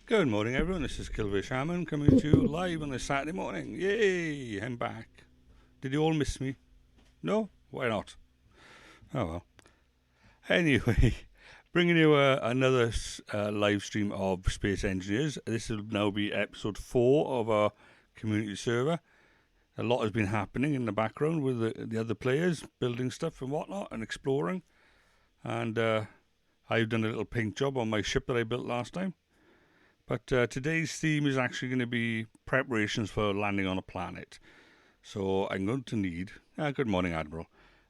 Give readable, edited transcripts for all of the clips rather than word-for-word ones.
Good morning, everyone. This is KilveySE coming to you live on this Saturday morning. Yay! I'm back. Did you all miss me? No? Why not? Oh well. Anyway, bringing you another live stream of Space Engineers. This will now be episode 4 of our community server. A lot has been happening in the background with the other players, building stuff and whatnot, and exploring. And I've done a little paint job on my ship that I built last time. But today's theme is actually going to be preparations for landing on a planet. So I'm going to need... good morning, Admiral.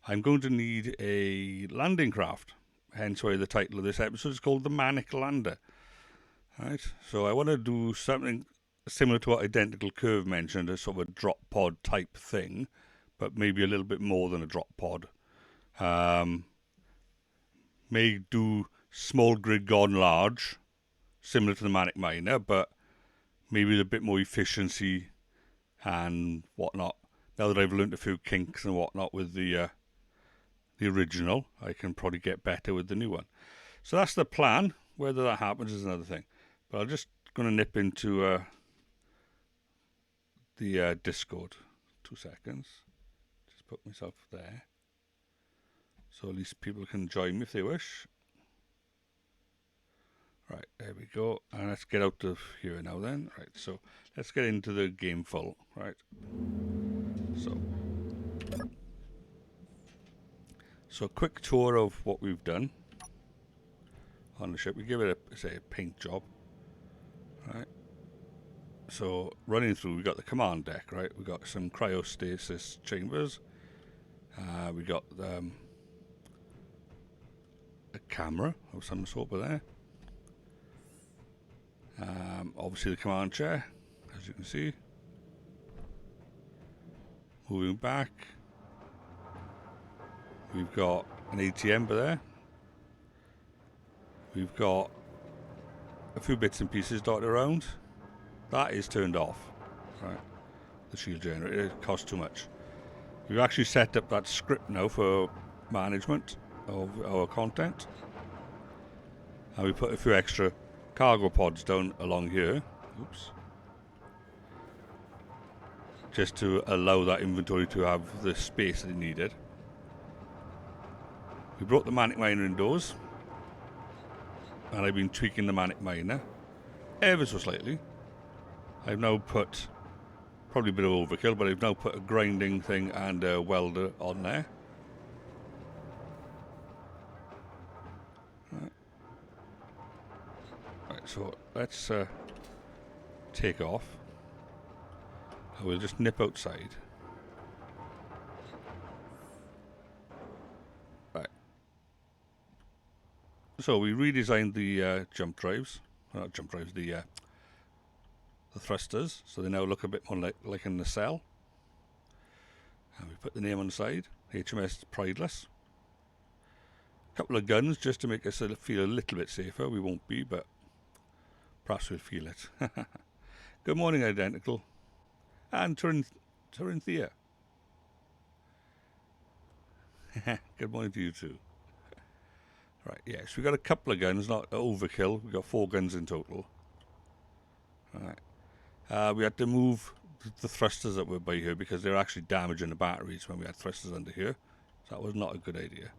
I'm going to need a landing craft. Hence why the title of this episode is called the Manic Lander. Right. So I want to do something similar to what Identical Curve mentioned, a sort of a drop pod type thing, but maybe a little bit more than a drop pod. May do small grid gone large, similar to the Manic Miner, but maybe with a bit more efficiency and whatnot. Now that I've learned a few kinks and whatnot with the original, I can probably get better with the new one. So that's the plan. Whether that happens is another thing. But I'm just going to nip into the Discord. 2 seconds. Just put myself there. So at least people can join me if they wish. Right, there we go. And let's get out of here now then. Right, so let's get into the game full. Right. So a quick tour of what we've done on the ship. We give it a paint job. Right. So running through, we got the command deck, right? We got some cryostasis chambers. We got a camera of some sort over there. Obviously the command chair, as you can see. Moving back, we've got an ATM there. We've got a few bits and pieces dotted around. That is turned off, right? The shield generator, it costs too much. We've actually set up that script now for management of our content. And we put a few extra cargo pods down along here. Oops. Just to allow that inventory to have the space that it needed. We brought the Manic Miner indoors. And I've been tweaking the Manic Miner ever so slightly. I've now put, probably a bit of overkill, but I've now put a grinding thing and a welder on there. Right, so let's take off. And we'll just nip outside. Right. So we redesigned the jump drives. Not jump drives, the thrusters. So they now look a bit more like in the cell. And we put the name on the side. HMS Prideless. A couple of guns just to make us feel a little bit safer. We won't be, but perhaps we'll feel it. Good morning, Identical. And Turinthea. Good morning to you too. Right, yes, we got a couple of guns, not overkill. We got 4 guns in total. Right. We had to move the thrusters that were by here because they were actually damaging the batteries when we had thrusters under here. So that was not a good idea.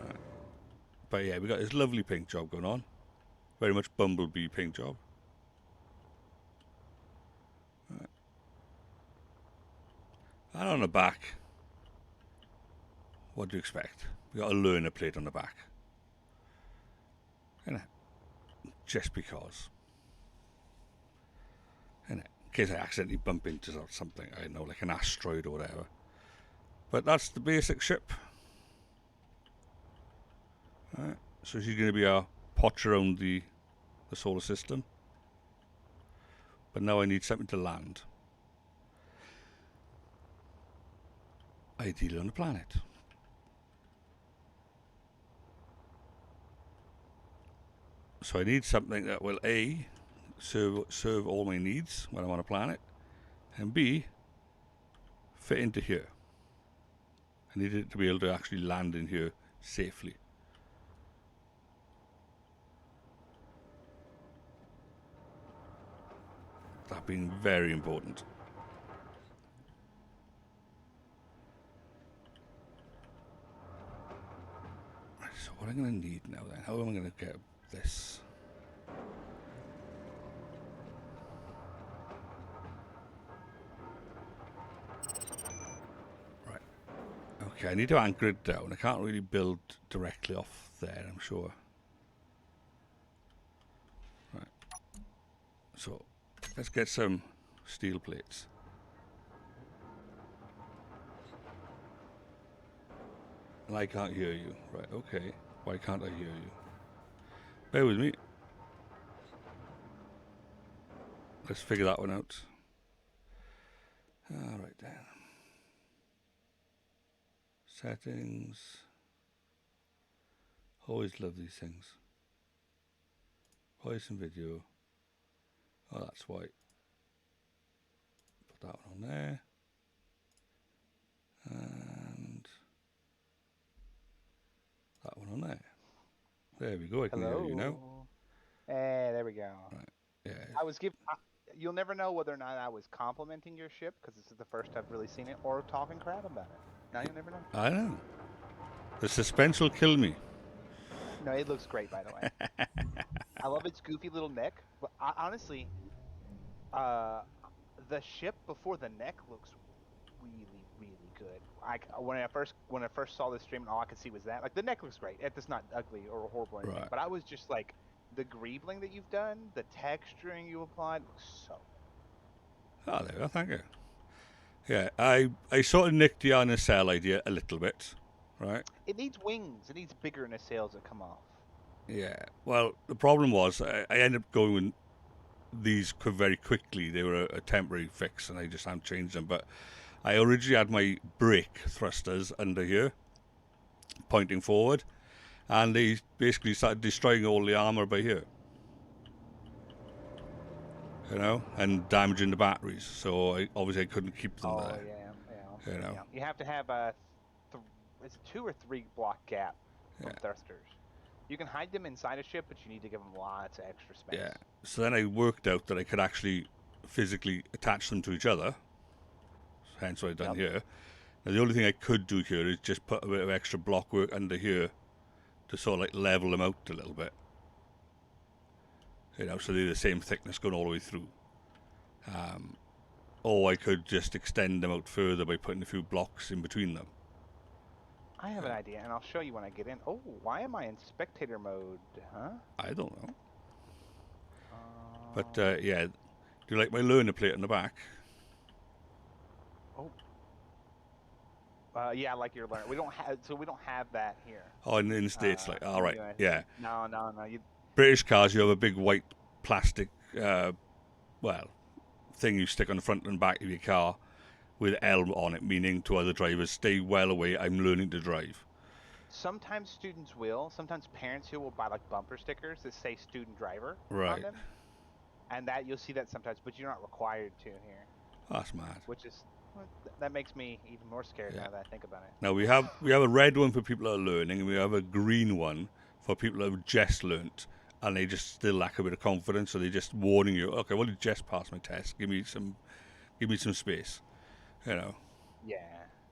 Right. But yeah, we got this lovely paint job going on. Very much Bumblebee paint job. Right. And on the back, what do you expect? We got a learner plate on the back. Just because. In case I accidentally bump into something, I don't know, like an asteroid or whatever. But that's the basic ship. Right. So she's going to be our potch around the solar system. But now I need something to land. Ideally on the planet. So I need something that will A, serve all my needs when I'm on a planet, and B, fit into here. I need it to be able to actually land in here safely. have been very important. Right, so what I'm going to need now then? How am I going to get this? Right. Okay, I need to anchor it down. I can't really build directly off there, I'm sure. Right. So let's get some steel plates. And I can't hear you. Right, okay. Why can't I hear you? Bear with me. Let's figure that one out. Right then. Settings. Always love these things. Voice and video. Oh, that's why. Put that one on there. And that one on there. There we go. I can hear you now. Hey, there we go. Right. Yeah. I was you'll never know whether or not I was complimenting your ship, because this is the first I've really seen it, or talking crap about it. Now you'll never know. I know. The suspense will kill me. No, it looks great, by the way. I love its goofy little neck. But honestly, the ship before the neck looks really, really good. When I first saw this stream, all I could see was that. Like, the neck looks great. It's not ugly or horrible or anything. Right. But I was just like, the greebling that you've done, the texturing you applied looks so. Oh, there we go. Thank you. Yeah, I sort of nicked the nacelle idea a little bit, right? It needs wings. It needs bigger nacelles that come off. Yeah. Well, the problem was I ended up going with these very quickly. They were a temporary fix, and I just hadn't changed them. But I originally had my brake thrusters under here, pointing forward, and they basically started destroying all the armor by here. You know, and damaging the batteries. So obviously I couldn't keep them there. Yeah. You know. Yeah. You have to have it's a 2 or 3 block gap from thrusters. You can hide them inside a ship, but you need to give them lots of extra space. Yeah. So then I worked out that I could actually physically attach them to each other. Hence what I've done here. Now the only thing I could do here is just put a bit of extra block work under here to sort of like level them out a little bit. You know, so they're the same thickness going all the way through. Or I could just extend them out further by putting a few blocks in between them. I have an idea, and I'll show you when I get in. Oh, why am I in spectator mode, huh? I don't know. But, yeah. Do you like my learner plate in the back? Oh. Yeah, I like your learner. We don't have that here. Oh, in the States, like, all right, yeah. No. British cars, you have a big white plastic, thing you stick on the front and back of your car with L on it, meaning to other drivers, stay well away, I'm learning to drive. Sometimes students will. Sometimes parents here will buy like bumper stickers that say student driver on them. And that you'll see that sometimes, but you're not required to here. That's mad. That makes me even more scared now that I think about it. Now we have a red one for people that are learning, and we have a green one for people that have just learnt, and they just still lack a bit of confidence, so they're just warning you, okay, well, you just passed my test, give me some space, you know. Yeah.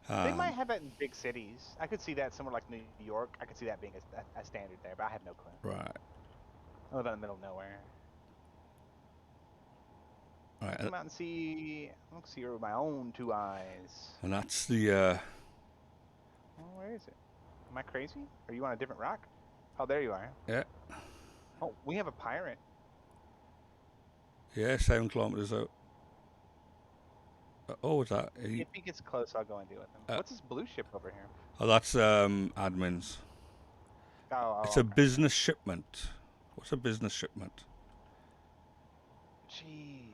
They might have it in big cities. I could see that somewhere like New York. I could see that being a standard there, but I have no clue. Right. I live in the middle of nowhere. Right. Come out and see. I don't see her with my own 2 eyes. And that's the. Oh, where is it? Am I crazy? Are you on a different rock? Oh, there you are. Yeah. Oh, we have a pirate. Yeah, 7 kilometers out. Oh, what's that? If he gets close, I'll go and deal with him. What's this blue ship over here? Oh, that's admins. It's a business shipment. What's a business shipment? Jeez.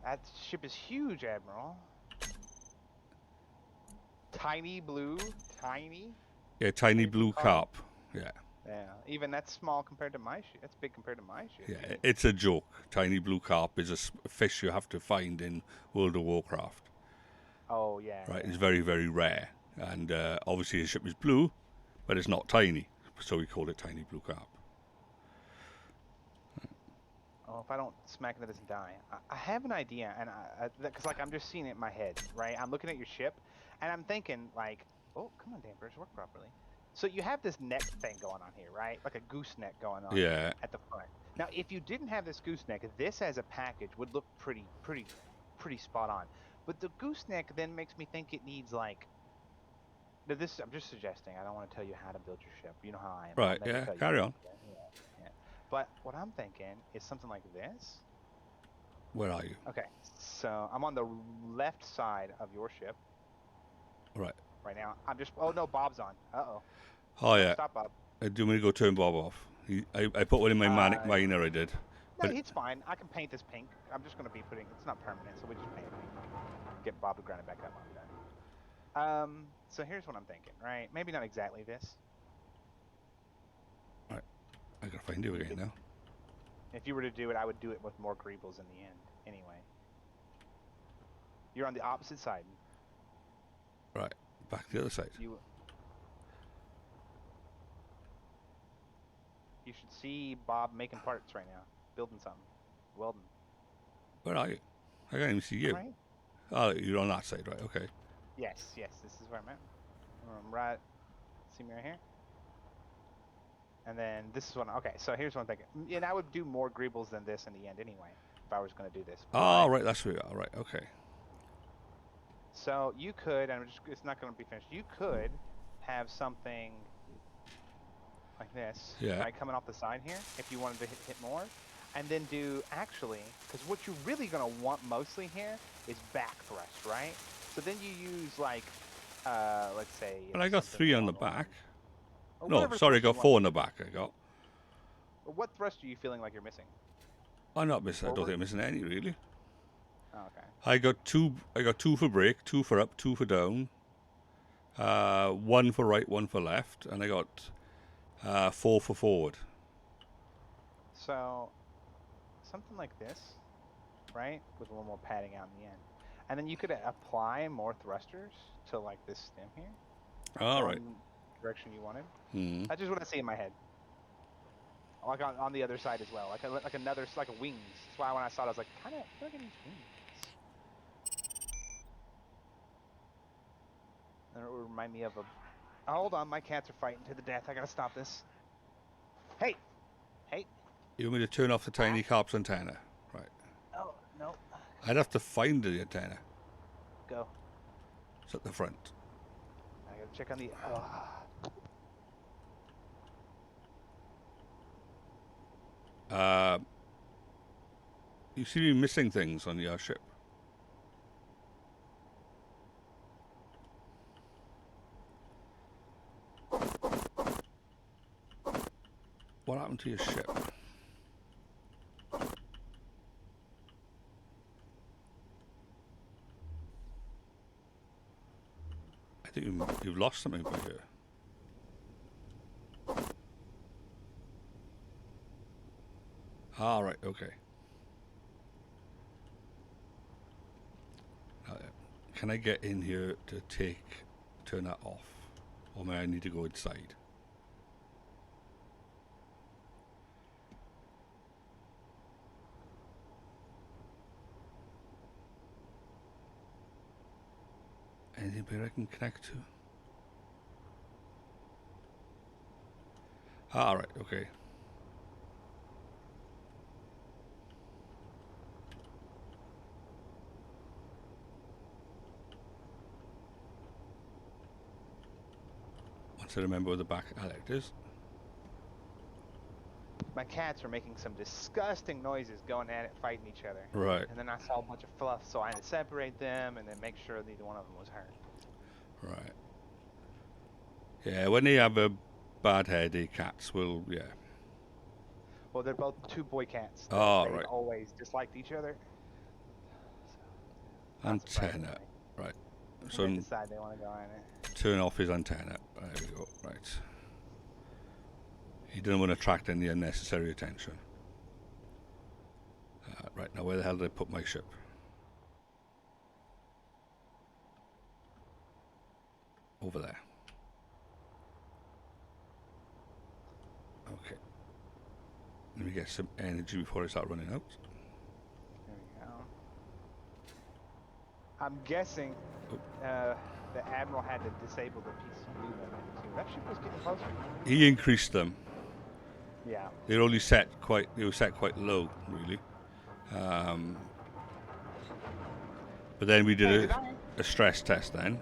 That ship is huge, Admiral. Tiny blue, tiny. Yeah, tiny blue carp. Yeah. Yeah, even that's small compared to my ship. That's big compared to my ship. Yeah, it's a joke. Tiny blue carp is a fish you have to find in World of Warcraft. Oh, yeah. Right, it's very, very rare. And obviously the ship is blue, but it's not tiny. So we call it tiny blue carp. Well, if I don't smack into this and die, I have an idea, and because like I'm just seeing it in my head, right? I'm looking at your ship, and I'm thinking like, oh, come on, dampers, work properly. So you have this neck thing going on here, right? Like a gooseneck going on Yeah. at the front. Now, if you didn't have this gooseneck, this as a package would look pretty spot on. But the gooseneck then makes me think it needs like. Now this I'm just suggesting. I don't want to tell you how to build your ship. You know how I am. I'll Right. never Yeah. tell you. Carry on. Yeah, yeah. But what I'm thinking is something like this. Where are you? Okay, so I'm on the left side of your ship Right. right now. I'm just. Oh no, Bob's on. Uh-oh. Oh, No, yeah. stop, Bob. Do you want me to go turn Bob off? I put one in my Manic Uh, miner, I did. no, But it's fine. I can paint this pink. I'm just gonna be putting. It's not permanent, so we just paint it pink. Get Bob to grind it back up. I'm done. So here's what I'm thinking, right? Maybe not exactly this. right. I gotta find you again now. If you were to do it, I would do it with more greebles in the end. Anyway, you're on the opposite side. Right. Back to the other side. You should see Bob making parts right now, building something, welding. Where are you? I can't even see you. Right? Oh, you're on that side, right? Okay. Yes, this is where I'm at. Right, see me right here? And then this is what, okay, so here's what I'm thinking. And I would do more greebles than this in the end anyway, if I was going to do this. Oh, right, that's where you are. Right, okay. So you could, and it's not going to be finished, you could have something like this, Yeah. right, coming off the side here, if you wanted to hit more. And then do, actually, because what you're really going to want mostly here is back thrust, right? So then you use, like, let's say... But I got 3 on the back. No, whatever sorry, I thrust got you 4 on the back. I got. What thrust are you feeling like you're missing? I'm not missing. I don't Forward? think I'm missing any really. Oh, okay. I got 2. I got 2 for brake, 2 for up, 2 for down. 1 for right, 1 for left, and I got 4 for forward. So something like this, right, with a little more padding out in the end, and then you could apply more thrusters to like this stem here. All right. Direction you wanted. Hmm. That's just what I see in my head. Like on the other side as well, like another like a wings. That's why when I saw it, I was like, kind of look at these wings. And it would remind me of a. Oh, hold on, my cats are fighting to the death. I gotta stop this. Hey, hey. You want me to turn off the tiny carp's antenna? Right. Oh no. I'd have to find the antenna. Go. It's at the front. I gotta check on the. Oh. You seem to be missing things on your ship. What happened to your ship? I think you've lost something by here. All right, okay. Now, can I get in here to turn that off? Or may I need to go inside? Anything I can connect to? All right, okay. Once I remember where the back elect is. My cats are making some disgusting noises going at it, fighting each other. Right. And then I saw a bunch of fluff, so I had to separate them and then make sure neither one of them was hurt. Right. Yeah, when they have a bad head, the cats will, yeah. Well, they're both 2 boy cats. Oh, they right. always disliked each other. So, Antenna. Right. So they decide they want to go in it. turn off his antenna. There we go. Right. He didn't want to attract any unnecessary attention. Right, now where the hell did I put my ship? Over there. Okay. Let me get some energy before I start running out. There we go. I'm guessing the Admiral had to disable the PCU limit too. That ship was getting closer. He increased them. Yeah. They were set quite low, really. But then we did a stress test then.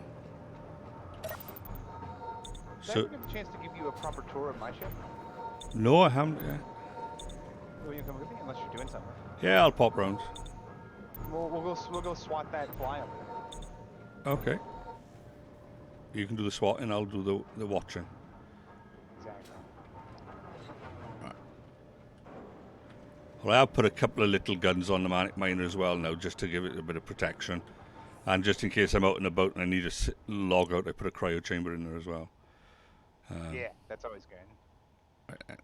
Did I ever get a chance to give you a proper tour of my ship? No, I haven't. Yeah. Will you come with me unless you're doing something? Yeah, I'll pop round. We'll go swat that flyover. Okay. You can do the swatting, I'll do the watching. Exactly. Right. Well, I'll put a couple of little guns on the Manic miner as well now, just to give it a bit of protection. And just in case I'm out and about and I need to log out, I put a cryo chamber in there as well. Yeah, that's always good. Right.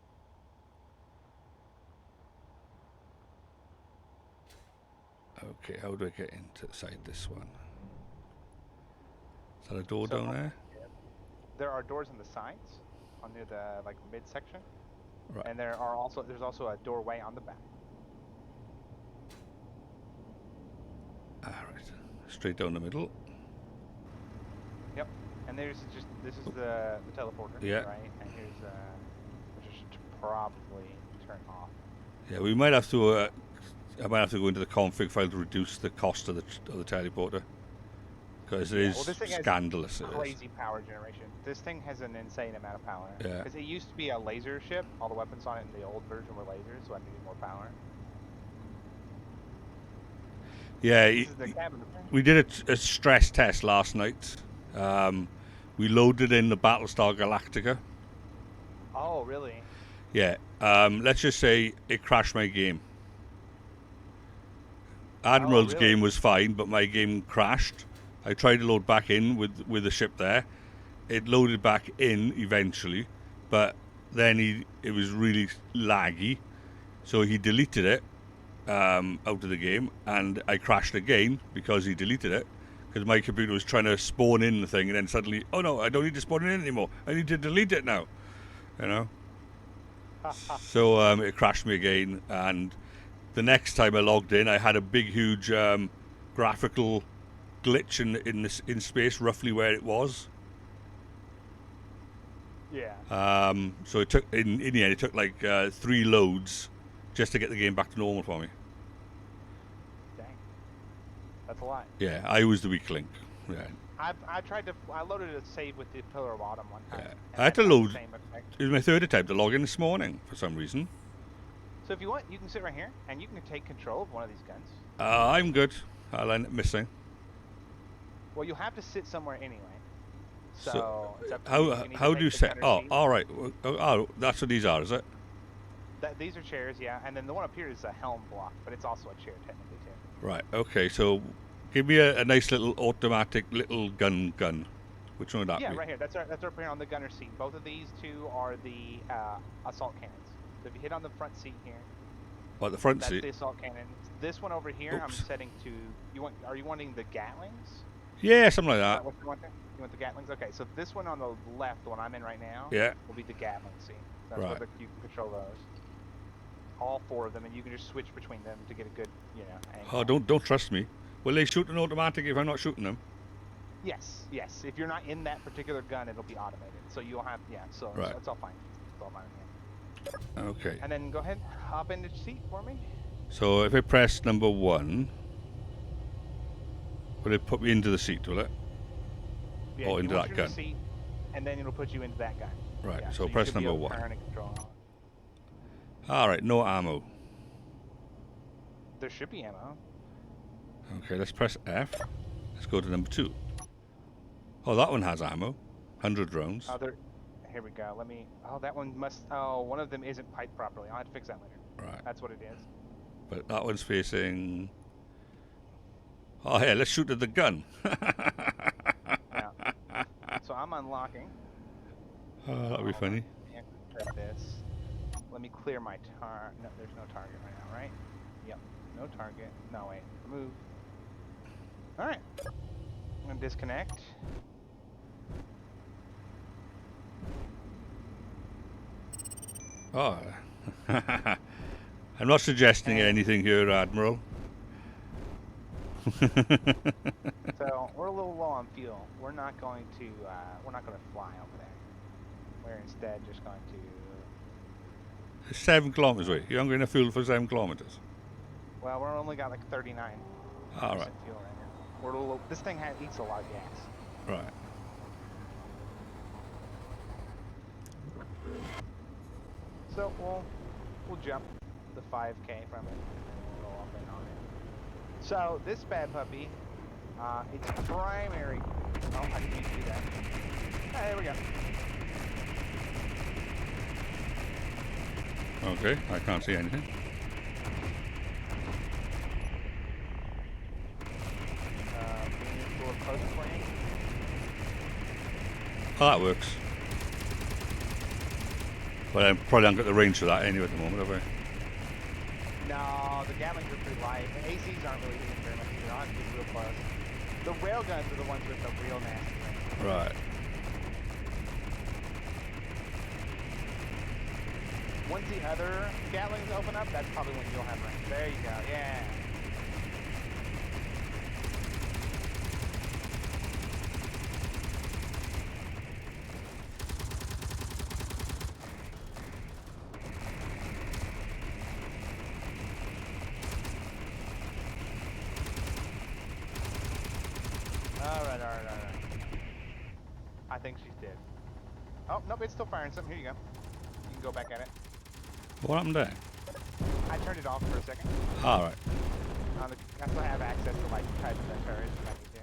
Okay, how do I get inside this one? Is that a door down there? There are doors on the sides, on near the midsection, Right. and there's also a doorway on the back. All right, straight down the middle. Yep, and this is the teleporter. Yeah. Right, and here's which is to probably turn off. Yeah, we might have to. I might have to go into the config file to reduce the cost of the teleporter, because it is scandalous. Crazy power generation. This thing has an insane amount of power. Yeah. Because it used to be a laser ship. All the weapons on it in the old version were lasers, so I needed more power. Yeah, This is the cabin. we did a stress test last night. We loaded in the Battlestar Galactica. Oh, really? Yeah. Let's just say it crashed my game. Admiral's game was fine, but my game crashed. I tried to load back in with the ship there. It loaded back in eventually, but then it was really laggy, so he deleted it out of the game, and I crashed again because he deleted it, because my computer was trying to spawn in the thing, and then suddenly, oh no, I don't need to spawn it in anymore. I need to delete it now, you know. So it crashed me again, and the next time I logged in, I had a big, huge graphical glitch in space, roughly where it was. Yeah. So it took in the end, it took like 3 loads just to get the game back to normal for me. Dang. That's a lot. Yeah, I was the weak link. Yeah. I loaded a save with the Pillar of Autumn one time. Yeah. I had to load. It was my 3rd attempt to log in this morning for some reason. So if you want, you can sit right here and you can take control of one of these guns. I'm good. I'll end up missing. Well, you'll have to sit somewhere anyway. So it's up to how do you set? Oh, all right. Oh, that's what these are, is it? These are chairs, yeah. And then the one up here is a helm block, but it's also a chair technically too. Right. Okay. So, give me a nice little automatic little gun. Which one would that be? Yeah, right here. That's up here on the gunner seat. Both of these two are the assault cannons. So if you hit on the front seat here. Oh, the front seat. That's the assault cannon. This one over here, I'm setting to. Are you wanting the Gatlings? Yeah, something like that. What you want there? You want the Gatlings? Okay, so this one on the left, the one I'm in right now, yeah, will be the Gatling seat. That's right. where you can control those. All 4 of them, and you can just switch between them to get a good, angle. Oh, don't trust me. Will they shoot an automatic if I'm not shooting them? Yes. If you're not in that particular gun, it'll be automated. So you'll have, so right. It's all fine. It's all fine. Yeah. Okay. And then go ahead, hop into the seat for me. So if I press number 1, will it put me into the seat, will it? Yeah, or into that gun? Seat, and then it'll put you into that gun. Right, yeah, so press number 1. Alright, no ammo. There should be ammo. Okay, let's press F. Let's go to number 2. Oh, that one has ammo. 100 rounds. Oh, here we go. That one must... Oh, one of them isn't piped properly. I'll have to fix that later. Right. That's what it is. But that one's facing... Oh, yeah, let's shoot at the gun. Yeah. So I'm unlocking. Oh, that'd be funny. Grab this. Let me clear my No, there's no target right now, right? Yep. No target. No, wait. Remove. Alright. I'm going to disconnect. Oh. I'm not suggesting And- anything here, Admiral. So we're a little low on fuel. We're not going to fly over there. We're instead just going to. It's 7 kilometers away. You're hungry enough fuel for 7 kilometers. Well, we're only got like 39% All right. fuel right now. We're a little. This thing eats a lot of gas. Right. So we'll jump the 5K from it and roll up and on it. So this bad puppy, its primary. Oh, I didn't mean to do that. Ah, there we go. Okay, I can't see anything. Moving a little closer for you. Oh, that works. But I probably haven't got the range for that anyway at the moment, have I? No, the Gatlings are pretty light. The ACs aren't really hitting very much either. I'll have to get real close. The railguns are the ones with the real nasty range. Right. Once the other Gatlings open up, that's probably when you'll have range. There you go, yeah. Alright. I think she's dead. Oh, nope, it's still firing something. Here you go. You can go back at it. What happened there? I turned it off for a second. All right. I still have access to like type of the turret if I need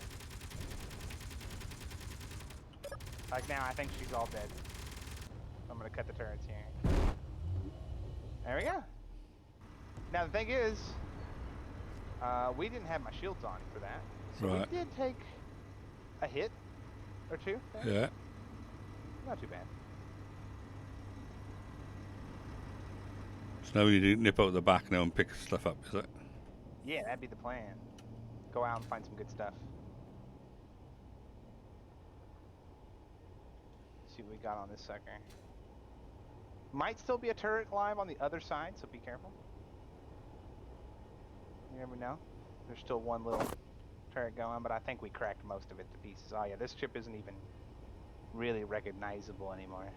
to. Like now, I think she's all dead. I'm gonna cut the turrets here. There we go. Now the thing is, we didn't have my shields on for that, so Right. we did take a hit or two. There. Yeah. Not too bad. So now we need to nip out the back now and pick stuff up, is it? Yeah, that'd be the plan. Go out and find some good stuff. See what we got on this sucker. Might still be a turret live on the other side, so be careful. You never know. There's still one little turret going, but I think we cracked most of it to pieces. Oh yeah, this ship isn't even really recognizable anymore.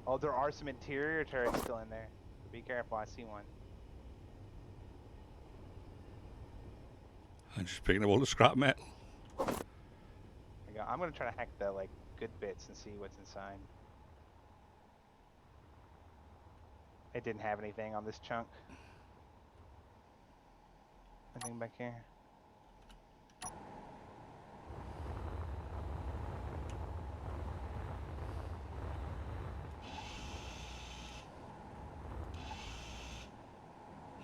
Oh, there are some interior turrets still in there. Be careful, I see one. I'm just picking up all the scrap metal. There we go. I'm gonna try to hack the like good bits and see what's inside. It didn't have anything on this chunk. Anything back here?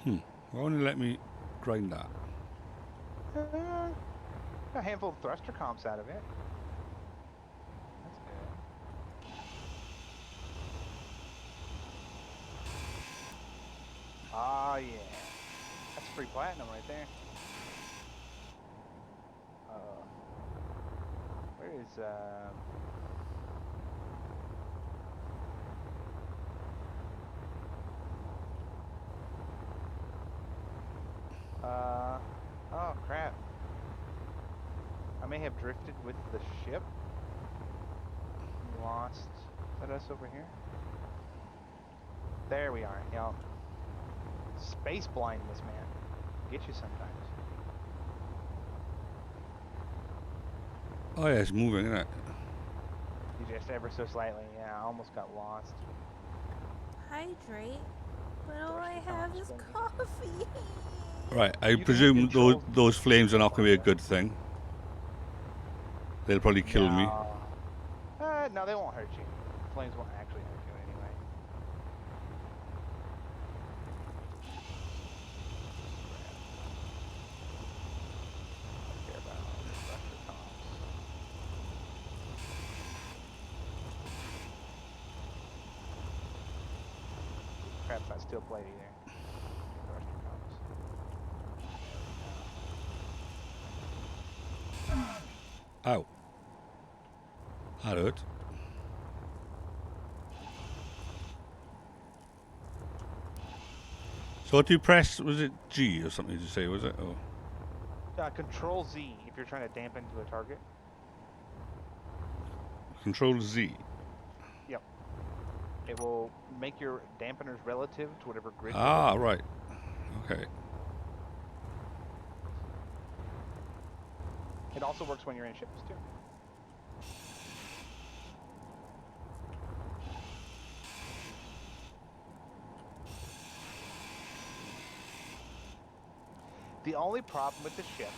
Why won't you let me grind that? A handful of thruster comps out of it. That's good. Oh yeah. That's free platinum right there. Where is oh crap. I may have drifted with the ship. Lost. Is that us over here? There we are. Y'all. Space blindness, man. Get you sometimes. Oh yeah, it's moving, isn't it? You just ever so slightly. Yeah, I almost got lost. Hydrate, but all I Thirsty have times, is baby. coffee. Right, I You can presume control- those flames are not going to be a good thing. They'll probably kill me. No, they won't hurt you. Flames won't actually hurt you anyway. Don't care about all the thruster comps. Crap about steel plate either. Thruster comps. Ow. That hurt. So what do you press? Was it G or something? Did you say? Was it? Oh, Control Z if you're trying to dampen to a target. Control Z. Yep. It will make your dampeners relative to whatever grid. Ah, right. Okay. It also works when you're in ships too. The only problem with the ship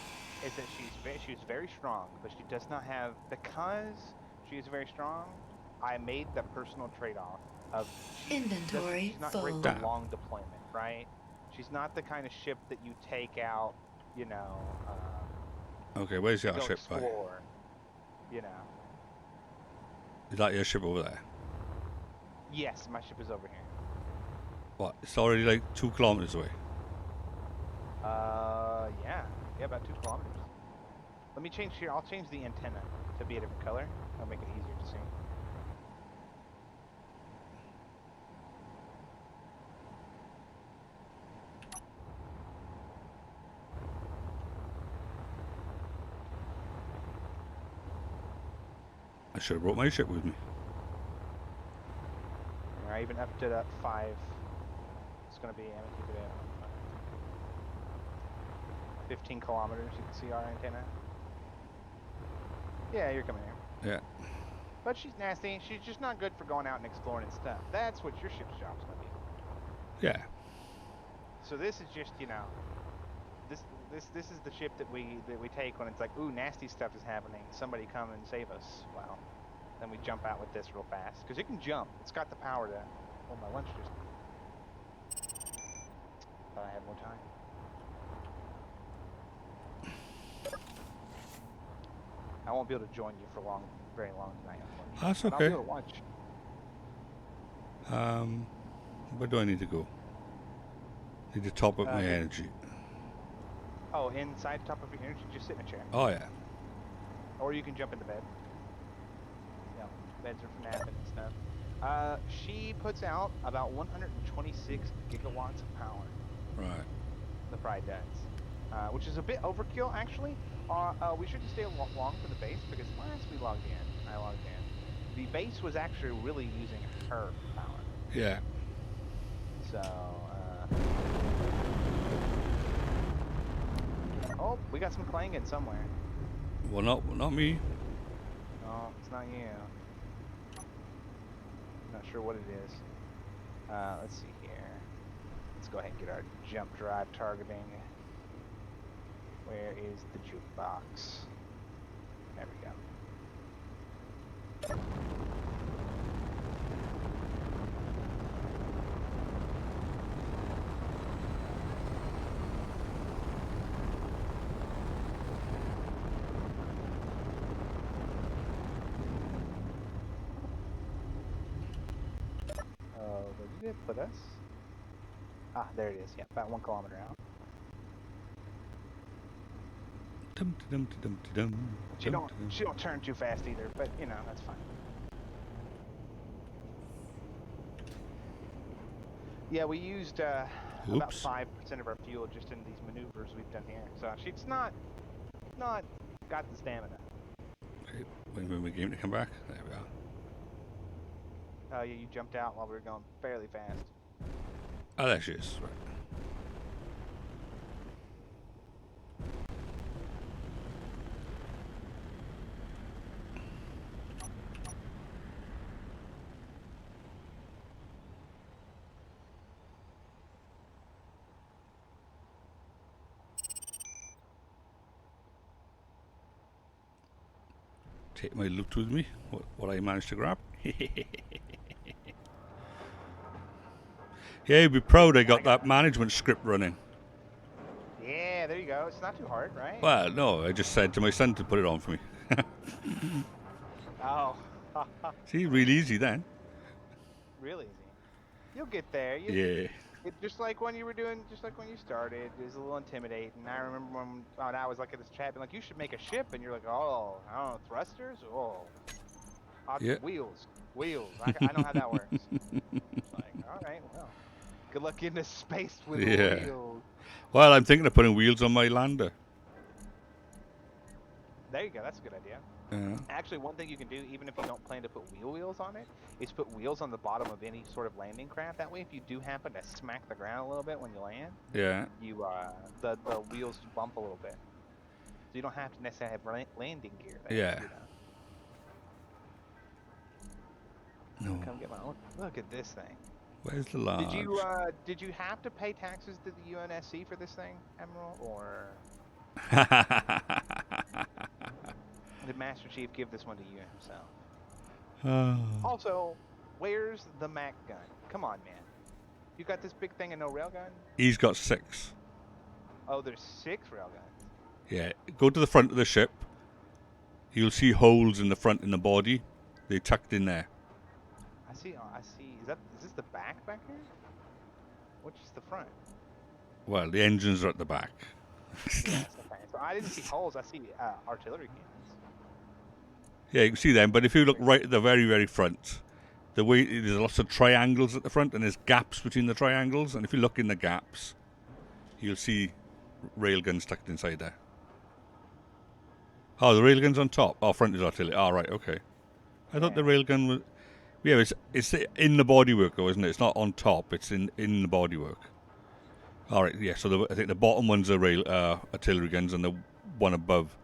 is that she's very strong, but she does not have, because she is very strong. I made the personal trade-off of Inventory she's not full. great for Damn. long deployment, right? She's not the kind of ship that you take out, you know, Okay, where's to your go ship by? explore. You know. Is that your ship over there? Yes, my ship is over here. What? It's already like 2 kilometers away. Yeah, about 2 kilometers. Let me change here. I'll change the antenna to be a different color. That'll make it easier to see. I should have brought my ship with me. I even upped it up 5. It's going to be 15 kilometers. You can see our antenna. Yeah, you're coming here. Yeah. But she's nasty. She's just not good for going out and exploring and stuff. That's what your ship's job's going to be. Yeah. So this is just, you know, this is the ship that we take when it's like, ooh, nasty stuff is happening. Somebody come and save us. Well, then we jump out with this real fast because it can jump. It's got the power to hold my lunch just. Thought I had more time. I won't be able to join you for very long tonight. That's But I'll okay. be able to watch. Where do I need to go? Need to top up my energy. Oh, inside top of your energy, just sit in a chair. Oh yeah. Or you can jump in the bed. Yeah, beds are for napping and stuff. She puts out about 126 gigawatts of power. Right. The Pride does. Which is a bit overkill, actually. We shouldn't stay long for the base because last we logged in, I logged in, the base was actually really using her power. Yeah. So, oh, we got some clanging somewhere. Well, not me. No, it's not you. Not sure what it is. Let's see here. Let's go ahead and get our jump drive targeting. Where is the jukebox? There we go. Where did it put us? Ah, there it is. Yeah, about 1 kilometer out. She don't turn too fast either, but you know, that's fine. Yeah, we used about Oops. 5% of our fuel just in these maneuvers we've done here. So she's not got the stamina. Okay, waiting for my game to come back. There we are. Oh yeah, you jumped out while we were going fairly fast. Oh, there she is. Right. Take my loot with me. What I managed to grab. Yeah, you'd be proud I got that management script running. Yeah, there you go. It's not too hard, right? Well, no, I just said to my son to put it on for me. Oh, See, really easy then. real easy. You'll get there. Yeah. Just like when you were doing, just like when you started, it was a little intimidating. I remember when I was like at this chat, being like, you should make a ship, and you're like, oh, I don't know, thrusters, oh, Yeah. wheels. I know how that works. Like, all right, well, Good luck getting to space with Yeah. wheels. Well, I'm thinking of putting wheels on my lander. There you go. That's a good idea. Yeah. Actually, one thing you can do, even if you don't plan to put wheels on it, is put wheels on the bottom of any sort of landing craft. That way, if you do happen to smack the ground a little bit when you land, Yeah. you the wheels bump a little bit, so you don't have to necessarily have landing gear there. Yeah. No. Come get my own. Look at this thing. Where's the large? Did you have to pay taxes to the UNSC for this thing, Admiral, or did Master Chief give this one to you himself? Also, where's the Mac gun? Come on, man. You got this big thing and no railgun? He's got 6. Oh, there's 6 railguns. Yeah. Go to the front of the ship. You'll see holes in the front and the body. They're tucked in there. I see. Is this the back here? Which is the front? Well, the engines are at the back. Yes, okay. So I didn't see holes. I see artillery cannons. Yeah, you can see them. But if you look right at the very, very front, there's lots of triangles at the front, and there's gaps between the triangles. And if you look in the gaps, you'll see railguns tucked inside there. Oh, the railgun's on top. Oh, front is artillery. Oh, right, okay. I thought the railgun was... Yeah, it's in the bodywork, though, isn't it? It's not on top. It's in the bodywork. All right, yeah. So I think the bottom ones are artillery guns, and the one above.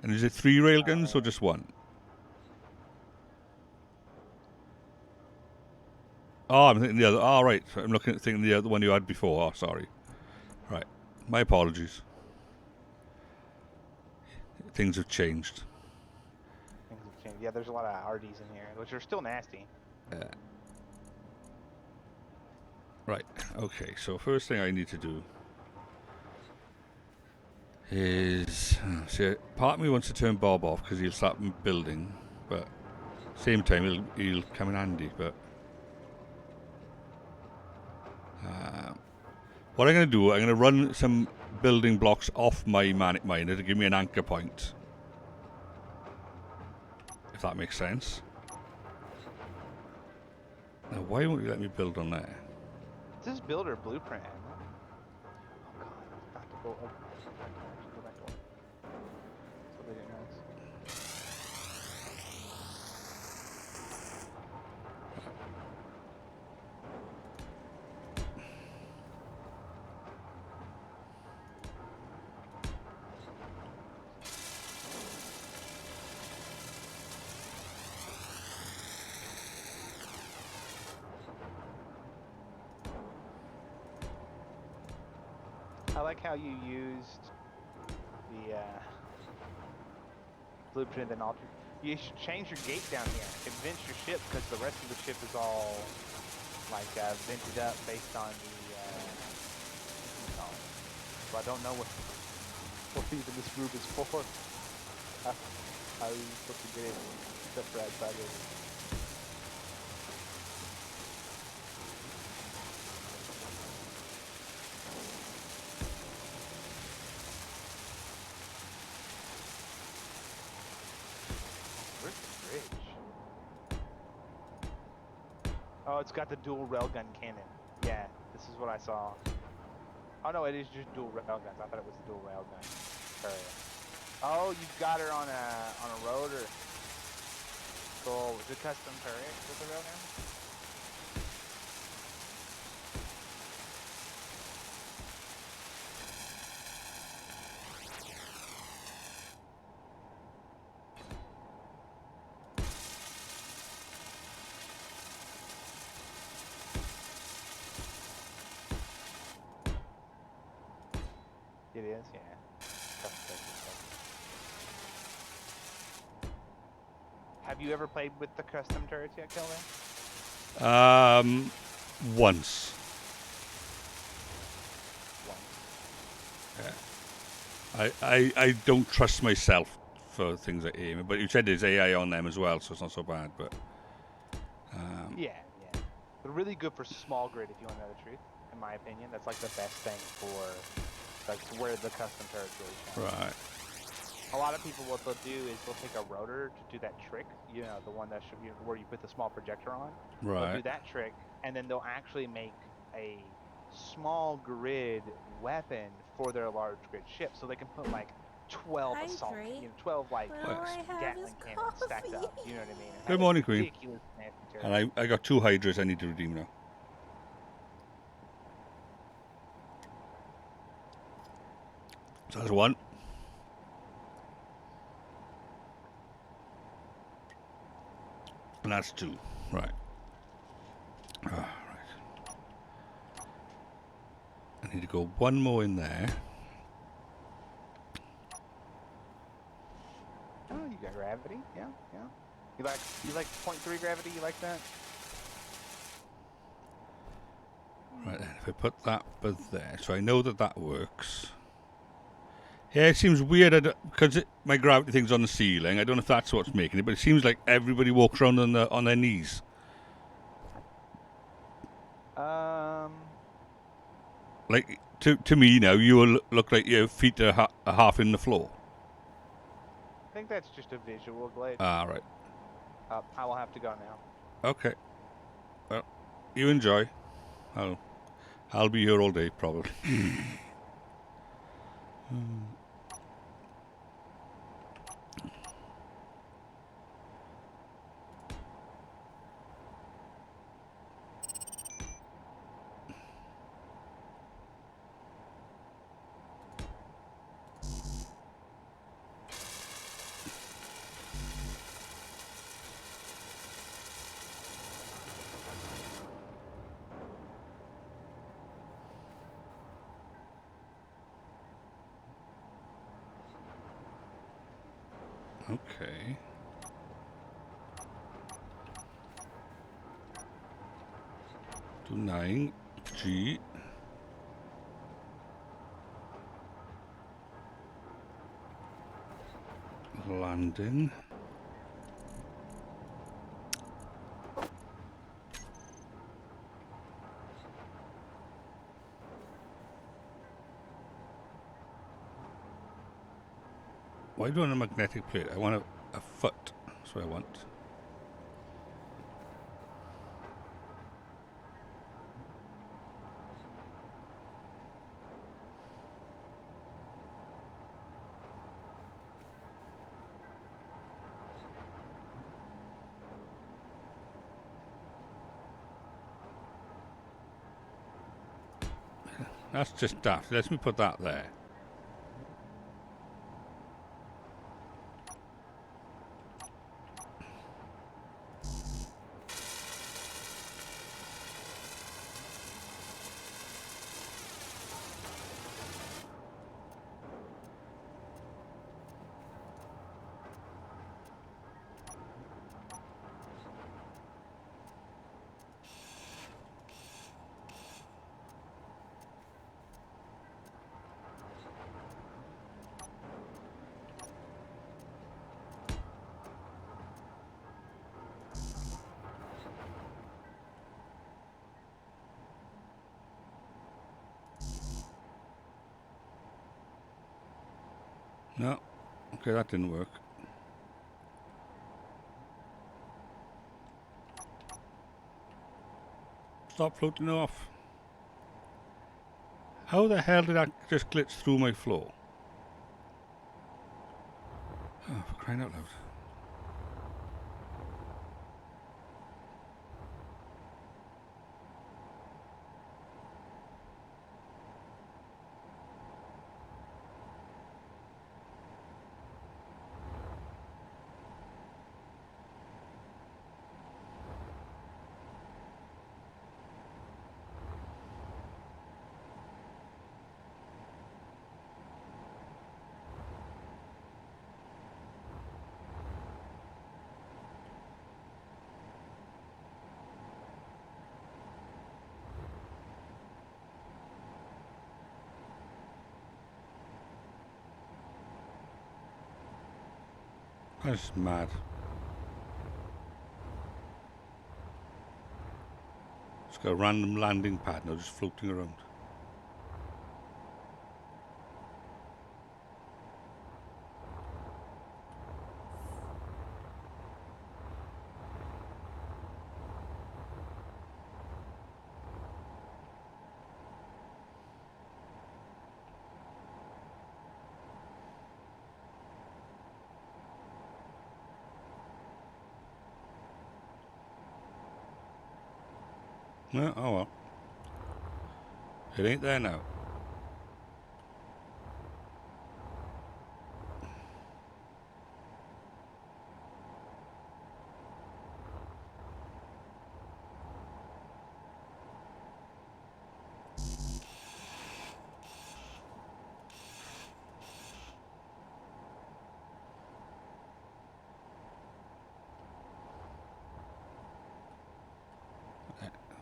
And is it 3 railguns or just 1? Oh, I'm thinking the other. Oh, right. I'm thinking the other one you had before. Oh, sorry. Right. My apologies. Things have changed. Things have changed. Yeah, there's a lot of RDs in here, which are still nasty. Right. Okay. So first thing I need to do is see. Part of me wants to turn Bob off because he'll start building, but same time he'll come in handy. But what I'm going to do, I'm going to run some building blocks off my Manic miner to give me an anchor point. If that makes sense. Now, why won't you let me build on there? This is builder blueprint. Oh god, I have to go. Oh, go back to work. So they didn't notice. I like how you used the blueprint and alter. You should change your gate down here. Convince your ship, because the rest of the ship is all like vented up based on the. So I don't know what even this group is for. How are you supposed to get it except for outside of it? Where's the bridge? Oh, it's got the dual railgun cannon. Yeah, this is what I saw. Oh no, it is just dual railguns. I thought it was the dual railgun turret. Oh, you've got her on a rotor. Cool. Was it custom turret with the railgun? It is, yeah. Have you ever played with the custom turrets yet, Kelvin? Once. Yeah. I don't trust myself for things like aim, but you said there's AI on them as well, so it's not so bad. But yeah. They're really good for small grid, if you want to know the truth. In my opinion, that's like the best thing for like where the custom turrets really shine. right. A lot of people, what they'll do is they'll take a rotor to do that trick, you know, the one that where you put the small projector on. Right. They'll do that trick, and then they'll actually make a small grid weapon for their large grid ship, so they can put like 12 assault, Hydrate. 12 like But all Yes. I have is Gatling cannons stacked coffee. up. You know what I mean? And Good have morning, Queen. ridiculous nasty And turrets. I got 2 hydras I need to redeem now. So that's 1. And that's 2. Right. Right. I need to go 1 more in there. Oh, you got gravity? Yeah, yeah. You like 0.3 gravity? You like that? Right then, if I put that there, so I know that that works. Yeah, it seems weird because my gravity thing's on the ceiling. I don't know if that's what's making it, but it seems like everybody walks around on their knees. Like to me now, you will look like your feet are half in the floor. I think that's just a visual glitch. Ah, right. I will have to go now. Okay. Well, you enjoy. I'll be here all day probably. Okay. Do 9 G. Landing. Why do I want a magnetic plate? I want a foot. That's what I want. That's just daft. Let me put that there. No. Okay, that didn't work. Stop floating off. How the hell did that just glitch through my floor? Oh, for crying out loud. That's mad. It's got a random landing pad now just floating around. Yeah, oh well. It ain't there now.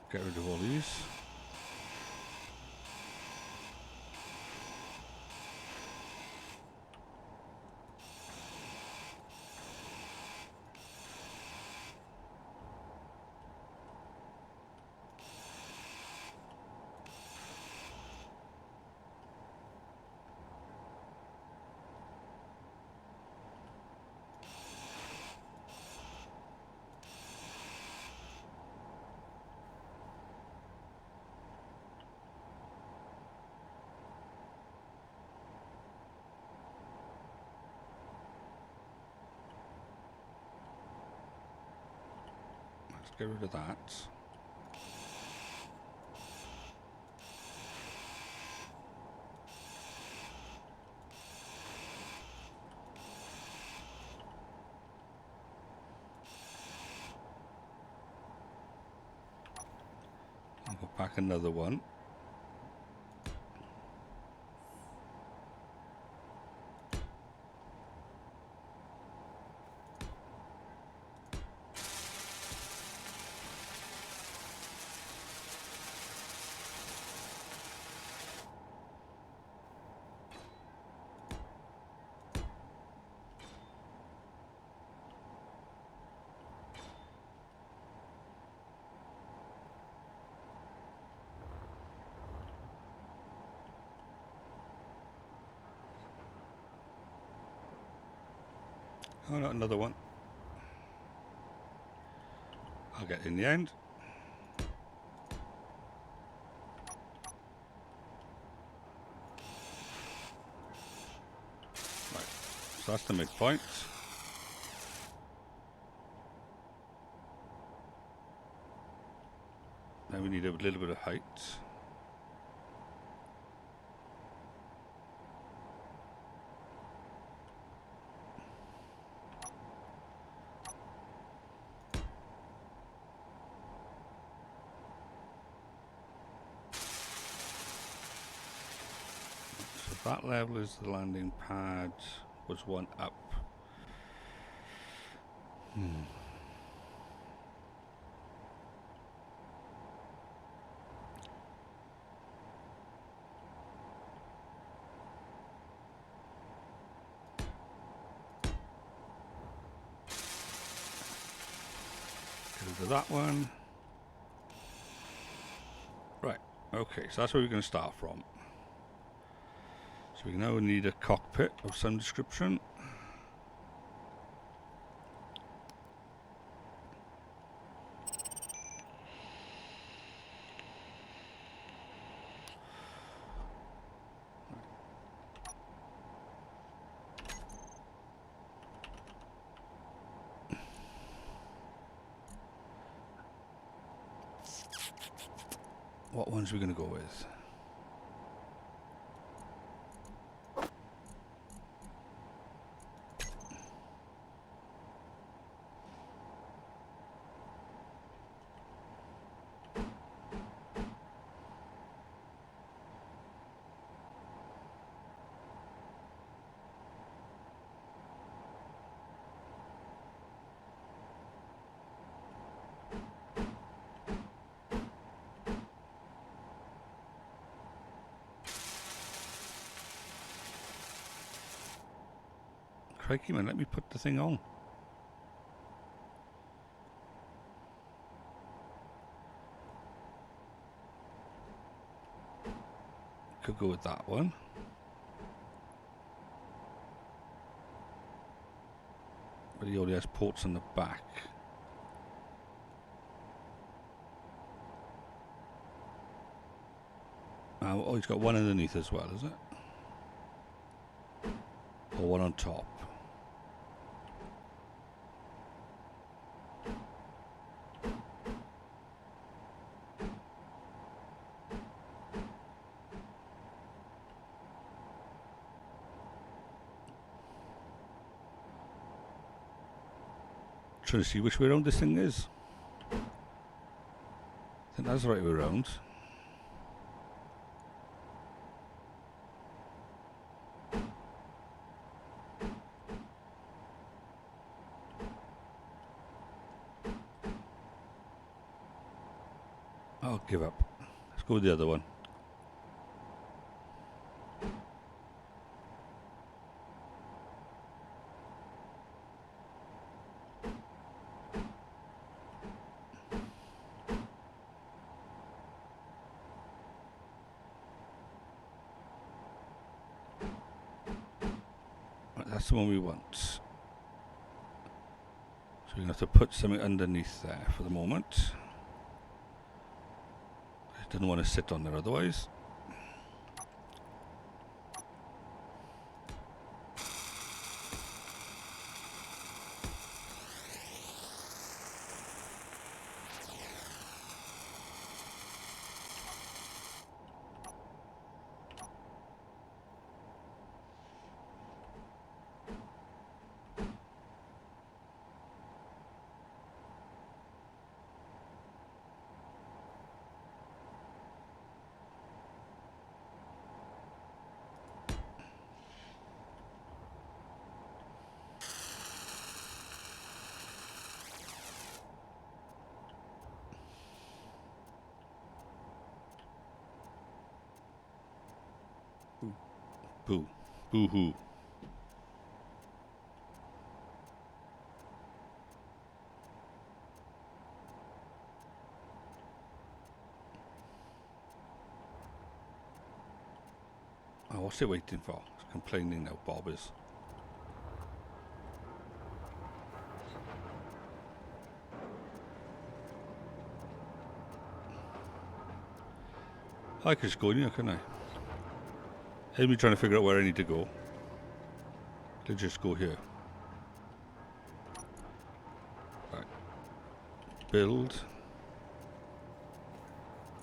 Get rid of all these. Let's get rid of that. I'll go back another one. Oh, not another one. I'll get in the end. Right, so that's the midpoint. Now we need a little bit of height. So that level is the landing pad, was one up. Get rid of that one. Right, okay, so that's where we're going to start from. So we now need a cockpit of some description. What ones are we going to go with? Crikey man, let me put the thing on. Could go with that one. But he only has ports on the back. Oh, he's got one underneath as well, is it? Or one on top? Trying to see which way around this thing is. I think that's the right way around. I'll give up. Let's go with the other one. Right, that's the one we want. So we're going to have to put something underneath there for the moment. I didn't want to sit on there otherwise. Boo. Boo-hoo. Oh, what's it waiting for? It's complaining now, Bob is. I could just go in here, couldn't I? Here's me trying to figure out where I need to go. Let's just go here. Right. Build.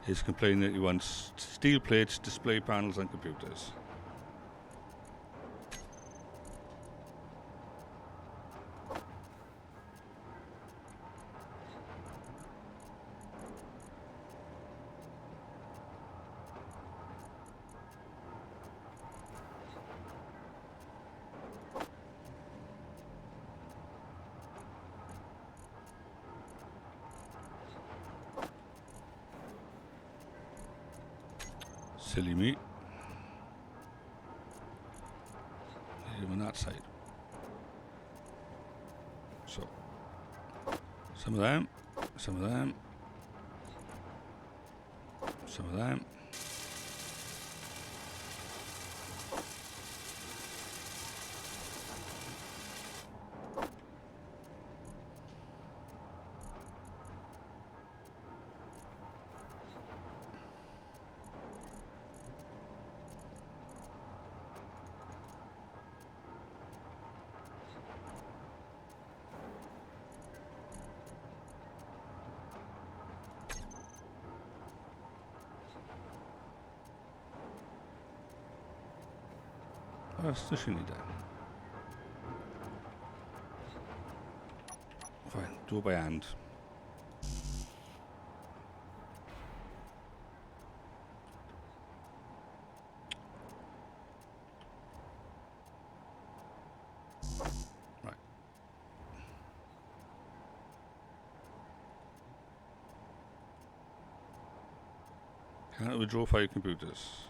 He's complaining that he wants steel plates, display panels and computers. Silly me. Leave him on that side. So, some of them, some of them, some of them. What else does she need then? Fine, do it by hand. Right. Can't withdraw 5 computers.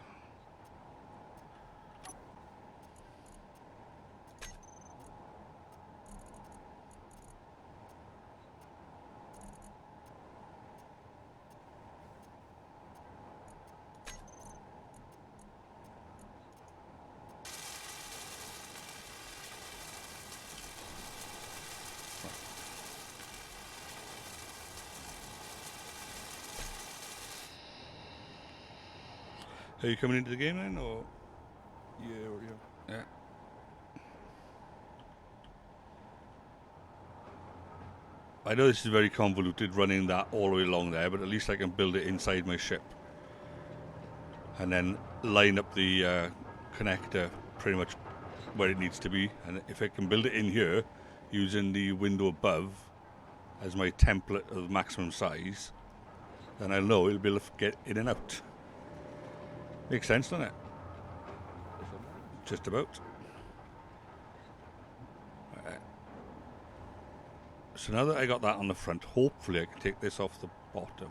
Are you coming into the game then, or? Yeah. I know this is very convoluted running that all the way along there, but at least I can build it inside my ship. And then line up the connector pretty much where it needs to be. And if I can build it in here, using the window above, as my template of maximum size, then I'll know it'll be able to get in and out. Makes sense, doesn't it? Just about. Right. So now that I got that on the front, hopefully I can take this off the bottom.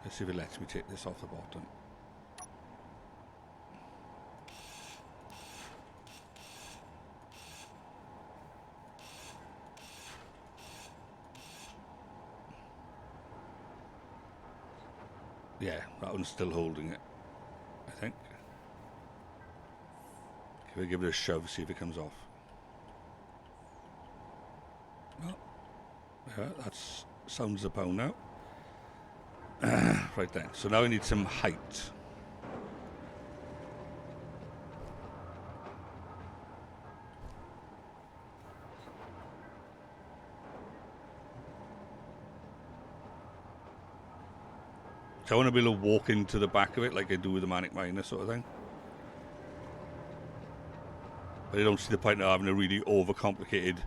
Let's see if it lets me take this off the bottom. Yeah, that one's still holding it, I think. Can we give it a shove, see if it comes off? Well, yeah, that sounds the pound now. Right then, so now I need some height. So I want to be able to walk into the back of it like I do with the Manic Miner sort of thing. But I don't see the point of having a really overcomplicated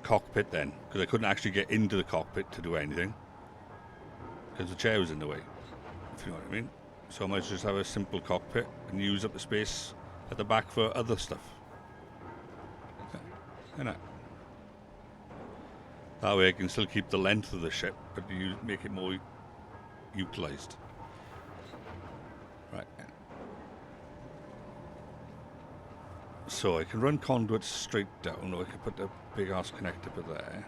cockpit then, because I couldn't actually get into the cockpit to do anything because the chair was in the way, if you know what I mean. So I might just have a simple cockpit and use up the space at the back for other stuff. Yeah. That way I can still keep the length of the ship, but you make it more utilised. Right. So I can run conduits straight down, or I can put the big ass connector by there.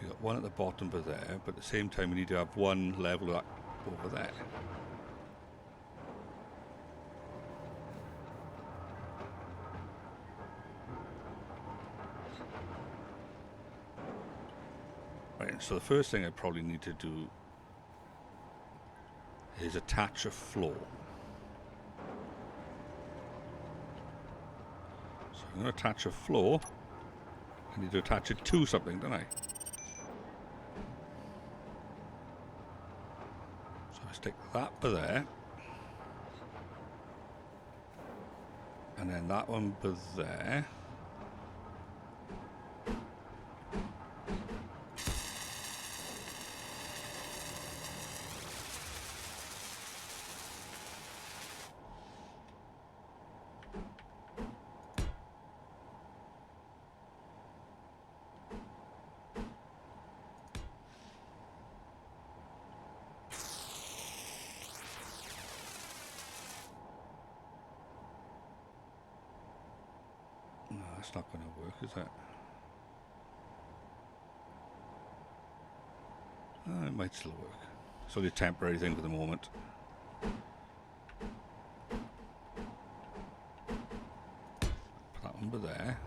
We got one at the bottom by there, but at the same time we need to have one level up over there. Right, so the first thing I probably need to do is attach a floor. So I'm going to attach a floor. I need to attach it to something, don't I? So I stick that by there. And then that one by there. No, that's not going to work, is it? It might still work. It's only a temporary thing for the moment. Put that one by there.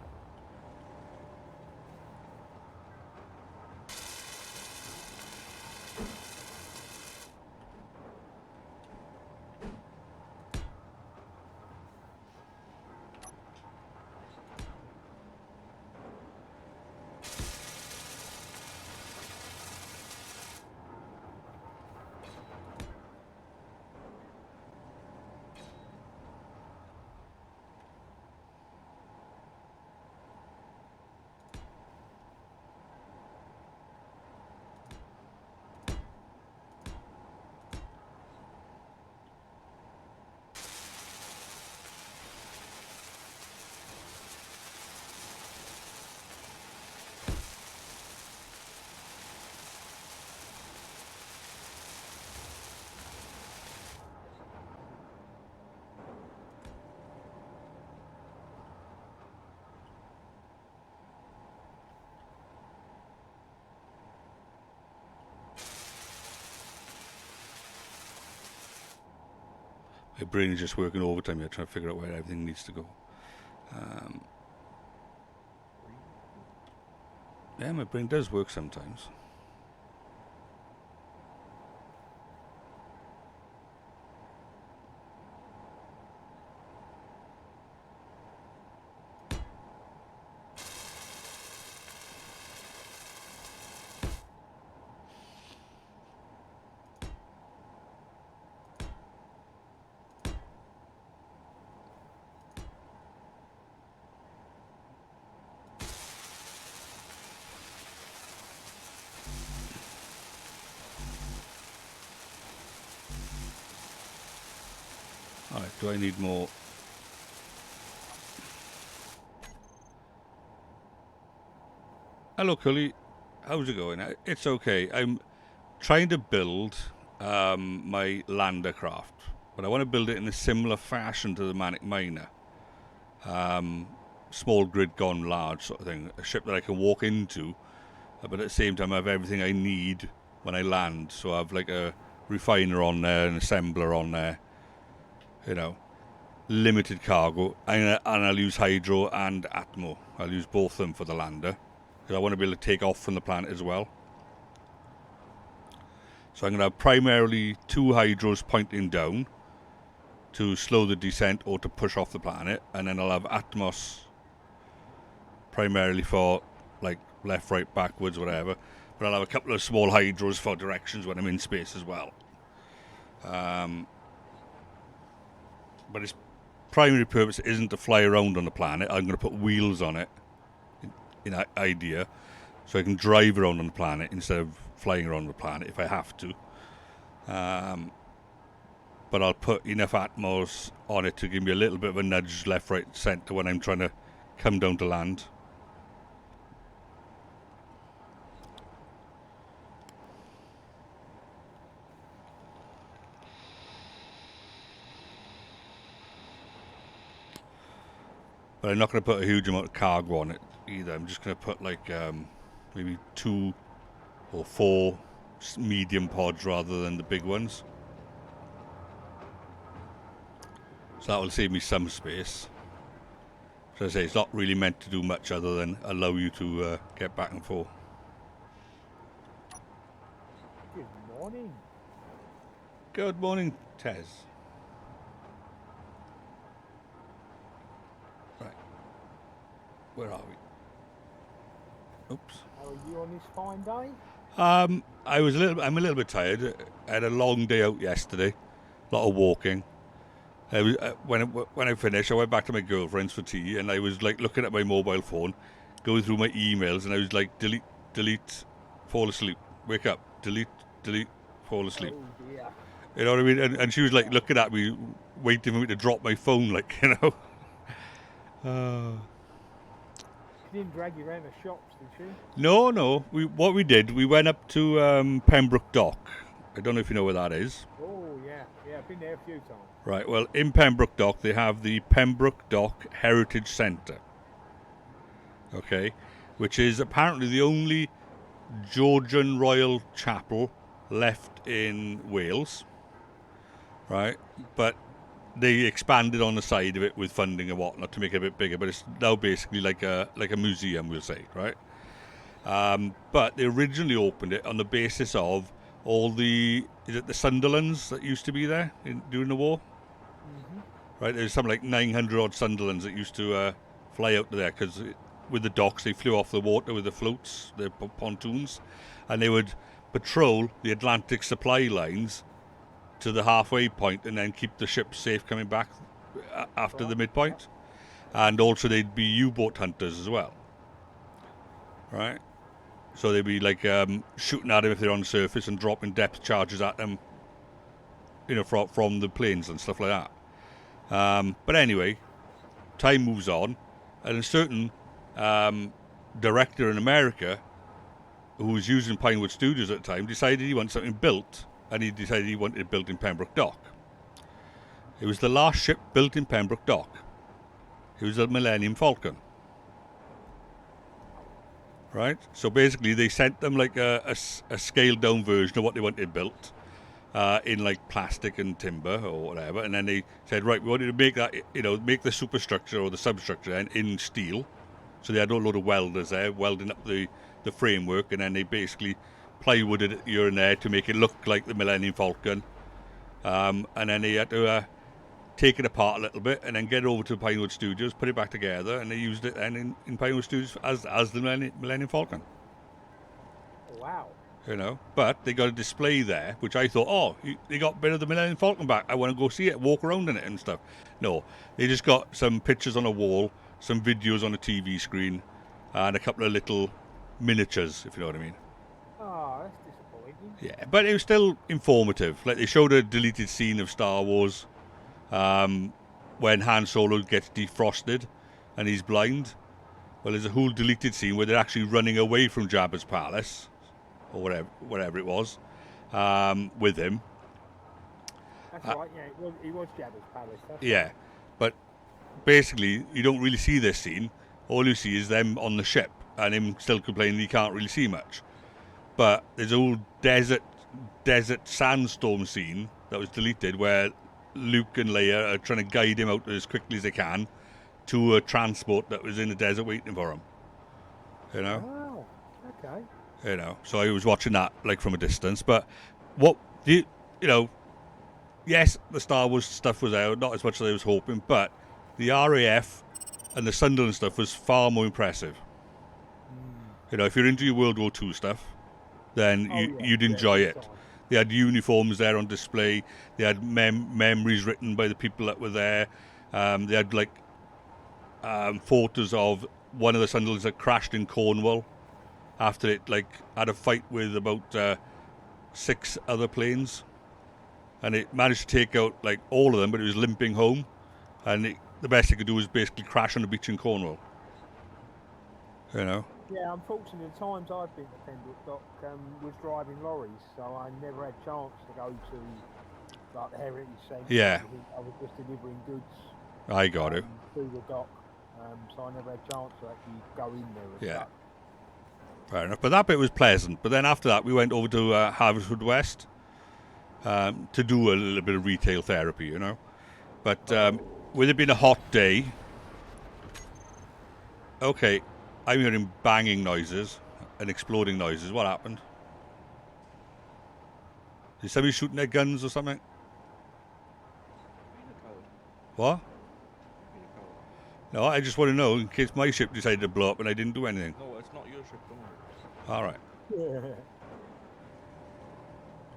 My brain is just working overtime here, trying to figure out where everything needs to go. Yeah, my brain does work sometimes. Alright, do I need more? Hello, Cully. How's it going? It's okay. I'm trying to build my lander craft, but I want to build it in a similar fashion to the Manic Miner. Small grid gone large sort of thing. A ship that I can walk into, but at the same time I have everything I need when I land. So I have like a refiner on there, an assembler on there, you know, limited cargo, and I'll use hydro and atmo. I'll use both of them for the lander, because I want to be able to take off from the planet as well. So I'm going to have primarily 2 hydros pointing down to slow the descent or to push off the planet, and then I'll have atmos primarily for like left, right, backwards, whatever. But I'll have a couple of small hydros for directions when I'm in space as well. But its primary purpose isn't to fly around on the planet. I'm going to put wheels on it, in idea, so I can drive around on the planet instead of flying around the planet if I have to. But I'll put enough atmos on it to give me a little bit of a nudge left, right, centre when I'm trying to come down to land. But I'm not going to put a huge amount of cargo on it either. I'm just going to put like maybe 2 or 4 medium pods rather than the big ones. So that will save me some space. So I say it's not really meant to do much other than allow you to get back and forth. Good morning. Good morning, Tez. Right. Where are we? Oops. How are you on this fine day? I'm a little bit tired. I had a long day out yesterday. A lot of walking. When I finished, I went back to my girlfriend's for tea, and I was like looking at my mobile phone, going through my emails, and I was like, delete, fall asleep, wake up, delete, fall asleep. Oh dear. You know what I mean? And she was like looking at me, waiting for me to drop my phone, like, you know. She didn't drag you around the shops, did she? No. What we did, we went up to Pembroke Dock. I don't know if you know where that is. Oh yeah, I've been there a few times. Right, well, in Pembroke Dock, they have the Pembroke Dock Heritage Centre. Okay, which is apparently the only Georgian royal chapel left in Wales. Right, but they expanded on the side of it with funding and whatnot to make it a bit bigger. But it's now basically like a museum, we'll say, right? But they originally opened it on the basis of all the Sunderlands that used to be there during the war. Mm-hmm. Right, there's something like 900 odd Sunderlands that used to fly out to there, because with the docks they flew off the water with the floats, the pontoons, and they would patrol the Atlantic supply lines to the halfway point and then keep the ships safe coming back after the midpoint. And also they'd be U-boat hunters as well. Right? So they'd be like shooting at them if they're on the surface and dropping depth charges at them, you know, from the planes and stuff like that. But anyway, time moves on, and a certain director in America who was using Pinewood Studios at the time decided he wanted something built, and he decided he wanted it built in Pembroke Dock. It was the last ship built in Pembroke Dock. It was the Millennium Falcon. Right? So basically they sent them like a scaled down version of what they wanted built in like plastic and timber or whatever, and then they said, right, we wanted to make that, you know, make the superstructure or the substructure in steel. So they had a load of welders there welding up the framework, and then they basically plywooded it here and there to make it look like the Millennium Falcon. And then they had to take it apart a little bit and then get it over to Pinewood Studios, put it back together, and they used it then in Pinewood Studios as the Millennium Falcon. Wow. You know, but they got a display there, which I thought, oh, they got a bit of the Millennium Falcon back. I want to go see it, walk around in it and stuff. No, they just got some pictures on a wall, some videos on a TV screen, and a couple of little miniatures, if you know what I mean. Oh, that's disappointing. Yeah, but it was still informative. Like, they showed a deleted scene of Star Wars, when Han Solo gets defrosted and he's blind. Well, there's a whole deleted scene where they're actually running away from Jabba's palace, or whatever it was, with him. That's right. Yeah, he was Jabba's palace. That's Yeah, but basically, you don't really see this scene. All you see is them on the ship, and him still complaining he can't really see much. But there's a whole desert sandstorm scene that was deleted where Luke and Leia are trying to guide him out as quickly as they can to a transport that was in the desert waiting for him. You know? Oh, okay. You know, so I was watching that like from a distance. But what you know, yes, the Star Wars stuff was out, not as much as I was hoping, but the RAF and the Sunderland stuff was far more impressive. You know, if you're into your World War II stuff, then you'd enjoy it. They had uniforms there on display. They had memories written by the people that were there. They had like photos of one of the Sunderlands that crashed in Cornwall after it like had a fight with about 6 other planes, and it managed to take out like all of them, but it was limping home, and the best it could do was basically crash on the beach in Cornwall. You know. Yeah, unfortunately, the times I've been to Pembroke Dock was driving lorries, so I never had chance to go to like the Heritage Centre. Yeah. I was just delivering goods. I got it. Through the dock, so I never had chance to actually go in there. Yeah. Such. Fair enough. But that bit was pleasant. But then after that, we went over to Haverfordwest to do a little bit of retail therapy, you know. But with it being a hot day, okay, I'm hearing banging noises and exploding noises. What happened? Is somebody shooting their guns or something? What? No, I just want to know in case my ship decided to blow up and I didn't do anything. No, it's not your ship, don't worry. All right.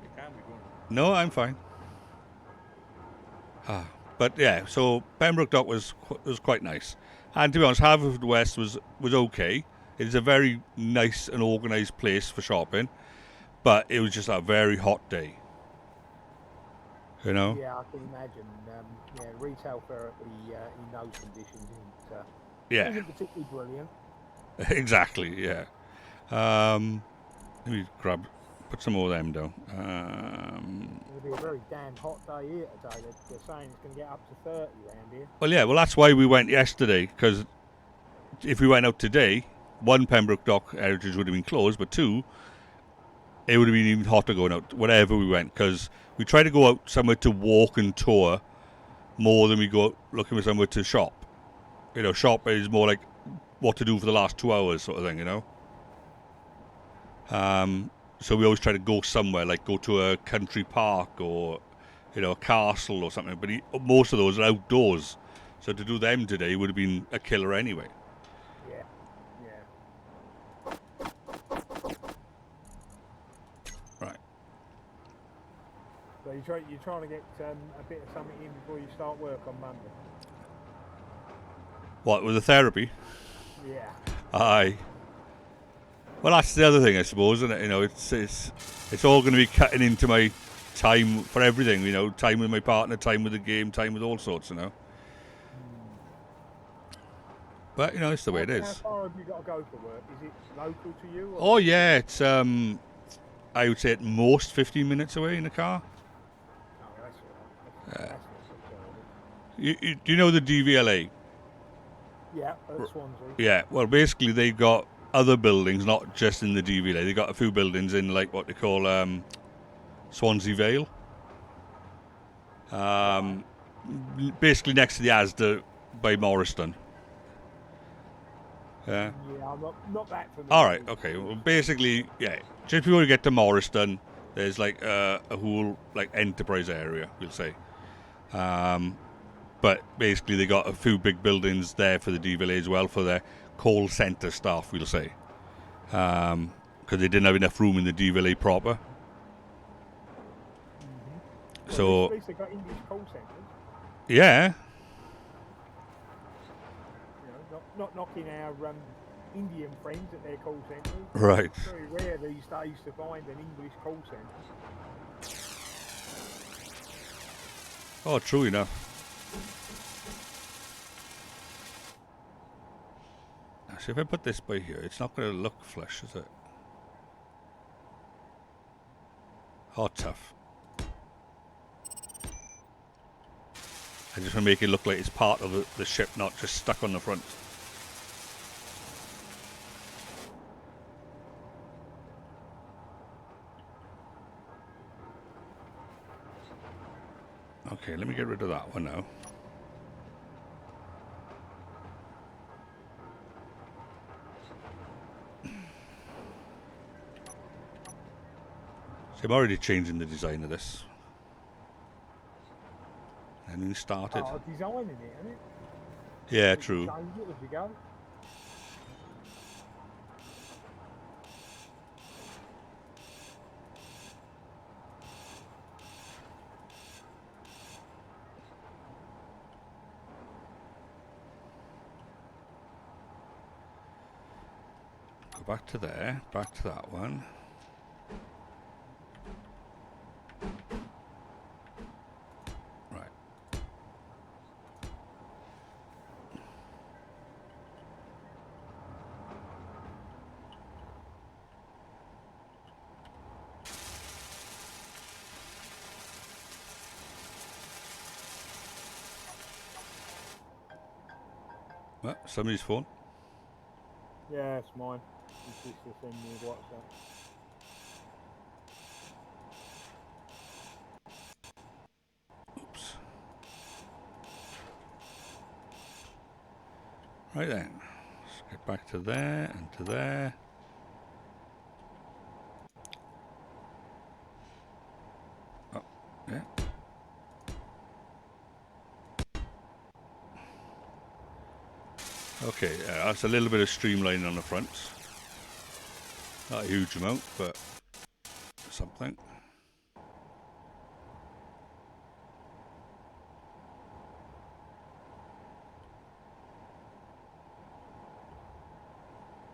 It can be going. No, I'm fine. But yeah, so Pembroke Dock was quite nice. And to be honest, Haverfordwest was okay. It is a very nice and organised place for shopping, but it was just a very hot day. You know? Yeah, I can imagine. Retail therapy in those conditions isn't particularly brilliant. Exactly, yeah. Let me put some more of them down. It'll be a very damn hot day here today. They're saying it's going to get up to 30 around here. Well, yeah, well, that's why we went yesterday, because if we went out today, 1, Pembroke Dock Heritage would have been closed, but 2, it would have been even hotter going out, wherever we went, because we try to go out somewhere to walk and tour more than we go out looking for somewhere to shop. You know, shop is more like what to do for the last 2 hours sort of thing, you know? So we always try to go somewhere, like go to a country park or, you know, a castle or something, but most of those are outdoors. So to do them today would have been a killer anyway. Yeah. Right. So you're trying to get a bit of something in before you start work on Monday? What, with the therapy? Yeah. Aye. Well, that's the other thing, I suppose, isn't it? You know, it's all going to be cutting into my time for everything, you know, time with my partner, time with the game, time with all sorts, you know. But, you know, it's the way it is. How far have you got to go for work? Is it local to you? Or? Oh, yeah, it's, I would say at most 15 minutes away in the car. Oh, that's all right. That's not so terrible. Do you know the DVLA? Yeah, at Swansea. Yeah, well, basically they got other buildings, not just in the DVLA. They got a few buildings in, like, what they call Swansea Vale. Basically next to the Asda by Morriston. Yeah. Yeah, I'm not that familiar. All right, okay. Well, basically, yeah, just before you get to Morriston, there's like a whole like enterprise area, we'll say. But basically, they got a few big buildings there for the DVLA as well for their call centre staff, we'll say, because they didn't have enough room in the DVLA proper. Mm-hmm. So at least they got English call centres. yeah. You know, not knocking our Indian friends at their call centres. Right. It's very rare these days to find an English call centre. Oh, true enough. Now, see if I put this by here, it's not going to look flush, is it? Oh, tough. I just want to make it look like it's part of the ship, not just stuck on the front. Okay, let me get rid of that one now. So I'm already changing the design of this. And we started. Oh, designing it, isn't it? Yeah, You true. change it as you go. Go back to there, back to that one. Right. Well, somebody's phone. Yeah, it's mine. My sister send me a WhatsApp. Oops. Right then. Let's get back to there and to there. Oh, yeah. Okay, that's a little bit of streamlining on the front. Not a huge amount, but something.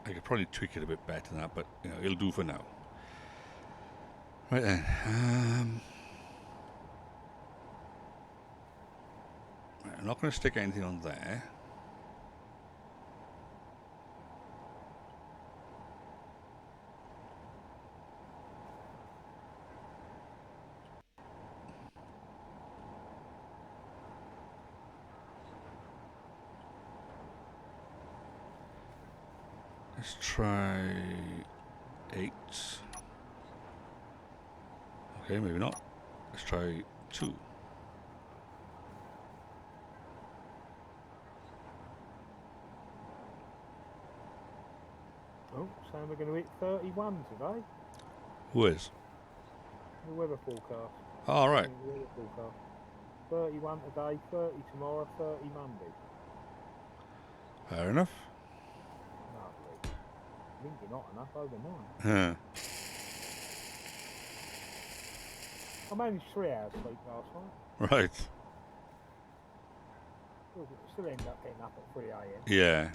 I could probably tweak it a bit better than that, but you know, it'll do for now. Right then. Right, I'm not going to stick anything on there. Let's try 8. Okay, maybe not. Let's try 2. Oh, saying we're going to hit 31 today. Who is? The weather forecast. All right. The weather forecast. 31 today, 30 tomorrow, 30 Monday. Fair enough. Lovely. I think you're not enough overnight. Huh. I managed 3 hours sleep last night. Right. Still end up getting up at 3 a.m. Yeah.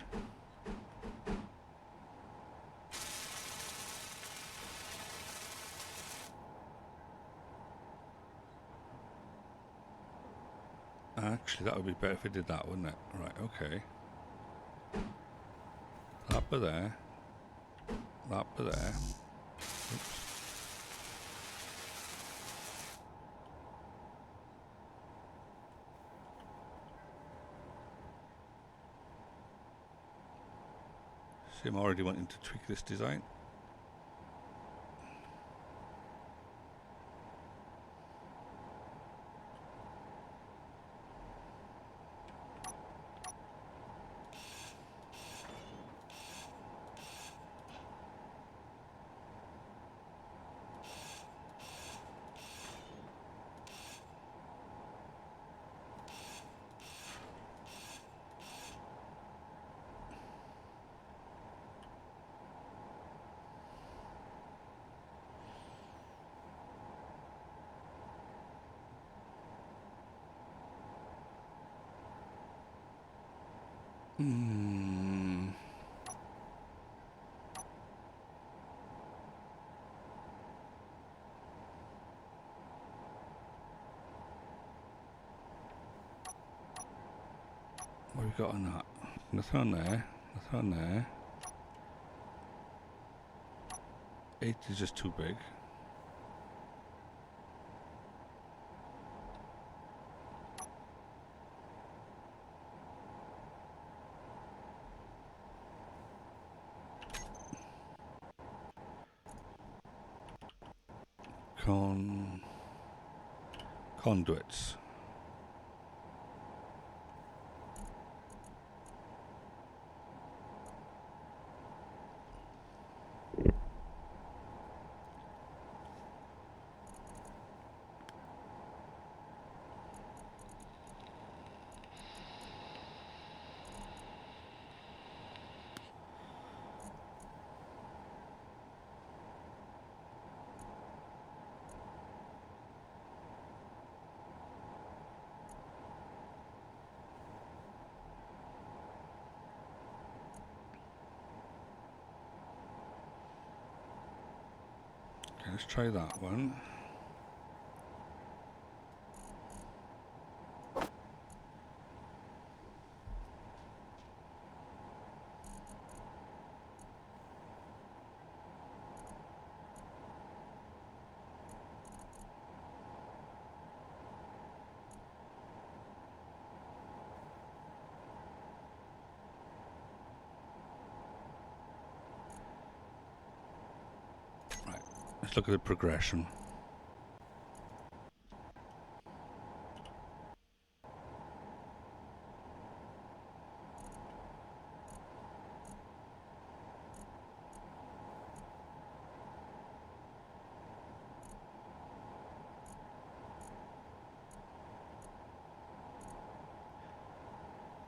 Actually, that would be better if I did that, wouldn't it? Right, okay. That by there. That by there. Oops. See, I'm already wanting to tweak this design. Hmm. What have we got on that? Nothing on there. Nothing on there. 8 is just too big. Conduits. Okay, let's try that one. Let's look at the progression.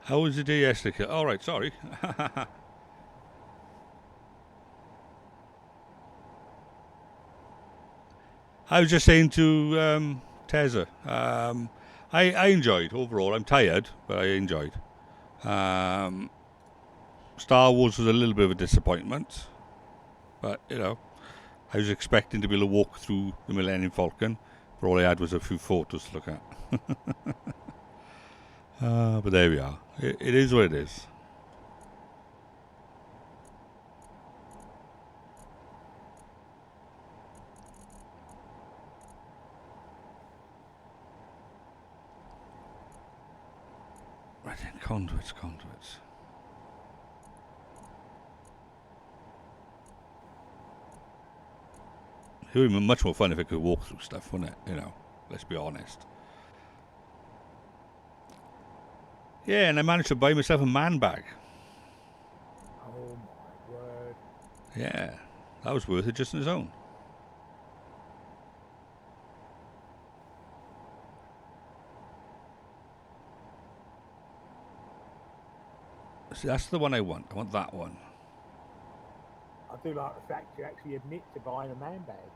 How was the day yesterday? All right, sorry. I was just saying to Teza, I enjoyed overall. I'm tired, but I enjoyed. Star Wars was a little bit of a disappointment, but you know, I was expecting to be able to walk through the Millennium Falcon, but all I had was a few photos to look at. But there we are. It is what it is. Right then, conduits. It would be much more fun if I could walk through stuff, wouldn't it? You know, let's be honest. Yeah, and I managed to buy myself a man bag. Oh my word. Yeah, that was worth it just on its own. See, that's the one I want. I want that one. I do like the fact you actually admit to buying a man bag.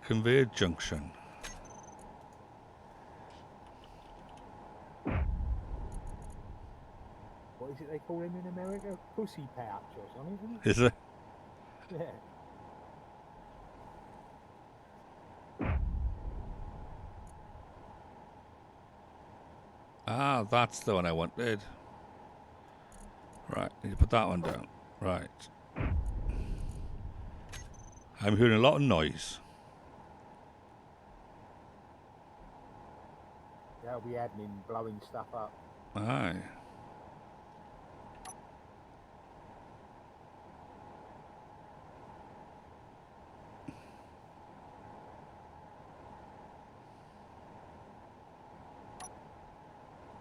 Conveyor junction. What is it they call them in America? Pussy pouch or something, isn't Is it? it? Yeah. Ah, that's the one I wanted. Right, need to put that one down. Right. I'm hearing a lot of noise. That'll be admin blowing stuff up. Aye.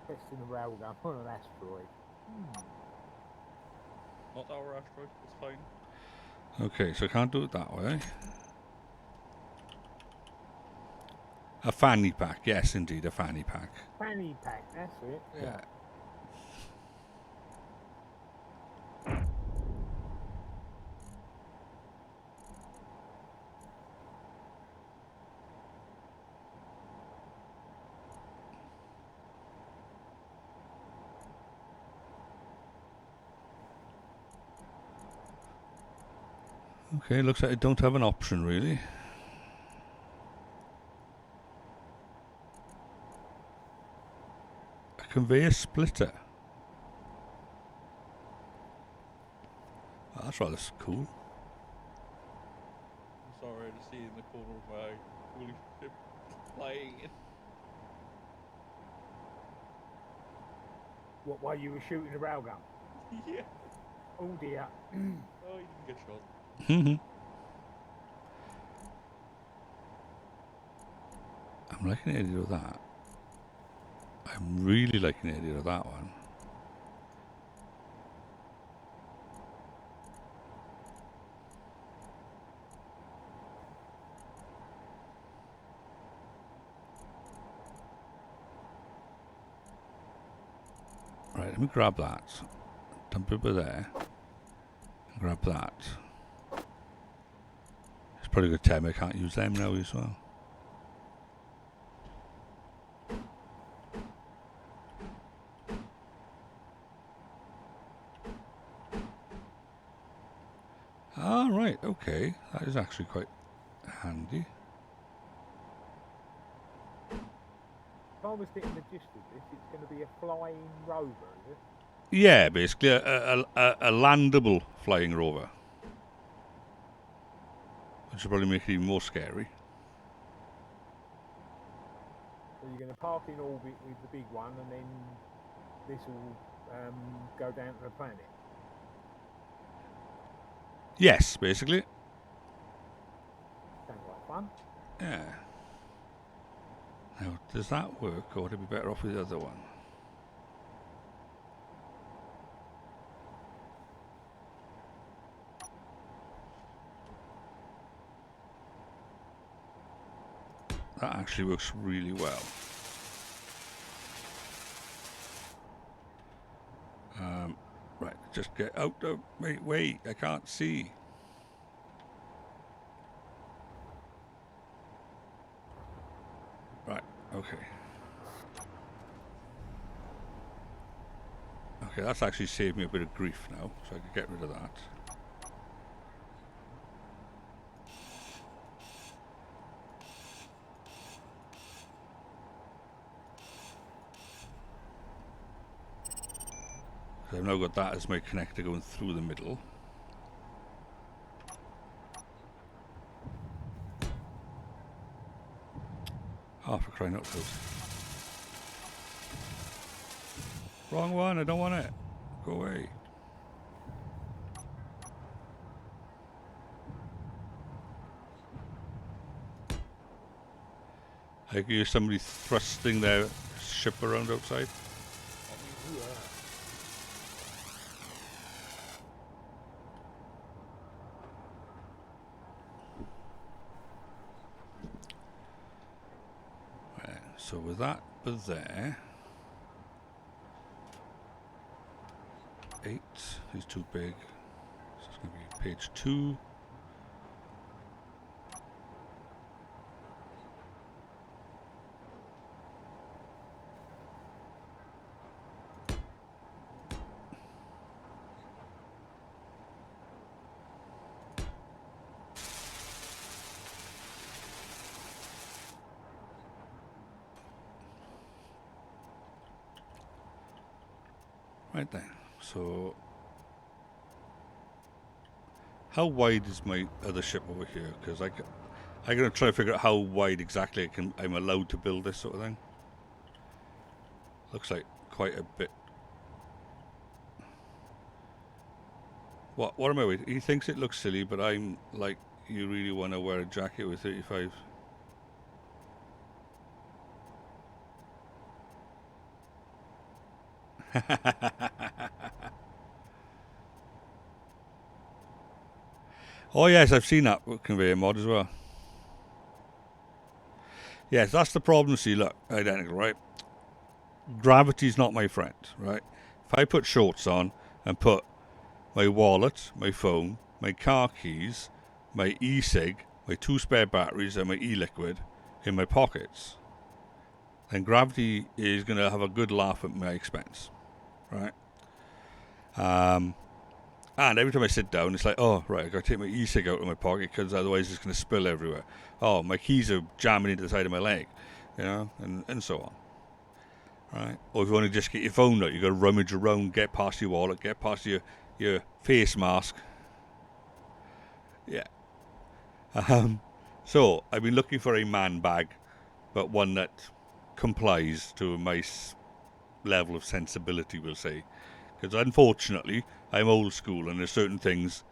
Testing a railgun on an asteroid. Not our asteroid, it's fine. Okay, so I can't do it that way. A fanny pack. Yes, indeed, a fanny pack. Fanny pack, that's it. Yeah. Okay, looks like I don't have an option really. conveyor splitter. Oh, that's rather cool. I'm sorry to see in the corner of my holy ship playing it. What, while you were shooting the railgun? Yeah. Oh dear. Oh, you didn't get shot. I'm liking the idea of that. I'm really liking the idea of that one. Right, let me grab that. Dump it over there. And grab that. It's probably a good time I can't use them now as well. Ah, right, okay. That is actually quite handy. If I was getting the gist of this, it's going to be a flying rover, is it? Yeah, basically a landable flying rover. Which will probably make it even more scary. So you're going to park in orbit with the big one, and then this will go down to the planet. Yes, basically. Sounds like fun. Yeah. Now, does that work, or would it be better off with the other one? That actually works really well. Right, just get out of my way. I can't see. Right, okay. Okay, that's actually saved me a bit of grief now, so I can get rid of that. I've now got that as my connector going through the middle. Oh, for crying out loud. Wrong one, I don't want it. Go away. I can hear somebody thrusting their ship around outside. So with that but there, 8 is too big, so it's going to be page 2. Right then, so how wide is my other ship over here? Because I'm going to try to figure out how wide exactly I'm allowed to build this sort of thing. Looks like quite a bit. What am I with? He thinks it looks silly, but I'm like, you really want to wear a jacket with 35? Oh yes, I've seen that conveyor mod as well. Yes, that's the problem. See, look, identical, right? Gravity's not my friend, right? If I put shorts on and put my wallet, my phone, my car keys, my e-cig, my 2 spare batteries and my e-liquid in my pockets, then gravity is going to have a good laugh at my expense, right? And every time I sit down, it's like, oh, right, I've got to take my e-cig out of my pocket because otherwise it's going to spill everywhere. Oh, my keys are jamming into the side of my leg, you know, and so on. right? Or if you want to just get your phone out, you got to rummage around, get past your wallet, get past your face mask. Yeah. So I've been looking for a man bag, but one that complies to my level of sensibility, we'll say. Because unfortunately, I'm old school, and there's certain things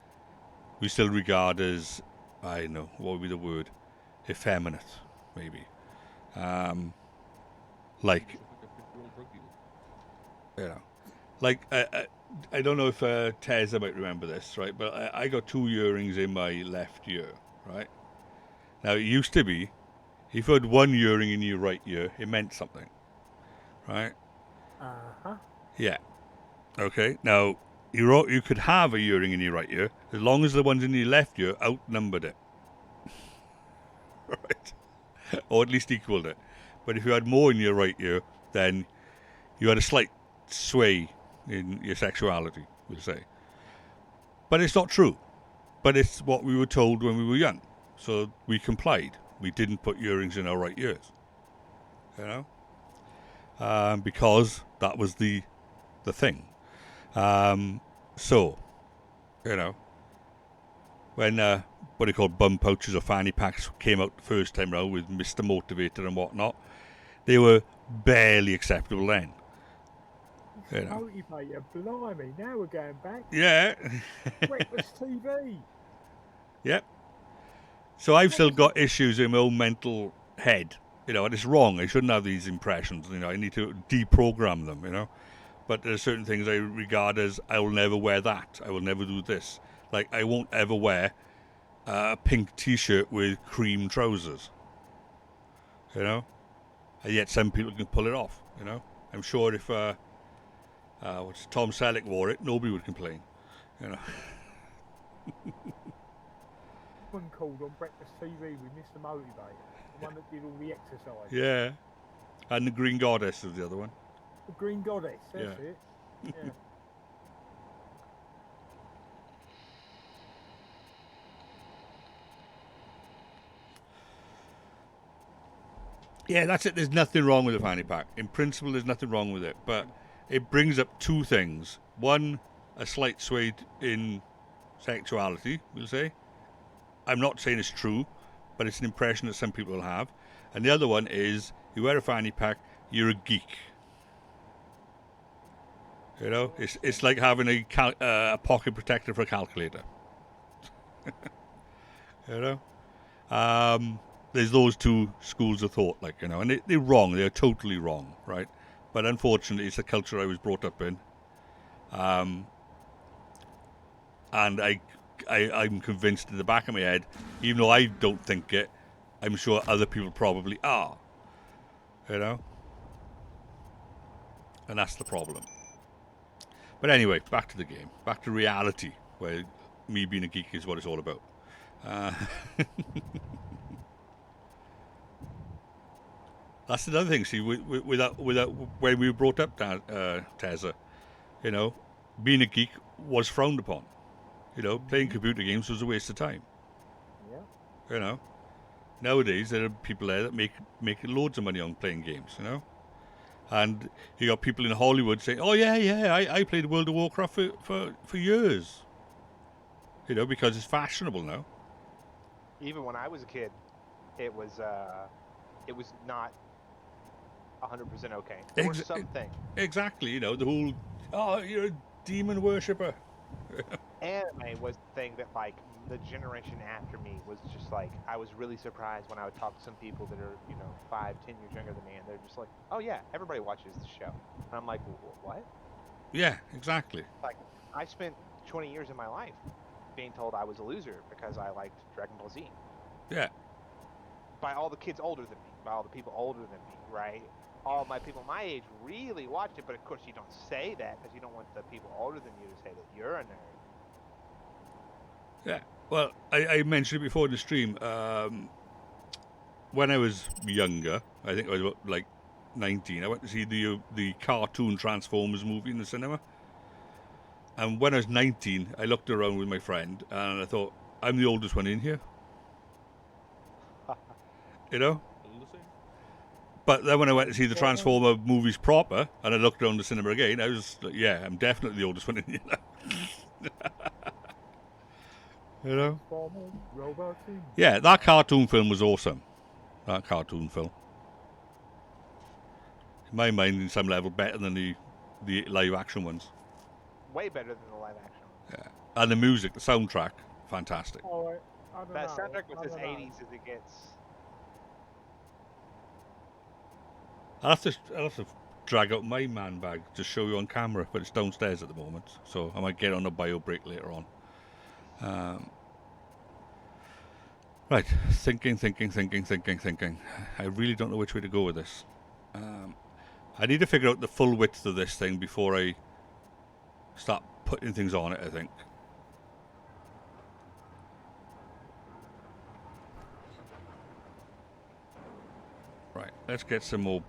we still regard as, I don't know, what would be the word? Effeminate, maybe. Like, It's like a 50-year-old drug dealer. you know, like I don't know if Teza might remember this, right? But I got 2 earrings in my left ear, right? Now it used to be, if you had 1 earring in your right ear, it meant something, right? Uh-huh. Yeah. Okay. Now you could have a earring in your right ear as long as the ones in your left ear outnumbered it, right? Or at least equaled it. But if you had more in your right ear, then you had a slight sway in your sexuality, we'll say. But it's not true. But it's what we were told when we were young. So we complied. We didn't put earrings in our right ears. You know? Because that was the thing. So, you know, when what they call bum pouches or fanny packs came out the first time round with Mr. Motivator and whatnot, they were barely acceptable then. You know. Motivator, blimey, now we're going back. Yeah. Breakfast TV. Yep. So I've still got issues in my own mental head, you know, and it's wrong. I shouldn't have these impressions, you know. I need to deprogram them, you know. But there are certain things I regard as, I will never wear that. I will never do this. Like, I won't ever wear a pink T-shirt with cream trousers, you know. And yet some people can pull it off, you know. I'm sure if Tom Selleck wore it, nobody would complain, you know. One called on Breakfast TV with Mr. Motivator, the one that did all the exercise. Yeah. And the Green Goddess is the other one. The Green Goddess, that's Yeah. it. Yeah. Yeah, that's it. There's nothing wrong with a fanny pack. In principle, there's nothing wrong with it. But it brings up 2 things. One, a slight sway in sexuality, we'll say. I'm not saying it's true, but it's an impression that some people have. And the other one is, you wear a fanny pack, you're a geek. You know, it's like having a pocket protector for a calculator. You know? There's those 2 schools of thought, like, you know, and they're wrong. They're totally wrong, right? But unfortunately, it's the culture I was brought up in. And I'm convinced in the back of my head, even though I don't think it, I'm sure other people probably are. You know? And that's the problem. But anyway, back to the game. Back to reality, where me being a geek is what it's all about. That's another thing. See, without when we were brought up, Teza, you know, being a geek was frowned upon. You know, playing computer games was a waste of time. Yeah. You know, nowadays there are people there that make loads of money on playing games. You know, and you got people in Hollywood saying, "Oh yeah, I played World of Warcraft for years." You know, because it's fashionable now. Even when I was a kid, it was not 100% okay. There were some things. Exactly, you know, the whole, oh, you're a demon worshipper. Anime was the thing that, like, the generation after me was just like, I was really surprised when I would talk to some people that are, you know, 5, 10 years younger than me, and they're just like, oh yeah, everybody watches the show. And I'm like, what? Yeah, exactly. Like, I spent 20 years of my life being told I was a loser because I liked Dragon Ball Z. Yeah. By all the kids older than me, by all the people older than me, right? All my people my age really watched it, but of course you don't say that because you don't want the people older than you to say that you're a nerd. Yeah. Well, I mentioned it before in the stream. When I was younger, I think I was about, like 19, I went to see the cartoon Transformers movie in the cinema. And when I was 19, I looked around with my friend and I thought, I'm the oldest one in here. You know? But then when I went to see the Transformer movies proper, and I looked around the cinema again, I was like, yeah, I'm definitely the oldest one in here now. You know? Transformers, robots in. Yeah, that cartoon film was awesome. That cartoon film. In my mind, in some level, better than the live action ones. Way better than the live action. Yeah. And the music, the soundtrack, fantastic. Oh, I don't That know. soundtrack was I as don't know. 80s as it gets. I'll have to drag out my man bag to show you on camera, but it's downstairs at the moment, so I might get on a bio break later on. Right, thinking. I really don't know which way to go with this. I need to figure out the full width of this thing before I start putting things on it, I think. Right, let's get some more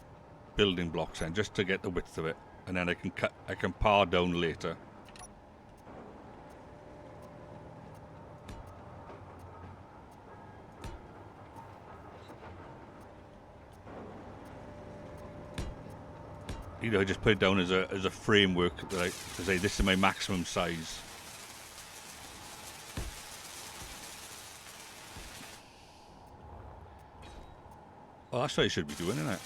building blocks in, just to get the width of it, and then I can par down later. You know, I just put it down as a framework that I say this is my maximum size. Oh, that's what I should be doing, isn't it?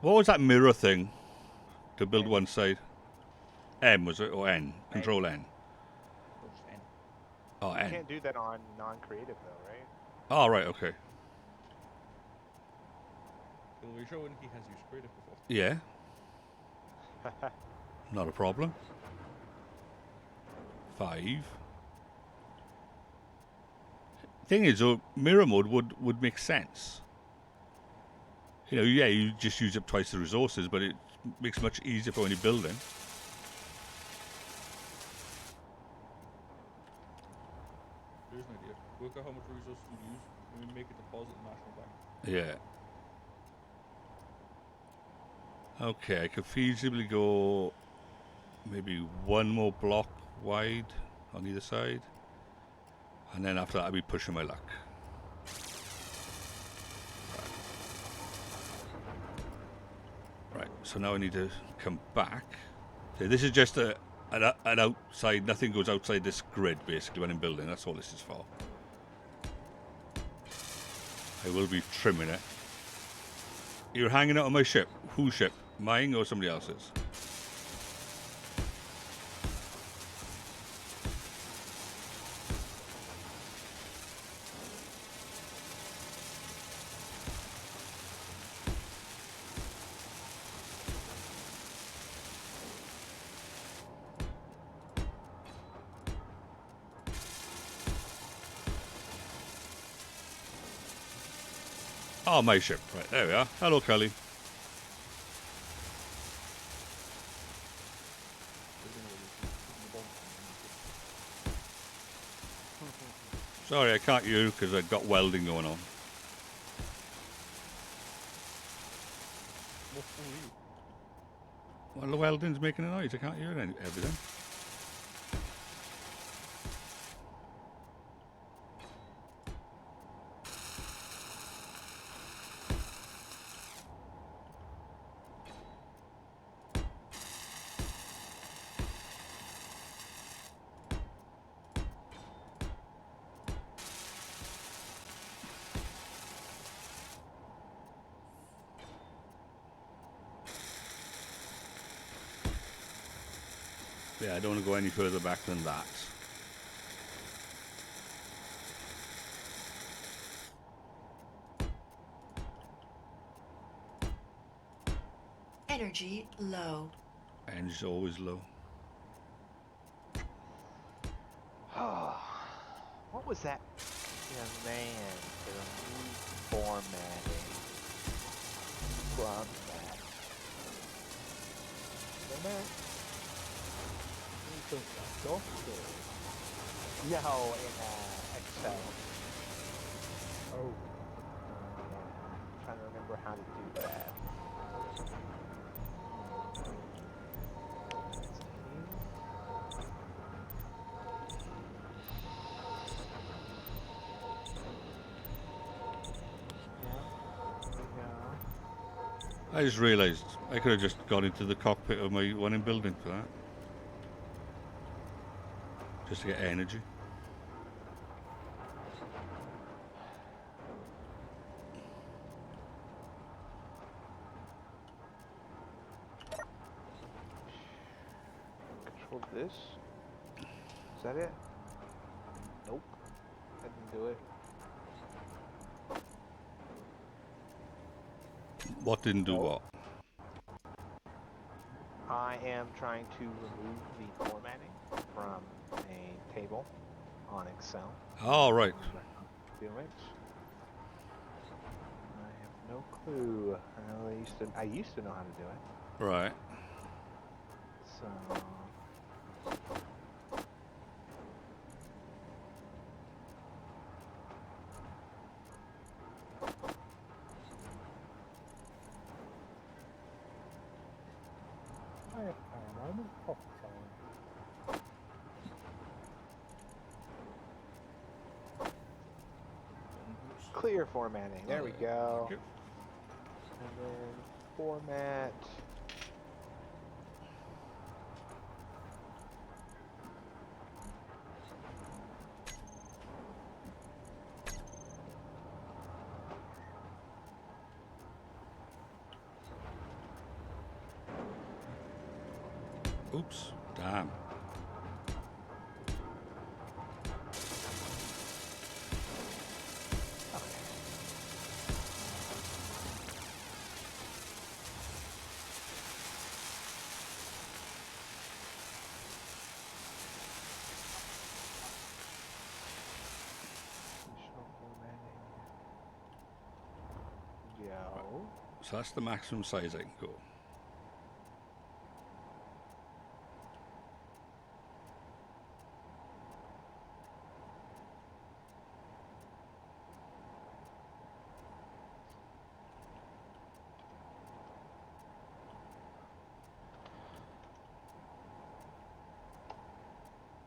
What was that mirror thing to build one side? M, was it? Or N? Control N. Push N. Oh, You N. can't do that on non-creative though, right? Oh, right, okay. So we're showing he has used creative before. Yeah. Not a problem. 5. Thing is, though, mirror mode would make sense. You know, yeah, you just use up twice the resources, but it makes it much easier for when you're building. Here's an idea. Work out how much resources you use and we make a deposit in National Bank. Yeah. Okay, I could feasibly go maybe one more block wide on either side. And then after that, I'll be pushing my luck. Right, so now I need to come back. So this is just an outside, nothing goes outside this grid basically when I'm building, that's all this is for. I will be trimming it. You're hanging out on my ship. Whose ship? Mine or somebody else's? Oh, my ship. Right, there we are. Hello, Kelly. Sorry, I can't hear you because I've got welding going on. What fool are you? Well, the welding's making a noise. I can't hear everything. Yeah, I don't want to go any further back than that. Energy low. Energy's always low. What was that young man to remove formatting from that? No, in Excel. Oh, I'm trying to remember how to do that. I just realised I could have just gone into the cockpit of my one in building for that. Just to get energy. Control this. Is that it? Nope. That didn't do it. What didn't do what? I am trying to remove the formatting from a table on Excel. Oh, right. Do it. I have no clue. I used to know how to do it. Right. So I have a moment, coffee time. clear formatting. There we go. Yep. And then format. Oops. Damn. Additional formatting. Yo. So that's the maximum size I can go.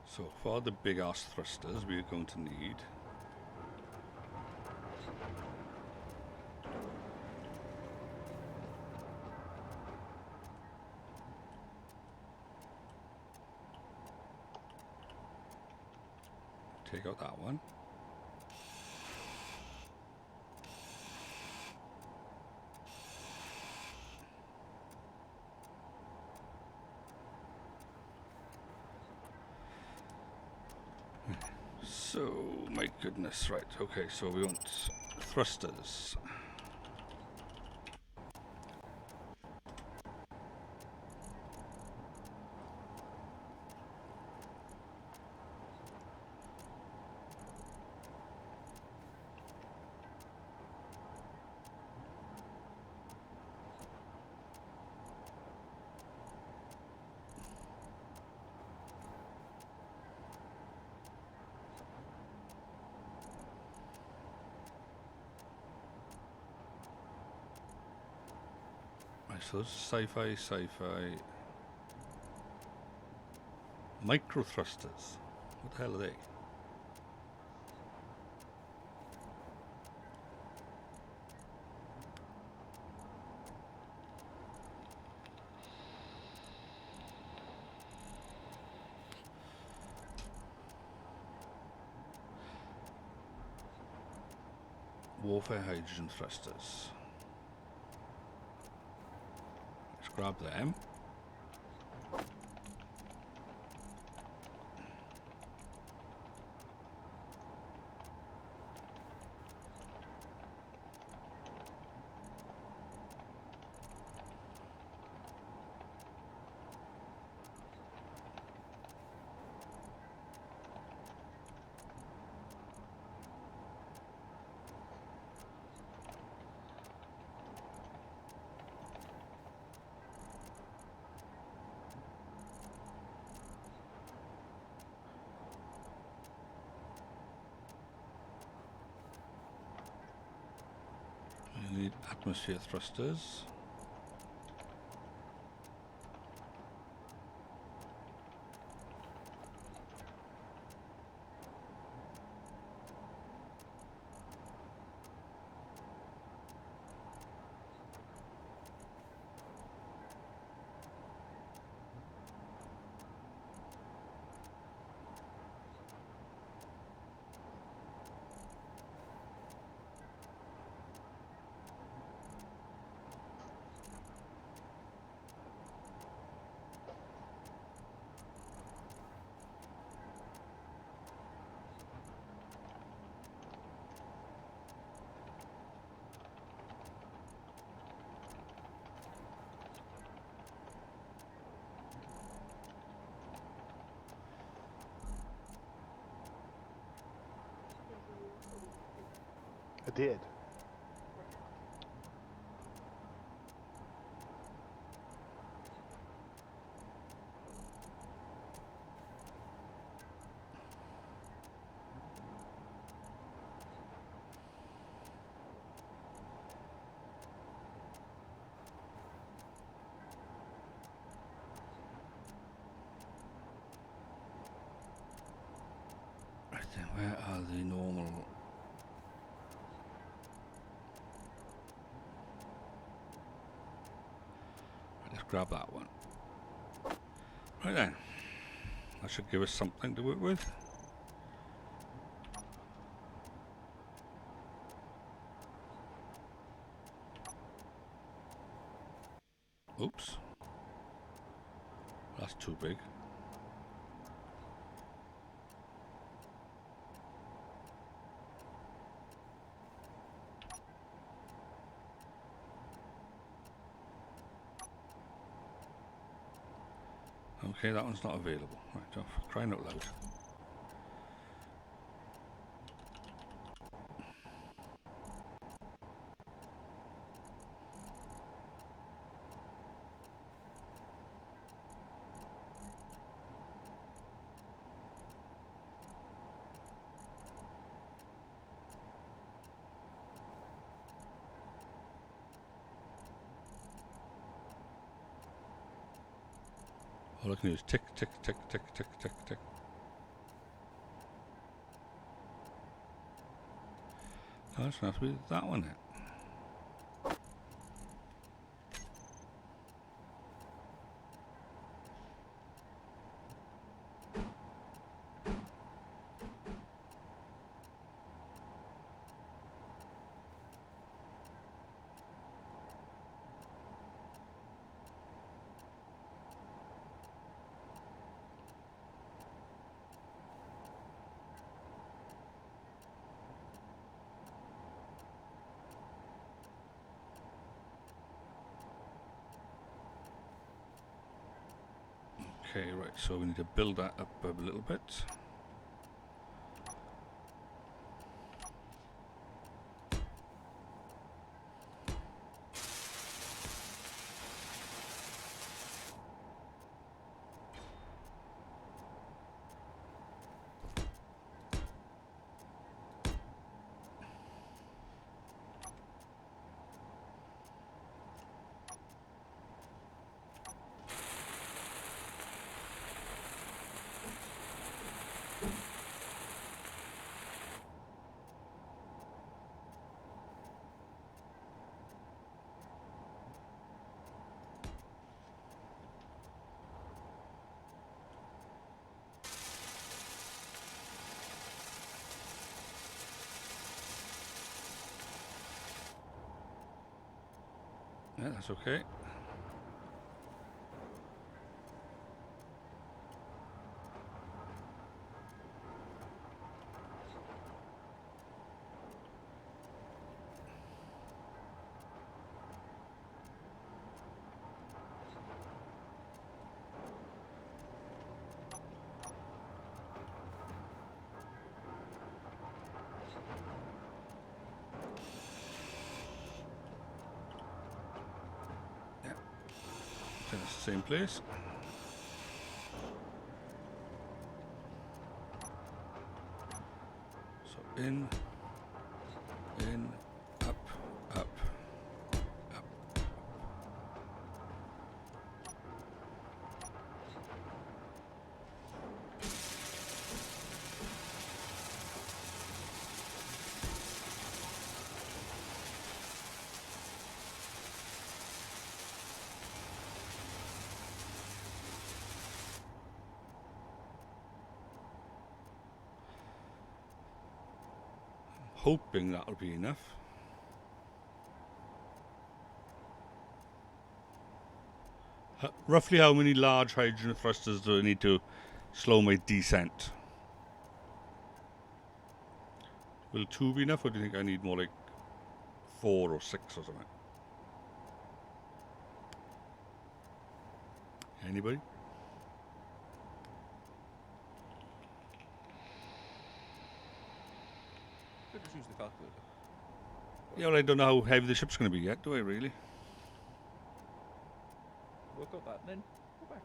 So for the big ass thrusters we're going to need take out that one. So, my goodness, right, okay, so we want thrusters. So sci-fi, micro thrusters. What the hell are they? Warfare hydrogen thrusters. Let's grab them. We need atmosphere thrusters. I did. Right then, where are the normal? Let's grab that one. Right then. That should give us something to work with. Oops. That's too big. Okay, that one's not available. Right, oh, for crying out loud. All I can do is tick, tick, tick, tick, tick, tick, tick. Oh, that's going to have to be that one then. Okay, right, so we need to build that up a little bit. Yeah, that's okay. Yeah, that's the same place. So in, up, up, up. Hoping that'll be enough. Roughly how many large hydrogen thrusters do I need to slow my descent? Will 2 be enough, or do you think I need more like 4 or 6 or something? Anybody? Could just use the calculator. Yeah, well, I don't know how heavy the ship's going to be yet, do I really? Work out that and then go back.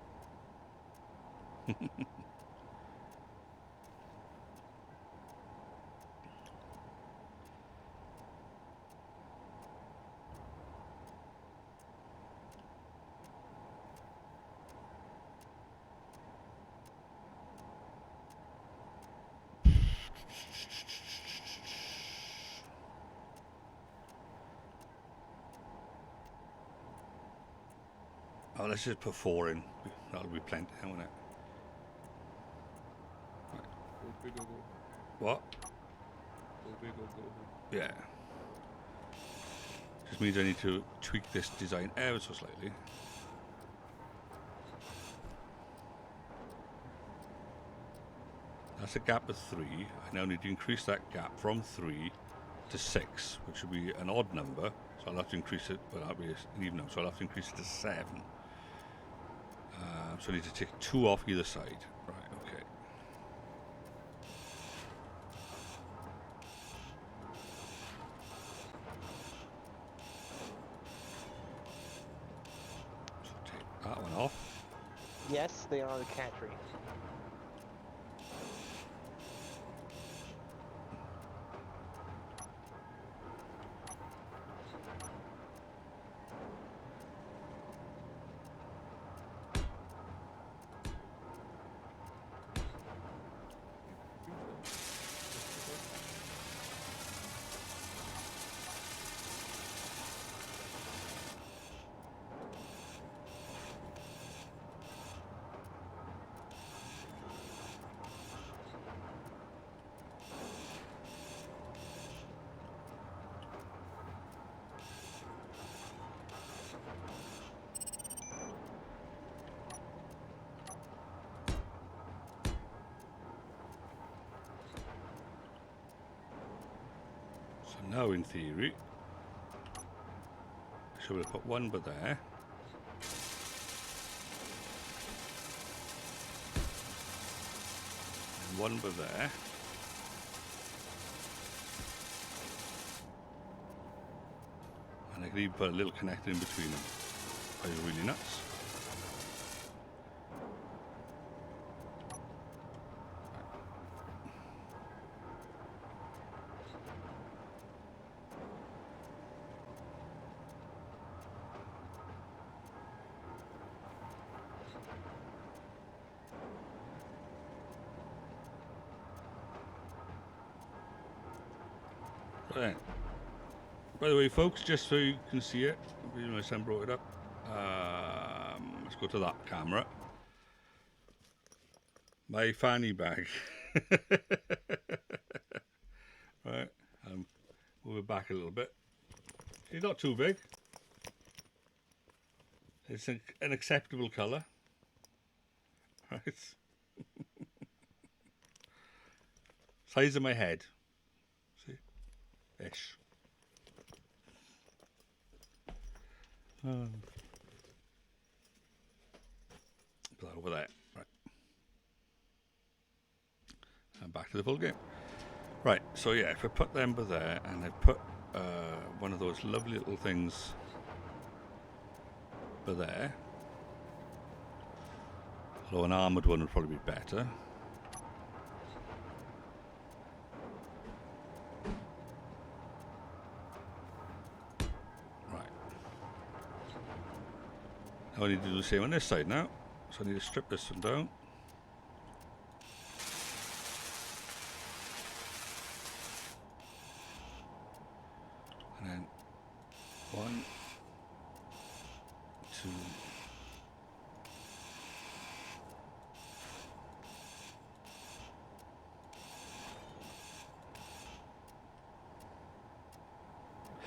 Oh, let's just put 4 in. That'll be plenty, won't it? Go big or go. What? Go big or go. Yeah. Just means I need to tweak this design ever so slightly. That's a gap of 3. I now need to increase that gap from 3 to 6, which would be an odd number. So I'll have to increase it, well, that'll be an even number, so I'll have to increase it to 7. So I need to take 2 off either side. Right, okay. So take that one off. Yes, they are the cat tree. So now, in theory, I should have put 1 by there. And 1 by there. And I could even put a little connector in between them. Are you really nuts? Right. By the way, folks, just so you can see it, my son brought it up. Let's go to that camera. My fanny bag. Right, move it back a little bit. It's not too big. It's an acceptable colour. Right. Size of my head. See? Ish. Put that over there. Right. And back to the full game. Right, so yeah, if I put them by there and I put one of those lovely little things by there, although an armoured one would probably be better. Right. Now I need to do the same on this side now. So I need to strip this one down. And then 1, 2.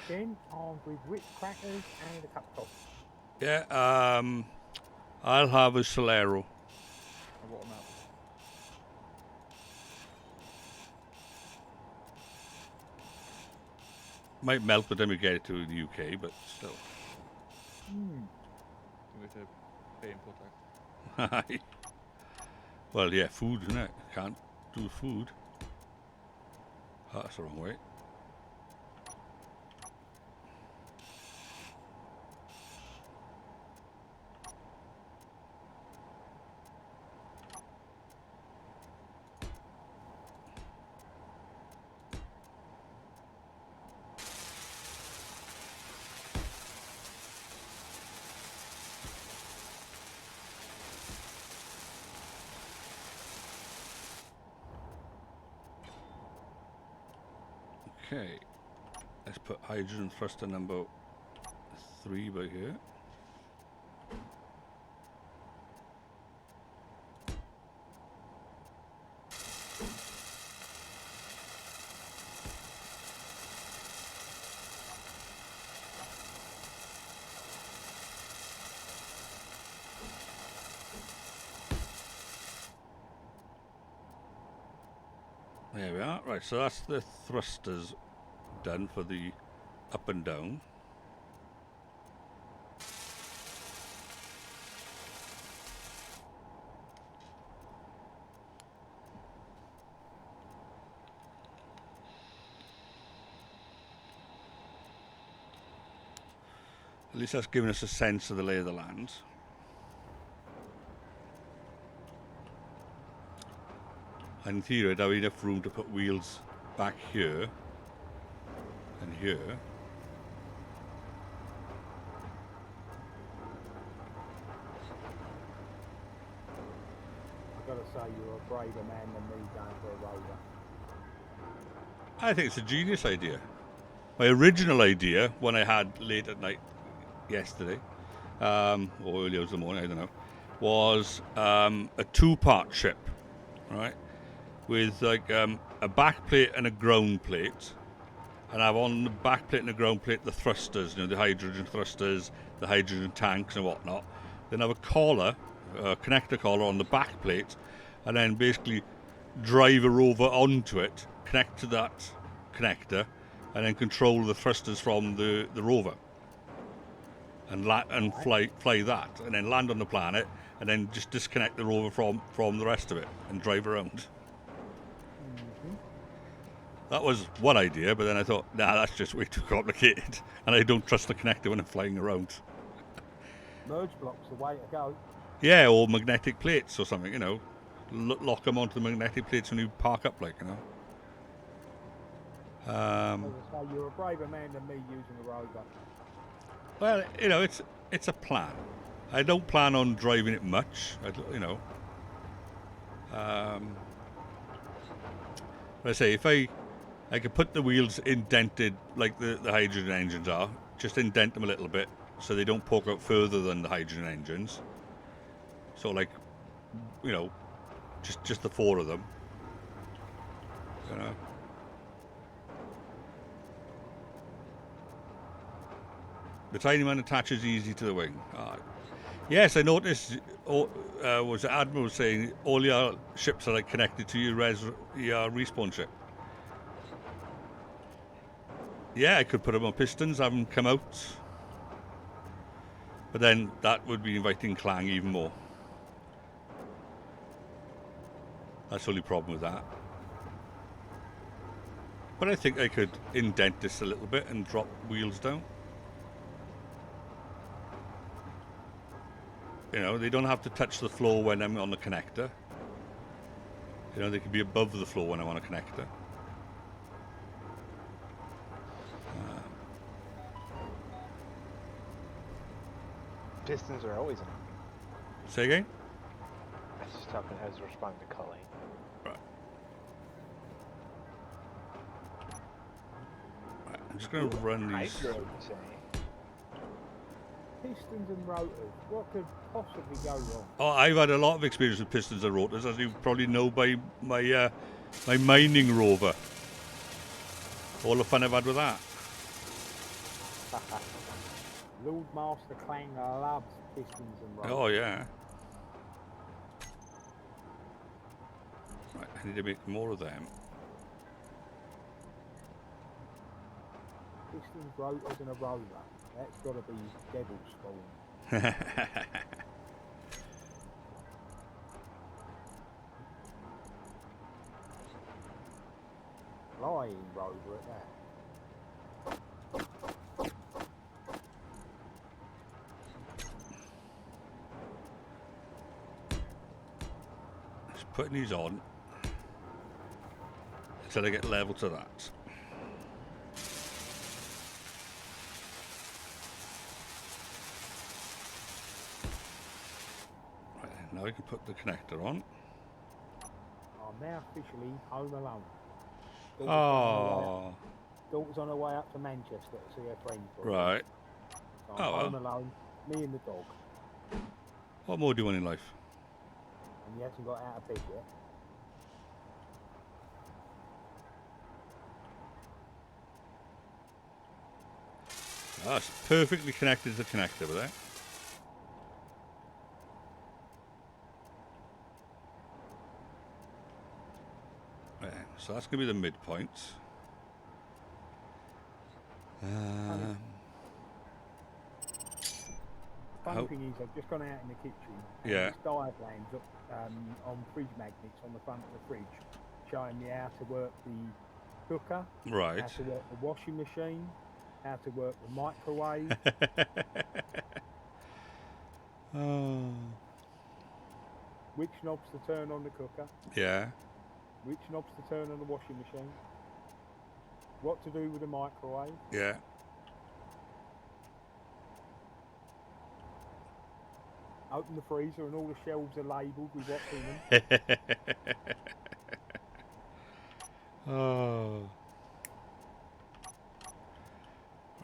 Again, armed with Ritz crackers and a cup top. Yeah, I'll have a Solero. And what amount? Might melt by the time we get it to the UK, but still. We have to pay import tax. Well, yeah, food, isn't it? Can't do food. Oh, that's the wrong way. Okay. Let's put hydrogen thruster number 3 by here. There we are. Right, so that's the thrusters done for the up and down. At least that's giving us a sense of the lay of the land. And in theory, I'd have enough room to put wheels back here and here. I've got to say, you're a braver man than me going for a rover. I think it's a genius idea. My original idea, when I had late at night yesterday, or early hours of the morning, I don't know, was a two-part ship, right? With like a back plate and a ground plate, and have on the back plate and the ground plate the thrusters, you know, the hydrogen thrusters, the hydrogen tanks and whatnot. Then have a collar, a connector collar on the back plate, and then basically drive a rover onto it, connect to that connector, and then control the thrusters from the rover, and fly that, and then land on the planet, and then just disconnect the rover from the rest of it and drive around. That was one idea, but then I thought, nah, that's just way too complicated, and I don't trust the connector when I'm flying around. Merge blocks the way to go. Yeah, or magnetic plates or something, you know. Lock them onto the magnetic plates when you park up, like, you know. As I say, you're a braver man than me using a rover. Well, you know, it's a plan. I don't plan on driving it much, you know. But I say, if I could put the wheels indented like the hydrogen engines are, just indent them a little bit so they don't poke out further than the hydrogen engines. So like, you know, just the 4 of them. You know. The tiny one attaches easy to the wing. Yes, I noticed. Was the Admiral saying all your ships are like connected to your respawn ship? Yeah, I could put them on pistons, have them come out, but then that would be inviting clang even more. That's the only problem with that. But I think I could indent this a little bit and drop wheels down. You know, they don't have to touch the floor when I'm on the connector. You know, they can be above the floor when I'm on a connector. Pistons are always in. Say again? I was just talking as responding to Cully. Right. I'm just going to run these. Pistons and rotors, what could possibly go wrong? Oh, I've had a lot of experience with pistons and rotors, as you probably know by my my mining rover. All the fun I've had with that. Lord Master Clang loves pistons and rotors. Oh yeah. Right, I need to make more of them. Pistons, rotors and a rover. That's got to be devil spawn. Flying rover at that. Just putting these on until I get level to that. Now I can put the connector on. I'm now officially home alone. Oh, Daughter's on her way up to Manchester to see her friend. For Right. So Oh, I'm well. home alone, me and the dog. What more do you want in life? And he hasn't got out of bed yet. That's perfectly connected to the connector with that. Right, so that's going to be the midpoint. Funny How- thing is, I've just gone out in the kitchen. And Yeah. This diagram's up on fridge magnets on the front of the fridge, showing me how to work the cooker, Right. how to work the washing machine, how to work the microwave. Oh. Which knobs to turn on the cooker, Yeah. which knobs to turn on the washing machine, what to do with the microwave. Yeah. Open the freezer and all the shelves are labelled with what's in them. Oh.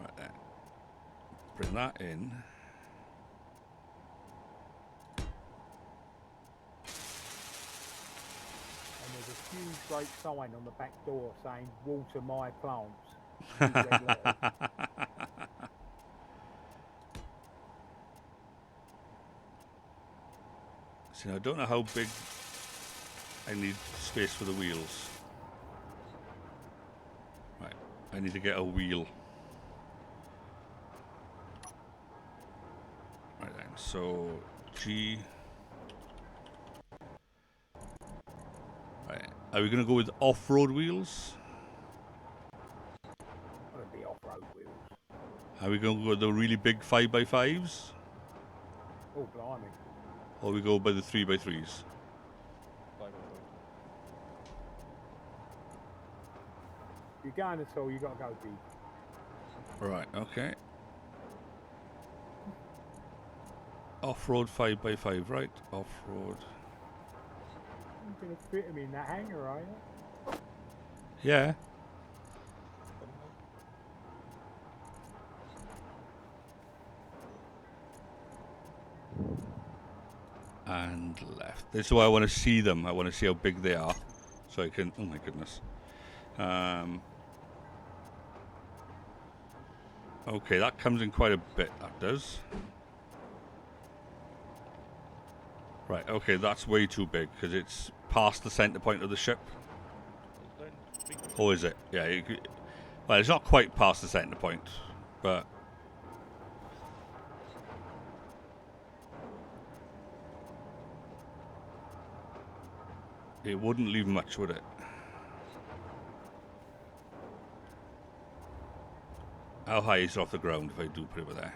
Right then. Bring that in. And there's a huge great sign on the back door saying "Water my plants." Big red letters. See, I don't know how big I need space for the wheels. Right, I need to get a wheel. Right then, so G. Right, are we going to go with off-road wheels? Gonna be off-road wheels. Are we going to go with the really big 5x5s? Oh blimey! Or we go by the 3x3s? 5x5. If you're going at all, you got to go big. Right, okay. Off-road 5x5, right? Off-road. You're gonna fit them in that hanger, are you? Yeah. And left. This is why I want to see them. I want to see how big they are. So I can... Oh my goodness. Okay, that comes in quite a bit, that does. Right, okay, that's way too big because it's past the centre point of the ship. Or is it? Yeah, well, it's not quite past the centre point, but... It wouldn't leave much, would it? How high is it off the ground if I do put it over there?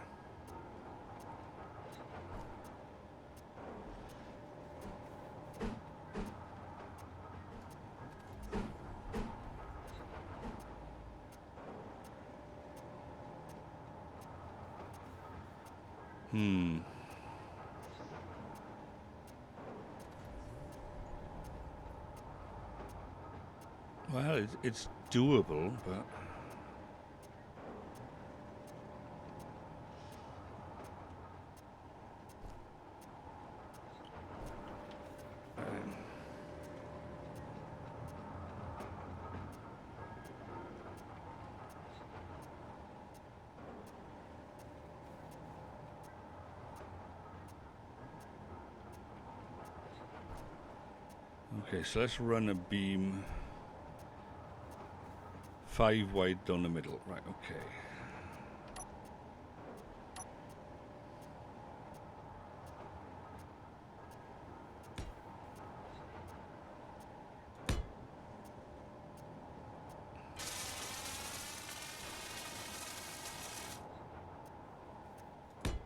Well, it's doable, but... Okay, so let's run a beam 5 wide down the middle. Right, okay.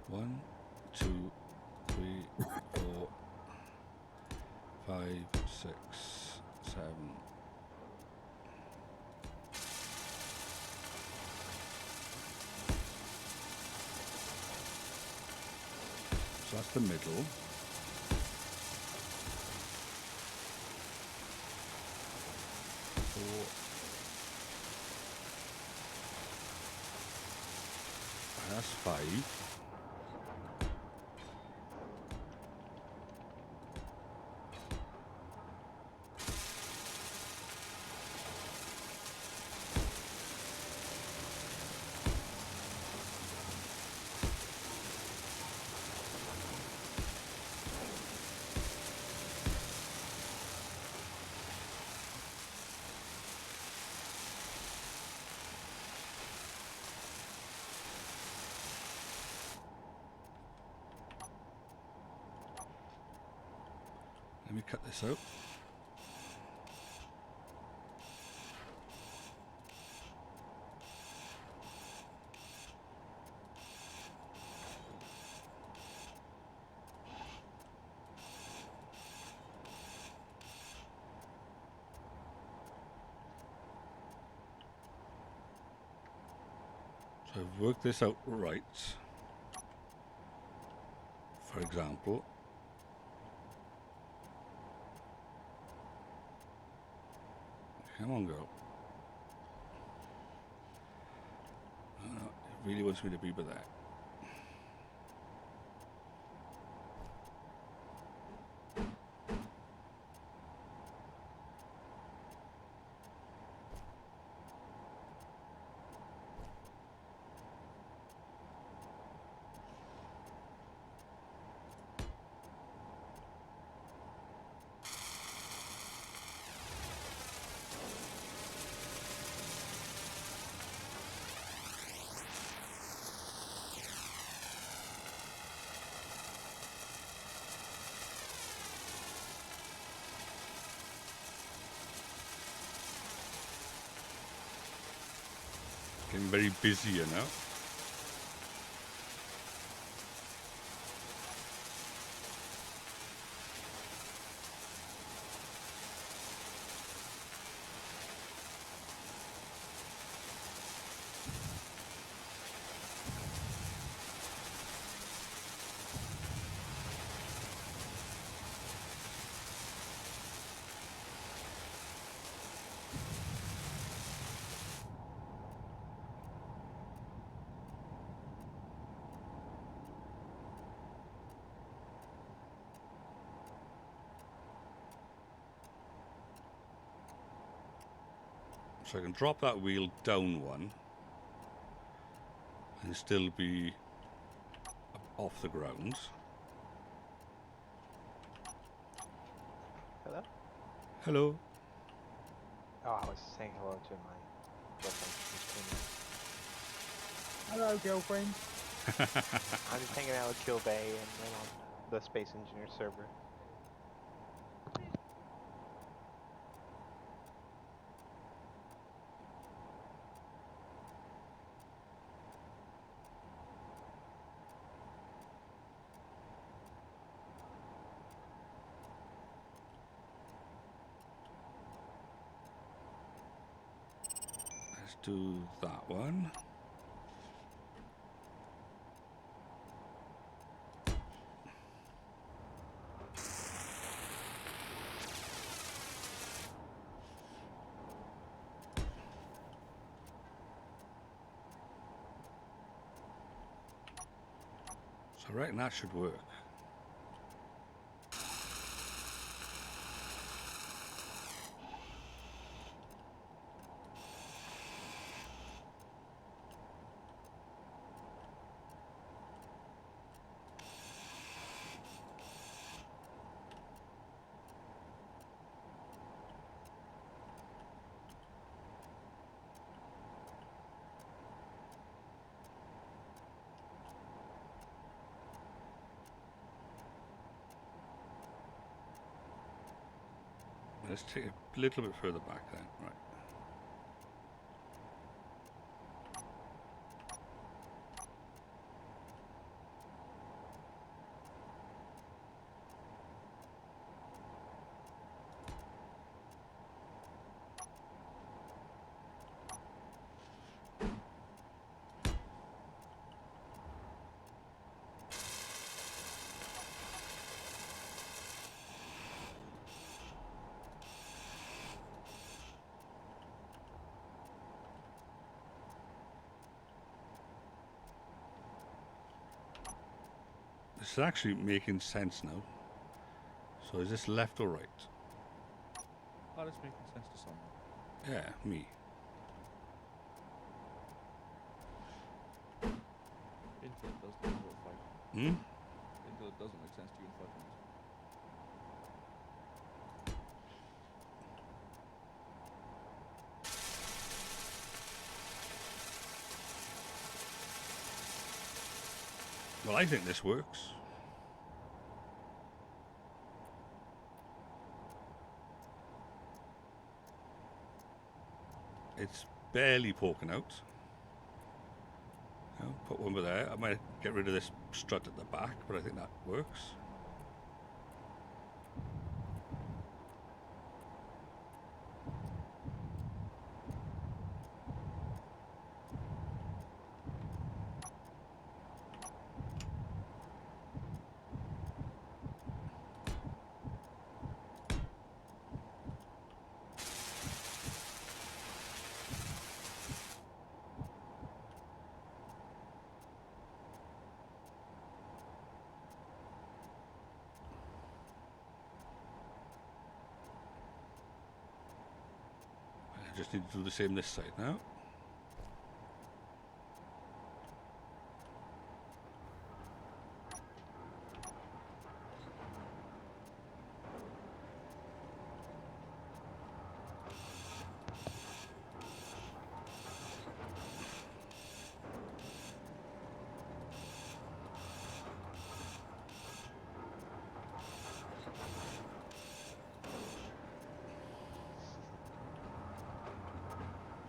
One, two, 3, 4, 5, 6, 7. So that's the middle. that's 5. Let me cut this out. So I've worked this out right. For example, come on, girl. It really wants me to be with that. Getting very busy, you know. So I can drop that wheel down one and still be off the ground. Hello? Hello. Oh, I was saying hello to my girlfriend. She just came in. Hello, girlfriend. I'm just hanging out with KilveySE and then on the Space Engineer server. Let's do that one. So I reckon that should work. Let's take it a little bit further back then, right. This is actually making sense now. So is this left or right? Oh, that's making sense to someone. Yeah, me. Until it doesn't in about 5 minutes. Hmm? Until it doesn't make sense to you in 5 minutes. Well, I think this works. It's barely poking out. You know, put one over there. I might get rid of this strut at the back, but I think that works. I just need to do the same this side now.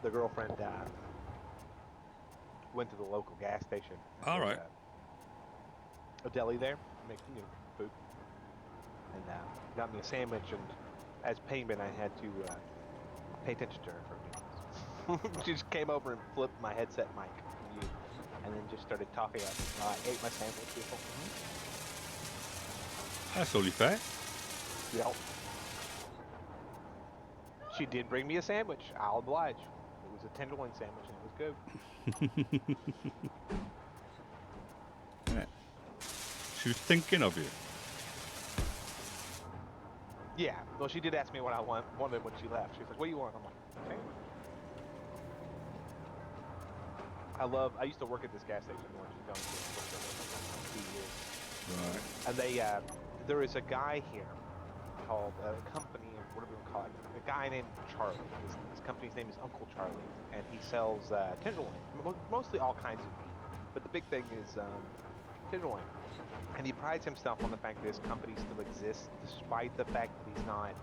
The girlfriend went to the local gas station. All right. A deli there, making food, and got me a sandwich. And as payment, I had to pay attention to her for a few minutes. She just came over and flipped my headset mic, and then just started talking. I ate my sandwich. That's only fair. Yep. She did bring me a sandwich. I'll oblige. It was a tenderloin sandwich, and it was good. Yeah. She was thinking of you. Yeah. Well, she did ask me what I wanted when she left. She was like, "What do you want?" I'm like, "Okay." I used to work at this gas station in Orange County for 2 years. Right. And there is a guy here called a company, what do we call it? A guy named Charlie. His company's name is Uncle Charlie, and he sells tenderloin, mostly all kinds of meat. But the big thing is tenderloin. And he prides himself on the fact that his company still exists, despite the fact that he's not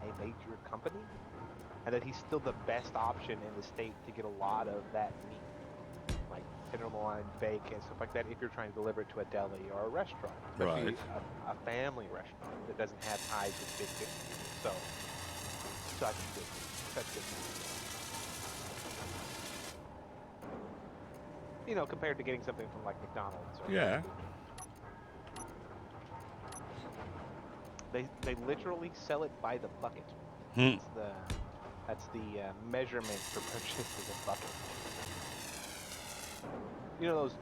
a major company, and that he's still the best option in the state to get a lot of that meat, like tenderloin, bacon, stuff like that, if you're trying to deliver it to a deli or a restaurant, especially a family restaurant that doesn't have ties with big business. So, such good news. You know, compared to getting something from like McDonald's. Or Yeah. They literally sell it by the bucket. Hmm. That's the measurement for purchasing a bucket. You know those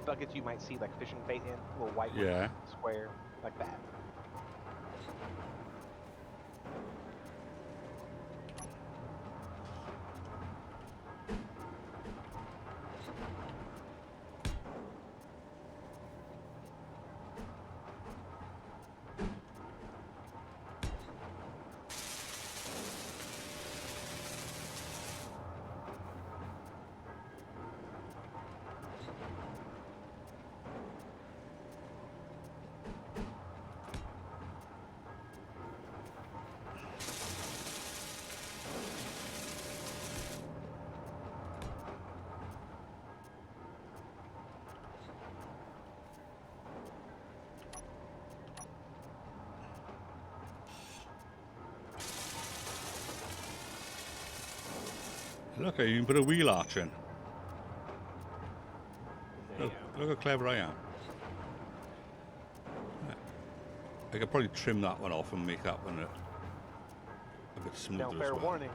buckets you might see like fishing bait in, little white ones, square, like that. Look, I even put a wheel arch in. There Look, you look how clever I am. Yeah. I could probably trim that one off and make that one a bit smoother Now, as fair well. warning,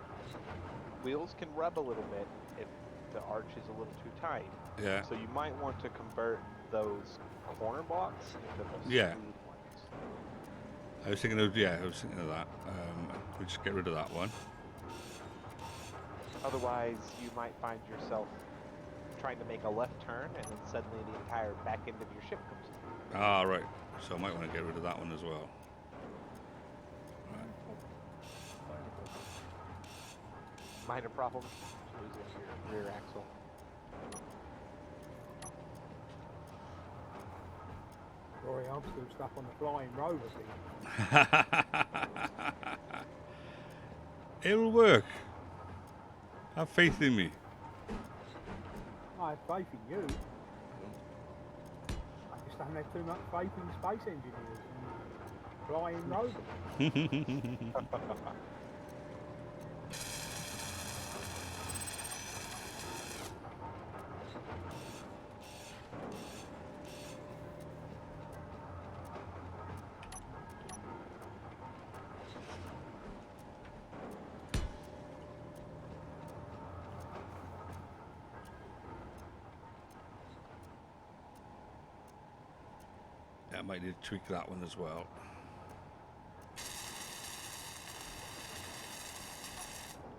wheels can rub a little bit if the arch is a little too tight. Yeah. So you might want to convert those corner blocks into the Yeah. smooth ones. I was thinking of that. We'll just get rid of that one. Otherwise, you might find yourself trying to make a left turn, and then suddenly the entire back end of your ship comes in. Ah, right. So I might want to get rid of that one as well. Minor problem, losing your rear axle. Sorry, I'm still stuck on the flying rover thing. It'll work. Have faith in me. I have faith in you. I just don't have too much faith in space engineers and flying rovers. I might need to tweak that one as well.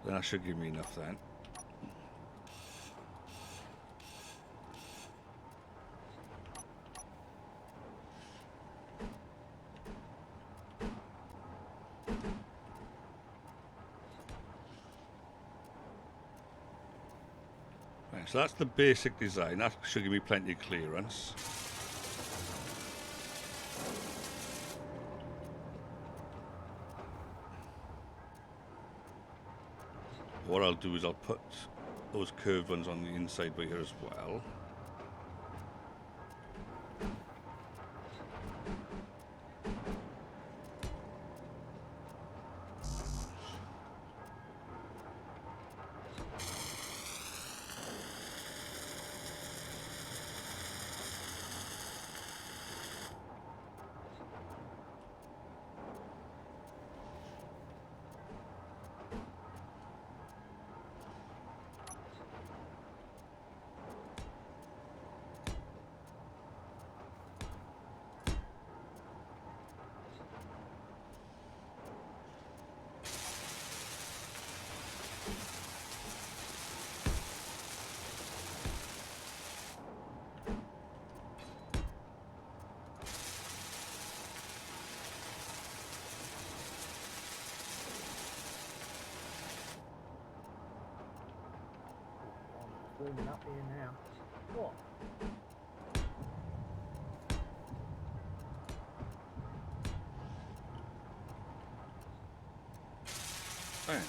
Then that should give me enough then. Right, so that's the basic design. That should give me plenty of clearance. What I'll do is I'll put those curved ones on the inside by here as well. Warming up here now. What? Right.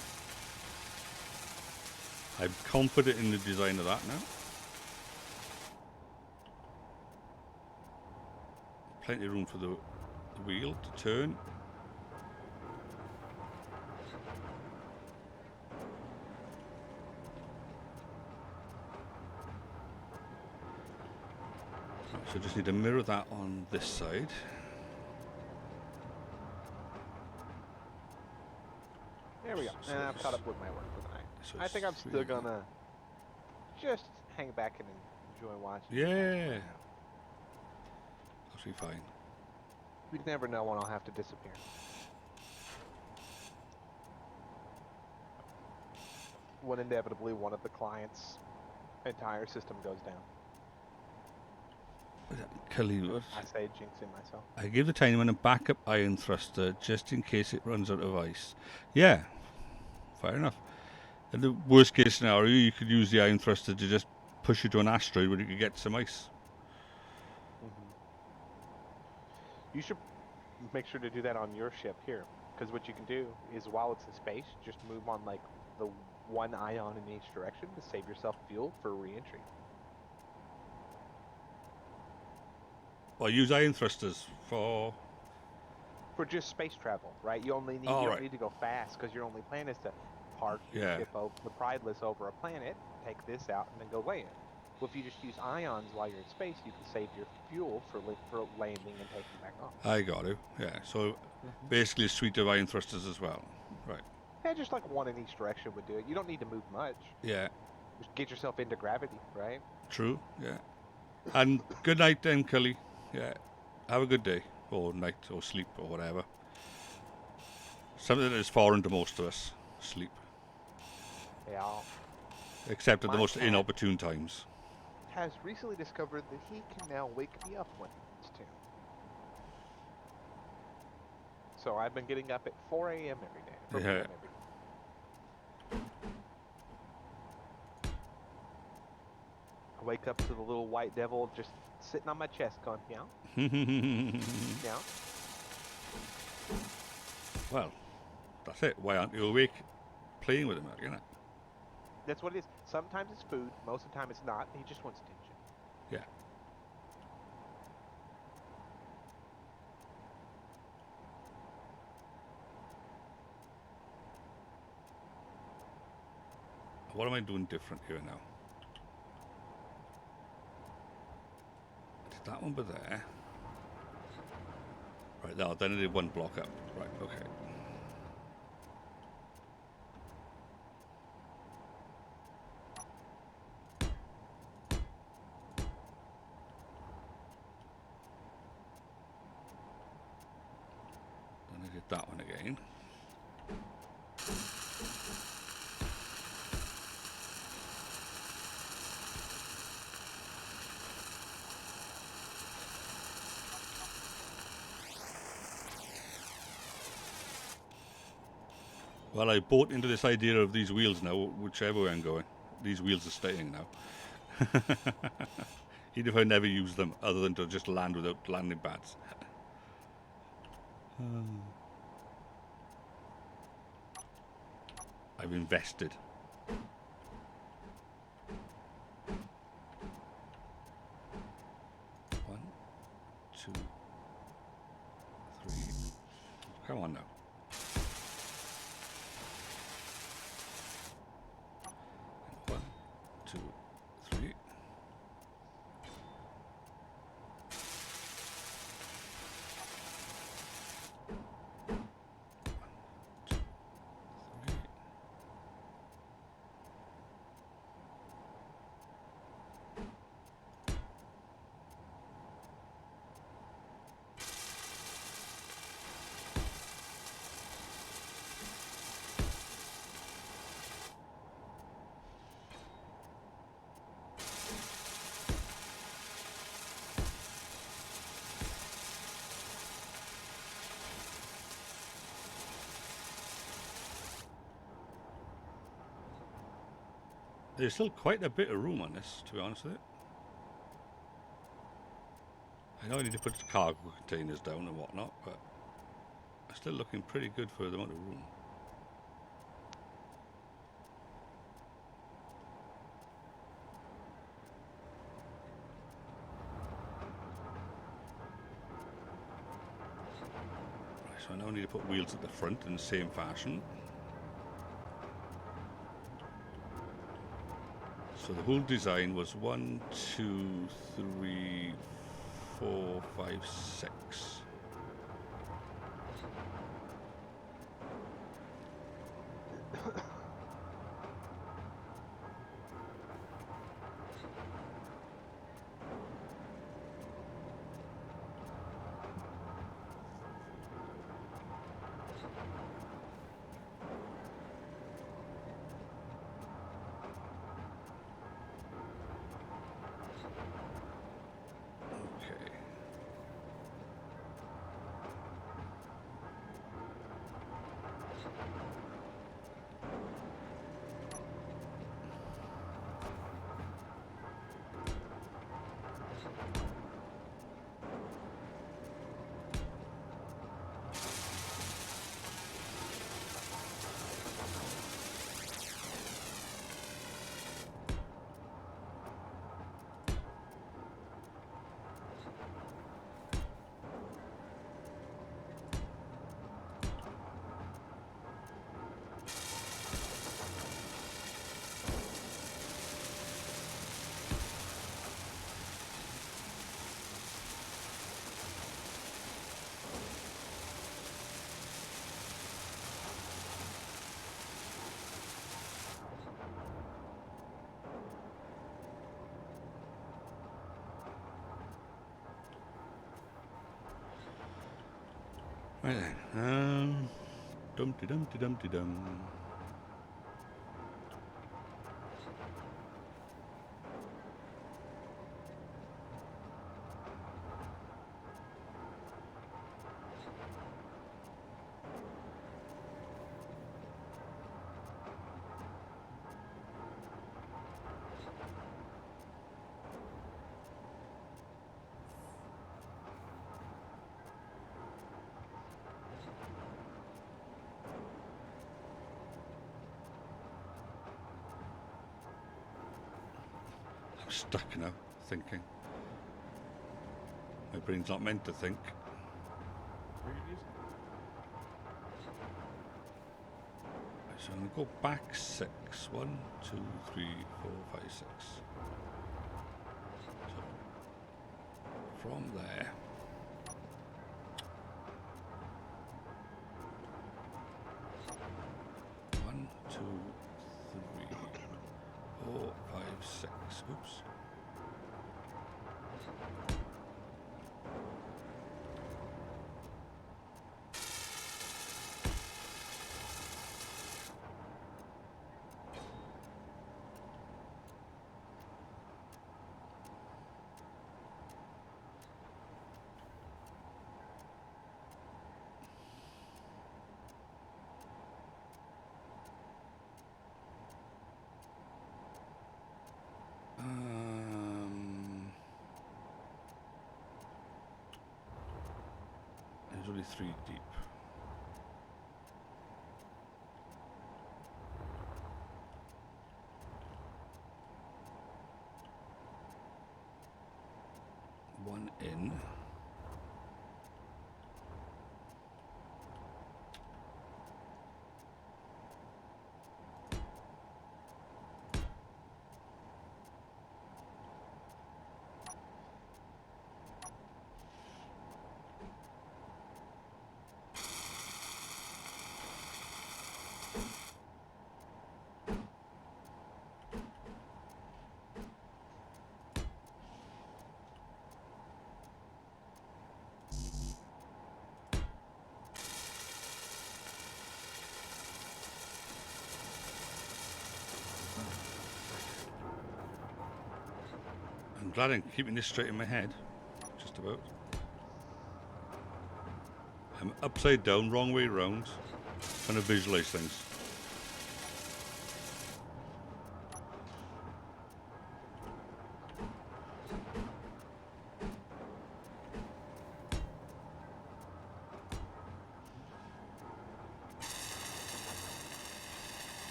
I'm confident in the design of that now. Plenty of room for the wheel to turn. So just need to mirror that on this side. There we go. So And I've it's- caught up with my work for the night. So I think I'm it's still really- gonna just hang back and enjoy watching. Yeah. That'll be fine. You never know when I'll have to disappear. When inevitably one of the client's entire system goes down. Kelly, what? I say jinxing myself. I give the tiny one a backup iron thruster just in case it runs out of ice. Yeah, fair enough. In the worst case scenario, you could use the iron thruster to just push you to an asteroid where you could get some ice. You should make sure to do that on your ship here, because what you can do is while it's in space, just move on like the one ion in each direction to save yourself fuel for re-entry. Well, use iron thrusters for... For just space travel, right? You only need Oh, you right. don't need to go fast because your only plan is to park your Yeah. ship over the prideless over a planet, take this out, and then go land. Well, if you just use ions while you're in space, you can save your fuel for landing and taking back off. I got it, yeah. So basically a suite of iron thrusters as well. Right. Yeah, just like one in each direction would do it. You don't need to move much. Yeah, Just get yourself into gravity, right? true, yeah. And good night then, Cully. Yeah. Have a good day, or night, or sleep, or whatever. Something that is foreign to most of us. Sleep. Yeah. Except at the My most cat inopportune times. has recently discovered that he can now wake me up when he wants to. So I've been getting up at 4 a.m. every day. 4 Yeah. p.m. every day. I wake up to the little white devil just sitting on my chest going, meow, meow. Well, that's it. Why aren't you awake playing with him, you know? That's what it is. Sometimes it's food, most of the time it's not. He just wants attention. Yeah. What am I doing different here now? Did that one be there? Right, now then I did one block up. Right, okay. Then I did that one again. Well, I bought into this idea of these wheels now, whichever way I'm going. These wheels are staying now. Even if I never use them, other than to just land without landing pads. I've invested. One, two, three. Come on now. One, two, three. There's still quite a bit of room on this, to be honest with you. I know I need to put cargo containers down and whatnot, but I'm still looking pretty good for the amount of room. Right, so I now need to put wheels at the front in the same fashion. So the whole design was 1, 2, 3, 4, 5, 6. Okay. Right then. Dumpty dumpty dumpty dum. I'm stuck now, thinking. My brain's not meant to think. Really? So I'm going to go back 6. 1, 2, 3, 4, 5, 6. So from there. 1, 2, 3, 4, 5, 6. Oops. There's only 3 deep. One in. I'm glad I'm keeping this straight in my head. Just about. I'm upside down, wrong way round. Trying to visualize things.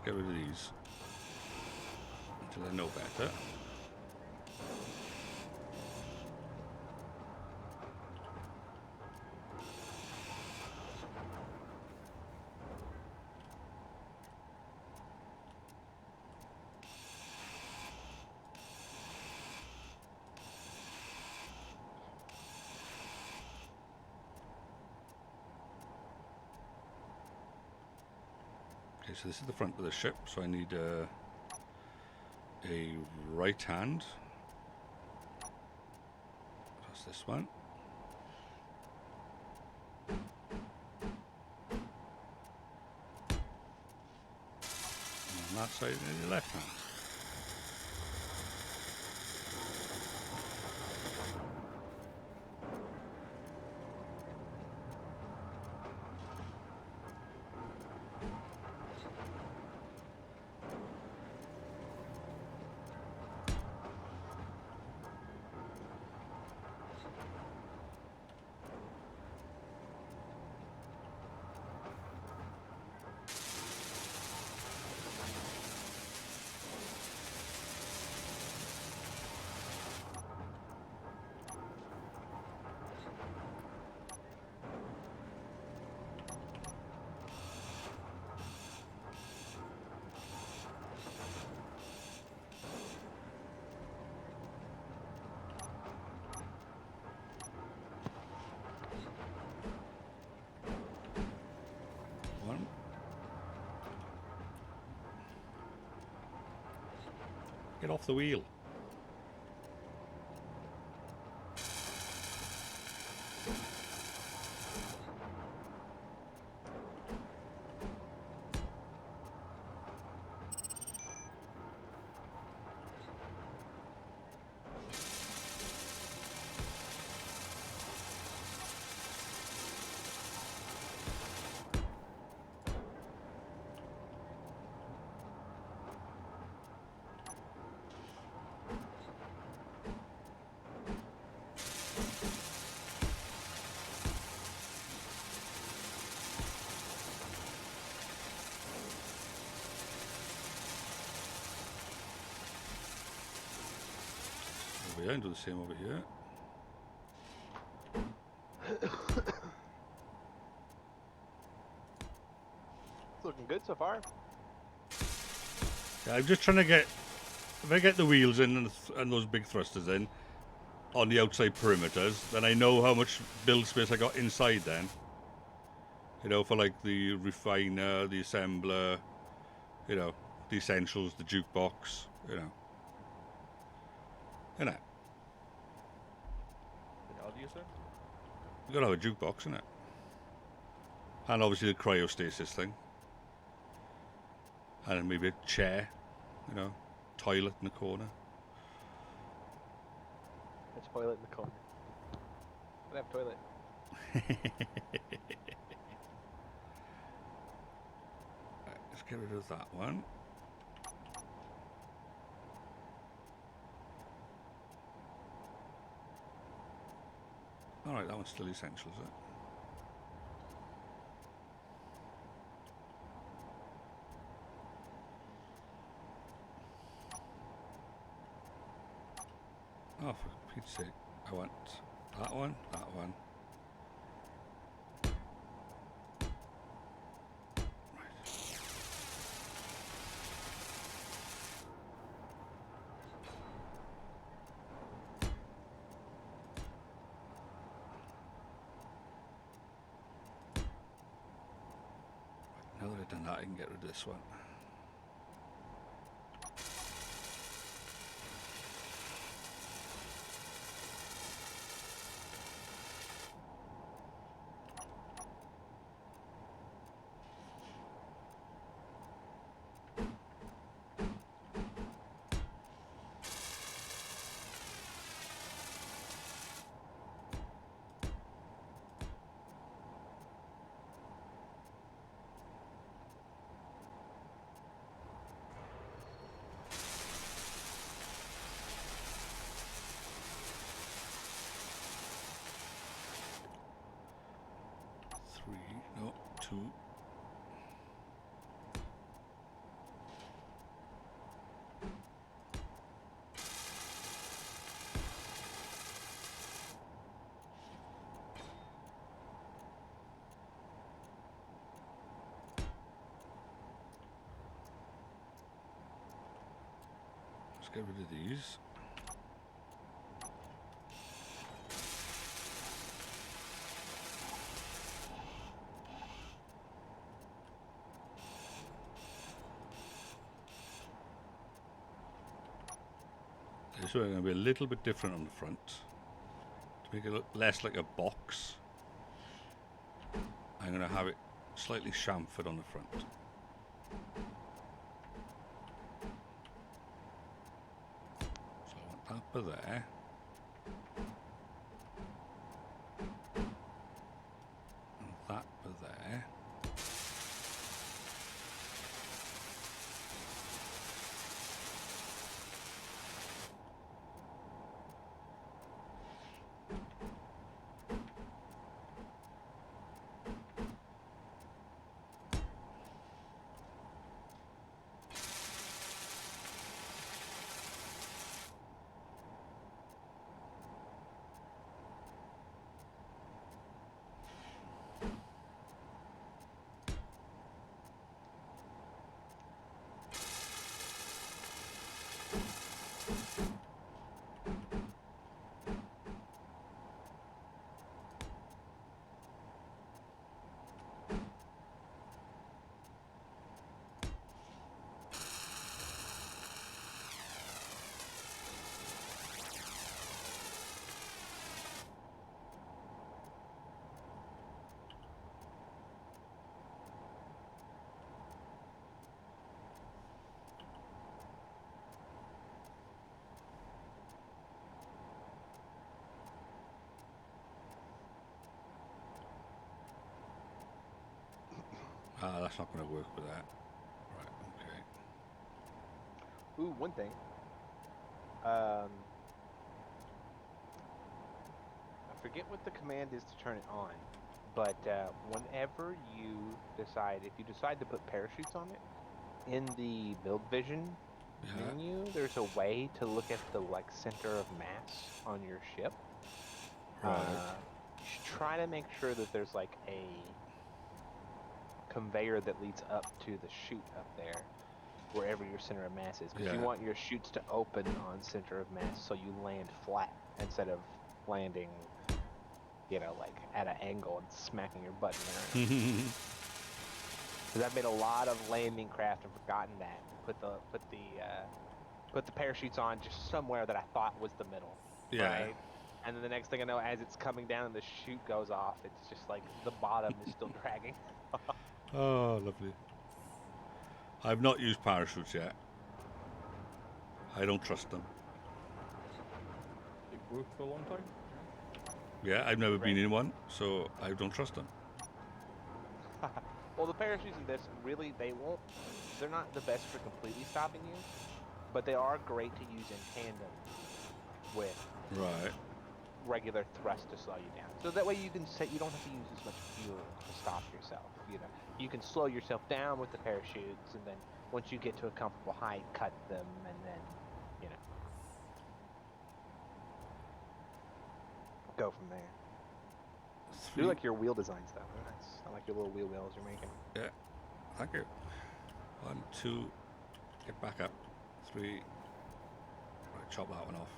Get rid of these until I know better. Okay, so this is the front of the ship, so I need a right hand. That's this one. And on that side, I need a left hand. Get off the wheel. Over here and do the same over here. It's looking good so far. Yeah, I'm just trying to get, if I get the wheels in and those big thrusters in on the outside perimeters, then I know how much build space I got inside then. You know, for like the refiner, the assembler, you know, the essentials, the jukebox, you know. Innit? The audio set? You gotta have a jukebox, innit? And obviously the cryostasis thing. And then maybe a chair, you know, toilet in the corner. A toilet in the corner. I have toilet. Right, let's get rid of that one. Alright, that one's still essential, is it? Oh, for Pete's sake. I want that one, that one. Right. Now that I've done that, I can get rid of this one. No, 2. Let's get rid of these. This one going to be a little bit different on the front to make it look less like a box. I'm going to have it slightly chamfered on the front. So I want that for there. And that for there. Ah, that's not going to work with that. Right, okay. Ooh, one thing. I forget what the command is to turn it on, but whenever you decide, if you decide to put parachutes on it, in the build vision menu, there's a way to look at the like center of mass on your ship. Right. You should try to make sure that there's like a conveyor that leads up to the chute up there, wherever your center of mass is, because you want your chutes to open on center of mass, so you land flat instead of landing, you know, like at an angle and smacking your butt in the ground. Because I've made a lot of landing craft and forgotten that. Put the parachutes on just somewhere that I thought was the middle. Yeah. Right? And then the next thing I know, as it's coming down and the chute goes off, it's just like the bottom is still dragging. Oh, lovely. I've not used parachutes yet. I don't trust them. They've worked for a long time. Yeah, I've never been in one, so I don't trust them. Well, the parachutes in this, really, they're not the best for completely stopping you, but they are great to use in tandem with regular thrust to slow you down. So that way you don't have to use as much fuel to stop yourself. You know, you can slow yourself down with the parachutes, and then once you get to a comfortable height, cut them, and then, you know, go from there. I do like your wheel designs, though. They're nice. I like your little wheel wells you're making. Yeah, thank you. 1, 2, get back up. 3, right, chop that one off.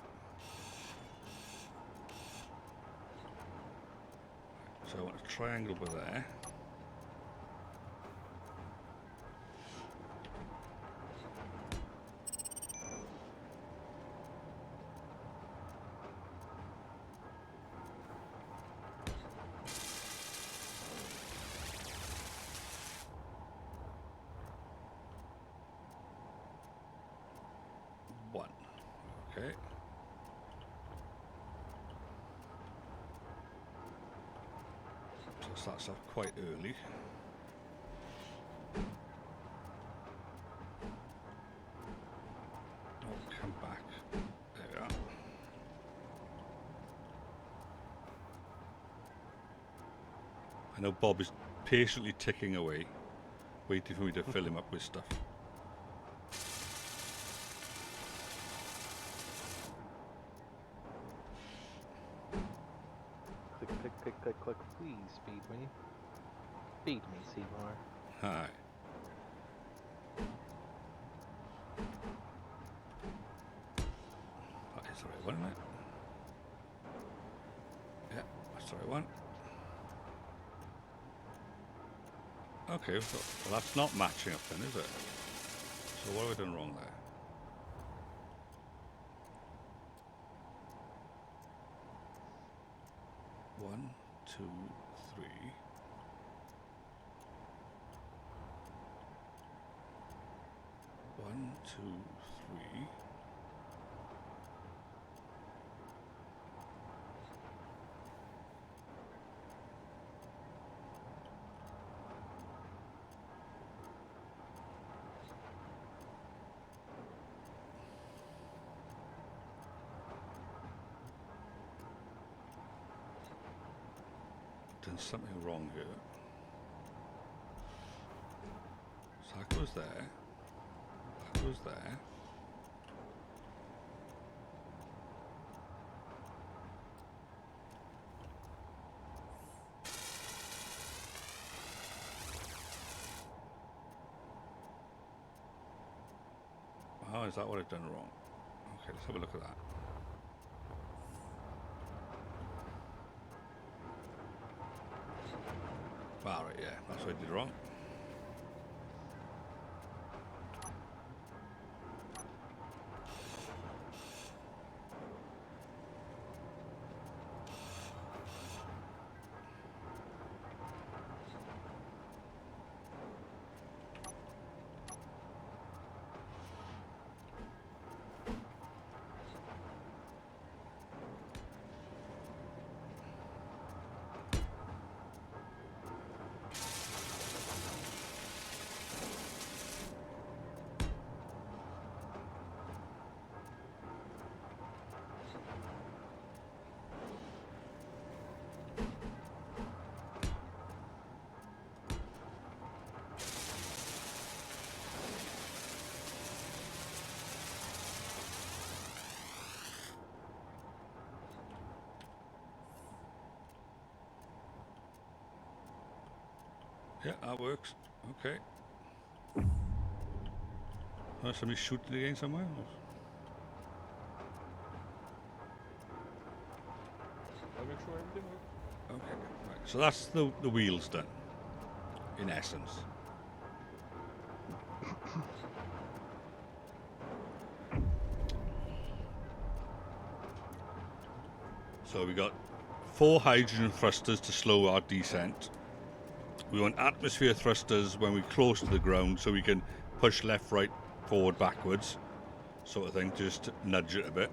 So I want a triangle over there. One. Okay. So it starts off quite early. Oh, come back. There we are. I know Bob is patiently ticking away, waiting for me to fill him up with stuff. Click, please feed me. Feed me, Seymour. Hi. That is the right one, isn't it? Yeah, that's the right one. Okay, well that's not matching up then, is it? So what have I done wrong there? One, two, three. One, two, three. Done something wrong here. So that goes there. That goes there. Oh, is that what I've done wrong? Okay, let's have a look at that. Alright, yeah, that's what I did wrong. Yeah, that works. Okay. Oh, somebody's shooting again somewhere? I'll make sure everything works. Okay, right. So that's the wheels done, in essence. So we got 4 hydrogen thrusters to slow our descent. We want atmosphere thrusters when we're close to the ground, so we can push left, right, forward, backwards, sort of thing, just to nudge it a bit.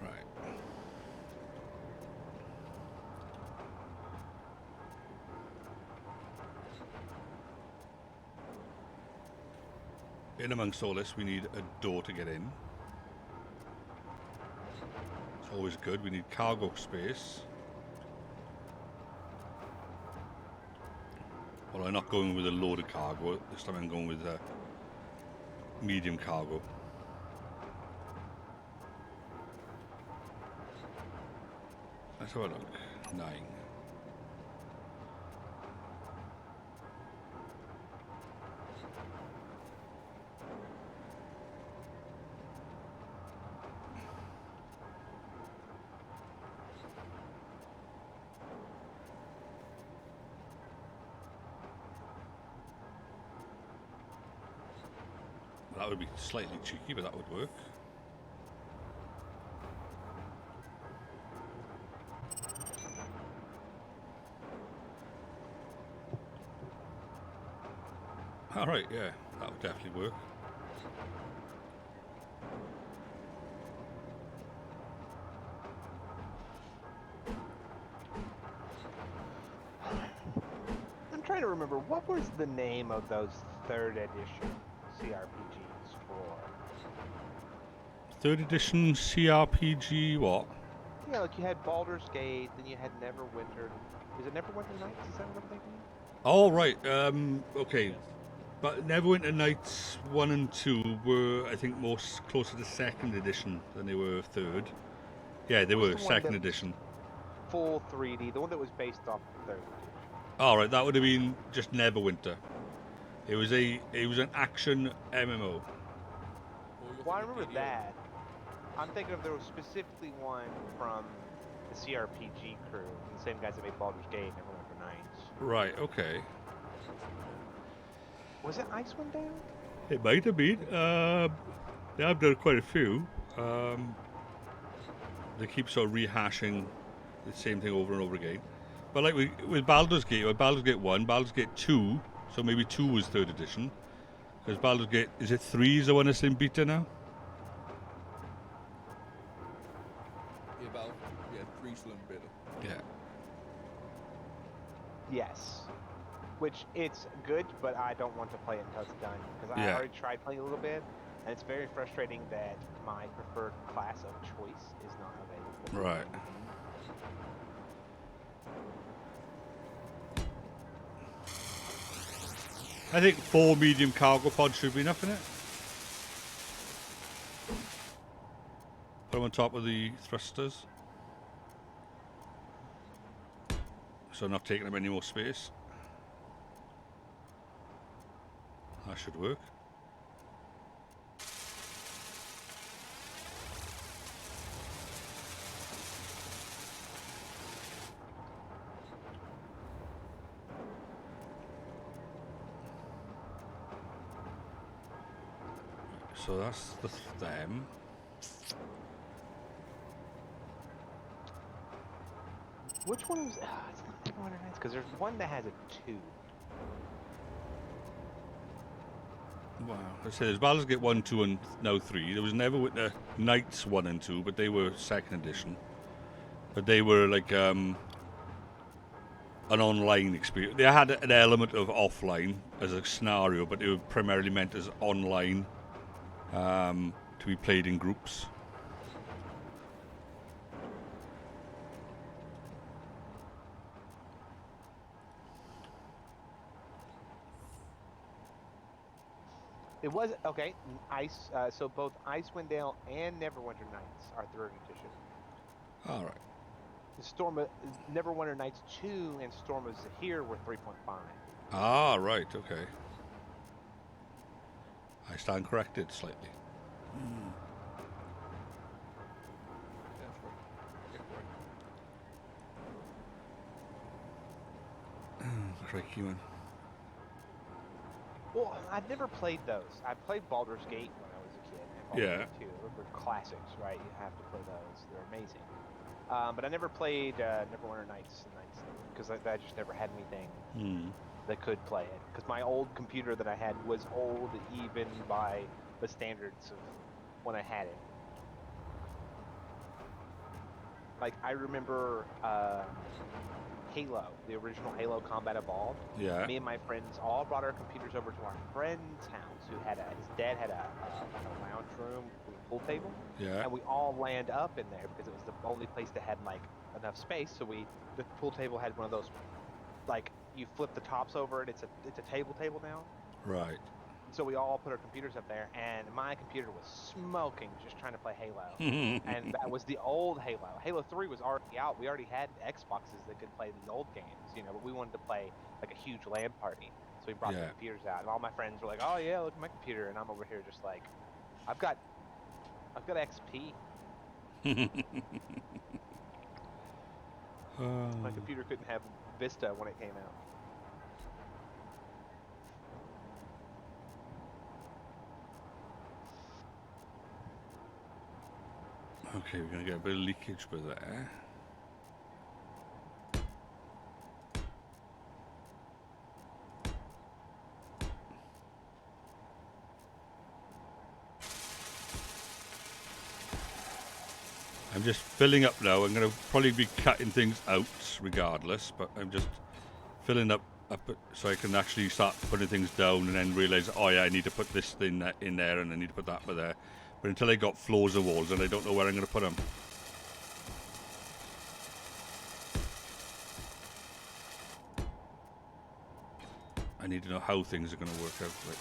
Right. In amongst all this, we need a door to get in. It's always good. We need cargo space. Well, I'm not going with a load of cargo. This time I'm going with medium cargo. Let's have a look. 9. That would be slightly cheeky, but that would work. Alright, yeah, that would definitely work. I'm trying to remember, what was the name of those 3rd edition CRPGs for? 3rd edition CRPG, what? Yeah, like you had Baldur's Gate, then you had Neverwinter. Is it Neverwinter Nights? Is that what I'm thinking? Oh, right, okay. But Neverwinter Nights 1 and 2 were, I think, most closer to 2nd edition than they were 3rd. Yeah, they were 2nd edition. Full 3D, the one that was based off 3rd edition. Alright, that would have been just Neverwinter. It was an action MMO. Well, I remember that. I'm thinking of there was specifically one from the CRPG crew, the same guys that made Baldur's Gate and Neverwinter Nights. Right, okay. Was it Icewind Dale? It might have been. I've done quite a few. They keep sort of rehashing the same thing over and over again. But like with Baldur's Gate, or Baldur's Gate 1, Baldur's Gate 2, so maybe 2 was 3rd edition. Because Baldur's Gate, is it 3 is the one that's in beta now? Yeah, 3's still in beta. Yeah. Yes. Which, it's good, but I don't want to play it until it's done. Because I already tried playing a little bit, and it's very frustrating that my preferred class of choice is not available. Right. I think 4 medium cargo pods should be enough in it. Put them on top of the thrusters. So not taking up any more space. That should work. So that's them. Which one was... it's not Neverwinter Nights, because there's one that has a 2. Wow. I said there's Baldur's Gate 1, 2, and now 3. There was Neverwinter Nights 1 and 2, but they were 2nd edition. But they were like an online experience. They had an element of offline as a scenario, but they were primarily meant as online to be played in groups. It was okay. Ice. So both Icewind Dale and Neverwinter Nights are third edition. All right. The Neverwinter Nights 2 and Storm of Zahir were 3.5. Ah, right. Okay. I stand corrected slightly. That's right. Yeah, correct. Crikey, man. Well, I've never played those. I played Baldur's Gate when I was a kid. And Baldur's Yeah. Gate 2. Those were classics, right? You have to play those. They're amazing. But I never played Neverwinter Nights because I just never had anything that could play it. Because my old computer that I had was old even by the standards of when I had it. Like, I remember Halo, the original Halo Combat Evolved. Yeah. Me and my friends all brought our computers over to our friend's house, who had his dad had a lounge room with a pool table. Yeah. And we all land up in there because it was the only place that had like enough space. So the pool table had one of those, like, you flip the tops over it. It's a table now. Right. So we all put our computers up there, and my computer was smoking just trying to play Halo. And that was the old Halo. Halo 3 was already out. We already had Xboxes that could play these old games, but we wanted to play like a huge LAN party. So we brought the computers out, and all my friends were like, "Oh yeah, look at my computer," and I'm over here just like, I've got XP. My computer couldn't have Vista when it came out. Okay, we're going to get a bit of leakage with there. I'm just filling up now. I'm going to probably be cutting things out regardless, but I'm just filling up so I can actually start putting things down and then realize, oh yeah, I need to put this thing in there and I need to put that there. But until I got floors and walls, and I don't know where I'm going to put them. I need to know how things are going to work out. Right?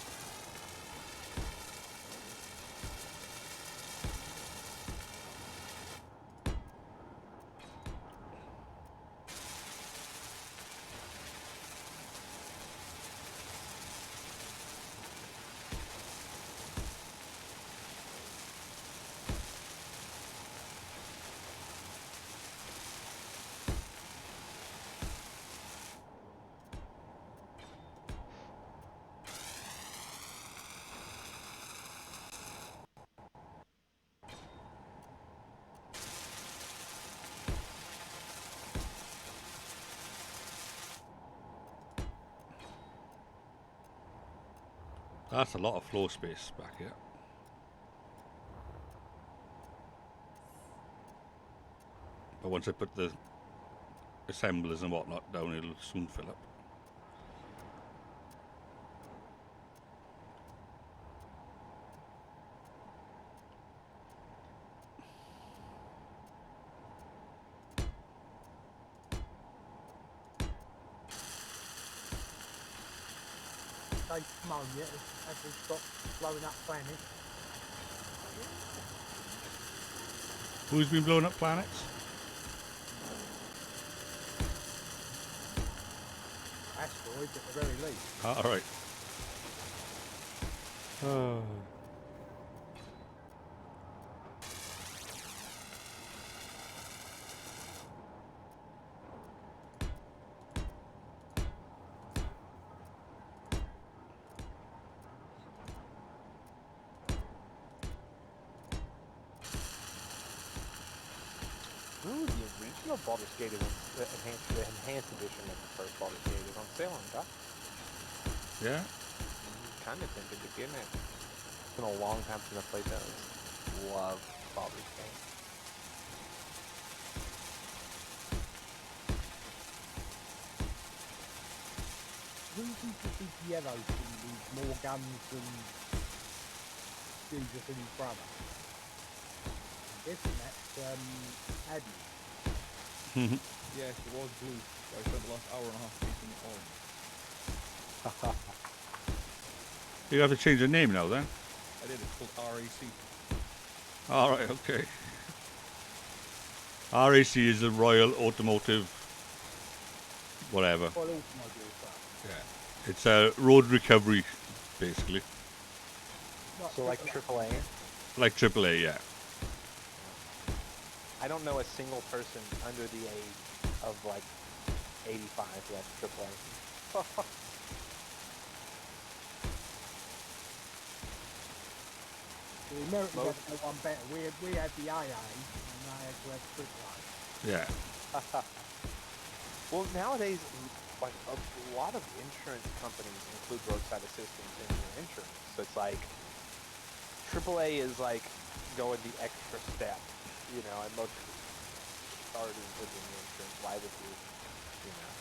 That's a lot of floor space back here. But once I put the assemblers and whatnot down, it'll soon fill up. Come on, yet as we stop blowing up planets. Who's been blowing up planets? Asteroids at the very least. All right. Oh. Ooh, the original Baldur's Gate is the enhanced edition of the first Baldur's Gate is on sale on Doc. Yeah? Kind of tempted to get it. It's been a long time since I played those. Love Baldur's Gate. Reason to think Yellow can use more guns than Jesus and his brother. I'm guessing that's Admiral. Yes, it was blue. But I spent the last hour and a half painting it orange. You have to change the name now then? I did. It's called RAC. Alright, okay. RAC is the Royal Automotive whatever. Well, automobile stuff. Yeah. It's a road recovery, basically. So like AAA. Like AAA, yeah. I don't know a single person under the age of like 85 who has AAA. The Americans had to go one better. We had the AA, and they had to have AAA. Yeah. Well, nowadays, like a lot of insurance companies include roadside assistance in your insurance. So it's like AAA is like going the extra step, you know. And most started within the insurance. Why would you know?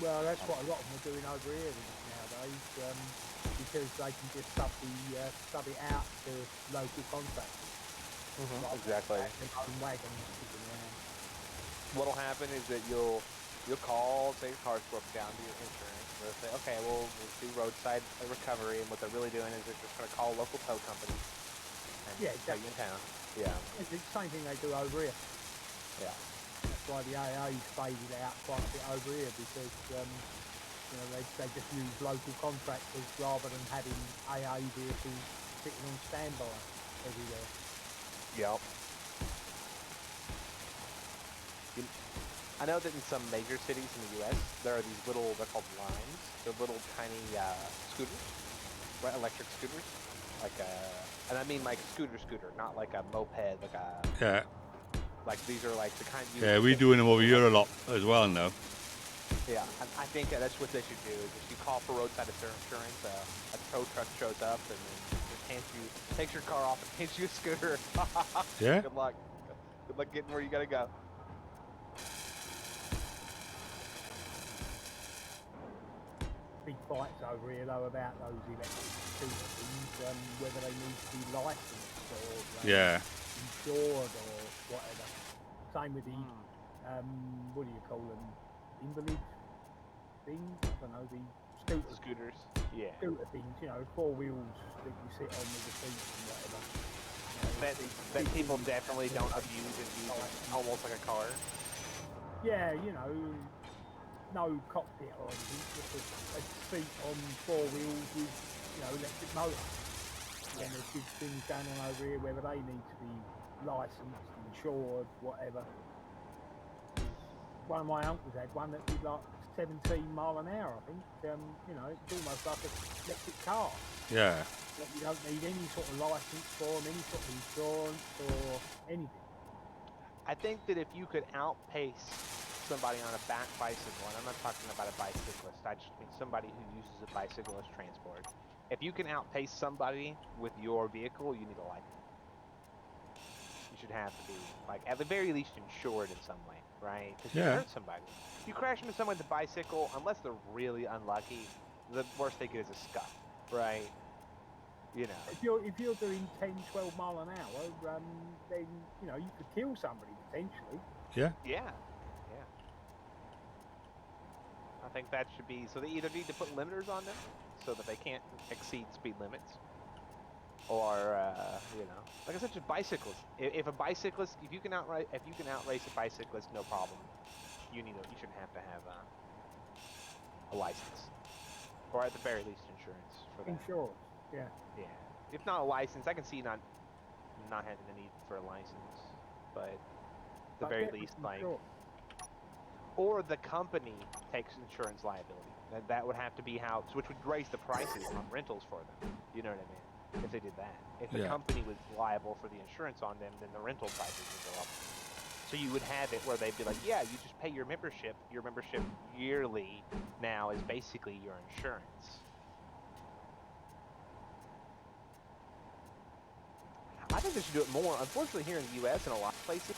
Well, that's what a lot of them are doing over here nowadays, because they can just sub it out to local contractors. Exactly. Their own wagons sticking around. What'll happen is that you'll call, say your car's broke down to your insurance. They'll say, okay, we'll do roadside recovery, and what they're really doing is they're just going to call a local tow company and tow you in town. Yeah. It's the same thing they do over here. Yeah. That's why the AA's faded out quite a bit over here, because you know, they just use local contractors rather than having AA vehicles sitting on standby everywhere. Yep. I know that in some major cities in the U.S., there are these little, they're called lines. They're little tiny scooters, right? Electric scooters. Like and I mean like scooter, not like a moped, like a... Yeah. Like these are like the kind you... Yeah, we're doing them over here a lot as well now. Yeah, I think that's what they should do. Is you call for roadside insurance, a tow truck shows up and then just takes your car off and hands you a scooter. Yeah. Good luck. Good luck getting where you gotta go. Big fights over here though about those electric scooter things, whether they need to be licensed or insured or whatever. Same with the what do you call them? Invalid things? I don't know, the Scooters. Yeah. Scooter things, you know, 4 wheels that you sit on with the seats and whatever. That people definitely don't abuse and use it almost like a car. Yeah, you know, no cockpit or anything, just a seat on 4 wheels with, you know, electric motor. And there's big things going on over here, whether they need to be licensed, insured, whatever. One of my uncles had one that did like 17 miles an hour, I think. You know, it's almost like an electric car. Yeah. But you don't need any sort of license for them, any sort of insurance or anything. I think that if you could outpace somebody on a back bicycle, and I'm not talking about a bicyclist, I just mean somebody who uses a bicycle as transport. If you can outpace somebody with your vehicle, you need a license. You should have to be, like, at the very least insured in some way, right? Because you hurt somebody. If you crash into someone with a bicycle, unless they're really unlucky, the worst they get is a scuff, right? You know. If you're doing 10, 12 mile an hour, then, you know, you could kill somebody potentially. Yeah. Yeah. I think that should be, so they either need to put limiters on them so that they can't exceed speed limits, or you know, like I said, just bicyclists. If a bicyclist, if you can outrace a bicyclist, no problem. You shouldn't have to have a license, or at the very least insurance for that. Insurance, yeah. Yeah. If not a license, I can see not having the need for a license, but at the very least, like. Or the company takes insurance liability. That would have to be how, which would raise the prices on rentals for them. You know what I mean? If they did that. If the company was liable for the insurance on them, then the rental prices would go up. So you would have it where they'd be like, yeah, you just pay your membership. Your membership yearly now is basically your insurance. I think they should do it more. Unfortunately, here in the U.S. and a lot of places,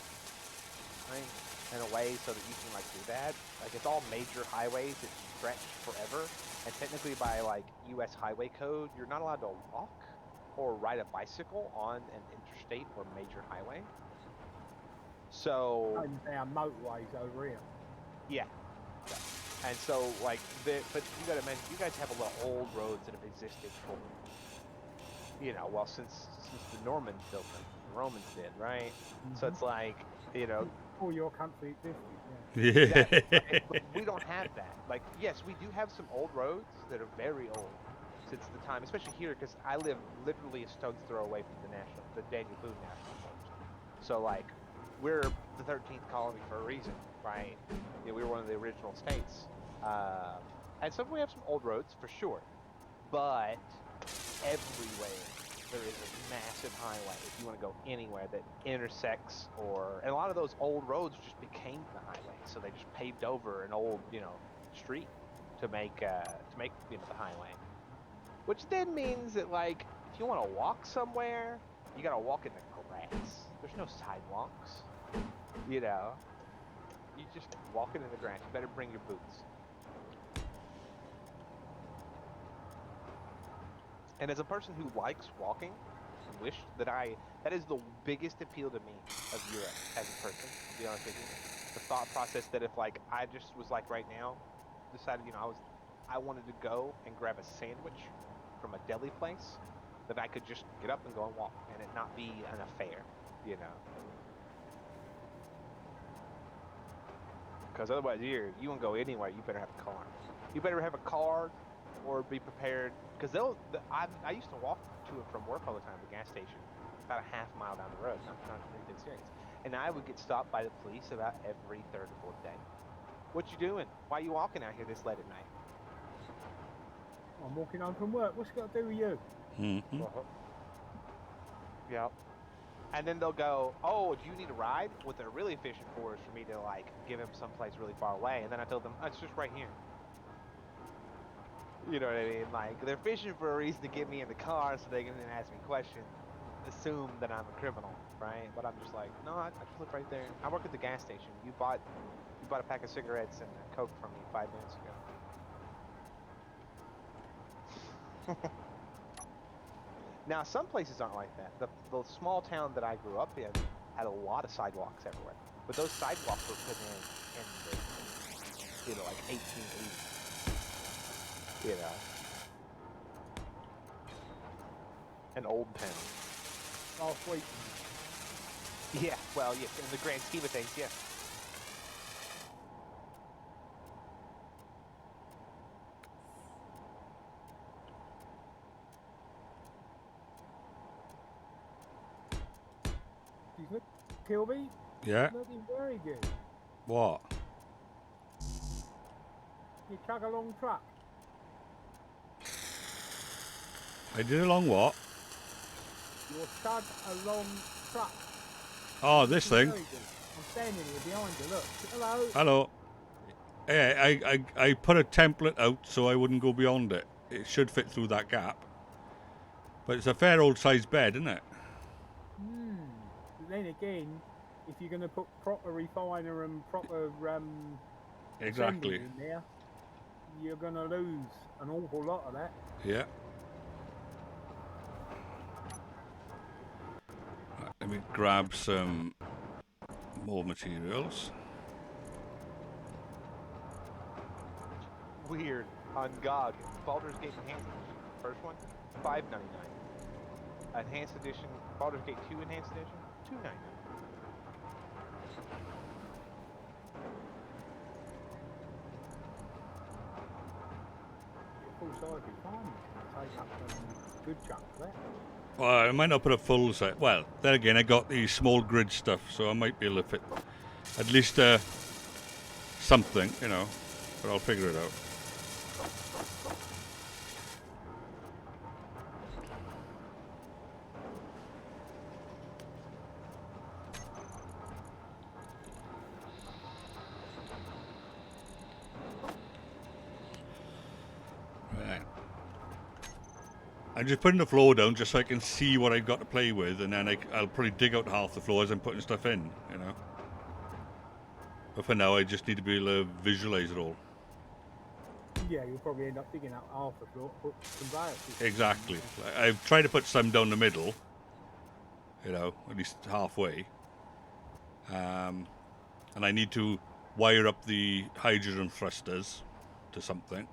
in a way so that you can, like, do that. Like, it's all major highways that stretch forever, and technically by, like, U.S. highway code, you're not allowed to walk or ride a bicycle on an interstate or major highway. So... Our motorways over here. Yeah. And so, like, but you gotta imagine, you guys have a lot of old roads that have existed for, you know, well, since the Normans built them, the Romans did, right? So it's like, you know, All your country existed, Yeah. exactly. Right? But we don't have that. Like, yes, we do have some old roads that are very old since the time, especially here, because I live literally a stone's throw away from the Daniel Boone National Forest. So, like, we're the 13th colony for a reason, right? You know, we were one of the original states. And so we have some old roads for sure, but everywhere there is a massive highway if you want to go anywhere that intersects, and a lot of those old roads just became the highway, so they just paved over an old, you know, street to make you know, the highway, which then means that, like, if you want to walk somewhere, you gotta walk in the grass. There's no sidewalks, you know. You just walking in the grass. You better bring your boots. And as a person who likes walking, I wish that that is the biggest appeal to me of Europe as a person, to be honest with you. The thought process that if, like, I just was like right now, decided, you know, I wanted to go and grab a sandwich from a deli place, that I could just get up and go and walk and it not be an affair, you know. Because otherwise, you want to go anywhere, you better have a car. You better have a car or be prepared. Because I used to walk to and from work all the time at the gas station, about a half mile down the road. Not anything serious. And I would get stopped by the police about every third or fourth day. What you doing? Why are you walking out here this late at night? I'm walking home from work. What's it got to do with you? Mm-hmm. Yep. And then they'll go, oh, do you need a ride? What they're really fishing for is for me to, like, give him someplace really far away. And then I tell them, oh, it's just right here. You know what I mean? Like, they're fishing for a reason to get me in the car so they can then ask me questions, assume that I'm a criminal, right? But I'm just like, no, I just live right there. I work at the gas station. You bought a pack of cigarettes and a Coke from me 5 minutes ago. Now, some places aren't like that. The small town that I grew up in had a lot of sidewalks everywhere. But those sidewalks were put in the, you know, like 1880s. You know. An old town. Oh, sweet. Yeah, well, yeah, in the grand scheme of things, yeah. Kilvey? Yeah. Looking very good. What? You chug along truck. I did along what? Your chug along truck. Oh, this thing. Very good. I'm standing here behind you. Look. Hello. Hello. Yeah, I put a template out so I wouldn't go beyond it. It should fit through that gap. But it's a fair old sized bed, isn't it? Then again, if you're going to put proper refiner and proper Exactly. assembly in there, you're going to lose an awful lot of that. Yeah. Right, let me grab some more materials. Weird. On GOG, Baldur's Gate Enhanced Edition. First one, $5.99. Enhanced Edition, Baldur's Gate 2 Enhanced Edition, $2.99. Full-size refinery take up a good chunk of that. Well, I might not put a full set. Well, then again, I got the small grid stuff, so I might be able to fit at least something, you know. But I'll figure it out. Right. I'm just putting the floor down just so I can see what I've got to play with, and then I'll probably dig out half the floor as I'm putting stuff in, you know. But for now, I just need to be able to visualize it all. Yeah, you'll probably end up digging out half the floor, put some conveyors. Exactly. I've tried to put some down the middle, you know, at least halfway. And I need to wire up the hydrogen thrusters to something.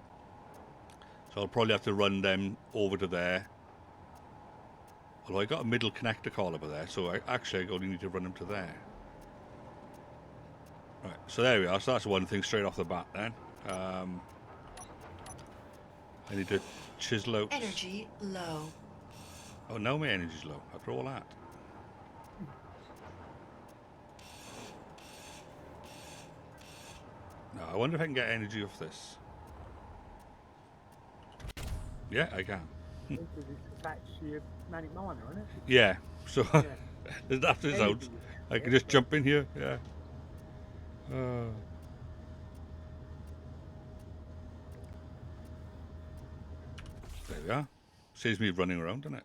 So I'll probably have to run them over to there. Although I got a middle connector caliber there, so I only need to run them to there. Right, so there we are. So that's one thing straight off the bat then. I need to chisel out... Energy low. Oh, now my energy's low. After all that. Now, I wonder if I can get energy off this. Yeah, I can. Because it's attached to your Manic Miner, isn't it? Yeah, so Yeah. after this out, Energy. I can just jump in here. Yeah. There we are. Saves me running around, doesn't it?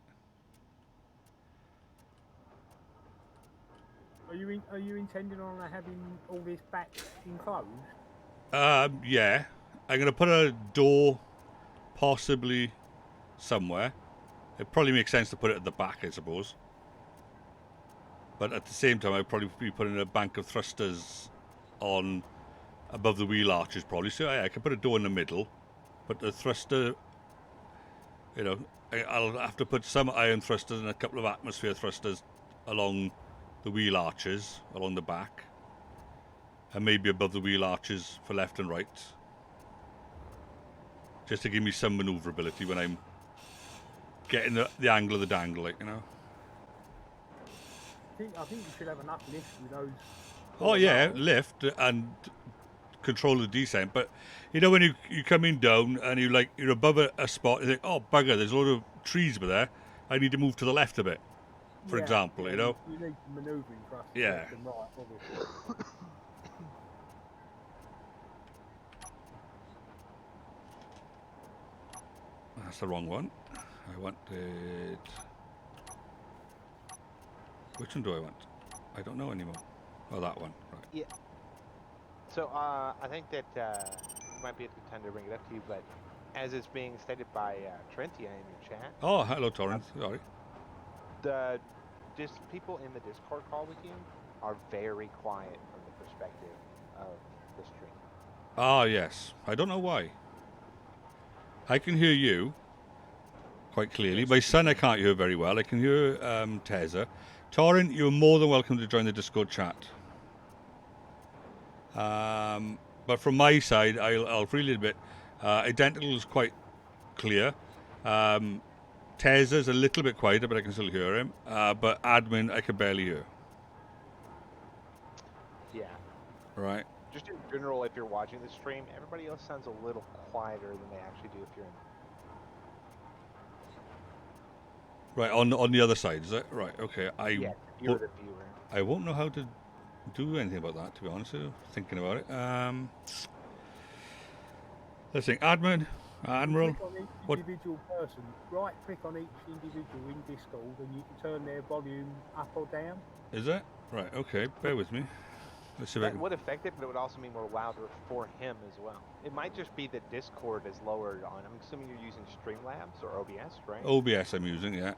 Are you intending on having all this back enclosed? Yeah. I'm going to put a door possibly somewhere. It probably makes sense to put it at the back, I suppose. But at the same time, I'd probably be putting a bank of thrusters on above the wheel arches, probably. So yeah, I could put a door in the middle, but the thruster, you know, I'll have to put some iron thrusters and a couple of atmosphere thrusters along the wheel arches, along the back, and maybe above the wheel arches for left and right, just to give me some maneuverability when I'm getting the angle of the dangle, like, you know. I think you should have enough lift with those. Oh yeah, lift and control the descent. But you know when you coming down and you're above a spot, you think, oh bugger, there's a lot of trees over there. I need to move to the left a bit, for example. You know. You need manoeuvring thrust. Yeah. Left and right, obviously. That's the wrong one. I wanted. Which one do I want? I don't know anymore. Oh, that one. Right. Yeah. So I think that might be a good time to bring it up to you, but as is being stated by Trentia in your chat, Oh, hello, Torrance. Sorry. just people in the Discord call with you are very quiet from the perspective of the stream. Ah, yes. I don't know why. I can hear you quite clearly. My son I can't hear very well. I can hear Teza. Torrin, you're more than welcome to join the Discord chat. But from my side, I'll read a little bit. Identical is quite clear. Teza's a little bit quieter, but I can still hear him. But admin, I can barely hear. Yeah. Right. Just in general, if you're watching the stream, everybody else sounds a little quieter than they actually do if you're in. Right, on the other side, is it? Right, okay. Yeah, if you're the viewer. I won't know how to do anything about that, to be honest with you. Thinking about it. Let's think. Admin, Admiral. Click on each What? individual person. Right click on each individual in Discord and you can turn their volume up or down. Is it? Right, okay. Bear with me. Let's see if I That can... would affect it, but it would also mean more louder for him as well. It might just be that Discord is lowered on. I'm assuming you're using Streamlabs or OBS, right? OBS I'm using, yeah.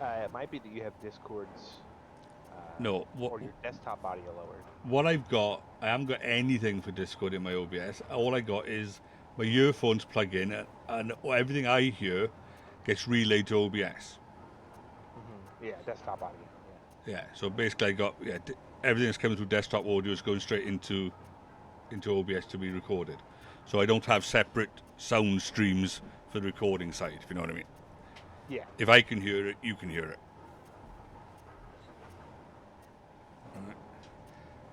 It might be that you have Discord's No, or your desktop audio lowered. what I've got, I haven't got anything for Discord in my OBS. All I got is my earphones plug in, and everything I hear gets relayed to OBS. Mm-hmm. Yeah, desktop audio. Yeah, so basically I got everything that's coming through desktop audio is going straight into OBS to be recorded. So I don't have separate sound streams for the recording side, if you know what I mean. Yeah. If I can hear it, you can hear it.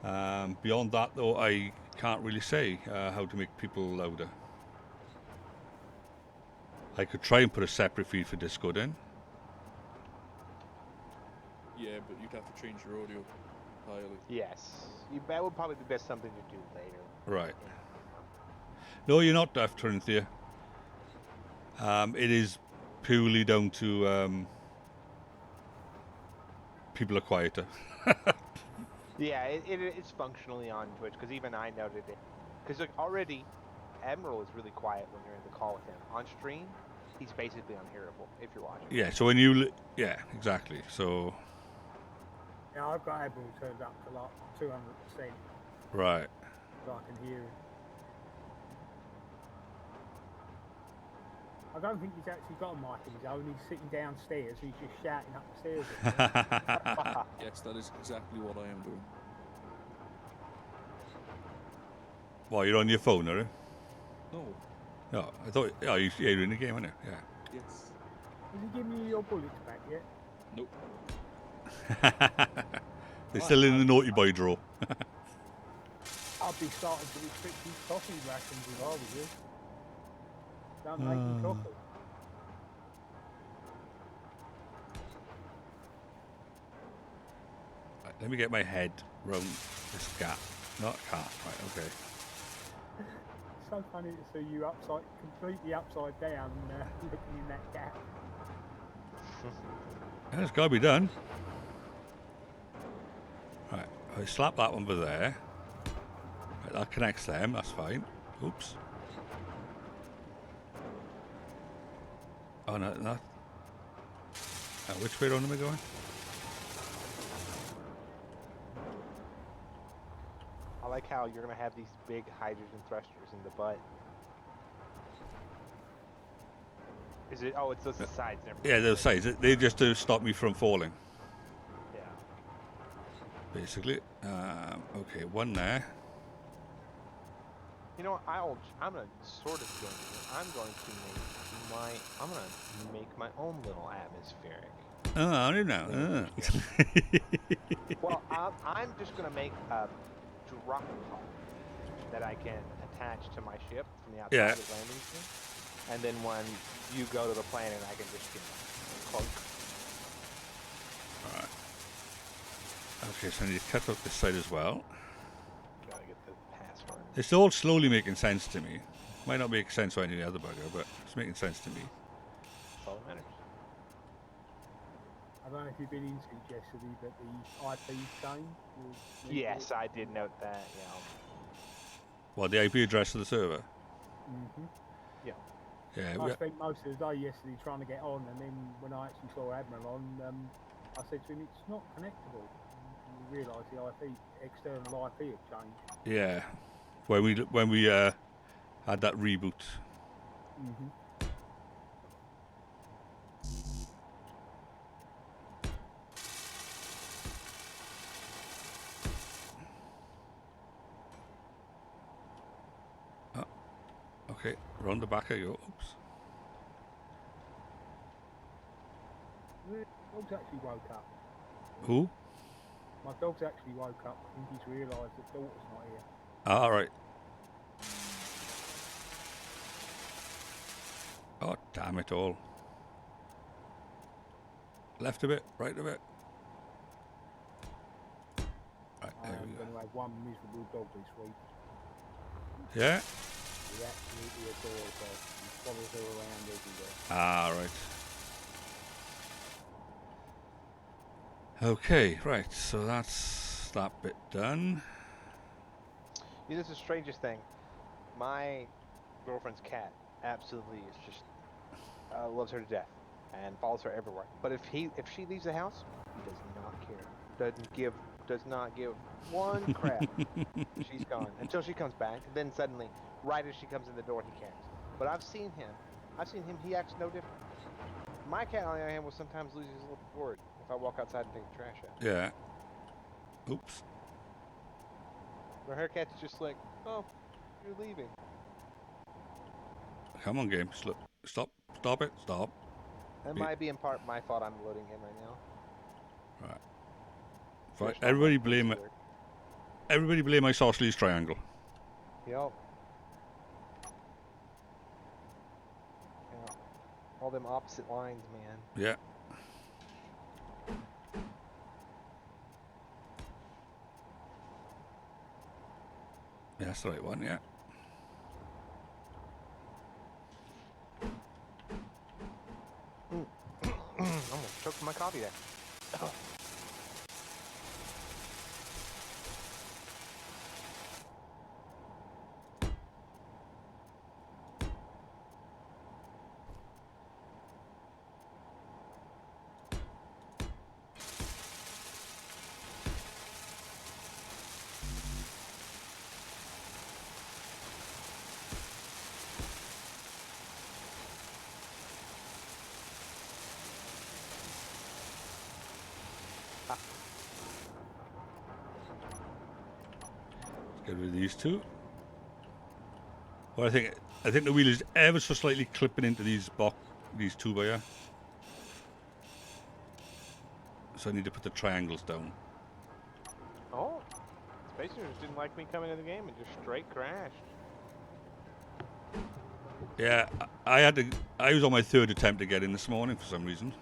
Alright. Beyond that, though, I can't really say how to make people louder. I could try and put a separate feed for Discord in. Yeah, but you'd have to change your audio entirely. Yes. That would probably be best something to do later. Right. No, you're not daft, Trinithia. It is purely down to people are quieter. Yeah, it's functionally on Twitch, because even I noted it. Because like, already, Admiral is really quiet when you're in the call with him. On stream, he's basically unhearable if you're watching. Yeah, so when you... Yeah, exactly. So... Yeah, I've got Admiral turned up to like 200%. Right. So I can hear him. I don't think he's actually got a mic of his own. He's sitting downstairs. He's just shouting up the stairs. At me. Yes, that is exactly what I am doing. Well, you're on your phone, are you? No. No, I thought. Oh, you're in the game, aren't you? Yeah. Yes. Has he given you your bullets back yet? Nope. They're still in the naughty boy drawer. I'd be starting to restrict his coffee rations if I was you. Don't make him coffee. Right, let me get my head round this gap. Not a cat. Right, okay. It's so funny to see you completely upside down, looking in that gap. Yeah, it's got to be done. Right, I slap that one over there. Right, that connects them, that's fine. Oops. Oh, no, not. Which way around am I going? I like how you're gonna have these big hydrogen thrusters in the butt. Is it? Oh, it's those sides. Never Yeah, those sides. They just to stop me from falling, Yeah. basically. Okay, one there. You know what? I'm gonna sort of join you. I'm going to make my own little atmospheric. Oh, I don't know. Well, I'm just gonna make a drop pod that I can attach to my ship from the outside Yeah. of the landing screen, and then when you go to the planet, I can just cloak. Alright. Okay, so I need to cut out this side as well. Gotta get the password. It's all slowly making sense to me. Might not make sense to any other bugger, but it's making sense to me. That's all that matters. I don't know if you've been into it yesterday, but the IP chain. Yes, I did note that. Yeah. What, the IP address of the server? Mm-hmm. Yeah, I spent most of the day yesterday trying to get on, and then when I actually saw Admiral on, I said to him, "It's not connectable." And we realised the external IP had changed. yeah. When we had that reboot. Mm-hmm. Okay, round the back I go. Oops. The dog's actually woke up. Who? My dog's actually woke up. I think he's realised that daughter's not here. All right. Oh, damn it all. Left a bit, right a bit. Right, I there am we go. going to have one miserable dog this week. Yeah? He absolutely adores her. He follows her around everywhere. Ah, right. Okay, right, so that's that bit done. You know, this is the strangest thing. My girlfriend's cat absolutely is just loves her to death and follows her everywhere. But if she leaves the house, he does not care. Does not give one crap. She's gone until she comes back. Then suddenly, right as she comes in the door, he cares. But I've seen him. He acts no different. My cat, on the other hand, will sometimes lose his little word if I walk outside and take the trash out. Yeah. Oops. Where her cat's just like, oh, you're leaving. Come on, game. Stop. Stop it. Stop. That might be in part my fault. I'm loading in right now. Right. Right. Everybody blame my isosceles triangle. Yep. Yeah. All them opposite lines, man. Yeah. Yeah, that's the right one, yeah. Almost choked my coffee there. Oh. Get rid of these two. Well, I think the wheel is ever so slightly clipping into these two by here. So I need to put the triangles down. Oh, Space Invaders didn't like me coming in the game and just straight crashed. Yeah, I was on my third attempt to get in this morning for some reason.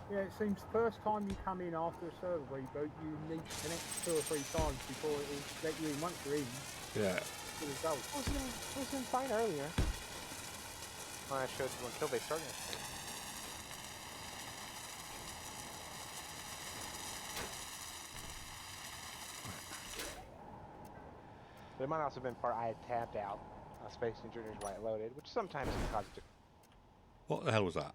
Yeah, it seems the first time you come in after a server reboot, you need to connect 2 or 3 times before it will let you in. Once you're in, Yeah. it will go. It was in fine earlier. When I showed when KilveySE started. But it might also have been part I had tabbed out Space Invaders while it loaded, which sometimes can cause it. What the hell was that?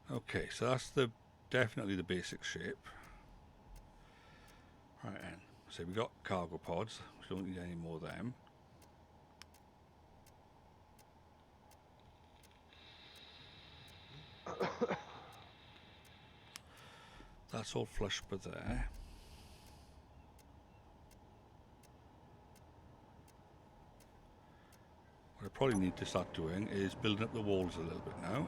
Okay, so that's definitely the basic shape. Right then. So we got cargo pods. We don't need any more of them. That's all flush by there. What I probably need to start doing is building up the walls a little bit now.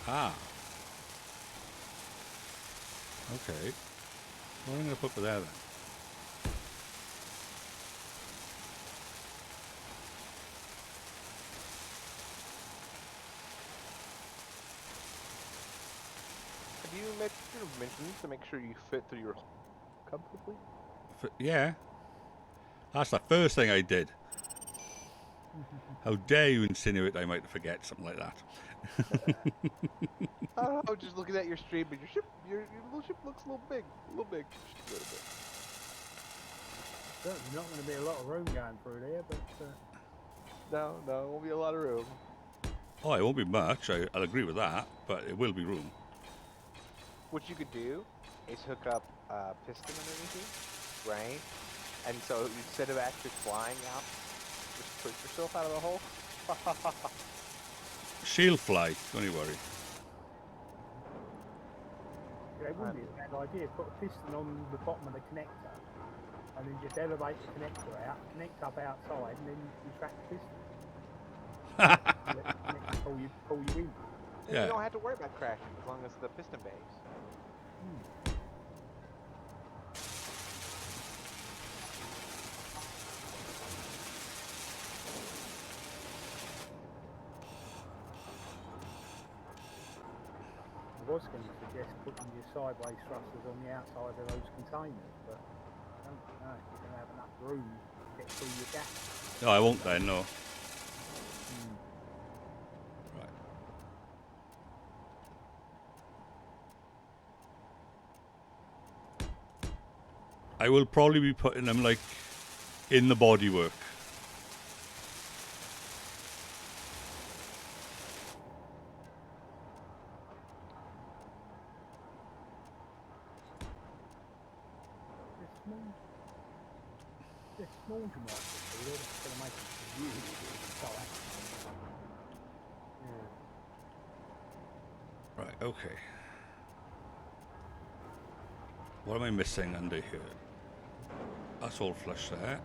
Ah. Okay. What am I going to put there then? Have you made your dimensions to make sure you fit through your comfortably? Yeah. That's the first thing I did. How dare you insinuate I might forget something like that? I don't know, just looking at your stream, but your little ship looks a little big. A little big. Just a little bit. Certainly not going to be a lot of room going through there, but... No, it won't be a lot of room. Oh, it won't be much. I'll agree with that, but it will be room. What you could do is hook up a piston underneath you, right? And so instead of actually flying out, just push yourself out of the hole. She'll fly, don't you worry. Yeah, it wouldn't be a bad idea. Put a piston on the bottom of the connector, and then just elevate the connector out, connect up outside, and then retract the piston. Let the connector pull you in. Yeah. You don't have to worry about crashing as long as the piston bays. I was going to suggest putting your sideways thrusters on the outside of those containers, but I don't know if you're going to have enough room to get through your gap. No, I won't then, no. Right. I will probably be putting them, like, in the bodywork. They're small to my they're just going to make it really tight. Yeah. Right, okay. What am I missing under here? That's all flush there.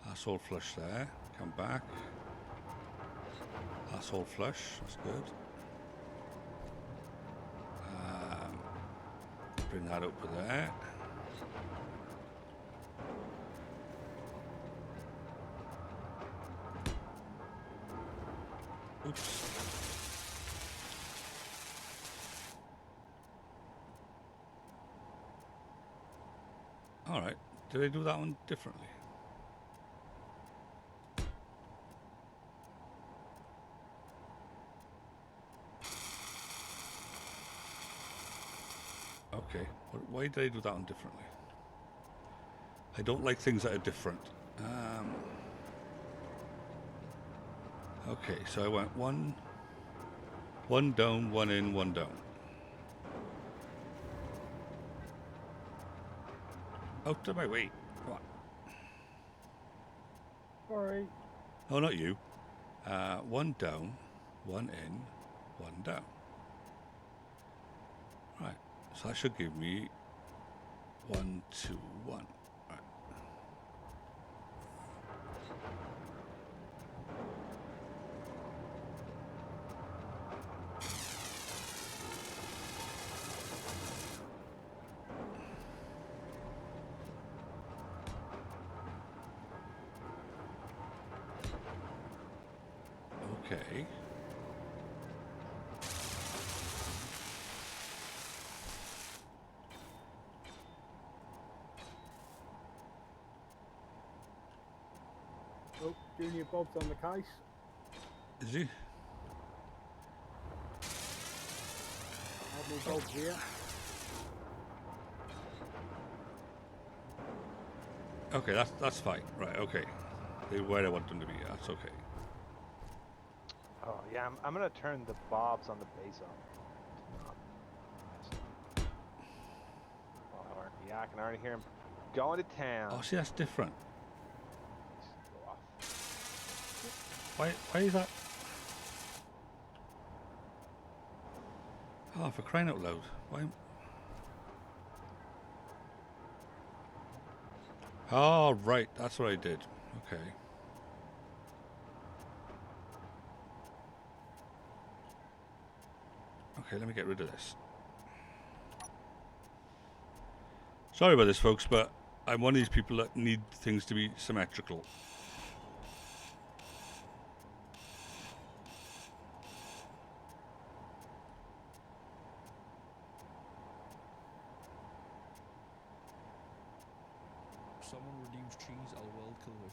That's all flush there. Come back. That's all flush. That's good. Bring that up to there. Oops. All right. Did I do that one differently? Okay. Why did I do that one differently? I don't like things that are different. Okay, so I went one down, one in, one down. Out of my way. Come on. Sorry. Oh, not you. One down, one in, one down. Right. So that should give me 1, 2, 1. Right. Okay. Oh, Junior Bob's on the case. Is he? Admiral Bob's here. Okay, that's fine. Right, okay. They're where I want them to be. That's okay. Oh yeah, I'm gonna turn the bobs on the base on. Oh, yeah, I can already hear him going to town. Oh, see, that's different. Go off. Why is that? Oh, for crying out loud. Why? Oh, right. That's what I did. Okay. Okay, let me get rid of this. Sorry about this, folks, but I'm one of these people that need things to be symmetrical. Someone redeems cheese, I'll well kill her.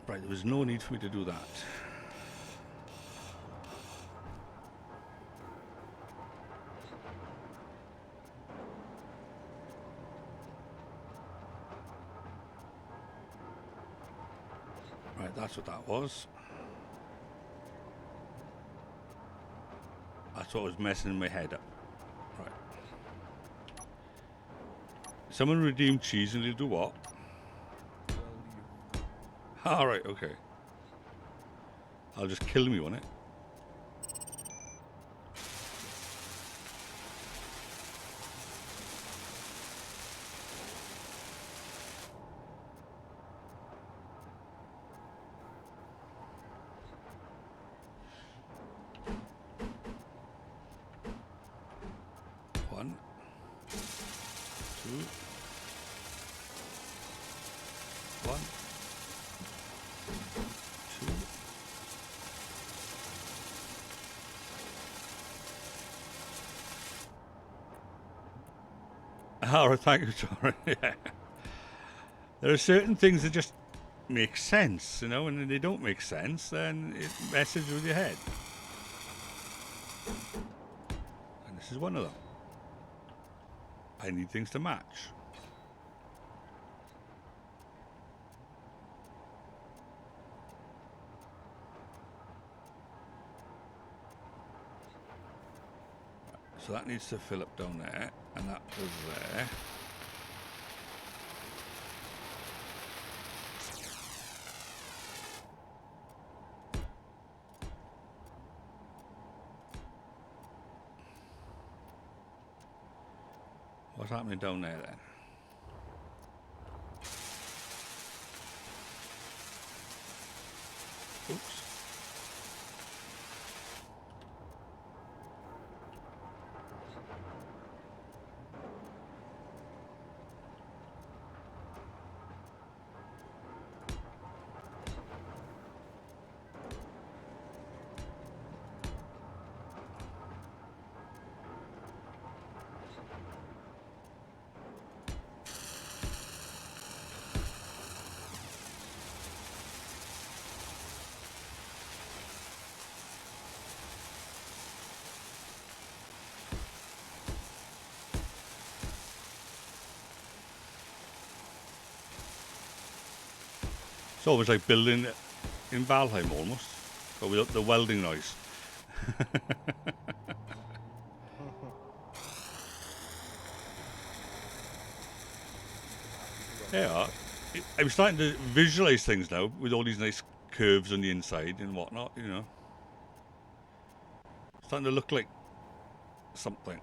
Right, there was no need for me to do that. Right, that's what that was. That's what was messing my head up. Right. Someone redeemed cheese and he'll do what? Well, you. Alright, okay. I'll just kill me on it. One, two, one, two. Oh, thank you, John. Yeah. There are certain things that just make sense, you know, and if they don't make sense, then it messes with your head. And this is one of them. I need things to match. So that needs to fill up down there, and that goes there. What's happening down there then? Oops. It's almost like building in Valheim almost, but without the welding noise. Yeah, I'm starting to visualize things now with all these nice curves on the inside and whatnot, you know. Starting to look like something.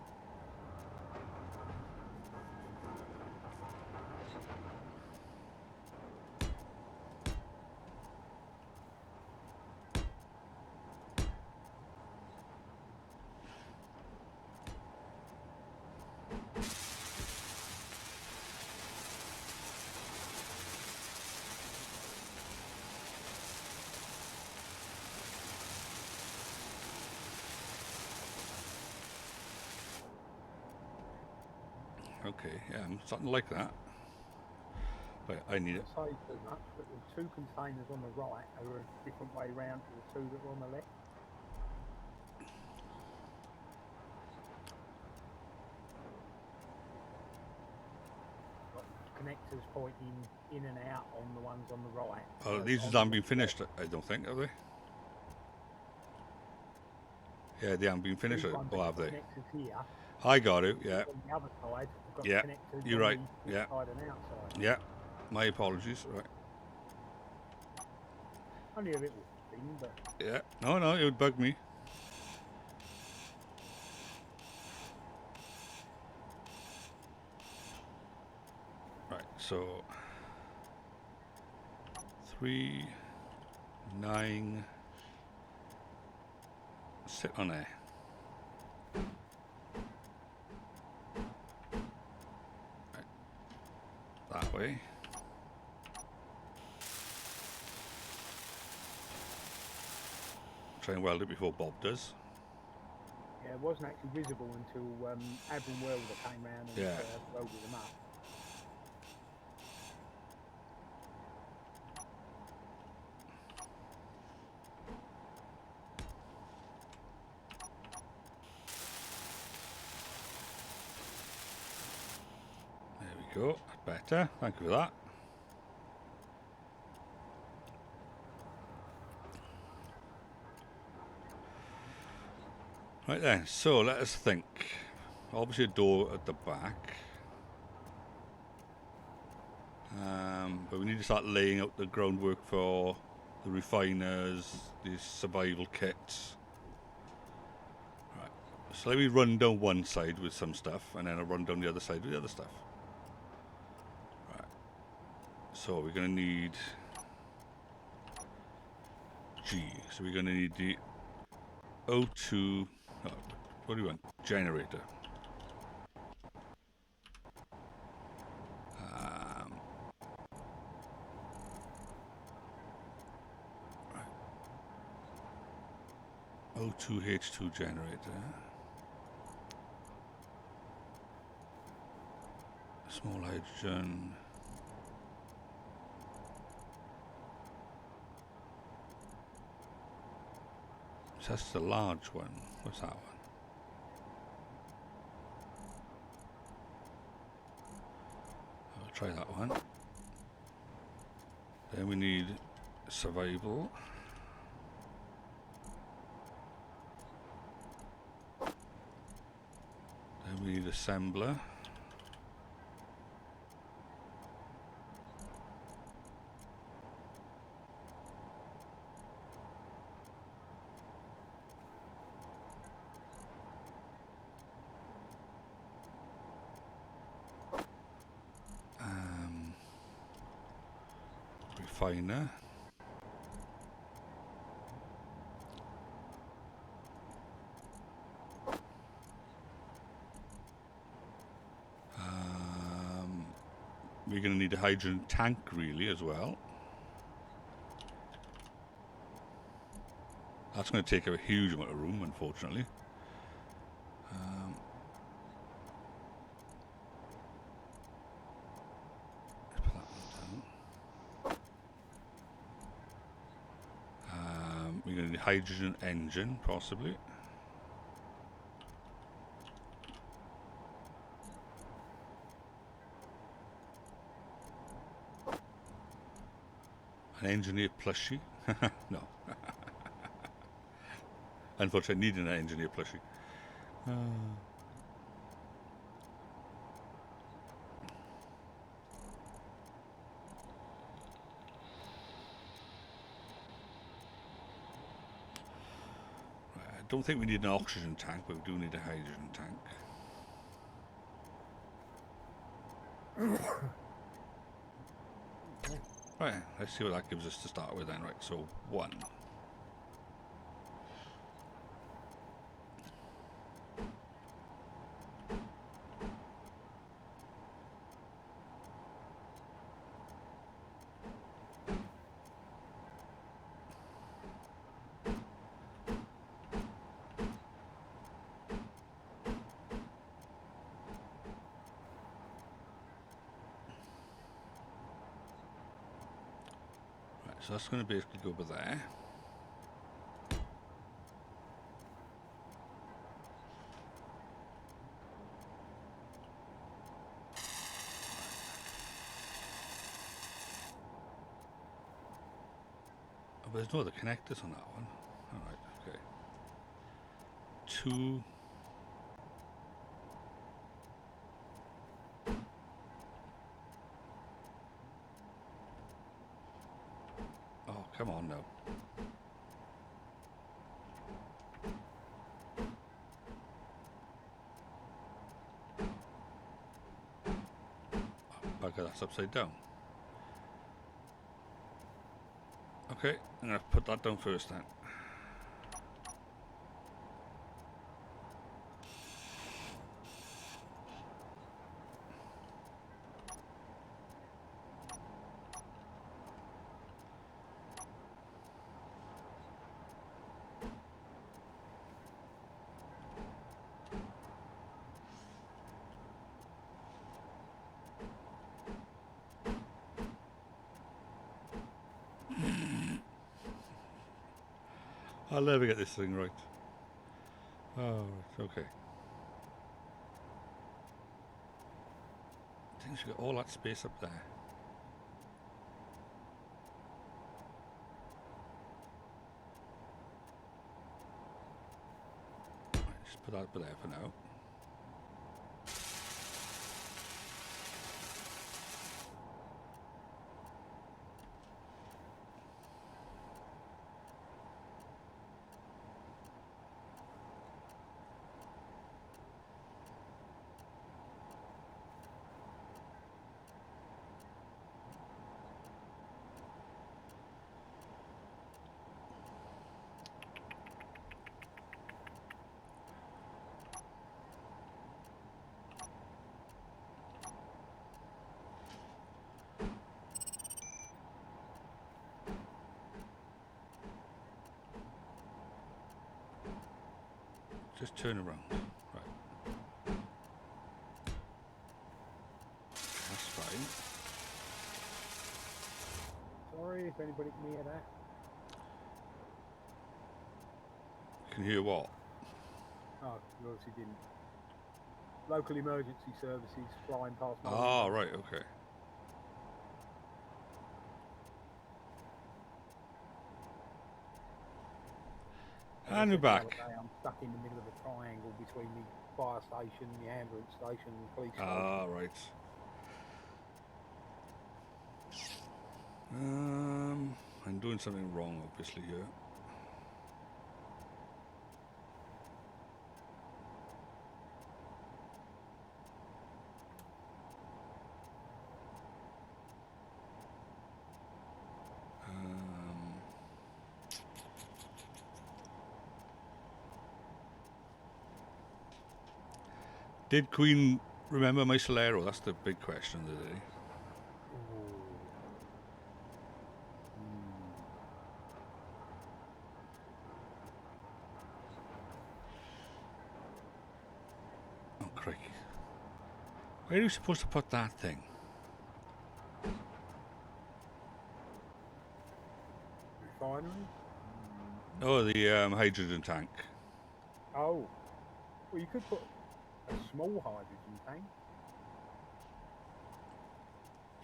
Okay, yeah, I'm starting to like that. But I need it. Say too much, but the two containers on the right are a different way round to the two that are on the left. Got connectors pointing in and out on the ones on the right. Oh, these haven't been finished, I don't think, have they? Yeah, they haven't been finished, or have they? Here, I got it, yeah. on the other side, I've got Yeah, connectors you're on right, the yeah. inside and outside. Yeah, my apologies, right. Only a little thing, but... Yeah, no, it would bug me. Right, so 3, 9, sit on there. Right. That way. Try and weld it before Bob does. Yeah, it wasn't actually visible until Admiral Welder came round and welded them up. There we go, better, thank you for that. Right then, so let us think. Obviously a door at the back. But we need to start laying out the groundwork for the refiners, the survival kits. Right, so let me run down one side with some stuff, and then I'll run down the other side with the other stuff. Right, so we're going to need G, so we're going to need the O2, what do we want? Generator. O2H2 generator. Small hydrogen. So that's the large one. What's that one? I'll try that one. Then we need survival. Then we need assembler. Refiner. We're going to need a hydrogen tank really as well. That's going to take up a huge amount of room, unfortunately. Let's put that one down. We're going to need a hydrogen engine, possibly. An engineer plushie? No. Unfortunately, I need an engineer plushie. I don't think we need an oxygen tank, but we do need a hydrogen tank. Right, let's see what that gives us to start with then. Right, so 1. So that's going to basically go over there. Oh, but there's no other connectors on that one. Alright, okay. 2. Oh, come on now. Oh, bugger, that's upside down. Okay, I'm going to put that down first then. I'll never get this thing right. Oh, right, okay. I think she's got all that space up there. Right, just put that up there for now. Just turn around. Right. That's fine. Sorry if anybody can hear that. Can hear what? Oh, you obviously didn't. Local emergency services flying past my Ah, window. right, okay. And we're back. I'm stuck in the middle of a triangle between the fire station, the ambulance station, and the police station. Ah, right. I'm doing something wrong, obviously, here. Did Queen remember my Solero? That's the big question of the day. Oh, crikey. Where are you supposed to put that thing? Refinery? Oh, the hydrogen tank. Oh. Well, you could put a small hydrogen tank.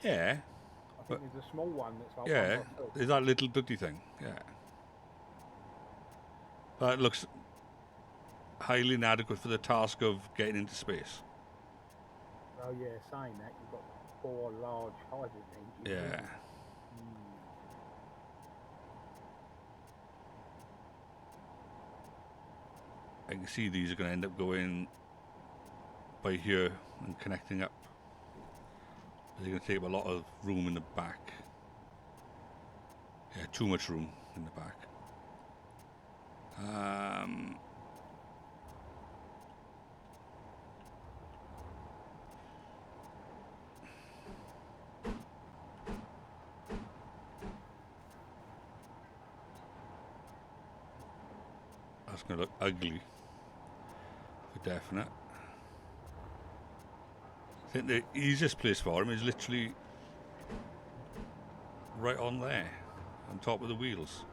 Yeah. I I think there's a small one that's like Yeah, 1 by 2. there's that little duddy thing. Yeah. But it looks highly inadequate for the task of getting into space. Oh yeah, saying that, you've got 4 large hydrogen engines. Yeah. I can see these are going to end up going by here and connecting up. They're going to take up a lot of room in the back. Yeah, too much room in the back. That's going to look ugly, for definite. I think the easiest place for him is literally right on there, on top of the wheels.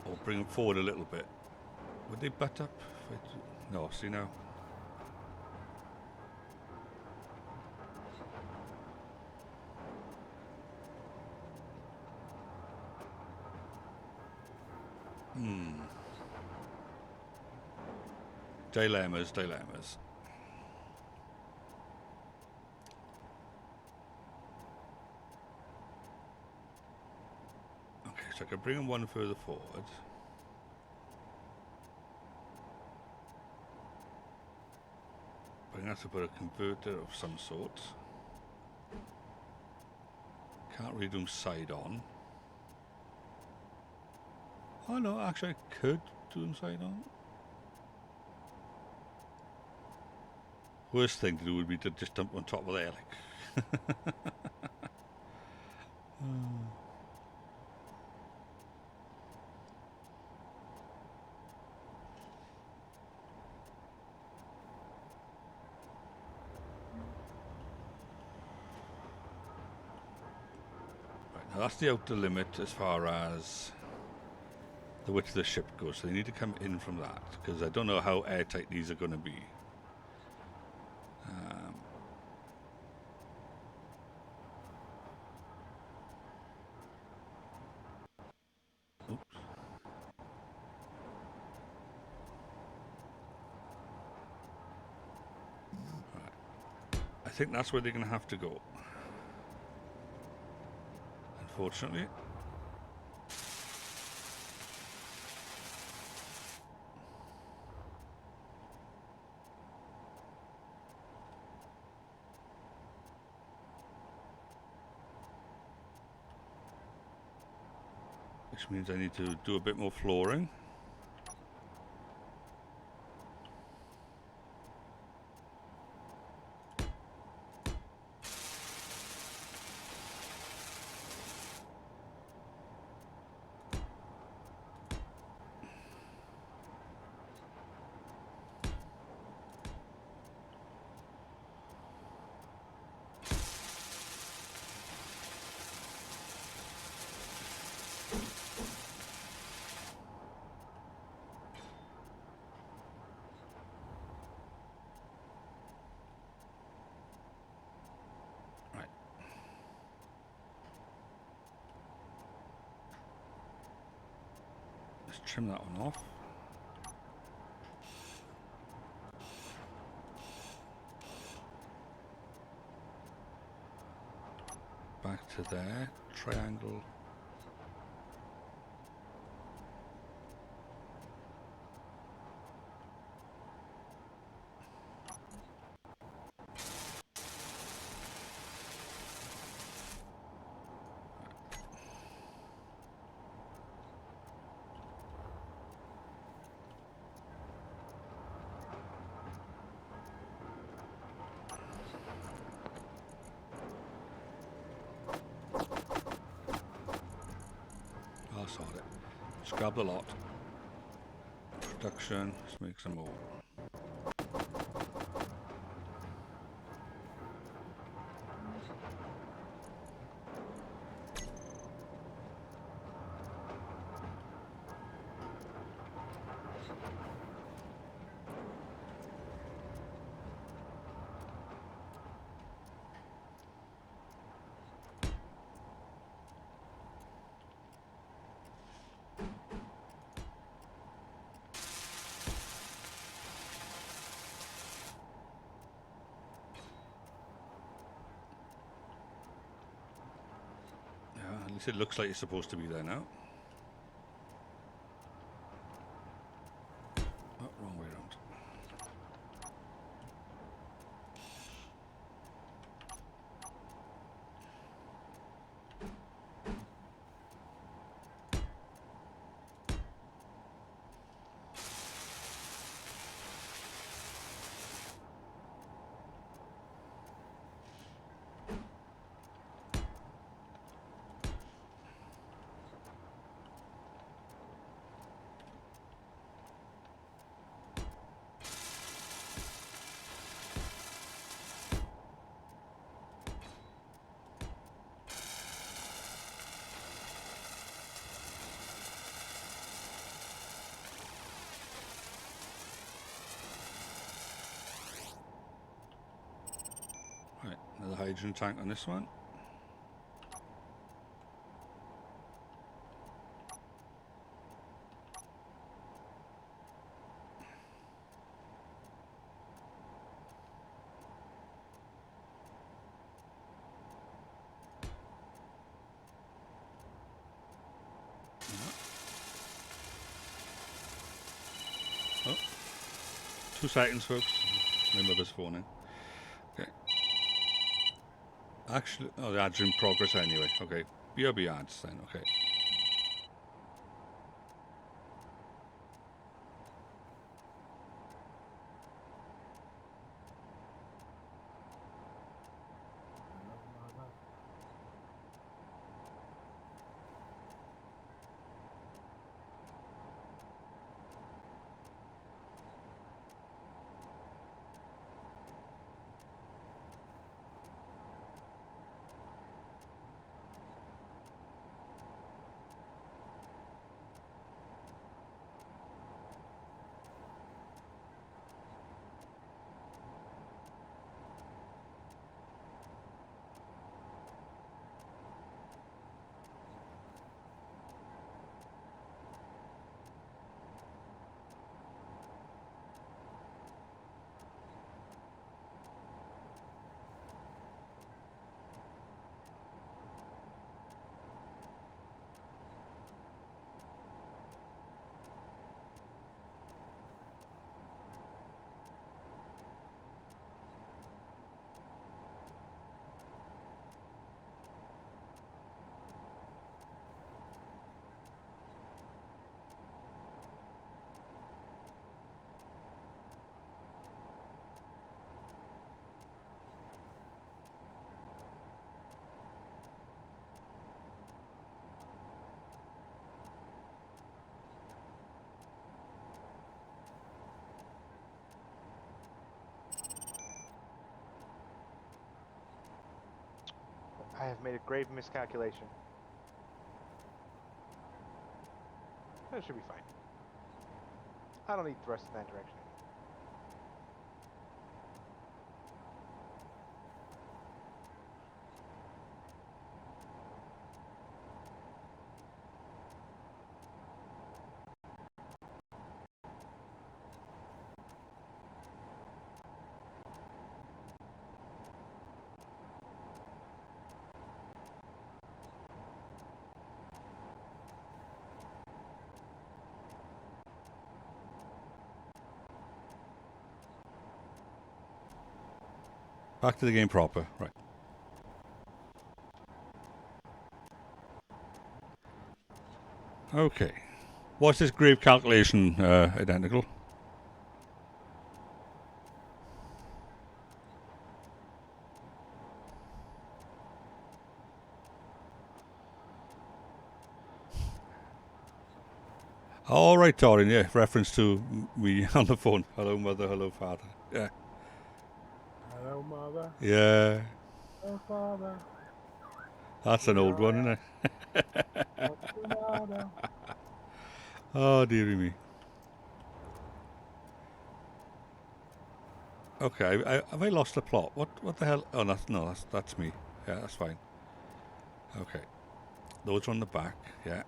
Or bring them forward a little bit. Would they butt up? No, see now. Dilemmas. Okay, so I can bring them one further forward. But I'm going to have to put a converter of some sort. Can't really do them side on. Oh no, actually I could do them side on. Worst thing to do would be to just dump on top of there, like. Right, now that's the outer limit as far as the width of the ship goes, so they need to come in from that, because I don't know how airtight these are going to be. Oops. Right. I think that's where they're going to have to go, unfortunately. Which means I need to do a bit more flooring. Let's trim that one off. Back to there, triangle. I'll sort it. Just grab the lot. Production, let's make some more. least it looks like it's supposed to be there now. Oh, wrong way around. Right, another hydrogen tank on this one. Oh, 2 seconds, folks. My mother's phoning. Okay. Actually, oh, the ads are in progress anyway. Okay. BRB ads then. Okay. I have made a grave miscalculation. That should be fine. I don't need thrust in that direction. Back to the game proper. Right. Okay. What's this grave calculation identical? All right, Torin. Yeah, reference to me on the phone. Hello, mother. Hello, father. Yeah. Hello, mother. Yeah. Hello, father. That's an old one, isn't it? What's the matter? Oh, dearie me. Okay, have I lost the plot? What the hell? Oh, that's me. Yeah, that's fine. Okay, those are on the back. Yeah.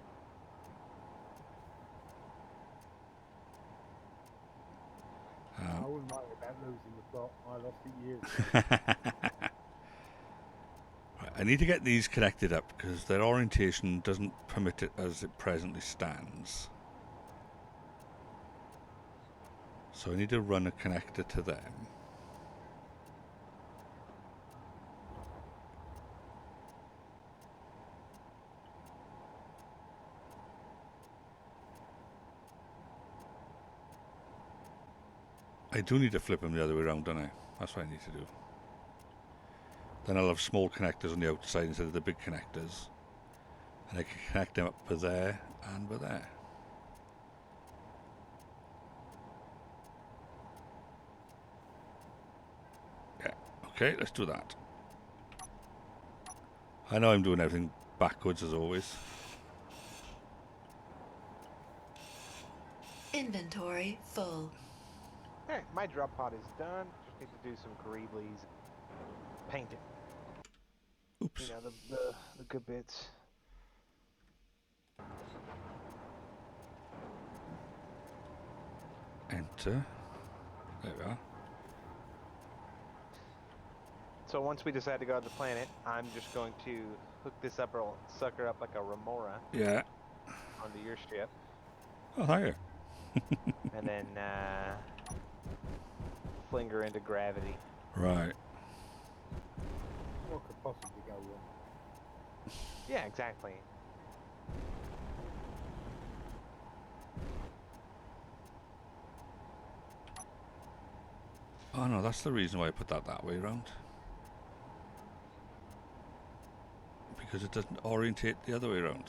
I wouldn't worry about losing the plot. I lost it years ago. Right, I need to get these connected up because their orientation doesn't permit it as it presently stands. So I need to run a connector to them. I do need to flip them the other way around, don't I? That's what I need to do. Then I'll have small connectors on the outside instead of the big connectors. And I can connect them up to there and to there. Yeah, okay, let's do that. I know I'm doing everything backwards as always. Inventory full. Alright, my drop pod is done. Just need to do some greeblies. Painting. Oops. You know, the good bits. Enter. There we are. So once we decide to go to the planet, I'm just going to hook this up or sucker up like a remora Yeah. onto your ship, Oh, hiya. and then fling her into gravity. Right. What could possibly go wrong? Yeah, exactly. Oh no, that's the reason why I put that way around. Because it doesn't orientate the other way around.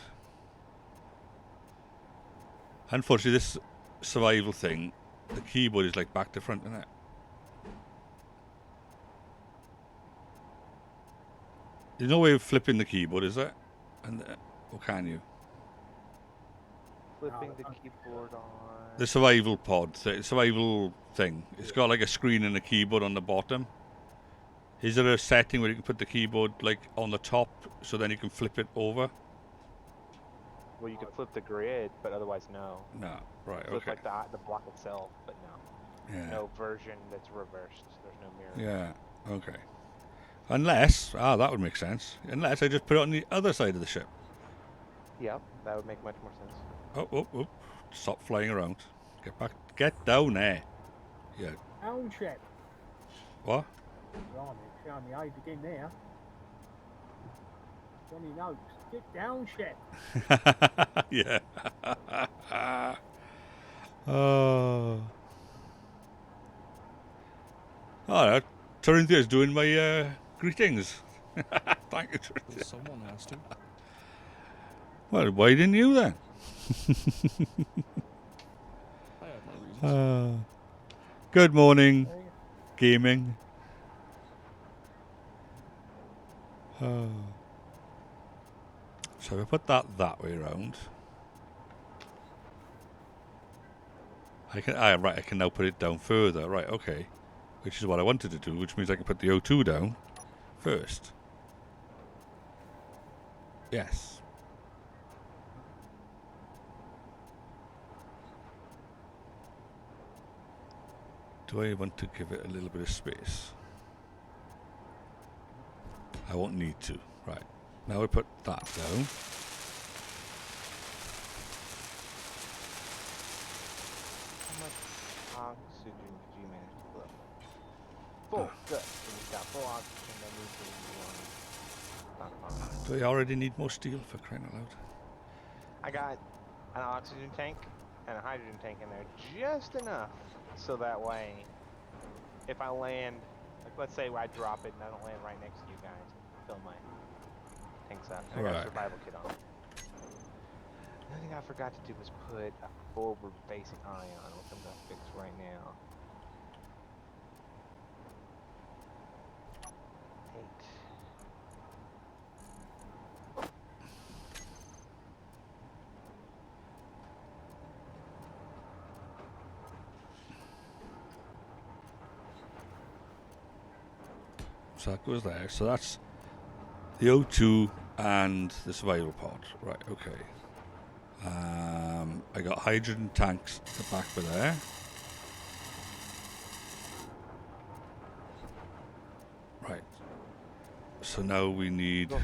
Unfortunately, this survival thing, the keyboard is like back to front, isn't it? There's no way of flipping the keyboard, is there? And or can you? Flipping No, the keyboard on. The survival pod, survival thing. It's got like a screen and a keyboard on the bottom. Is there a setting where you can put the keyboard like on the top, so then you can flip it over? Well, you could flip the grid, but otherwise no. No. Right. Flip Okay. like the block itself, but no. Yeah. No version that's reversed. There's no mirror. Yeah. Okay. Unless, that would make sense. Unless I just put it on the other side of the ship. Yep, that would make much more sense. Oh. Stop flying around. Get back. Get down there. Yeah. Down ship. What? Blimey, it's showing me age again there. Johnny Noakes, get down ship. Yeah. Oh. All right. Torinthia's doing my greetings. Thank you, Well, Torinthia. someone has to. Well, why didn't you then? I have my reasons. Good morning, There you gaming. So if I put that way around, I can. Right. I can now put it down further. Right. Okay. Which is what I wanted to do. Which means I can put the O2 down first. Yes. Do I want to give it a little bit of space? I won't need to. Right. Now I put that down. How much oxygen did you manage to blow? Full. Good. So we've got full oxygen. Then we can Do I already need more steel, for crying out loud? I got an oxygen tank and a hydrogen tank in there, just enough so that way, if I land, like let's say I drop it and I don't land right next to you guys, fill my tanks up. And I got a Right. survival kit on. The only thing I forgot to do was put a forward facing ion, which I'm gonna fix right now. 8. So that goes there. So that's the O2 and the survival pod. Right, okay. I got hydrogen tanks at the back of there. Right. So now we need Go.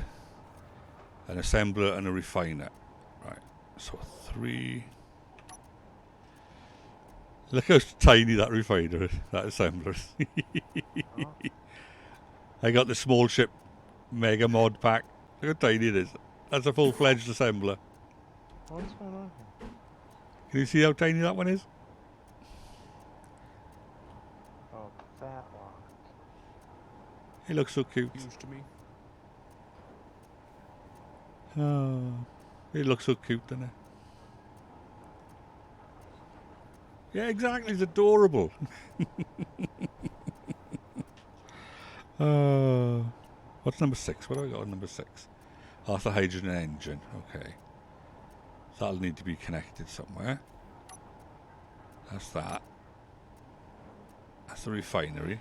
an assembler and a refiner. Right. So 3. Look how tiny that refiner is, that assembler is. Oh. I got the small ship mega mod pack. Look how tiny it is. That's a full-fledged assembler. What's going on here? Can you see how tiny that one is? Oh, that one. It looks so cute. Huge to me. Oh, it looks so cute, doesn't it? Yeah, exactly. It's adorable. What's number 6? What do I got on number 6? Oh, that's the hydrogen engine. Okay. So that'll need to be connected somewhere. That's that. That's the refinery.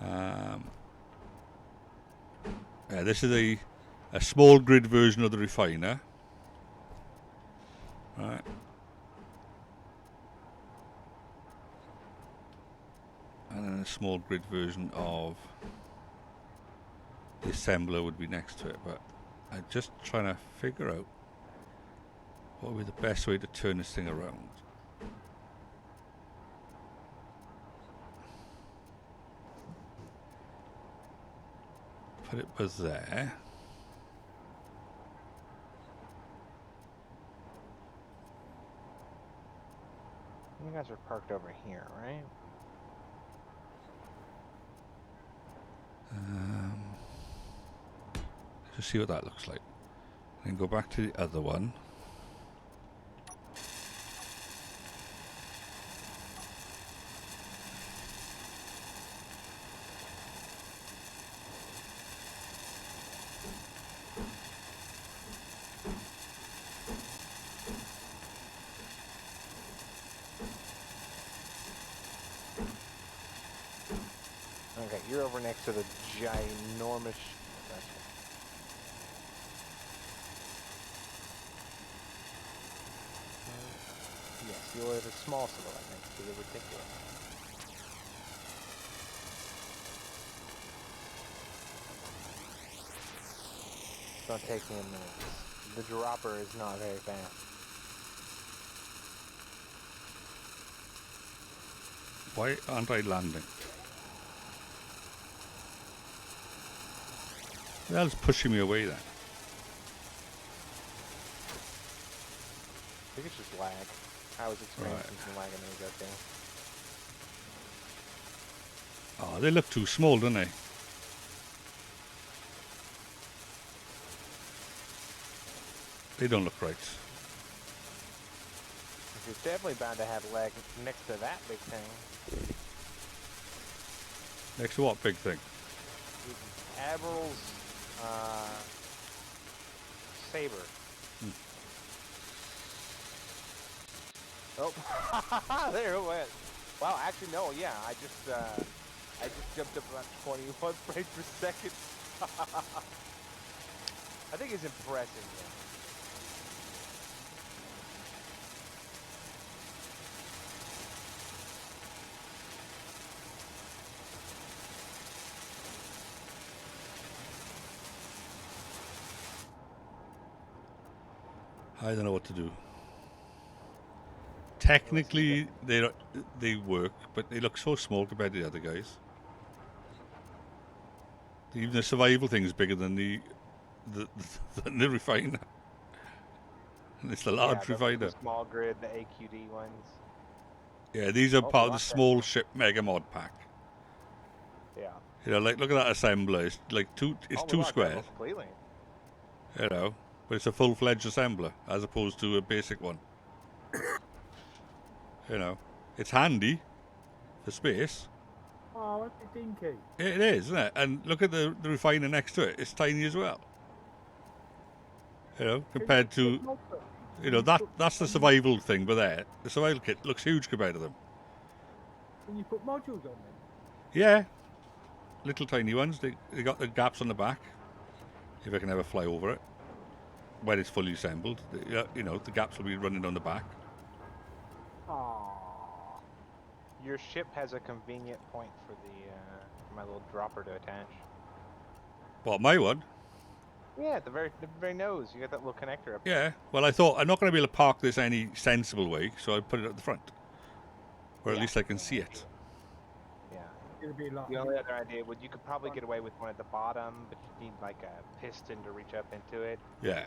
Yeah, this is a small grid version of the refiner. Right. And then a small grid version of the assembler would be next to it, but I'm just trying to figure out what would be the best way to turn this thing around. Put it was there. You guys are parked over here, right? Just see what that looks like. Then go back to the other one. Okay, you're over next to the ginormous. That's yes, you're the small silhouette next to the ridiculous. It's gonna take me a minute. The dropper is not very fast. Why aren't I landing? That's pushing me away then. I think it's just lag. I was experiencing some lag and it was okay. Oh, they look too small, don't they? They don't look right. You're definitely bound to have lag next to that big thing. Next to what big thing? Admiral's saber. Oh, there it went. Wow, actually no, yeah, I just jumped up about 21 frames per second. I think it's impressive. Yeah. I don't know what to do. Technically, they work, but they look so small compared to the other guys. Even the survival thing is bigger than the refiner. And it's the large refiner. The small grid, the AQD ones. Yeah, these are part of the small ship mega mod pack. Yeah. You know, like look at that assembler. It's like two squares. Completely. You know, but it's a full-fledged assembler as opposed to a basic one. You know, it's handy for space. Oh, that's a dinky. It is, isn't it? And look at the refiner next to it. It's tiny as well. You know, compared to, you know, that's the survival thing, but the survival kit looks huge compared to them. Can you put modules on them? Yeah, little tiny ones. They got the gaps on the back. If I can ever fly over it, when it's fully assembled, you know, the gaps will be running on the back. Oh. Your ship has a convenient point for the for my little dropper to attach. What, my one? Yeah, at the very nose. You got that little connector up. Yeah. Well, I thought I'm not going to be able to park this any sensible way, so I put it at the front. Or at Yeah, least I can yeah, see it. true. Yeah. It'll be like The only other idea would you could probably get away with one at the bottom, but you need like a piston to reach up into it. Yeah.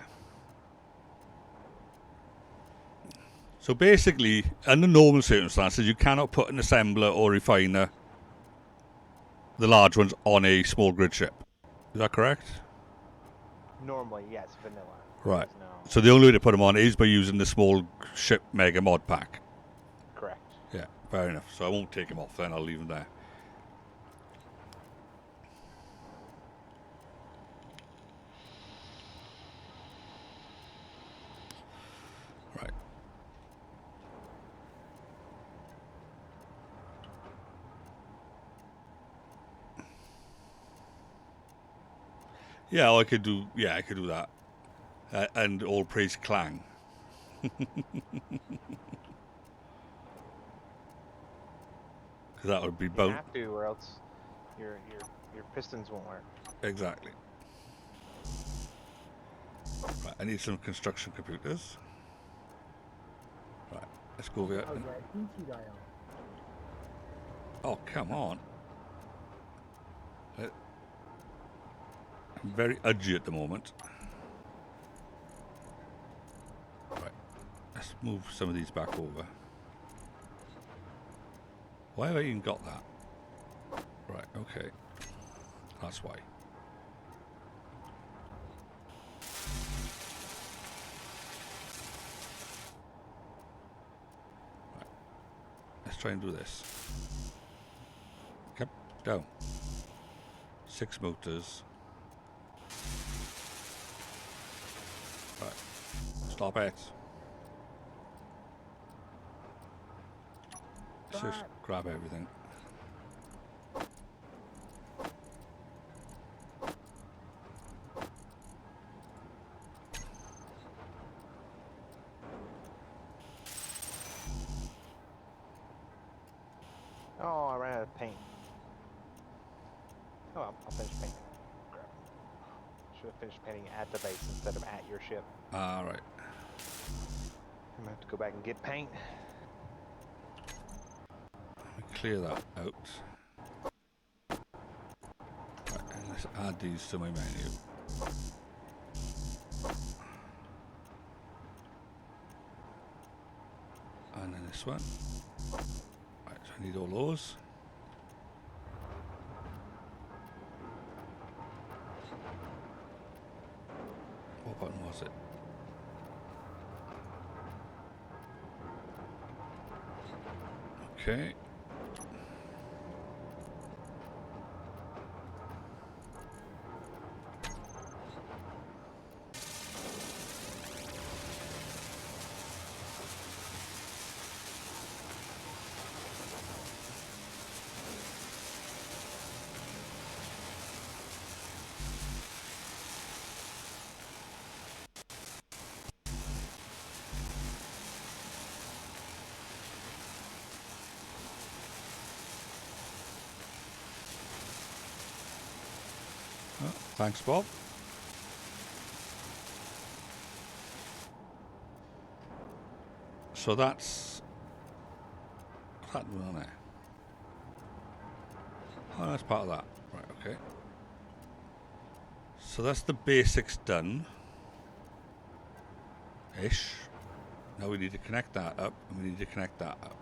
So basically, under normal circumstances, you cannot put an assembler or refiner, the large ones, on a small grid ship. Is that correct? Normally, yes, vanilla. Right. There's no. So the only way to put them on is by using the small ship mega mod pack. Correct. Yeah, fair enough. So I won't take them off then, I'll leave them there. Right. Yeah, I could do that. And all praise Clang. Because that would be You both. have to, or else your pistons won't work. Exactly. Right, I need some construction computers. Right, let's go over here. oh, yeah, easy they are. Oh, come on. I'm very edgy at the moment. Right, let's move some of these back over. Why have I even got that? Right, okay. That's why. Right. Let's try and do this. Come down. 6 motors. Right. Stop it. Let's just grab everything. Oh, I ran out of paint. Oh, well, I'll finish painting. Should have finished painting at the base instead of at your ship. All right. I'm gonna have to go back and get paint. Clear that out. Right, and let's add these to my menu. And then this one. Right, so I need all those. What button was it? Okay. Oh, thanks, Bob. So that's that one on there. Oh, that's part of that. Right, okay. So that's the basics done. Ish. Now we need to connect that up, and we need to connect that up.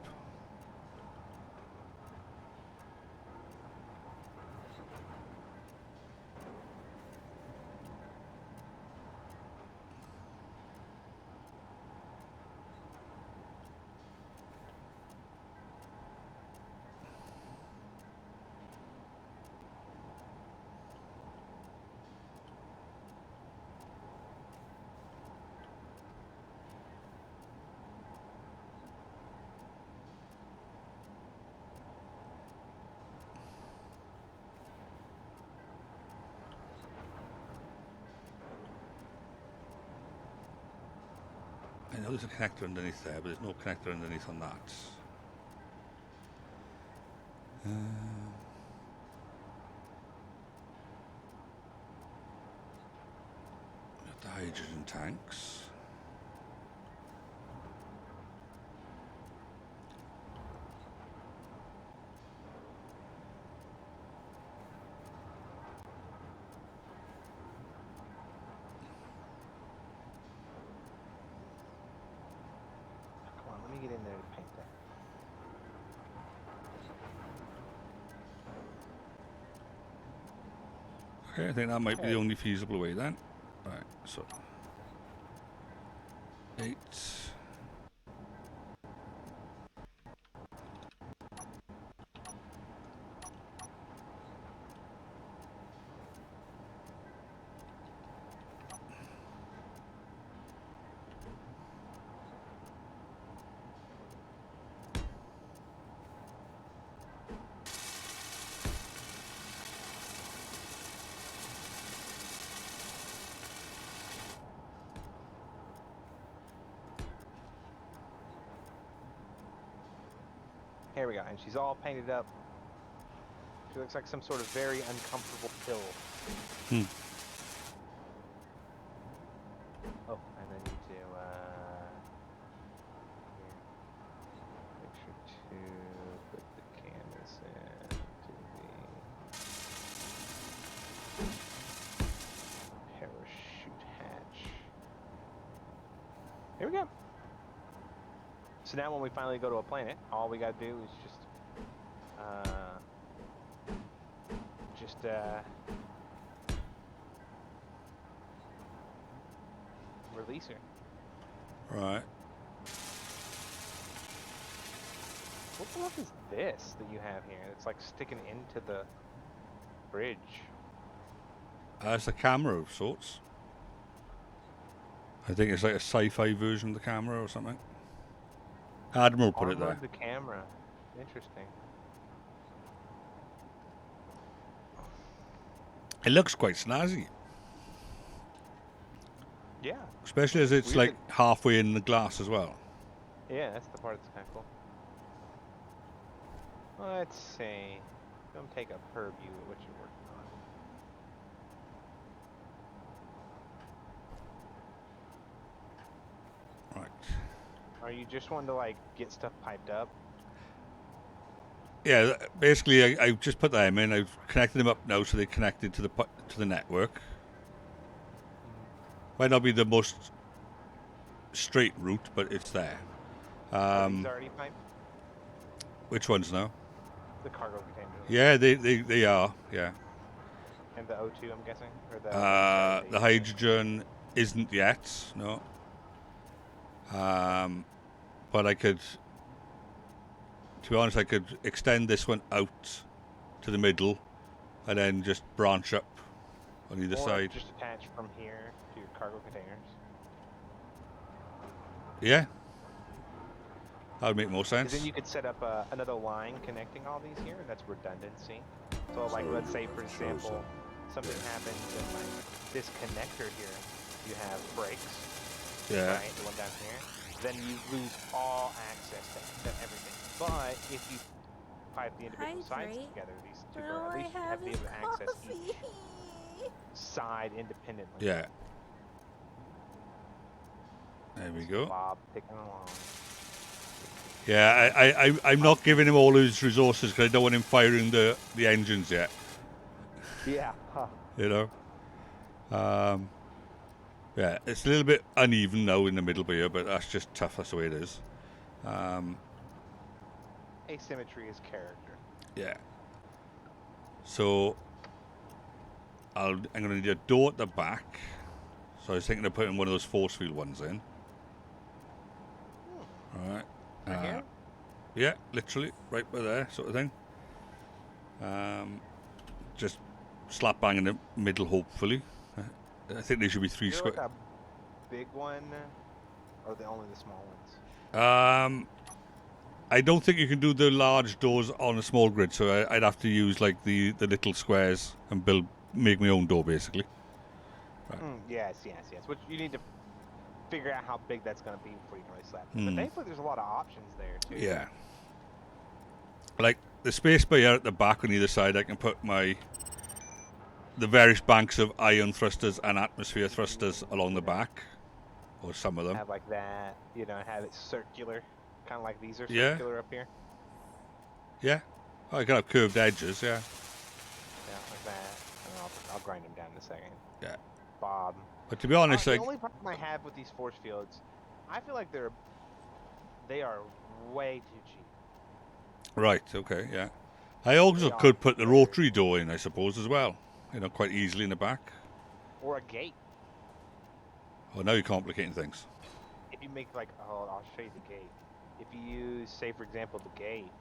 I know there's a connector underneath there, but there's no connector underneath on that. Hydrogen tanks. Come on, let me get in there to paint that. Okay, I think that might be the only feasible way then. Right, so 8. Here we go, and she's all painted up. She looks like some sort of very uncomfortable pill. Oh, and then you do, make sure to put the canvas into the parachute hatch. Here we go. So now when we finally go to a planet, all we gotta do is just release her. Right. What the fuck is this that you have here? It's like sticking into the bridge. It's a camera of sorts. I think it's like a sci-fi version of the camera or something. Admiral put it there. Armored the camera. Interesting. It looks quite snazzy. Yeah. Especially as it's Weird. like halfway in the glass as well. Yeah, that's the part that's kind of cool. Let's see. Don't take a per view of what you're working on. Right. Are you just wanting to like get stuff piped up? Yeah, basically I just put them in. I've connected them up now so they're connected to the network. Might not be the most straight route, but it's there. Are these already piped? Which ones now? The cargo containers. Yeah, they are. Yeah. And the O2, I'm guessing, or The hydrogen isn't yet. No. But I could, to be honest, I could extend this one out to the middle, and then just branch up on either side. Just attach from here to your cargo containers. Yeah. That would make more sense. Because then you could set up another line connecting all these here, and that's redundancy. So, like, let's say, for example, something happens and, like, this connector here, you have breaks. Yeah. Right, the one down here. Then you lose all access to everything. But if you pipe the individual sides Hydrate. together, these two, But all at I least you have have the is able to access coffee. each side independently. Yeah. There we go. Bob picking along. Yeah, I'm not giving him all his resources because I don't want him firing the engines yet. Yeah. Huh. You know. Yeah, it's a little bit uneven now in the middle here, but that's just tough. That's the way it is. Asymmetry is character. Yeah. So I'm going to need a door at the back. So I was thinking of putting one of those force field ones in. All right. Right here? Yeah, literally right by there, sort of thing. Just slap bang in the middle, hopefully. I think there should be 3 Is there square. like a big one, or only the small ones? I don't think you can do the large doors on a small grid, so I'd have to use like the little squares and make my own door basically. Right. Yes. Which you need to figure out how big that's going to be before you can really slap it. But thankfully, there's a lot of options there too. Yeah. Like the space bar here at the back on either side, I can put my the various banks of ion thrusters and atmosphere thrusters along the back, or some of them. Have like that, you know, have it circular, kind of like these are Yeah. circular up here. Yeah. Oh, you can have curved edges, yeah. Yeah, like that. And I'll grind them down in a second. Yeah. Bob. But to be honest, The like, only problem I have with these force fields, I feel like they are way too cheap. right, okay, yeah. I also They could are put the very rotary door in, I suppose, as well. You know, quite easily in the back. Or a gate. Oh, now you're complicating things. If you make like, oh, I'll show you the gate. If you use, say for example, the gate,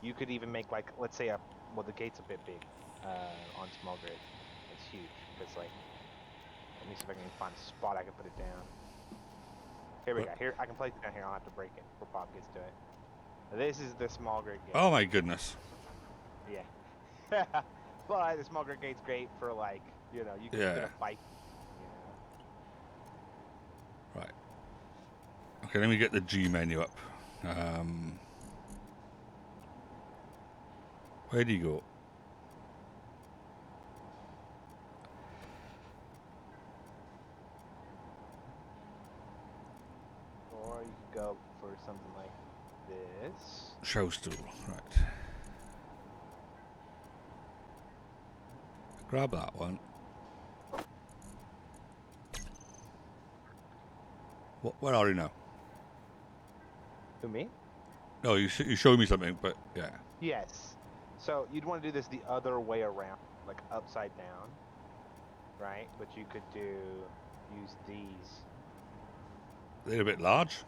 you could even make like, let's say well, the gate's a bit big on small grid. It's huge. It's like, let me see if I can find a spot I can put it down. Here we go. Here, I can place it down here. I'll have to break it before Bob gets to it. This is the small grid gate. Oh my goodness. Yeah. But the small grid gate's great for like, you know, you can get a bike. You know. Right. Okay, let me get the G menu up. Where do you go? Or you could go for something like this. Show stool, right. Grab that one. Where are you now? Who, me? No, you showed me something, but yeah. Yes. So you'd want to do this the other way around, like upside down, right? But you could use these. They're a bit large.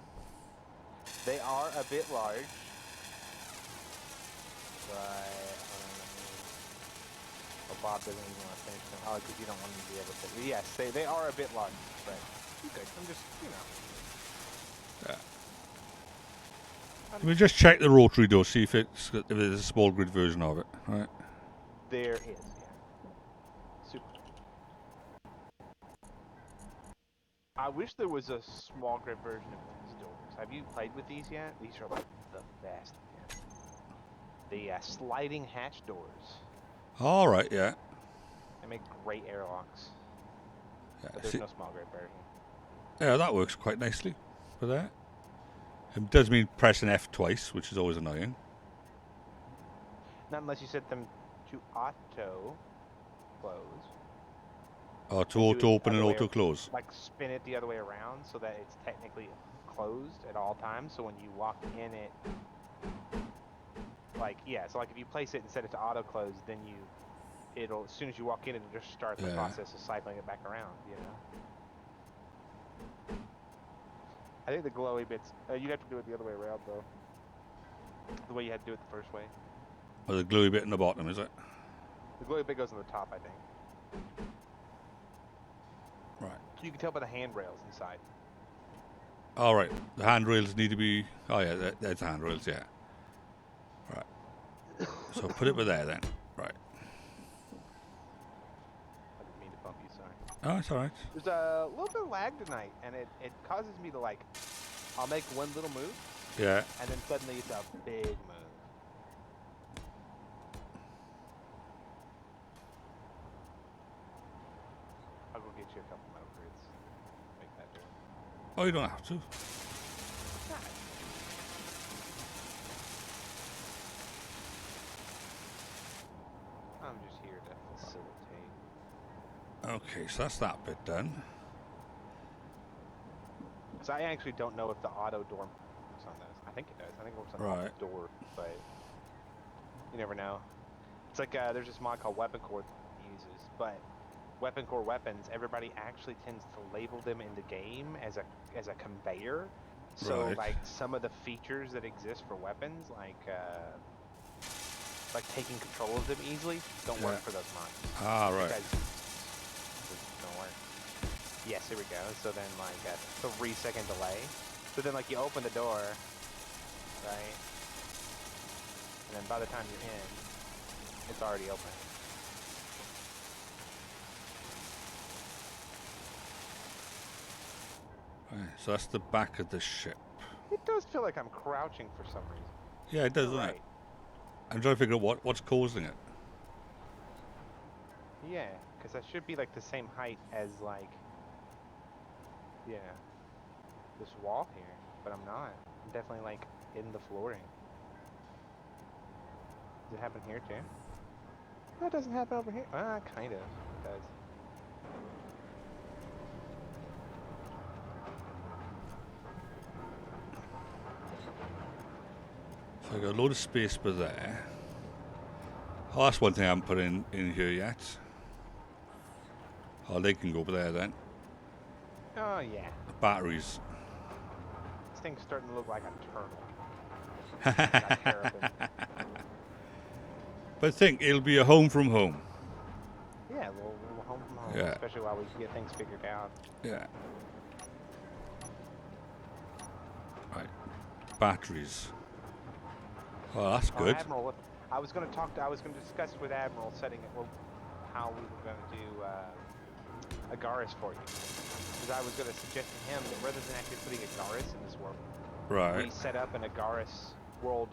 They are a bit large, but Bob doesn't even want to finish them. Oh, because you don't want them to be able to. Yes, they are a bit large, but good. I'm just, you know. Yeah. Let me just check the rotary door, see if there's a small grid version of it. Right. There is, yeah. Super. I wish there was a small grid version of these doors. Have you played with these yet? These are like the best. Yeah. The sliding hatch doors. All right, yeah. They make great airlocks. Yeah, But there's no small grid version. Yeah, that works quite nicely for that. It does mean pressing F twice, which is always annoying. Not unless you set them to auto close. Or to auto open and auto close. Like spin it the other way around so that it's technically closed at all times. So when you walk in it, like, yeah, so like if you place it and set it to auto close, then it'll, as soon as you walk in, it'll just start the process of cycling it back around, you know? I think the glowy bits, you'd have to do it the other way around, though. The way you had to do it the first way. Or the gluey bit in the bottom, is it? The glowy bit goes on the top, I think. Right. You can tell by the handrails inside. All right. The handrails need to be... Oh, yeah, there's the handrails, yeah. Right. So put it there, then. Right. I didn't mean to bump you, sorry. Oh, it's all right. There's a little bit of lag tonight, and it causes me to, like, I'll make one little move, Yeah. and then suddenly it's a big move. I'll go get you a couple metal grids. Make that do it. Oh, you don't have to. I'm just here to facilitate. Okay, so that's that bit done. So I actually don't know if the auto door works on this. I think it does. I think it works on the door, but you never know. It's like there's this mod called Weapon Core that uses, but Weapon Core weapons, everybody actually tends to label them in the game as a conveyor. So like some of the features that exist for weapons, like taking control of them easily, don't work for those mods. Ah, right. Don't work. Yes, here we go. So then like a 3-second delay. So then like you open the door, right? And then by the time you're in, it's already open. Right, so that's the back of the ship. It does feel like I'm crouching for some reason. Yeah, it does, doesn't it? I'm trying to figure out what's causing it. Yeah. Because I should be like the same height as like, yeah, this wall here, but I'm not. I'm definitely like in the flooring. Does it happen here too? No, it doesn't happen over here. Ah, kind of. It does. So I got a load of space by there. Oh, that's one thing I haven't put in here yet. Oh, they can go over there then. Oh yeah. The batteries. This thing's starting to look like a turtle. Not a cherubim. But I think it'll be a home from home. Yeah, a little home from home. Yeah. Especially while we get things figured out. Yeah. Right. Batteries. Oh, that's good. Admiral, I was going to discuss with Admiral setting it, well, how we were going to do Agaris for you. Because I was going to suggest to him that rather than actually putting Agaris in this world, Right. we set up an Agaris world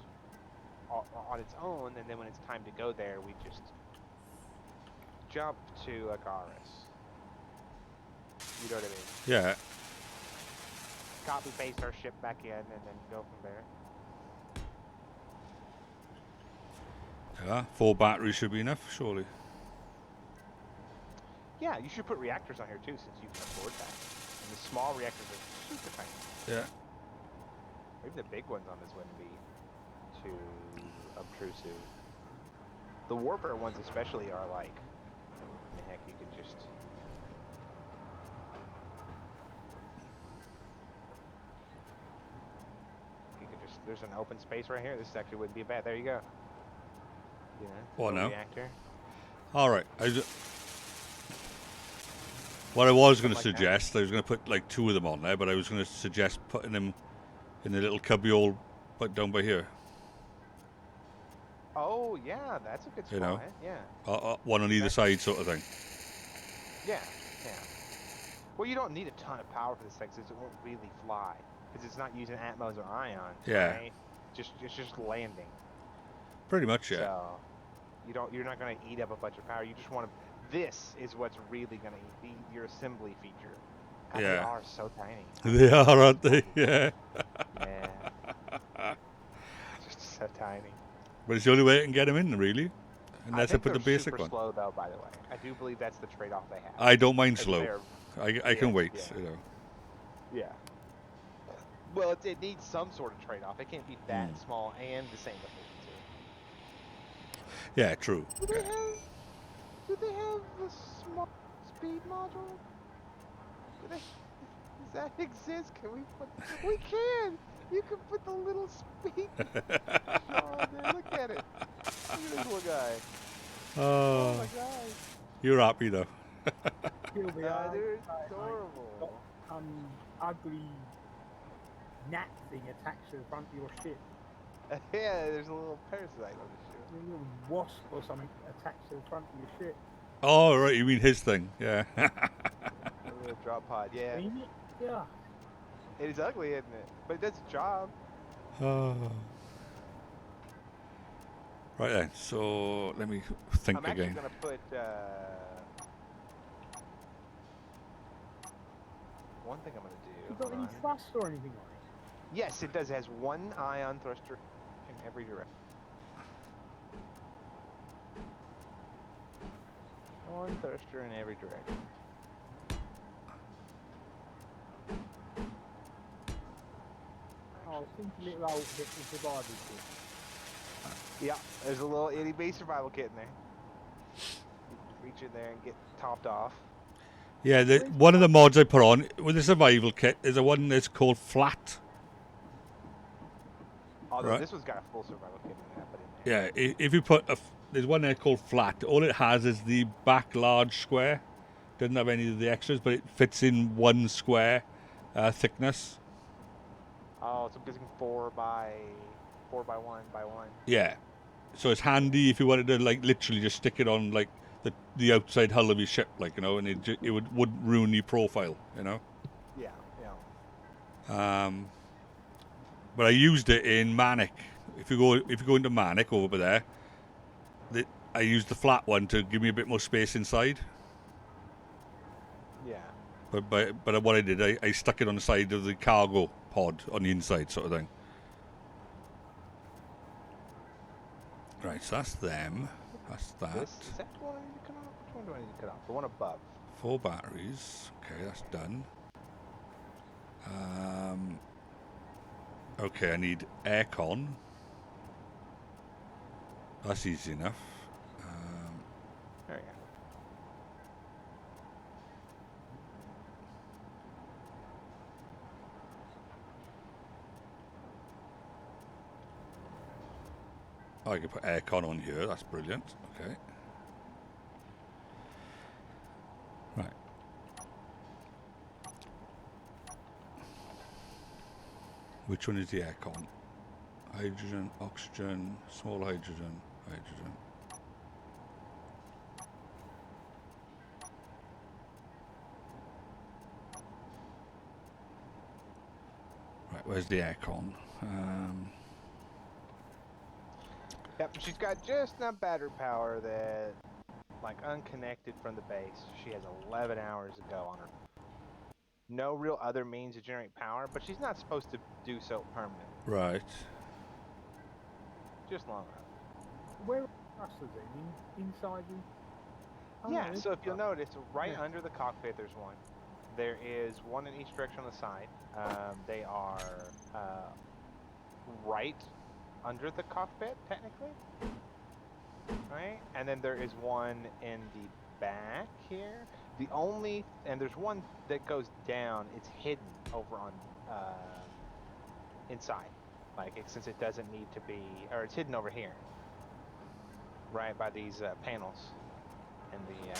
on its own, and then when it's time to go there, we just jump to Agaris. You know what I mean? Yeah. Copy paste our ship back in, and then go from there. Yeah. 4 batteries should be enough, surely. Yeah, you should put reactors on here too, since you can afford that. And the small reactors are super tiny. Yeah. Maybe the big ones on this wouldn't be too obtrusive. The warper ones especially are like, I mean, heck, you could just... there's an open space right here. This actually wouldn't be bad. There you go. You know, What now? reactor. All right. What I was going to Like suggest, I was going to put like 2 of them on there, but I was going to suggest putting them in the little cubbyhole, but down by here. Oh yeah, that's a good spot. You know? Yeah. One on either side, sort of thing. Yeah. Yeah. Well, you don't need a ton of power for this thing, since it won't really fly, because it's not using Atmos or ions. Yeah. Right? It's just landing. Pretty much, yeah. So you're not going to eat up a bunch of power. You just want to. This is what's really going to be your assembly feature. God, Yeah. They are so tiny. They are, aren't they? Yeah. Yeah. Just so tiny. But it's the only way I can get them in, really. Unless I think put the they're basic super one. slow though, by the way. I do believe that's the trade-off they have. I don't mind Like, slow. they're- I can yeah, wait, yeah. you know. Yeah. Well, it needs some sort of trade-off. It can't be that small and the same efficiency. Yeah, true. Do Yeah. they have the smart speed module? Does that exist? Can we put? We can. You can put the little speed on there. Look at it. Look at this little guy. Oh Oh, my god. you're happy though. Kilvey, They're got adorable. ugly gnat thing attached to the front of your ship. Yeah, there's a little parasite on the ship. A little wasp or something attached to the front of your ship. Oh, right, you mean his thing. Yeah. A little drop pod. Yeah. Seen it? Yeah. It is ugly, isn't it? But it does its job. Oh. Right then, so let me think I'm actually again. gonna put one thing I'm gonna do. You got hold any on. thrust or anything on it? Yes, it does. It has one ion thruster in every direction. One thruster in every direction. Oh, simple little old bit of survival kit. Yeah, there's a little itty bitty survival kit in there. Reach in there and get topped off. Yeah, one of the mods I put on with the survival kit is a one that's called Flat. Although Right. this one's got a full survival kit in there, I put in there. Yeah, if you put there's one there called Flat. All it has is the back large square. Doesn't have any of the extras, but it fits in one square thickness. Oh, so I'm guessing 4 by 1 by 1. Yeah, so it's handy if you wanted to like literally just stick it on like the outside hull of your ship, like, you know, and it wouldn't ruin your profile, you know. Yeah, yeah. But I used it in Manic. If you go into Manic over there, I used the flat one to give me a bit more space inside. But what I did, I stuck it on the side of the cargo pod on the inside, sort of thing. Right, so that's them. That's that. Is that the one I need to cut off? Which one do I need to cut off? The one above. 4 batteries. Okay, that's done. Okay, I need aircon. That's easy enough. There you go. Oh, I can put aircon on here. That's brilliant. Okay. Right. Which one is the aircon? Hydrogen, oxygen, small hydrogen, hydrogen. Right, where's the aircon? Yep, she's got just enough battery power that, like, unconnected from the base, she has 11 hours to go on her. No real other means to generate power, but she's not supposed to do so permanently. Right. Just long enough. Where are thrusters inside the... Oh, Yeah, no, so if you'll notice, right Yeah. under the cockpit there's one. There is one in each direction on the side. They are right under the cockpit, technically. Right? And then there is one in the back here. And there's one that goes down. It's hidden over on inside. Like, since it doesn't need to be, or it's hidden over here. Right by these panels and the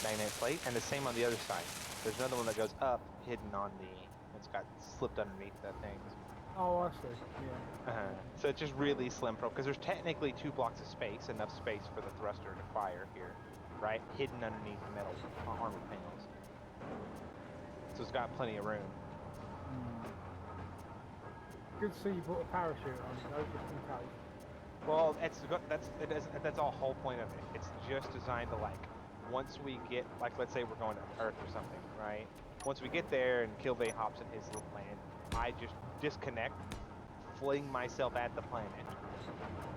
magnet plate. And the same on the other side. There's another one that goes up, hidden on it's got slipped underneath that thing. Oh, I see. Yeah. So it's just really slim because there's technically 2 blocks of space, enough space for the thruster to fire here, right? Hidden underneath the metal armor panels. So it's got plenty of room. Good to see you put a parachute on, though, just in case. Well, that's all whole point of it. It's just designed to, like, once we get, like, let's say we're going to Earth or something, right? Once we get there and Kilvey hops in his little plane, I just disconnect, fling myself at the planet,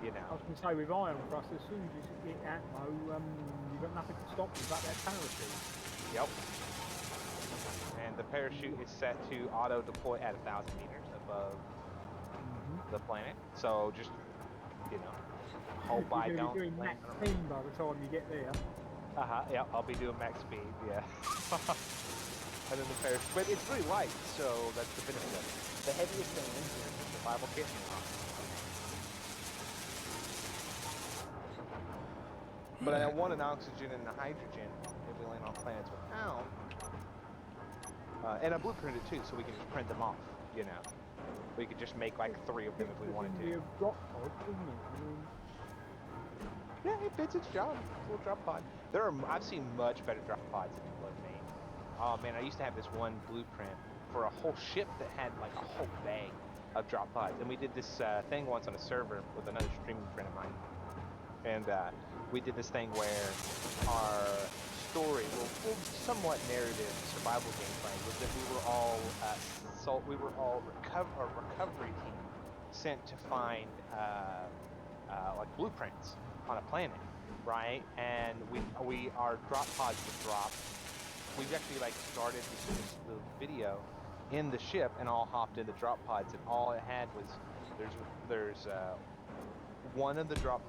you know. I was going to say, with ion thrust, as soon as you get atmo, you've got nothing to stop you but that parachute. Yep. And the parachute is set to auto deploy at 1,000 meters above the planet. So just, you know, hope I don't You're doing land max on a- speed by the time you get there. Yeah, I'll be doing max speed, yeah. And then the parachute, but it's really light, so that's the benefit of it. The heaviest thing in here is the survival kit. But I want an oxygen and a hydrogen if we land on planets without. And I blueprinted too, so we can just print them off, you know. We could just make like 3 of them if we wanted It'd be to. a drop pod, wouldn't it? I mean, Yeah, it fits its job. It's a little drop pod. I've seen much better drop pods than people have made. Oh man, I used to have this one blueprint for a whole ship that had like a whole bag of drop pods. And we did this thing once on a server with another streaming friend of mine. And we did this thing where our story, well somewhat narrative survival gameplay, was that we were all a recovery team sent to find like blueprints on a planet, right? And our drop pods would drop. We've actually like started the video in the ship and all hopped in the drop pods, and all it had was there's one of the drop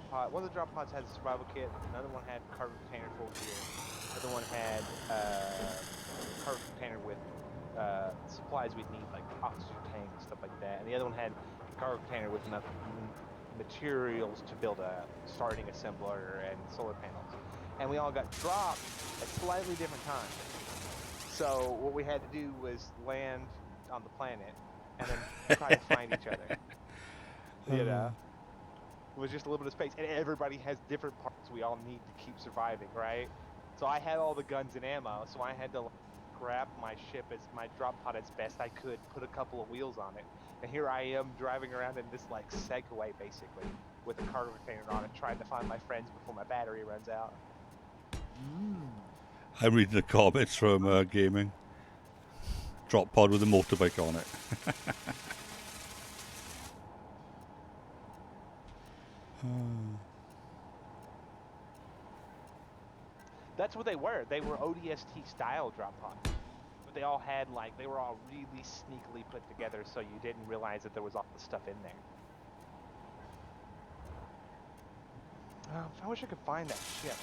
pods had a survival kit, another one had cargo container full of gear, another one had cargo container with supplies we'd need like oxygen tank and stuff like that, and the other one had cargo container with enough materials to build a starting assembler and solar panels. And we all got dropped at slightly different times. So what we had to do was land on the planet and then try to find each other. You know? It was just a little bit of space. And everybody has different parts we all need to keep surviving, right? So I had all the guns and ammo, so I had to grab my ship as my drop pod as best I could, put a couple of wheels on it. And here I am driving around in this like Segway basically with a cargo container on it, trying to find my friends before my battery runs out. I'm reading the comments from gaming. Drop pod with a motorbike on it. That's what they were. They were ODST style drop pods. But they all had, like, they were all really sneakily put together so you didn't realize that there was all the stuff in there. I wish I could find that ship.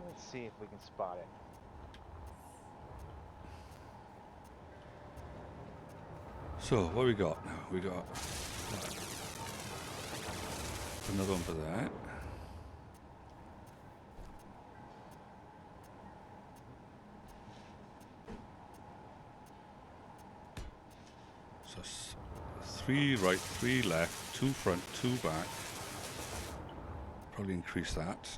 Let's see if we can spot it. So, what we got now? We got another one for that. So, 3 right, 3 left, 2 front, 2 back. Probably increase that.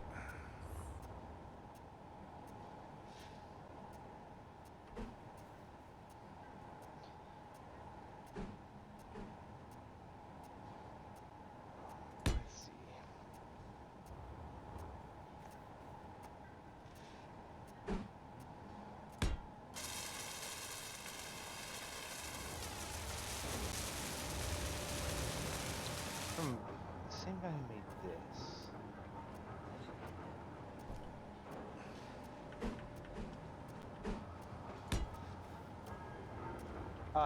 Let's see. The same guy who made this.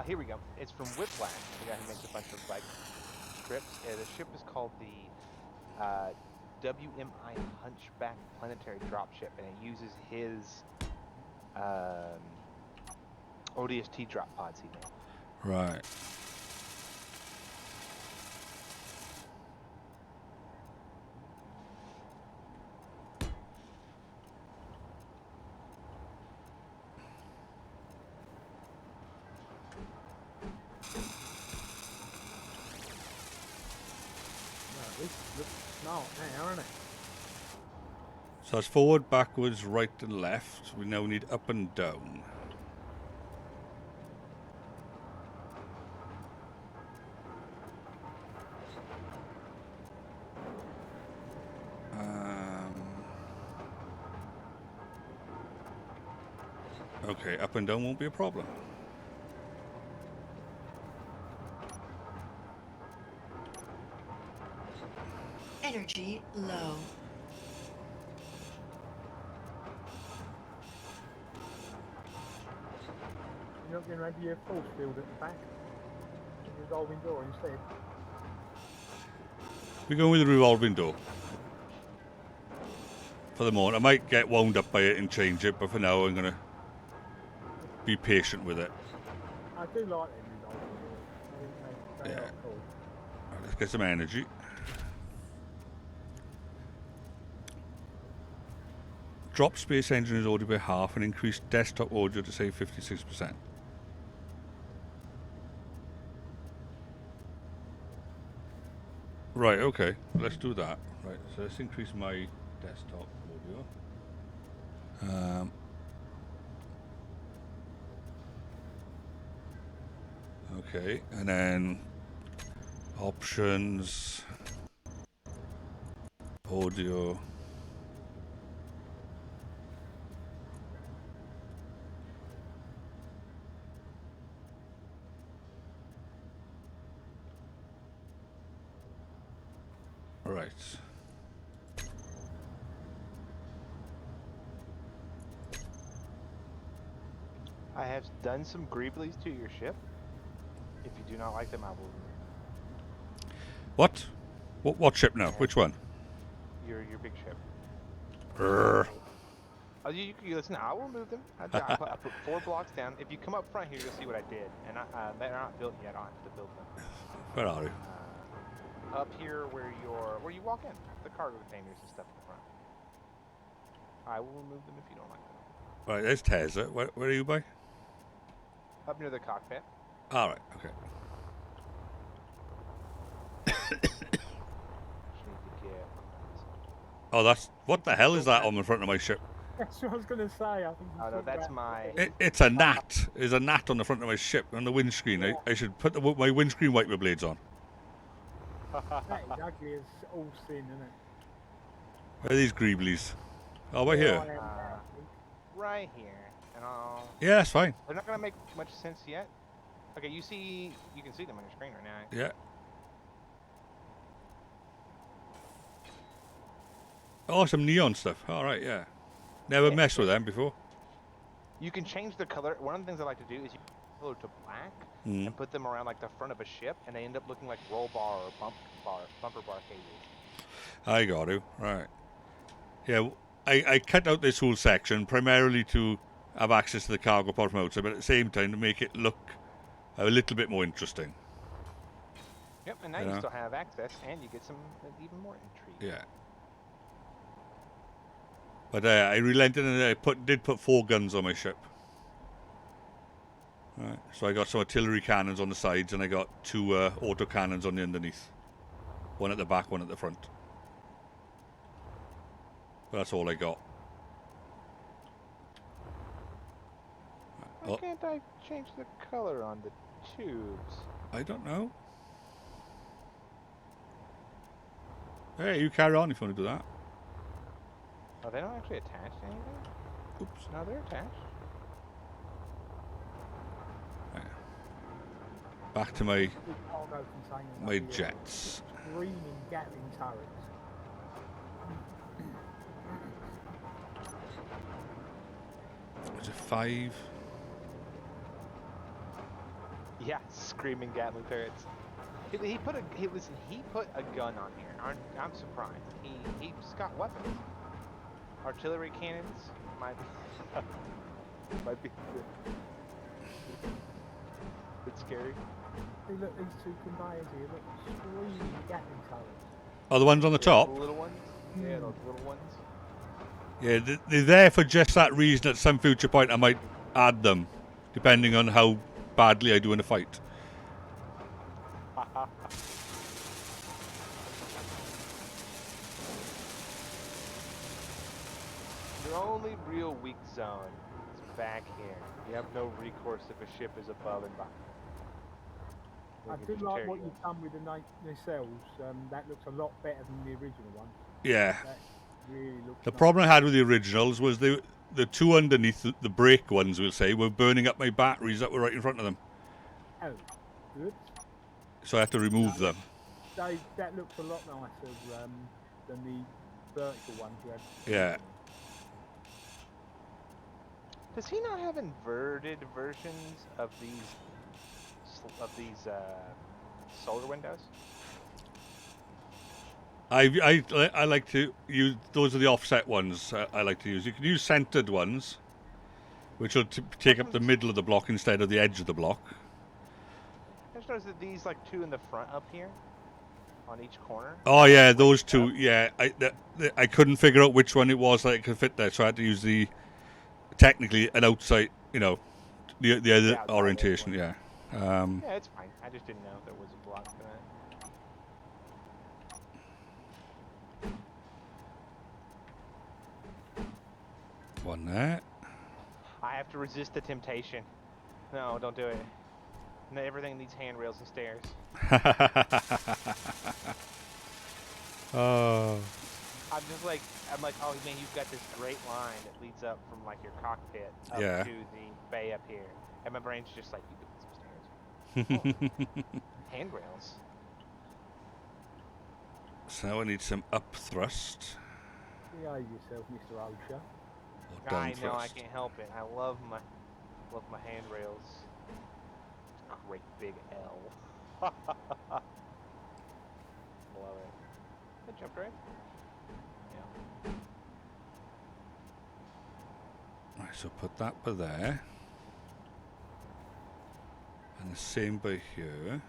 Here we go. It's from Whiplash, the guy who makes a bunch of like scripts. The ship is called the WMI Hunchback Planetary Dropship, and it uses his ODST drop pods he made. Right. This looks smart now, isn't it? So that's forward, backwards, right and left. We now need up and down. Okay, up and down won't be a problem. Energy low. You're not going to have your force field at the back? The revolving door instead? We're going with the revolving door. For the moment, I might get wound up by it and change it, but for now I'm going to be patient with it. I do like them revolving doors. I think they Yeah. are cool. Right, let's get some energy. Drop space engine is audio by half and increase desktop audio to say 56%. Right, okay, let's do that. Right, so let's increase my desktop audio. Okay, and then options, audio. Right. I have done some greeblies to your ship. If you do not like them, I will. What? What ship now? Which one? Your big ship. Brrr. Oh, you listen. I will move them. I put 4 blocks down. If you come up front here, you'll see what I did. And they're not built yet. I don't have to build them. Where are you? Up here, where you walk in, the cargo containers and stuff in the front. I will remove them if you don't like them. Right, there's Teza. Where are you by? Up near the cockpit. All right, okay. Actually, Oh, that's... What the hell is that on the front of my ship? That's what I was going to say. I think you Oh no, talked that's about- my. It's a gnat. There's a gnat on the front of my ship, on the windscreen. I should put my windscreen wiper blades on. That is ugly as all sin, isn't it? Where are these greeblies? Oh, we're Where here. I am now, I think. Right here, and I'll. Yeah, that's fine. They're not gonna make much sense yet. Okay, you can see them on your screen right now. Yeah. Oh, some neon stuff. All right, yeah. Never Yeah. messed with them before. You can change the color. One of the things I like to do is you color to black and put them around like the front of a ship, and they end up looking like roll bar or bumper bar cages. I got to. Right. Yeah, I cut out this whole section primarily to have access to the cargo pod from outside, but at the same time to make it look a little bit more interesting. Yep, and now You you know? still have access, and you get some even more intrigue. Yeah. But I relented and I did put 4 guns on my ship. Right. So I got some artillery cannons on the sides and I got 2 auto cannons on the underneath. One at the back, one at the front. But that's all I got. Why can't I change the color on the tubes? I don't know. Hey, you carry on if you want to do that. Oh, they don't actually attach to anything? Oops. No, they're attached. Back to my Big cargo containers up my here. jets. Screaming Gatling turrets. Was it 5? Yeah, screaming Gatling turrets. He put a gun on here. I'm surprised. He's got weapons. Artillery cannons might be a bit scary. Hey, look, these 2 conveyors here. Look, screaming Gatling turrets. Oh, the ones on the top? The little ones. Yeah, those little ones. Yeah, they're there for just that reason. At some future point, I might add them, depending on how badly I do in a fight. Your only real weak zone is back here. You have no recourse if a ship is above and behind. I They can do just like tear what you you've done with the nacelles. That looks a lot better than the original one. Yeah. That really looks The nice. problem I had with the originals was the 2 underneath, the brake ones, we'll say, were burning up my batteries that were right in front of them. Oh, good. So I had to remove them. That looks a lot nicer than the vertical ones you had. Yeah. Does he not have inverted versions of these solar windows? I like to use, those are the offset ones I like to use. You can use centered ones, which will take up the middle of the block instead of the edge of the block. I just noticed that these like 2 in the front up here, on each corner. Oh yeah, those 2. Yeah, I couldn't figure out which one it was that could fit there, so I had to use technically an outside, the other outside orientation. one. Yeah. Yeah, it's fine. I just didn't know if there was a block for that. One there. I have to resist the temptation. No, don't do it. No, everything needs handrails and stairs. Oh. I'm like, oh man, you've got this great line that leads up from like your cockpit up Yeah. to the bay up here. And my brain's just like, you could put some stairs. Oh, handrails. So now I need some up thrust. Behave yourself, Mr. Osha. Or down I know, I thrust. can't help it. I love my handrails. Great big L. Love it. I jumped right. Yeah. Right, so put that by there. And the same by here.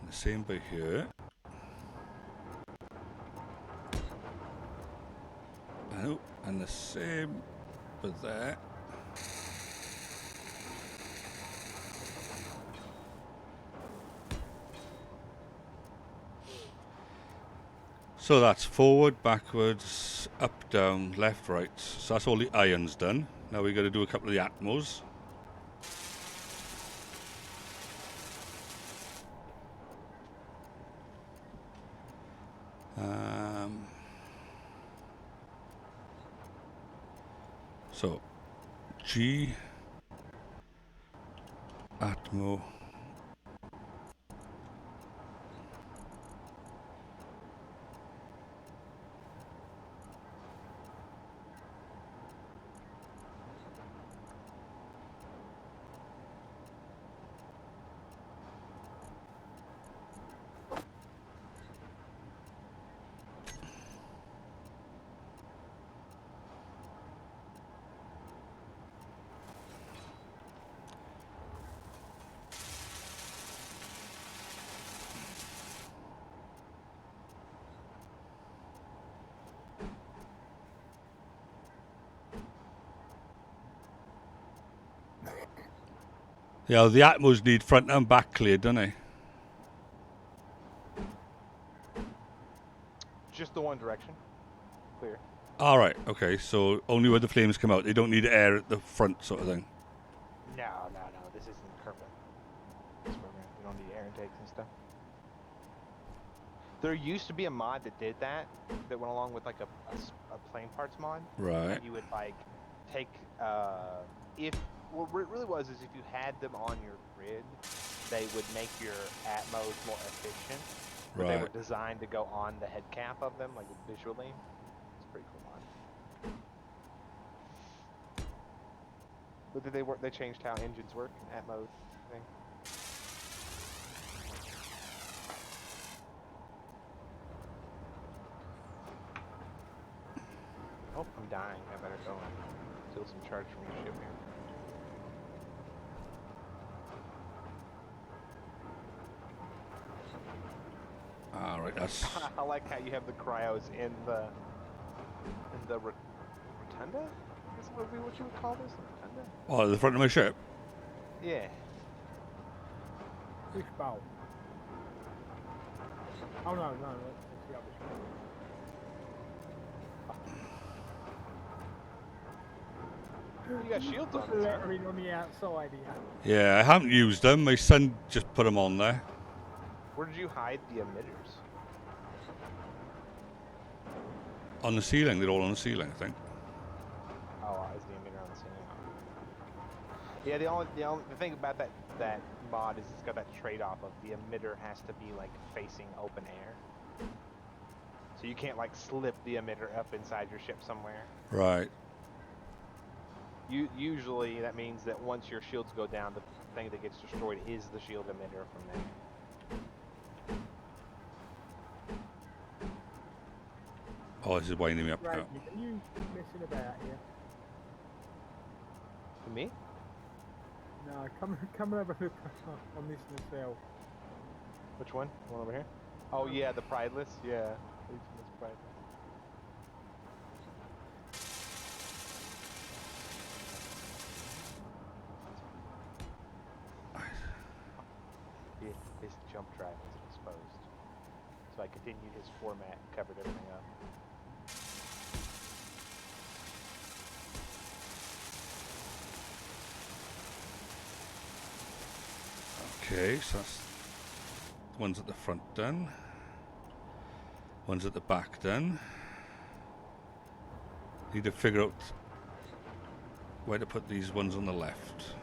And the same by here. Oh, and the same by there. So that's forward, backwards, up, down, left, right. So that's all the irons done. Now we got to do a couple of the atmos. So G, atmo. Yeah, the atmos need front and back cleared, don't they? Just the one direction. Clear. All right. Okay. So only where the flames come out. They don't need air at the front, sort of thing. No. This isn't perfect. This program, we don't need air intakes and stuff. There used to be a mod that did that went along with like a plane parts mod. Right. And you would like take if what it really was is if you had them on your grid, they would make your atmos more efficient. But Right. they were designed to go on the head cap of them, like visually. It's a pretty cool mod. But did they work? They changed how engines work in atmos thing. Oh, I'm dying. I better go and steal some charge from your ship here. All right. That's. I like how you have the cryos in the rotunda. Is what you would call this? The rotunda? Oh, the front of my ship. Yeah. Which bowl? Oh no, that's the other one. You got shields on Put the this, huh? lettering on the outside here. Yeah, I haven't used them. My son just put them on there. Where did you hide the emitters? On the ceiling. They're all on the ceiling, I think. Oh, is the emitter on the ceiling? Yeah, the thing about that mod is it's got that trade-off of the emitter has to be like facing open air. So you can't like slip the emitter up inside your ship somewhere. Right. Usually that means that once your shields go down, the thing that gets destroyed is the shield emitter from there. Oh, this is winding me up Right, now. are you messing about here? For me? No, come and have a look on this nacelle. Which one? The one over here? Oh yeah, the prideless. Yeah, this prideless. His jump drive was exposed, so I continued his format and covered everything up. Okay, so that's one's at the front done. One's at the back done. Need to figure out where to put these ones on the left.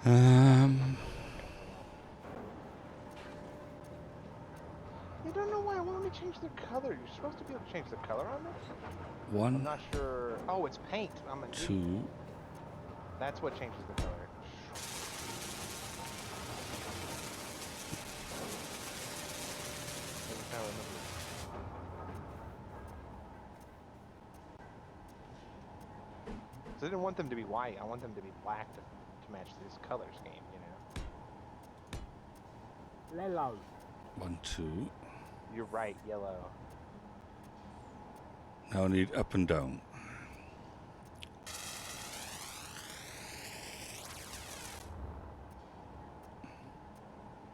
I don't know why I want me to change the color. You're supposed to be able to change the color on this? I'm One, not sure. Oh, it's paint. I'm an idiot. two. That's what changes the color. Every time I remember. So I didn't want them to be white. I want them to be black to match this color scheme, you know? Lello. 1, 2. You're right, yellow. Now I need up and down.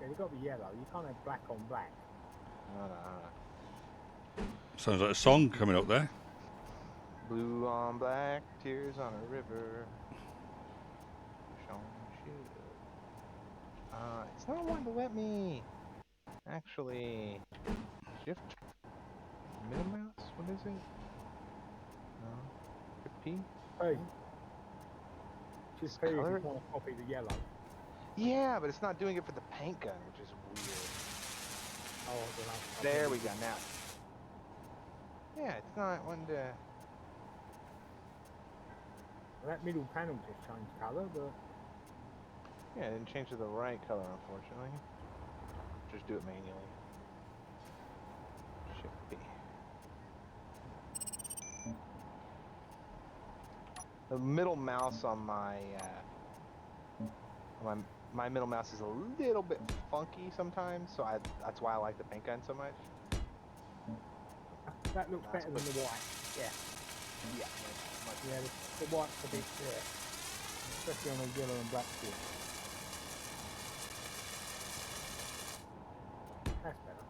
Yeah, you've got to be yellow. You can't have black on black. No. Sounds like a song coming up there. Blue on black, tears on a river. It's not wanting to let me. Actually, shift middle mouse. What is it? No, shift P. Hey. Just here if Color? you want to copy the yellow. Yeah, but it's not doing it for the paint gun, which is weird. Oh, I don't know. There we go. Now. Yeah, it's not one to. Well, that middle panel just changed colour, but Yeah, it didn't change to the right color, unfortunately. Just do it manually. Shift B. The middle mouse on my middle mouse is a little bit funky sometimes, so that's why I like the paint gun so much. that looks better than the white. Yeah. Yeah. Yeah, the white's a bit, yeah. Especially on a yellow and black board. That's better.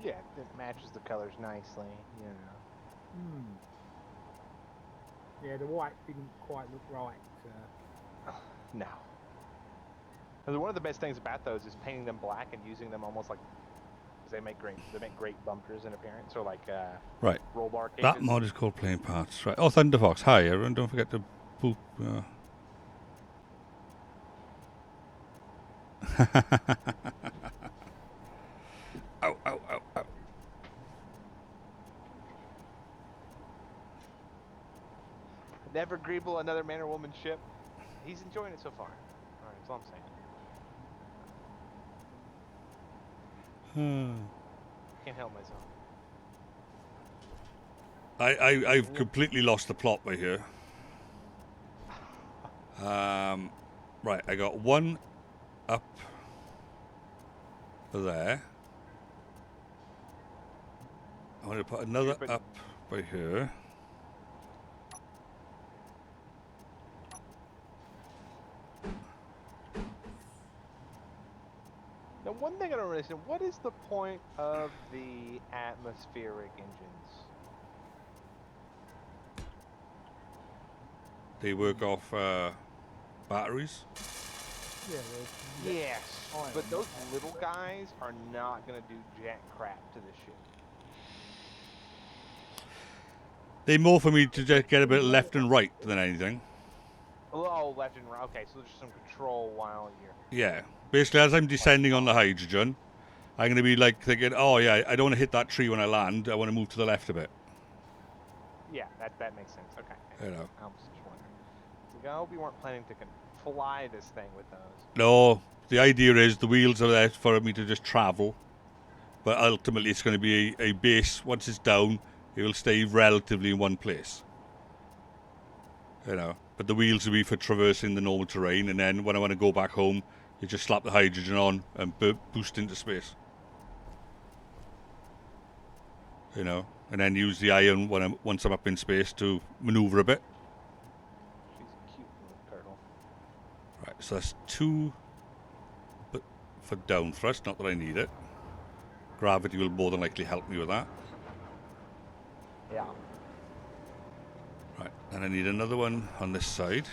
Yeah, it matches the colors nicely, you know. Yeah, the white didn't quite look right. No. One of the best things about those is painting them black and using them almost like, because they make great bumpers in appearance, or like Right. roll bar cages. That mod is called Playing Parts. Right. Oh, Thunderfox. Hi, everyone. Don't forget to boop. Ow, ow, ow, ow. Never Greeble, another man or woman ship. He's enjoying it so far. Alright, that's all I'm saying. Can't help myself. I've completely lost the plot by here. Right, I got one up there. I'm going to put another up by here. Now, one thing I don't understand, what is the point of the atmospheric engines? They work off batteries. Yeah, Yes, iron, but those not little guys are not going to do jack crap to the ship. They more for me to just get a bit left and right than anything. Oh, left and right. Okay, so there's some control while you're... Yeah. Basically, as I'm descending on the hydrogen, I'm going to be like thinking, oh yeah, I don't want to hit that tree when I land. I want to move to the left a bit. Yeah, that makes sense. Okay. You know. I was just wondering. Like, I hope you weren't planning to fly this thing with those. No, the idea is the wheels are there for me to just travel. But ultimately, it's going to be a base. Once it's down, it will stay relatively in one place. You know. But the wheels will be for traversing the normal terrain. And then when I want to go back home, you just slap the hydrogen on and boost into space. You know. And then use the iron once I'm up in space to maneuver a bit. She's a cute little turtle. Right, so that's 2 but for down thrust, not that I need it. Gravity will more than likely help me with that. Yeah. Right, and I need another one on this side.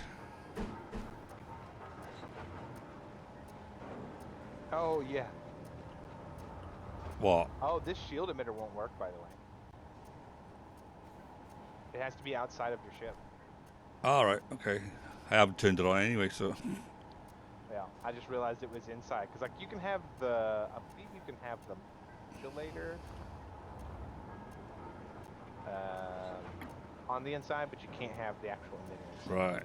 Oh, yeah. What? Oh, this shield emitter won't work, by the way. It has to be outside of your ship. All right, okay. I haven't turned it on anyway, so. Yeah, I just realized it was inside. Because, like, you can have the... I believe you can have the modulator on the inside, but you can't have the actual emitter inside. Right.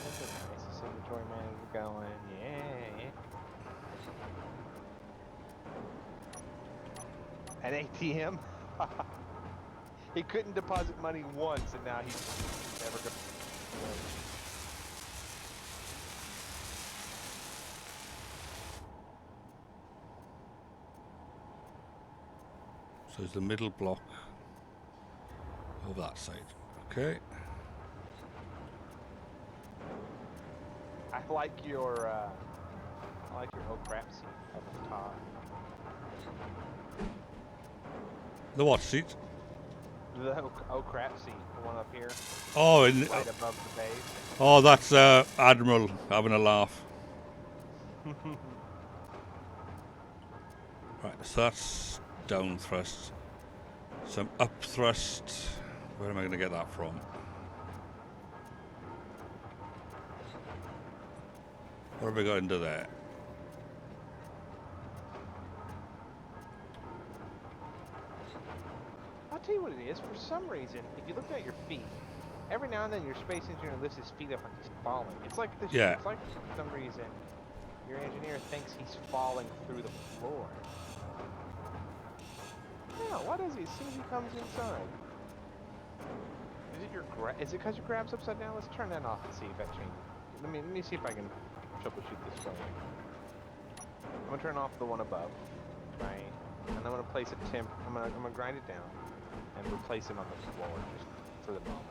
That's a nice inventory manager going. Yeah. An ATM? He couldn't deposit money once, and now he's never going to. So it's the middle block of that side. Okay. I like your oh crap seat up at the top. The what seat? The oh crap seat, the one up here, Oh, right above the base. oh, that's Admiral having a laugh. Right, so that's down thrust. Some up thrust. Where am I going to get that from? What have we got into there? I'll tell you what it is. For some reason, if you look at your feet, every now and then your space engineer lifts his feet up like he's falling. It's like this. Yeah. It's like for some reason your engineer thinks he's falling through the floor. Yeah, why does he as soon as he comes inside? Is it your is it because your grab's upside down? Let's turn that off and see if that changes. Let me see if I can troubleshoot this for you. I'm gonna turn off the one above, right? And I'm gonna place a temp. I'm gonna grind it down and replace him on the floor just for the moment.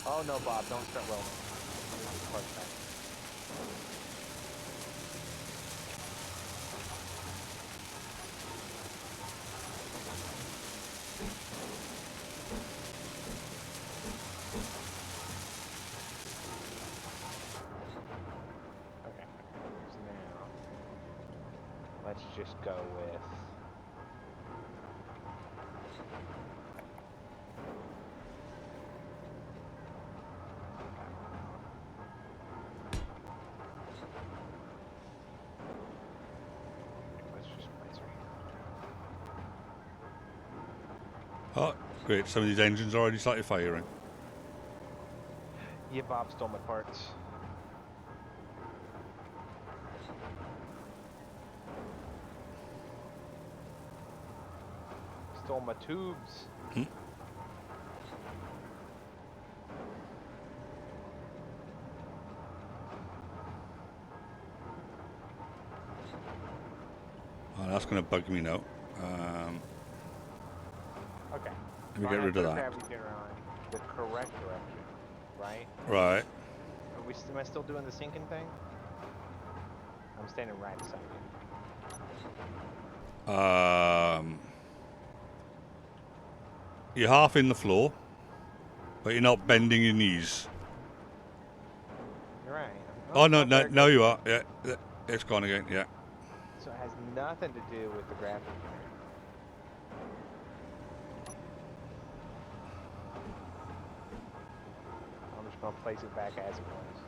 Oh no, Bob, don't start welding. Parts back. Okay, so now let's just go with let's just place her here. Oh, great. Some of these engines already started firing. Yeah, Bob stole my parts. Stole my tubes. Hmm. Oh, that's going to bug me now. Okay. Let me get rid of that. Gravity generator on the correct direction, right? Right. Am I still doing the sinking thing? I'm standing right beside you. You're half in the floor, but you're not bending your knees. You're right. Oh, no, there it no, goes. you are. Yeah, it's gone again. Yeah. So it has nothing to do with the gravity generator. I'm just gonna place it back as it was.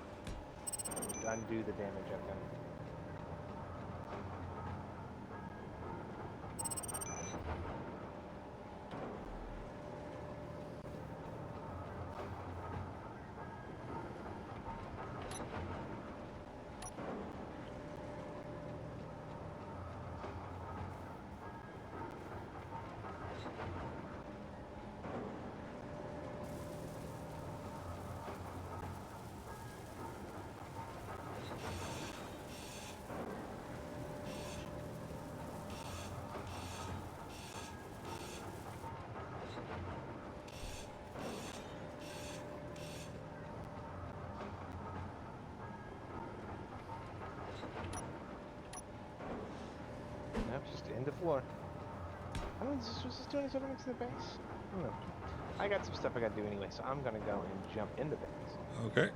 Just undo the damage I've done. the floor. I don't know, was this doing any sort of mix in the base? I don't know. I got some stuff I gotta do anyway, so I'm gonna go and jump in the base. Okay.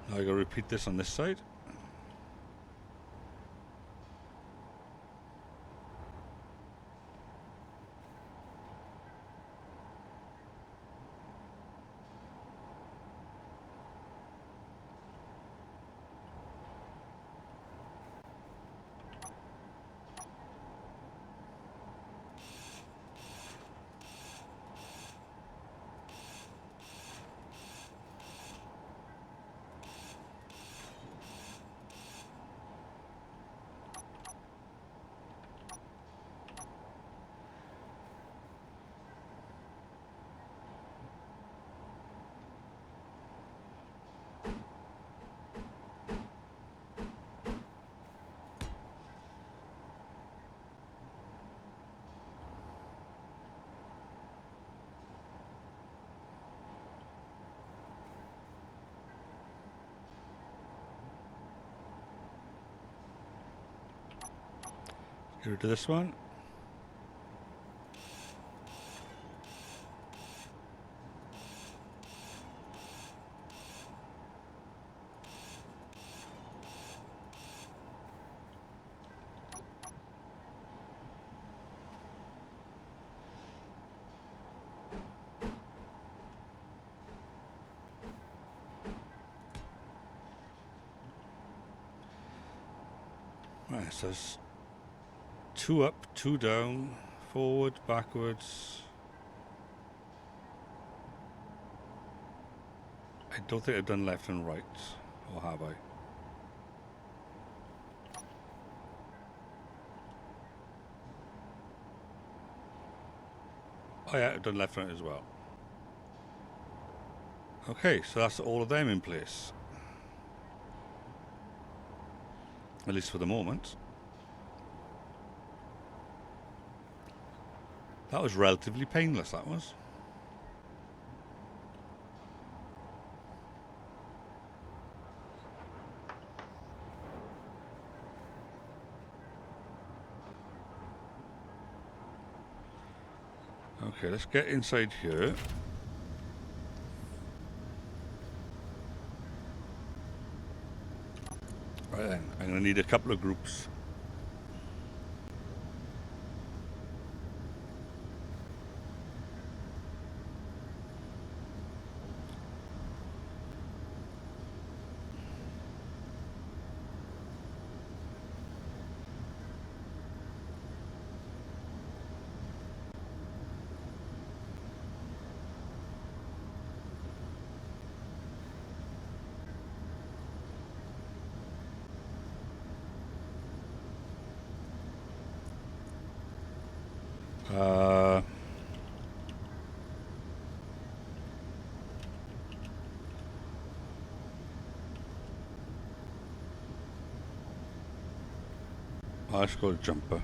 Now I gotta repeat this on this side. Get rid of this one. Right, so it's 2 up, 2 down, forward, backwards. I don't think I've done left and right, or have I? Oh yeah, I've done left and right as well. Okay, so that's all of them in place. At least for the moment. That was relatively painless, that was. Okay, let's get inside here. Right then, I'm going to need a couple of groups. Let's go jumper.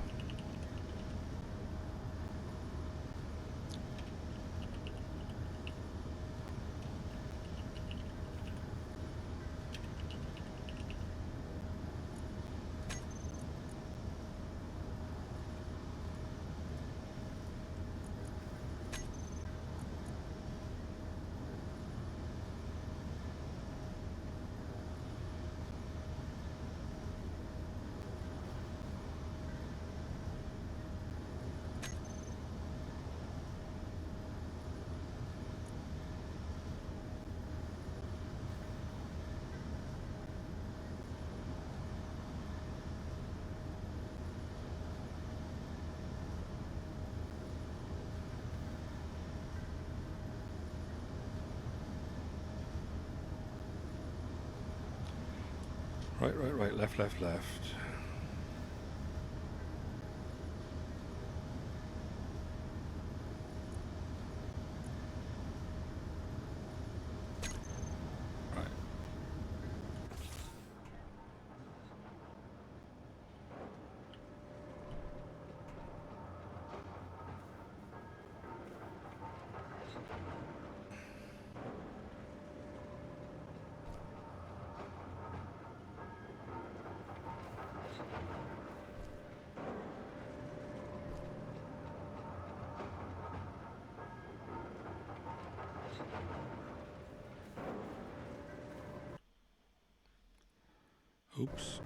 Right, left. Oops.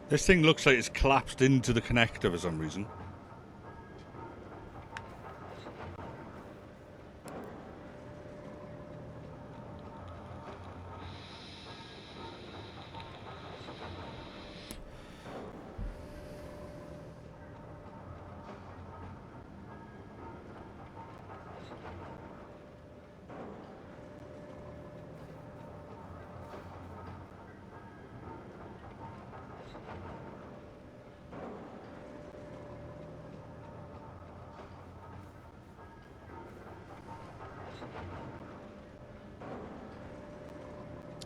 This thing looks like it's collapsed into the connector for some reason.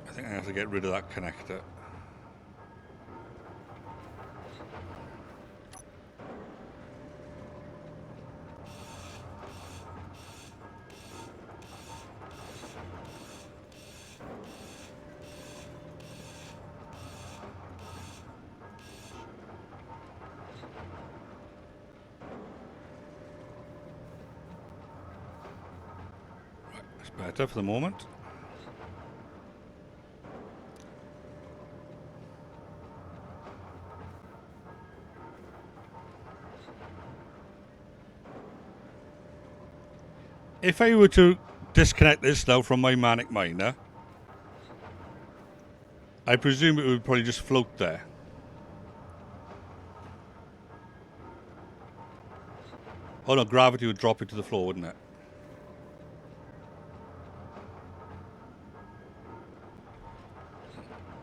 I think I have to get rid of that connector. Right, that's better for the moment. If I were to disconnect this now from my Manic miner, I presume it would probably just float there. Oh no, gravity would drop it to the floor, wouldn't it?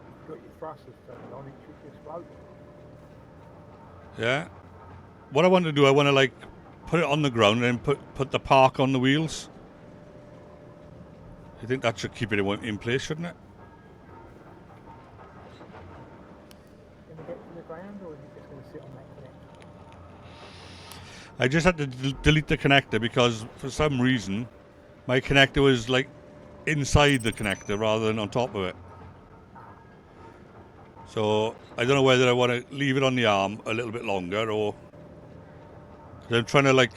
You've got your thrusters turned on, it should just float. Yeah. What I want to do, I want to like put it on the ground and then put the park on the wheels. I think that should keep it in place, shouldn't it? Going to get to the ground, or is it just going to sit on that connector? I just had to delete the connector because for some reason my connector was like inside the connector rather than on top of it. So I don't know whether I want to leave it on the arm a little bit longer or... Cause I'm trying to like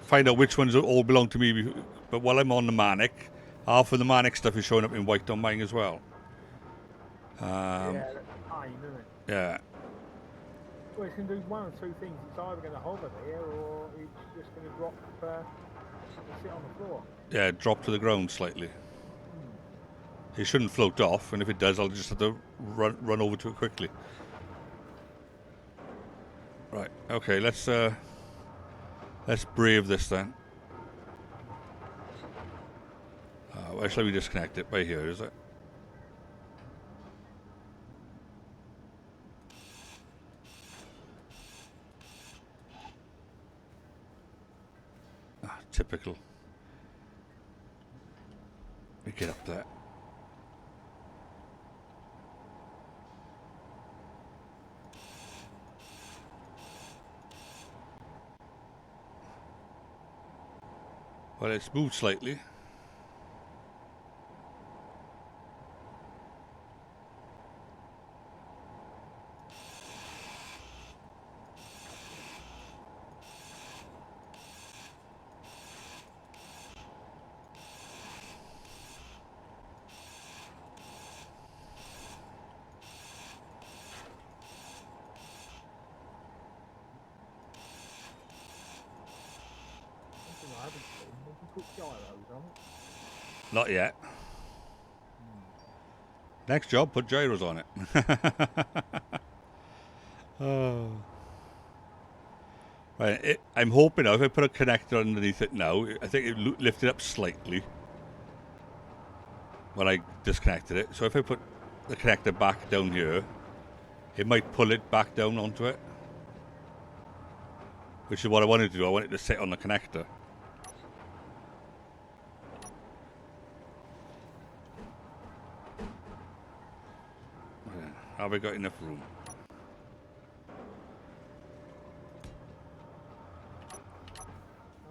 find out which ones all belong to me. But while I'm on the Manic, half of the Manic stuff is showing up in white on mine as well. Yeah, that's a pain, isn't it? Yeah. Well, it's going to do one of two things. It's either going to hover there, or it's just going to drop and sit on the floor. Yeah, drop to the ground slightly. It shouldn't float off, and if it does, I'll just have to run over to it quickly. Right. Okay. Let's brave this then. Where shall we disconnect it? By here, is it? Ah, typical. We get up there. Well, it's moved slightly. Something I haven't seen. Have you put gyros on it? Not yet. Next job, put gyros on it. Oh. Right, I'm hoping now if I put a connector underneath it now, I think it lifted up slightly when I disconnected it. So if I put the connector back down here, it might pull it back down onto it. Which is what I wanted to do. I wanted to sit on the connector. Yeah. Have I got enough room?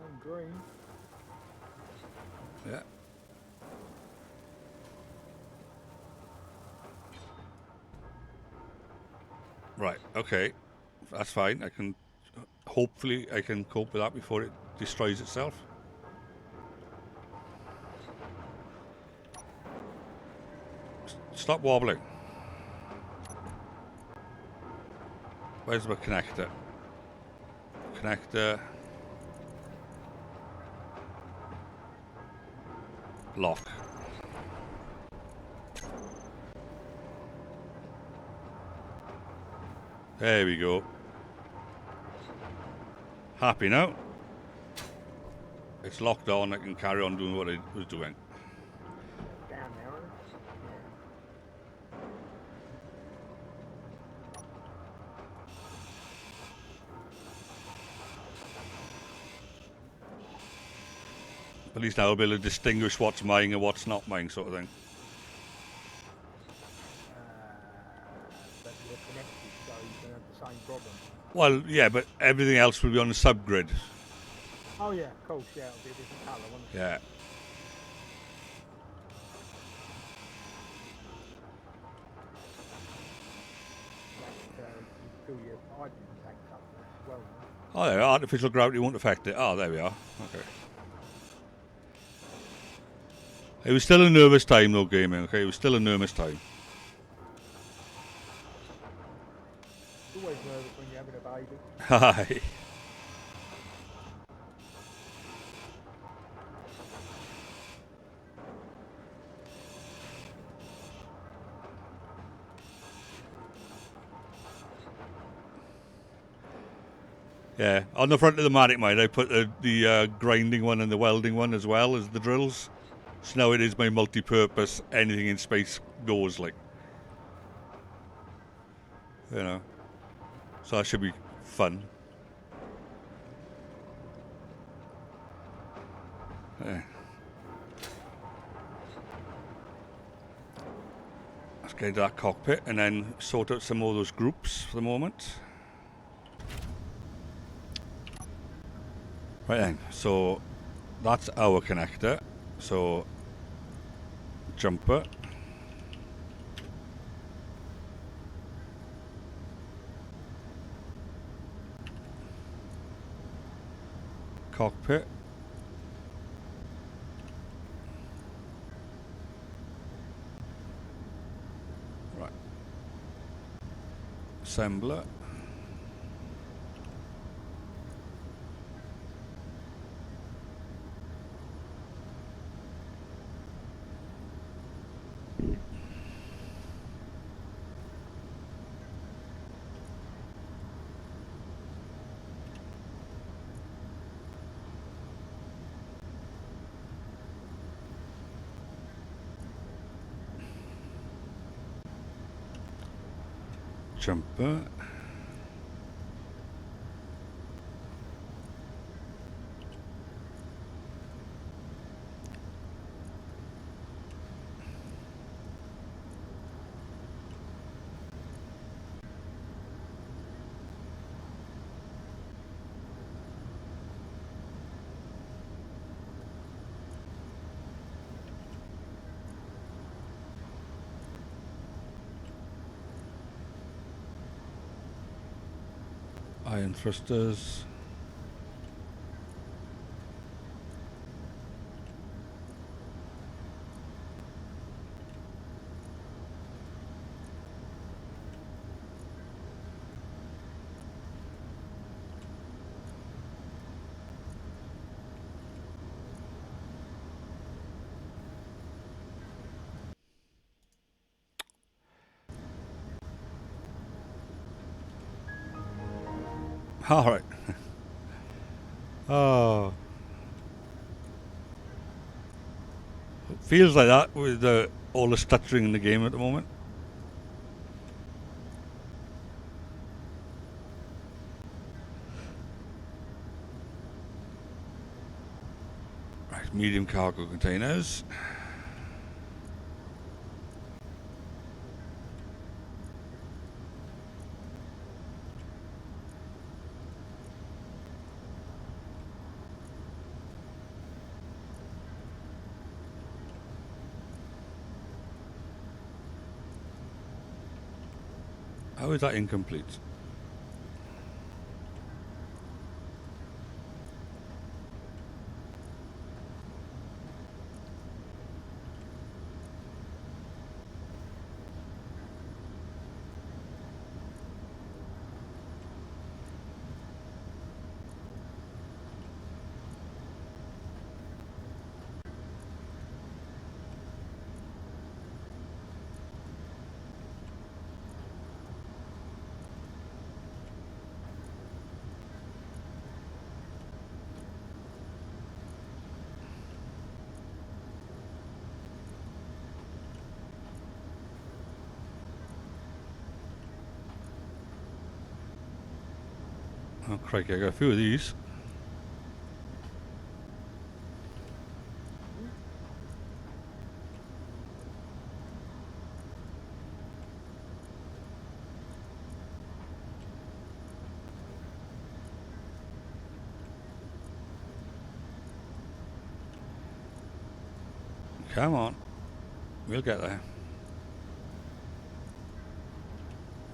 I'm green. Yeah. Right, okay. That's fine. I can... Hopefully I can cope with that before it destroys itself. Stop wobbling. Where's my connector? Connector. Lock. There we go. Happy now. It's locked on. I can carry on doing what I was doing. Down there, isn't it? At least now I'll be able to distinguish what's mine and what's not mine, sort of thing. But you're connected, so you can have the same problem. Well, yeah, but everything else will be on the subgrid. Oh yeah, of course, yeah, it'll be a different colour, won't it? Yeah. You fill your hydrogen tank up as well, no? Oh, there, artificial gravity won't affect it. Oh, there we are. Okay. It was still a nervous time, though, gaming, okay? It was still a nervous time. It's always nervous when you're having a baby. Hi. Yeah, on the front of the Manic, mine, I put the grinding one and the welding one as well as the drills. So now it is my multi-purpose, anything in space goes, like. You know. So that should be fun. Yeah. Let's get into that cockpit and then sort out some more of those groups for the moment. Right then, so that's our connector. So jumper. Cockpit. Right. Assembler. Jumper. Iron thrusters. All right. Oh. It feels like that with all the stuttering in the game at the moment. Right, medium cargo containers. How is that incomplete? Oh crikey, I got a few of these. Come on. We'll get there.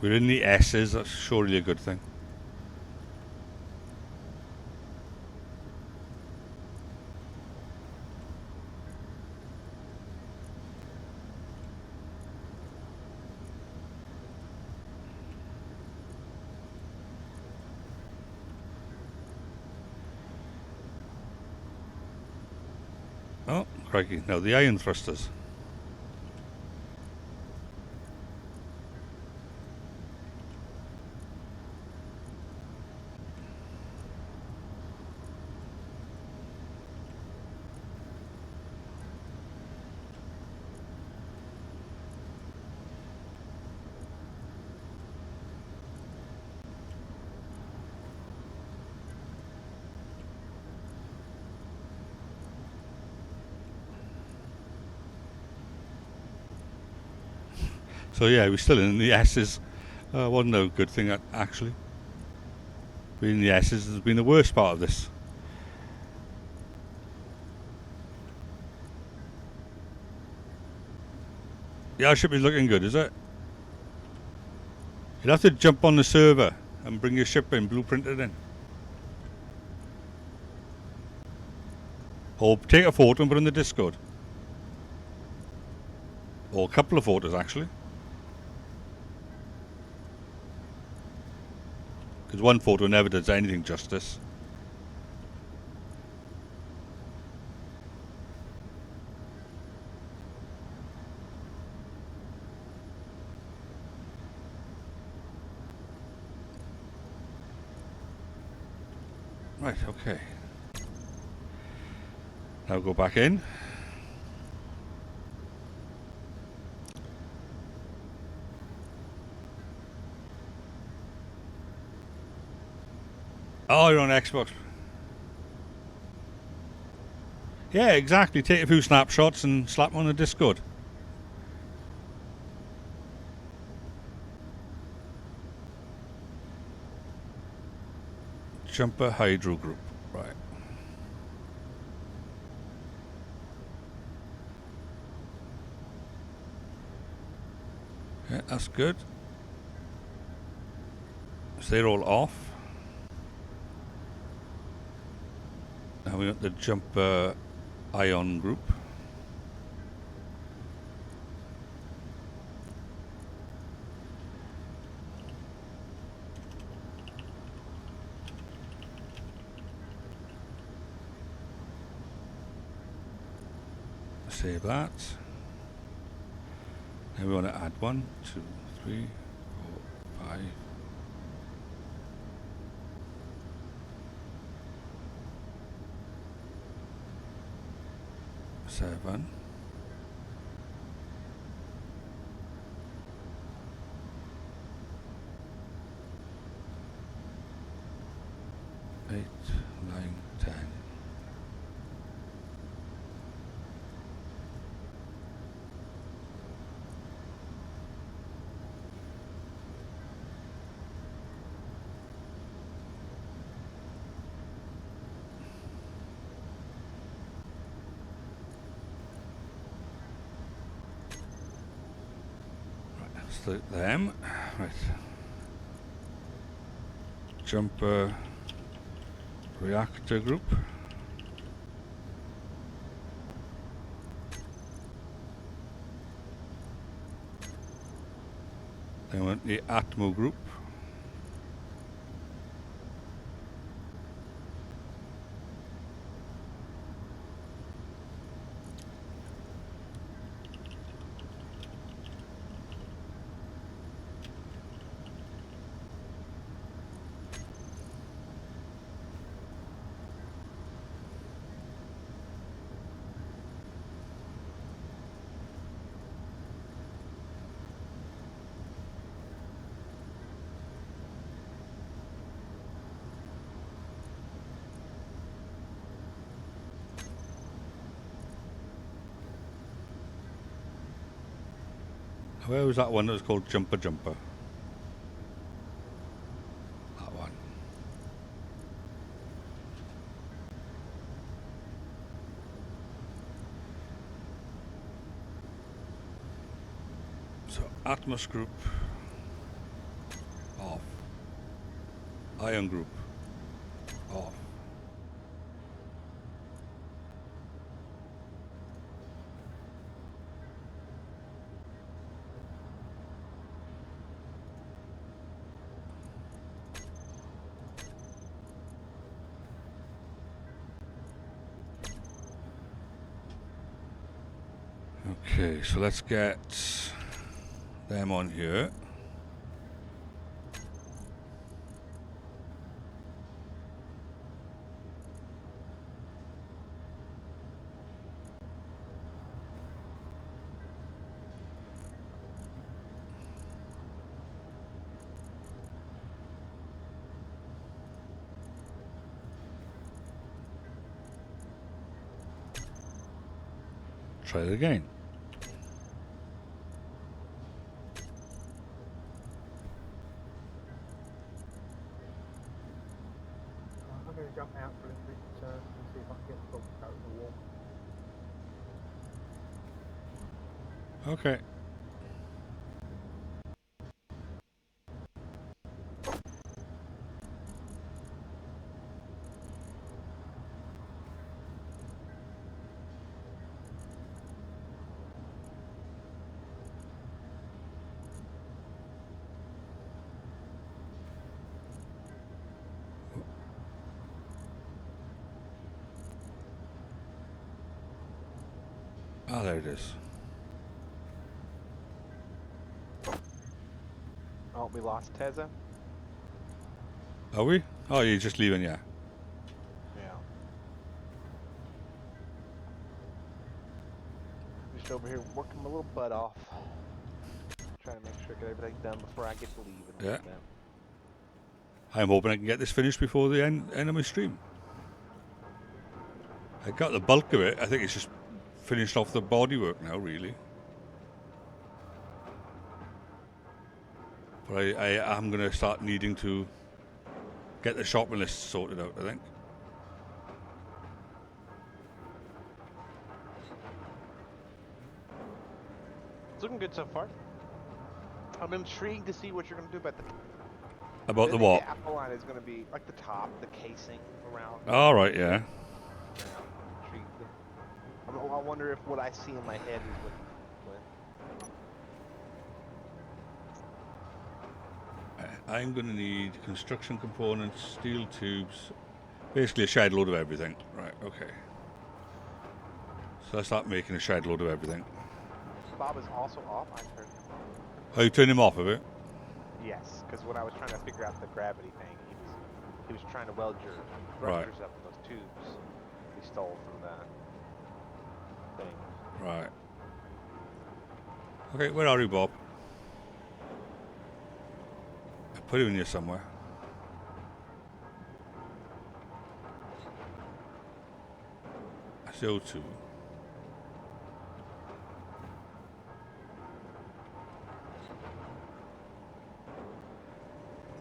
We're in the S's, that's surely a good thing. Oh, crikey. Now the iron thrusters. So yeah, we're still in the S's. Wasn't a good thing actually. Being in the S's has been the worst part of this. Yeah, ship is looking good, is it? You'll have to jump on the server and bring your ship in, blueprint it in. Or take a photo and put it in the Discord. Or a couple of photos actually. Because one photo never does anything justice. Right, okay. Now go back in. Oh, you're on Xbox. Yeah, exactly. Take a few snapshots and slap them on the Discord. Jumper Hydro Group. Right. Yeah, that's good. So they're all off. Now we got the Jumper Ion Group. Save that. Then we want to add 1, 2, 3, 4, 5. 7. Eight, 9, 10. Select them. Right. Jumper reactor group. Then we want the Atmo group. Where was that one that was called Jumper? That one. So Atmos group off. Ion group off. Okay, so let's get them on here. Try it again. I'm going to jump out for a little bit and see if I can get the dog to go to the wall. Okay. Ah, there it is. Oh, we lost Teza? Are we? Oh, you're just leaving, yeah. Yeah. Just over here working my little butt off. Trying to make sure I get everything done before I get to leave in a Yeah. little bit. I'm hoping I can get this finished before the end of my stream. I got the bulk of it. I think it's just finished off the bodywork now, really. But I am going to start needing to get the shopping list sorted out, I think. It's looking good so far. I'm intrigued to see what you're going to do about the... About I the think what? The apple line is going to be like the top, the casing around. All right, yeah. Yeah, I'm intrigued. I wonder if what I see in my head is what... I'm going to need construction components, steel tubes, basically a shed load of everything. Right, okay. So let's start making a shed load of everything. Bob is also off. I turned him off. Oh, you turn him off of it? Yes, because when I was trying to figure out the gravity thing, he was trying to weld your thrusters up in those tubes we stole from things. Right. Okay, where are you, Bob? I put you in here somewhere. CO2.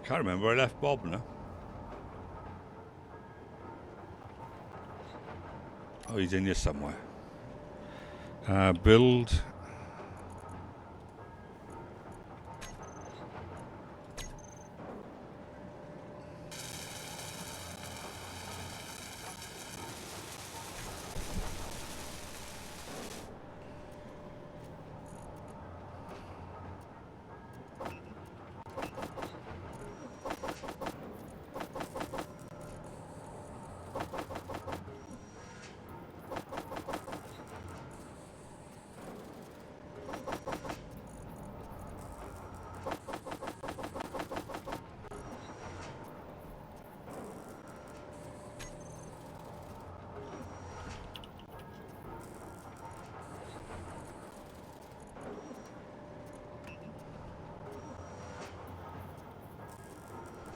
Can't remember where I left Bob now. Oh, he's in here somewhere. Build.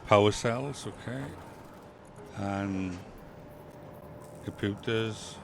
Power cells, okay. And computers.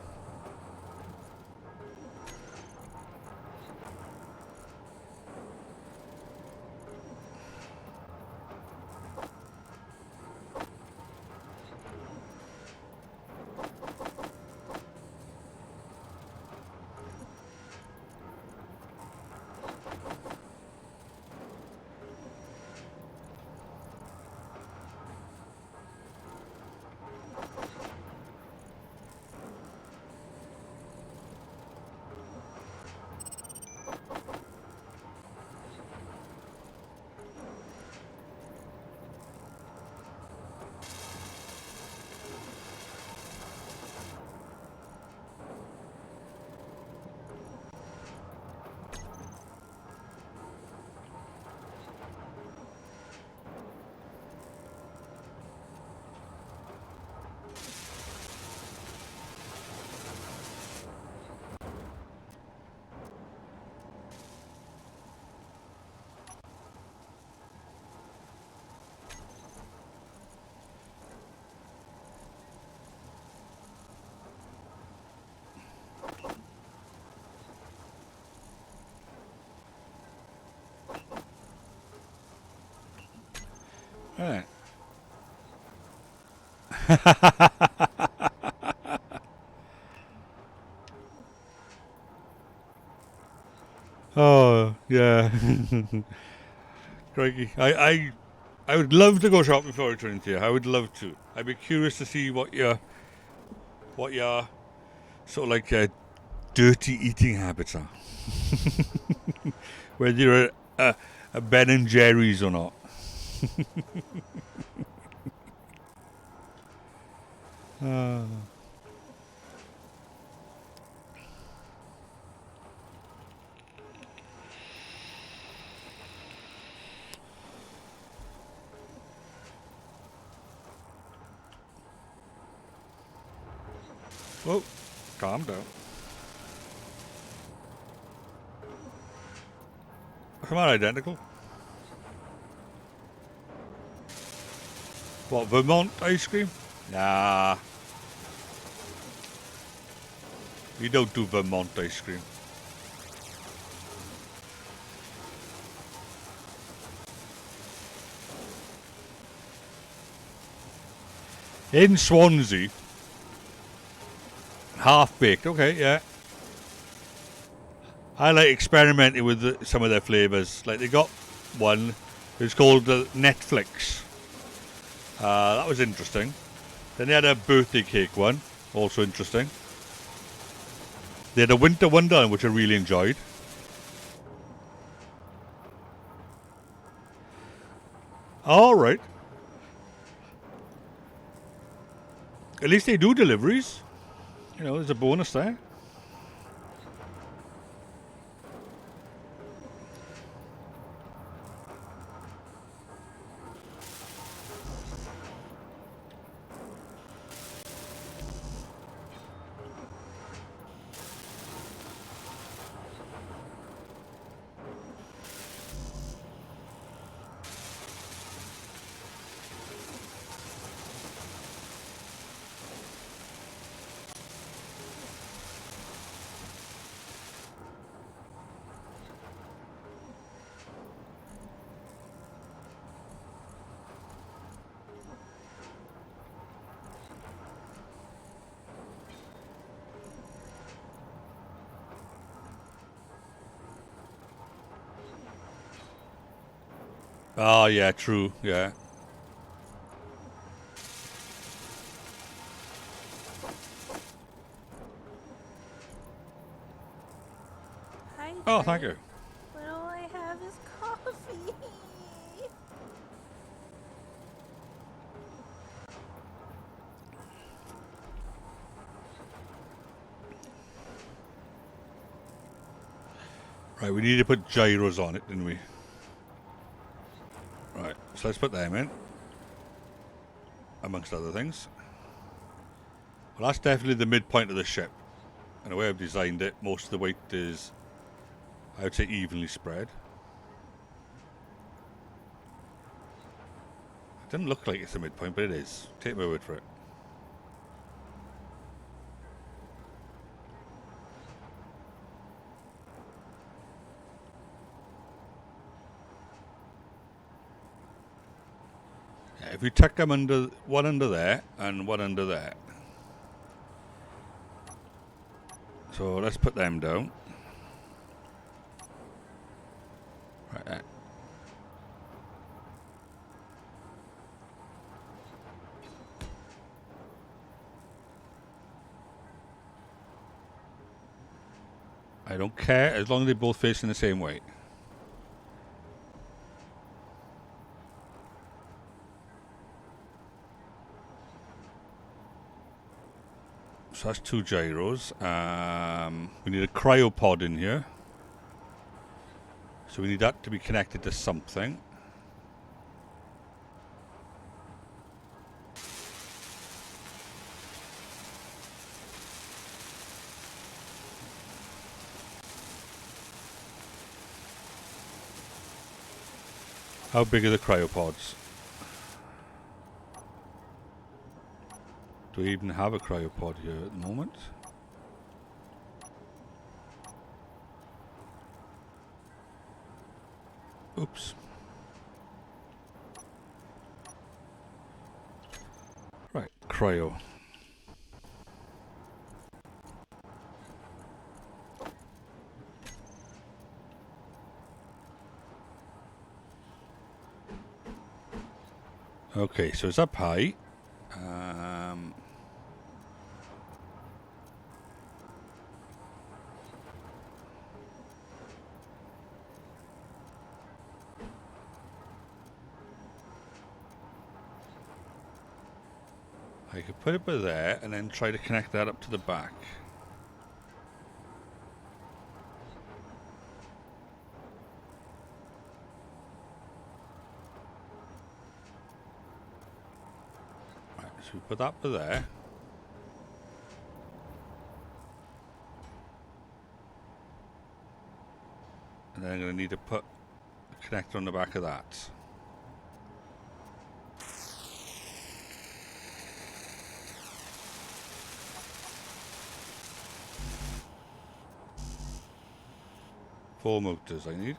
Right. Oh, yeah. Crikey. I would love to go shopping for Trinity. I would love to. I'd be curious to see what your sort of like dirty eating habits are. Whether you're a Ben and Jerry's or not. Oh, calm down. Come on, identical. What, Vermont ice cream? Nah. You don't do Vermont ice cream. In Swansea. Half baked, okay, yeah. I like experimenting with some of their flavours. Like they got one, it's called Netflix. That was interesting. Then they had a birthday cake one, also interesting. They had a winter wonderland, which I really enjoyed. All right. At least they do deliveries. You know, there's a bonus there. Oh, yeah, true, yeah. Hi, Oh, thank Trey. you. But all I have is coffee. Right, we need to put gyros on it, didn't we? Right, so let's put them in, amongst other things. Well, that's definitely the midpoint of the ship. And the way I've designed it, most of the weight is, I would say, evenly spread. It doesn't look like it's the midpoint, but it is. Take my word for it. Yeah, if we tuck them under, one under there and one under there. So let's put them down. Right there. I don't care as long as they're both facing the same way. So that's 2 gyros. We need a cryopod in here. So we need that to be connected to something. How big are the cryopods? Do we even have a cryopod here at the moment? Oops. Right, cryo. Okay, so it's up high. I could put it by there and then try to connect that up to the back. Right, so we put that by there. And then I'm going to need to put a connector on the back of that. Four motors I need.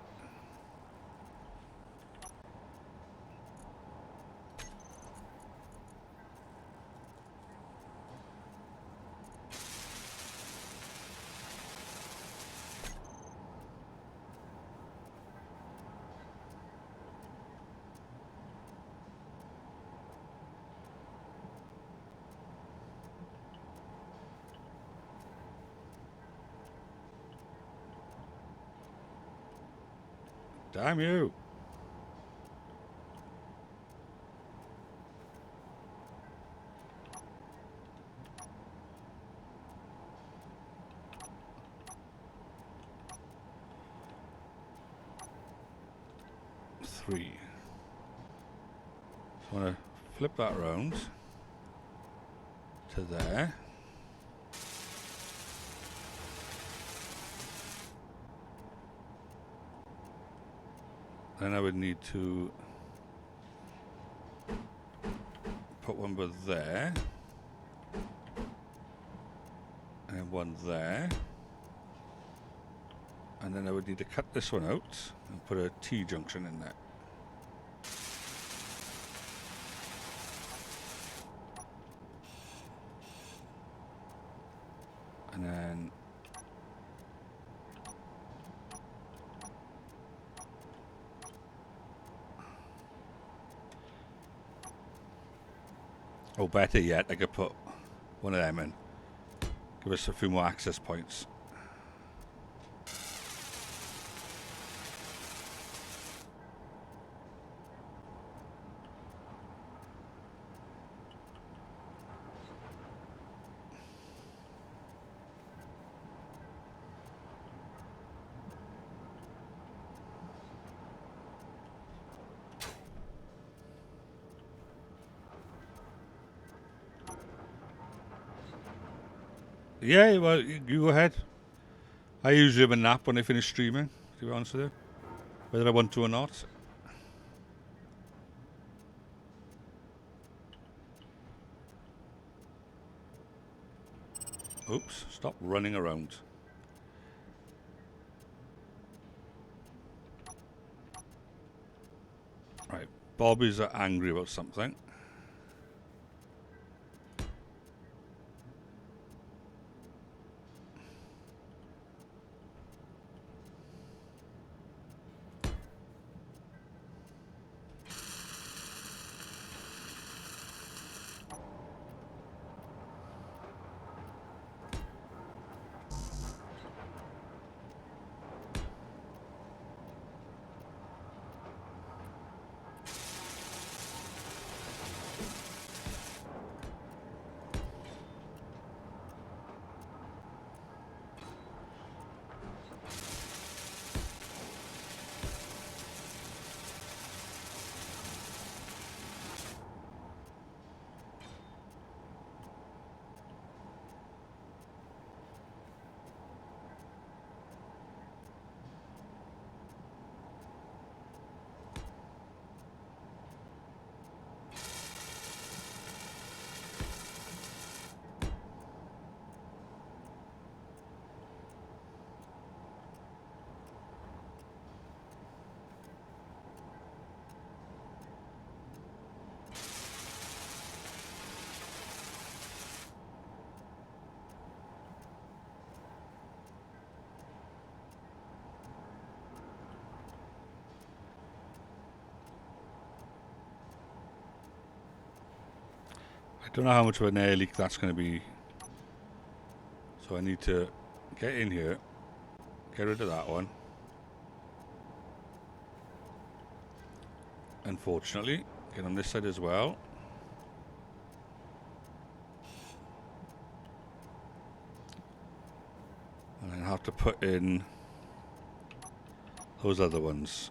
Damn you! Three. So I'm going to flip that round to there. Then I would need to put one by there. And one there. And then I would need to cut this one out and put a T-junction in there. And then Or better yet, I could put one of them in. Give us a few more access points. Yeah, well, you go ahead. I usually have a nap when I finish streaming, to be honest with you. Whether I want to or not. Oops, stop running around. Right, Bobbies are angry about something. I don't know how much of an air leak that's going to be. So I need to get in here, get rid of that one. Unfortunately, get on this side as well. And then have to put in those other ones.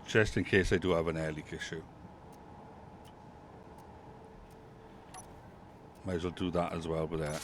Just in case I do have an air leak issue. Might as well do that as well with that.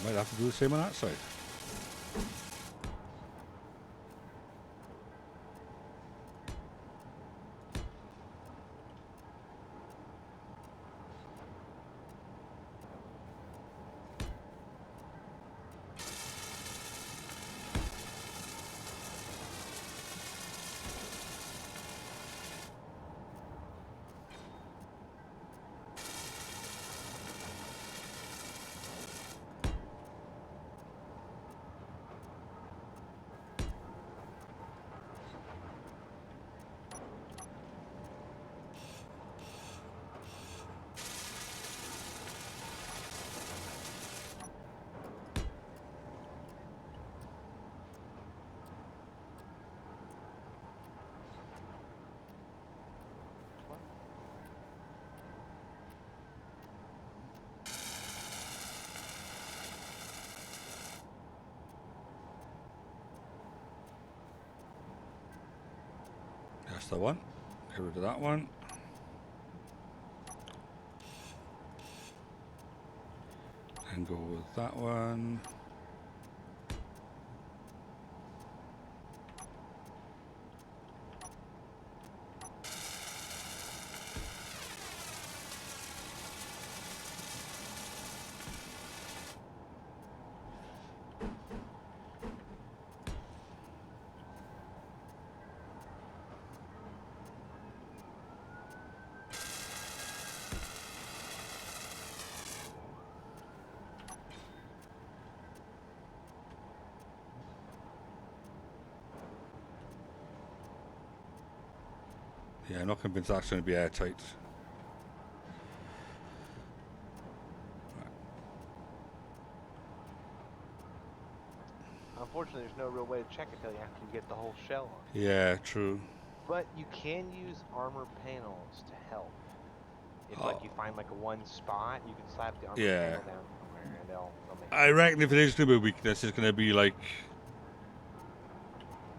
Might have to do the same on that side. That's the one. Get rid of that one. And go with that one. Yeah, I'm not convinced that's going to be airtight. Unfortunately, there's no real way to check it until you actually get the whole shell on. Yeah, true. But you can use armor panels to help. If like you find like one spot, you can slap the armor panel down somewhere, and they'll make. I reckon if it is going to be a weakness, it's going to be like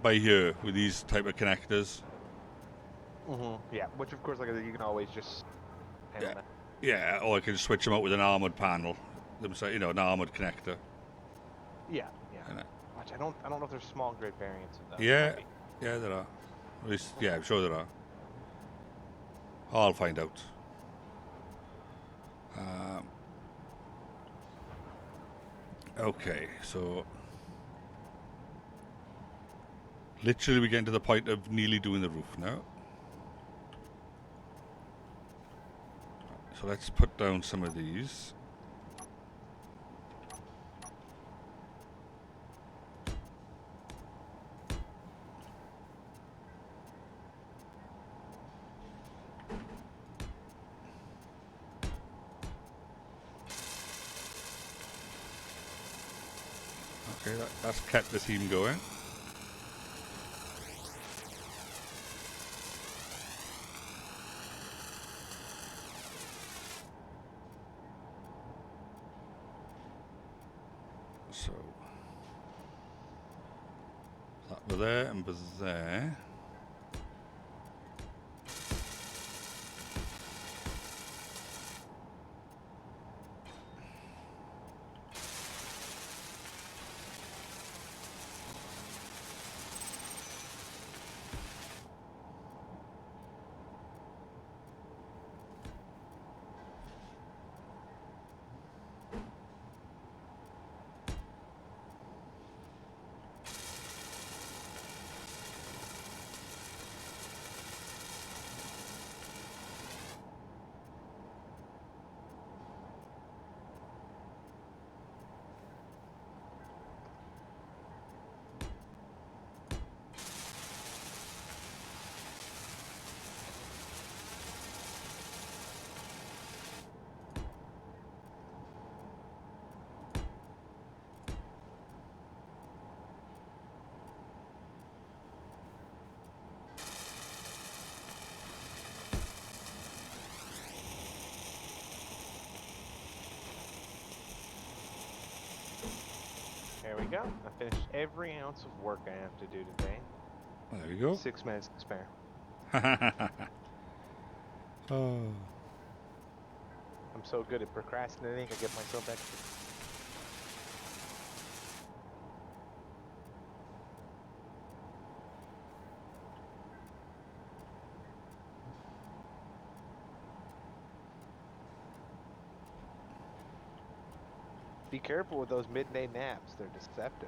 by here with these type of connectors. Yeah, which of course, like you can always just. Yeah. Yeah, or I can switch them out with an armored panel. You know, an armored connector. Yeah, yeah. Which I don't know if there's small grade variants of those. Yeah, yeah, there are. At least, yeah, I'm sure there are. I'll find out. Okay, so literally we're getting to the point of nearly doing the roof now. So let's put down some of these. Okay, that's kept the theme going. So that was there and was there. There we go. I finished every ounce of work I have to do today. Well, there we go. 6 minutes to spare. Oh. I'm so good at procrastinating, I get myself extra. Be careful with those midday naps. They're deceptive.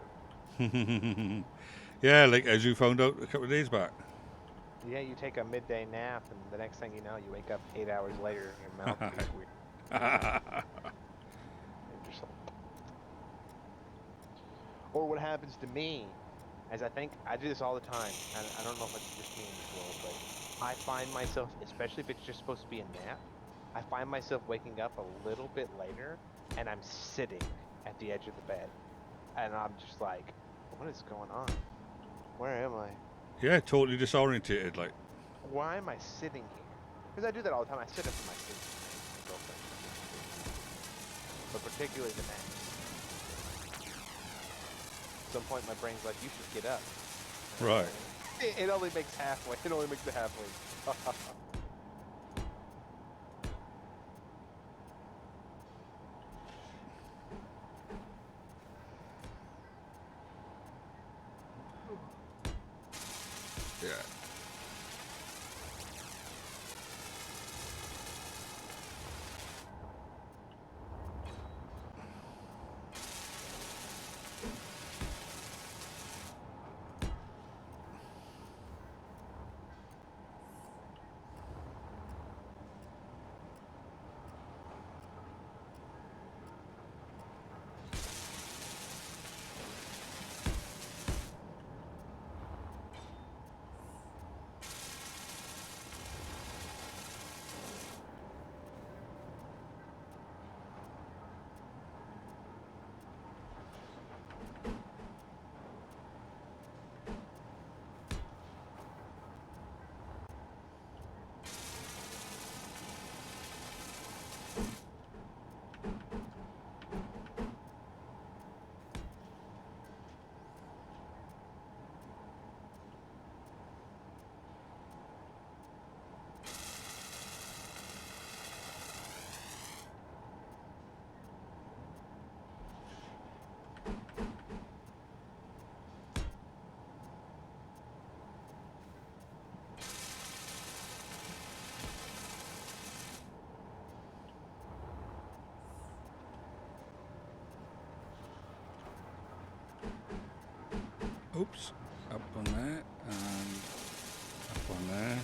Yeah, like as you found out a couple of days back. Yeah, you take a midday nap, and the next thing you know, you wake up 8 hours later, and your mouth feels weird. Or what happens to me, as I do this all the time, and I don't know if it's just me in this world, but I find myself, especially if it's just supposed to be a nap, I find myself waking up a little bit later, and I'm sitting at the edge of the bed, and I'm just like, what is going on? Where am I? Yeah, totally disorientated, like. Why am I sitting here? Because I do that all the time. I sit up in my sleep. My girlfriend. But particularly the naps. At some point, my brain's like, you should get up. Right. It only makes halfway. It only makes it halfway. Yeah. Oops, up on there and up on there.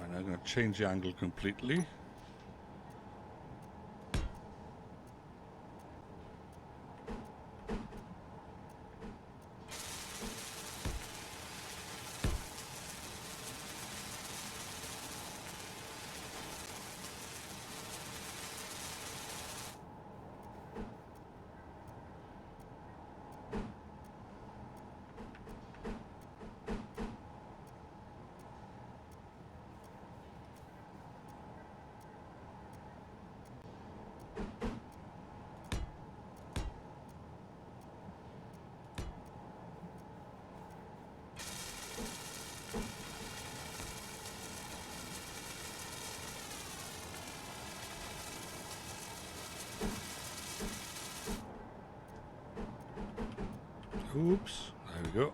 Right, I'm going to change the angle completely. Oops, there we go.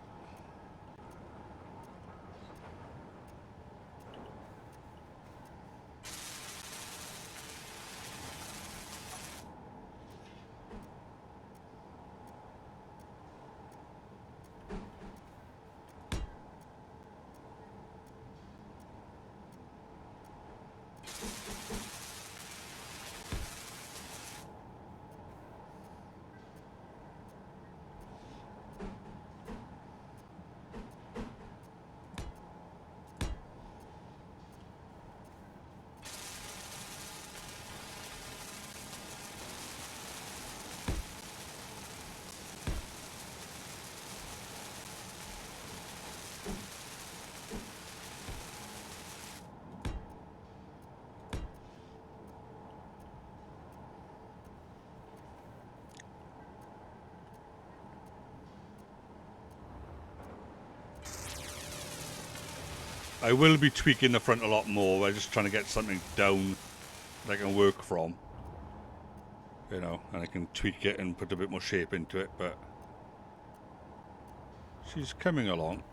I will be tweaking the front a lot more. We're just trying to get something down that I can work from. You know, and I can tweak it and put a bit more shape into it, but she's coming along.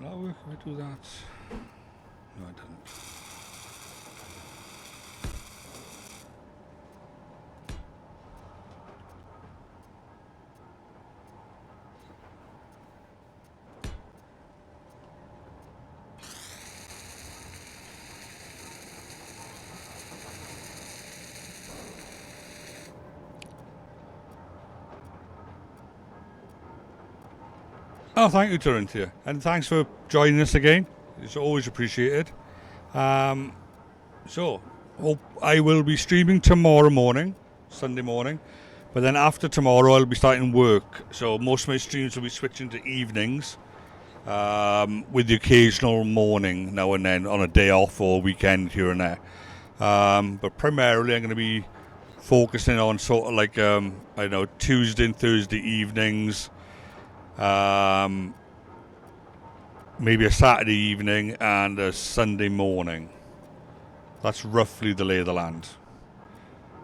Will that work if I do that? No, it doesn't. Oh, thank you, Turintia. And thanks for joining us again. It's always appreciated. So, I will be streaming tomorrow morning, Sunday morning. But then after tomorrow, I'll be starting work. So most of my streams will be switching to evenings, with the occasional morning now and then on a day off or weekend here and there. But primarily, I'm going to be focusing on sort of like, I don't know, Tuesday and Thursday evenings. Maybe a Saturday evening and a Sunday morning. That's roughly the lay of the land.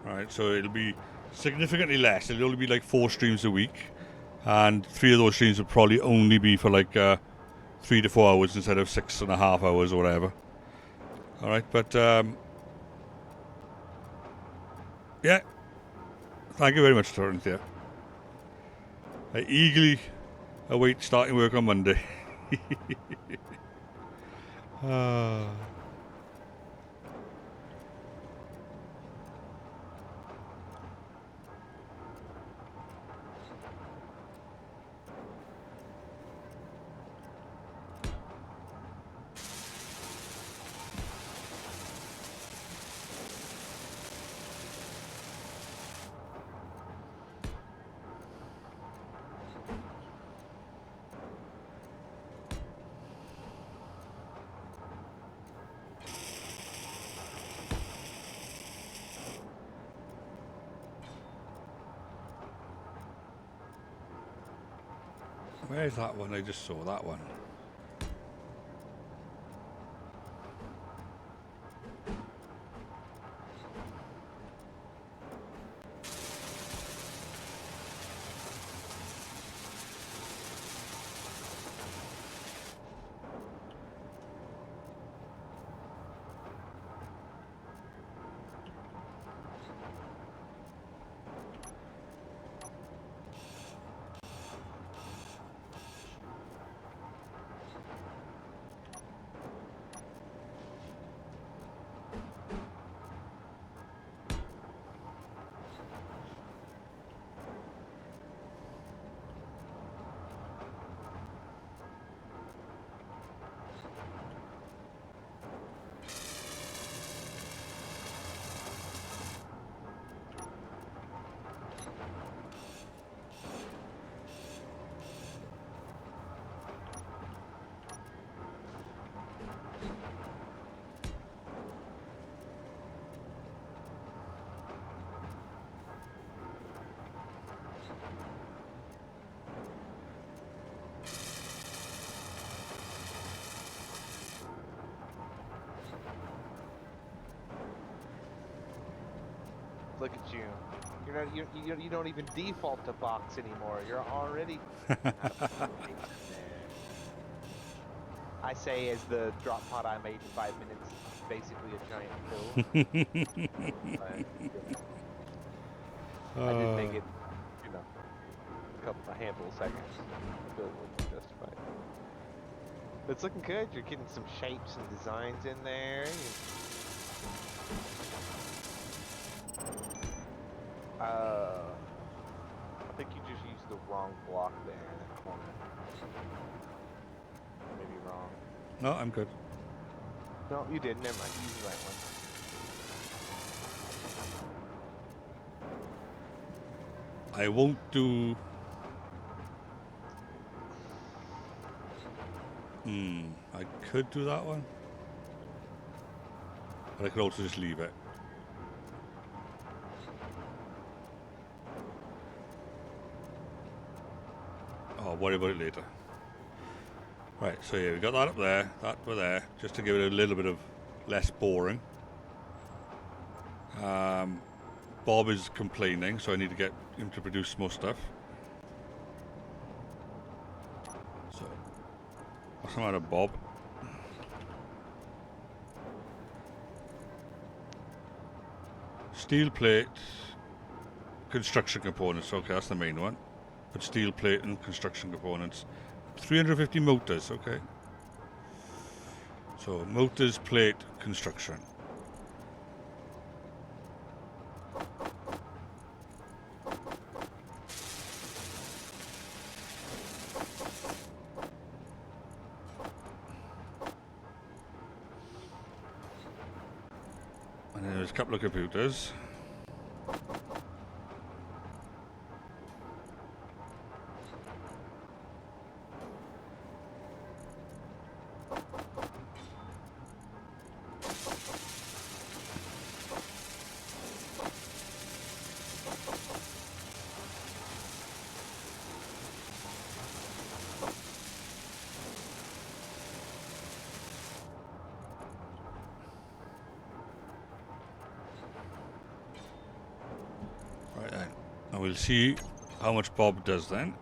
Alright, so it'll be significantly less. It'll only be like 4 streams a week. And 3 of those streams will probably only be for like 3 to 4 hours instead of 6.5 hours or whatever. Alright, but yeah. Thank you very much, Torrentia. I eagerly await starting work on Monday. Where's that one? I just saw that one. Look at you. You're not. You don't even default to box anymore. You're already. I say, as the drop pod I made in 5 minutes, basically a giant pill. I did make it, a handful of seconds. I feel it would be justified. It's looking good. You're getting some shapes and designs in there. I think you just used the wrong block there in that corner. Maybe wrong. No, I'm good. No, you didn't. Never mind. You used the right one. I won't do... I could do that one. But I could also just leave it. I'll worry about it later. Right, so yeah, we got that up there, that over there, just to give it a little bit of less boring. Bob is complaining, so I need to get him to produce more stuff. So, What's the matter, Bob? Steel plate, construction components. Okay, that's the main one. But steel plate and construction components. 350 motors, okay. So, motors, plate, construction. And then there's a couple of computers. Right then. And we'll see how much Bob does then.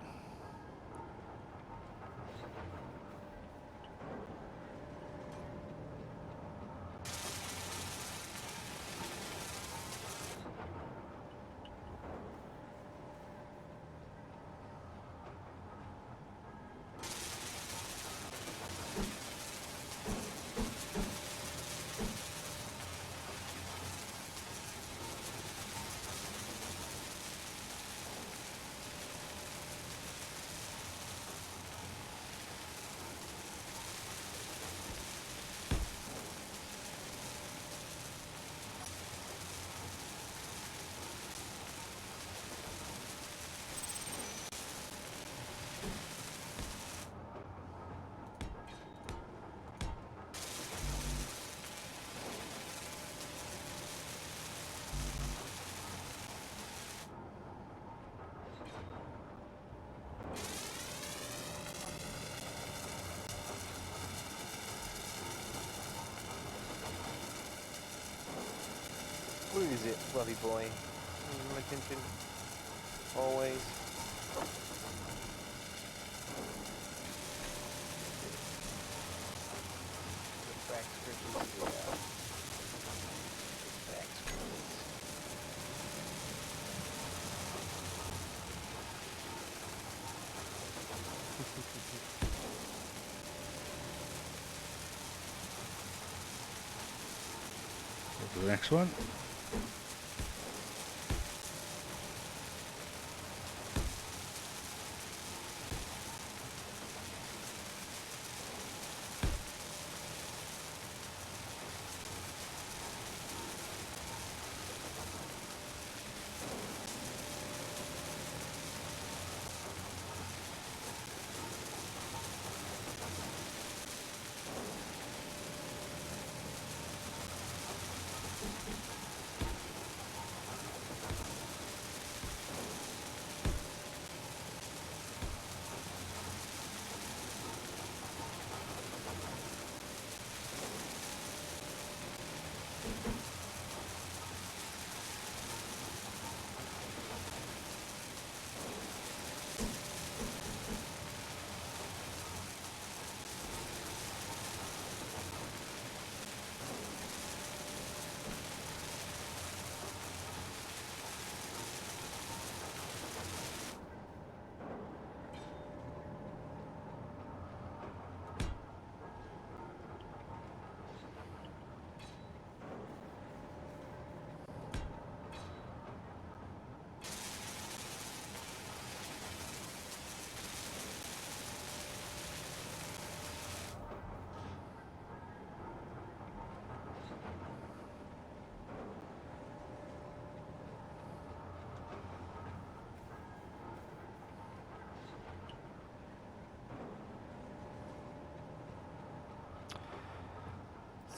Where is it, fluffy boy? My attention. Always. The back stretches, yeah. The back stretches. Go to the next one.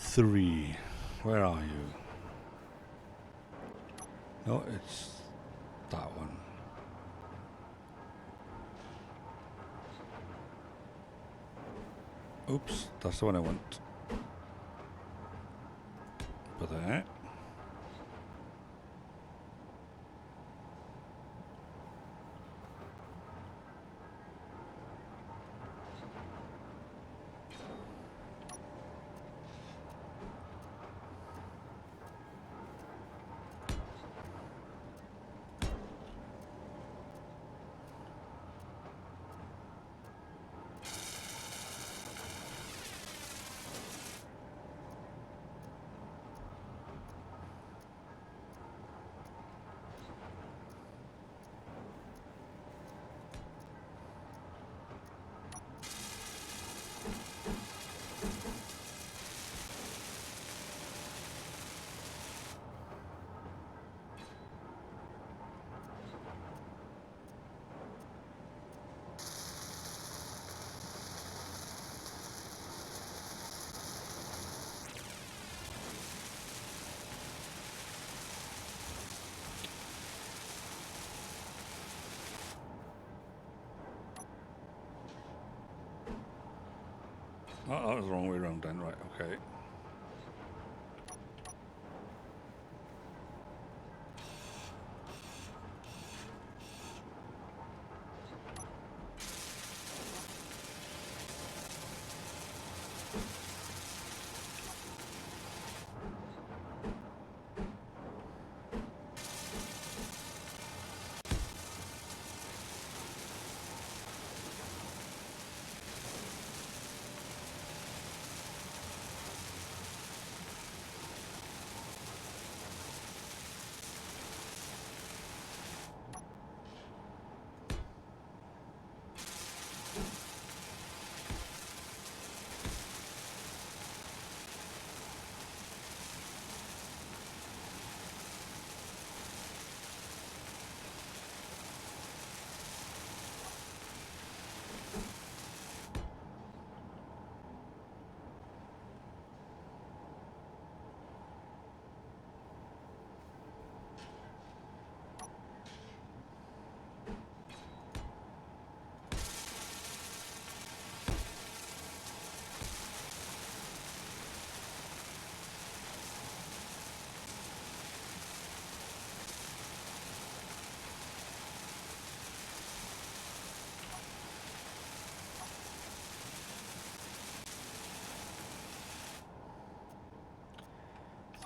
Three. Where are you? No, it's that one. Oops, that's the one I want. Put that. Oh, that was the wrong way around then. Right, okay.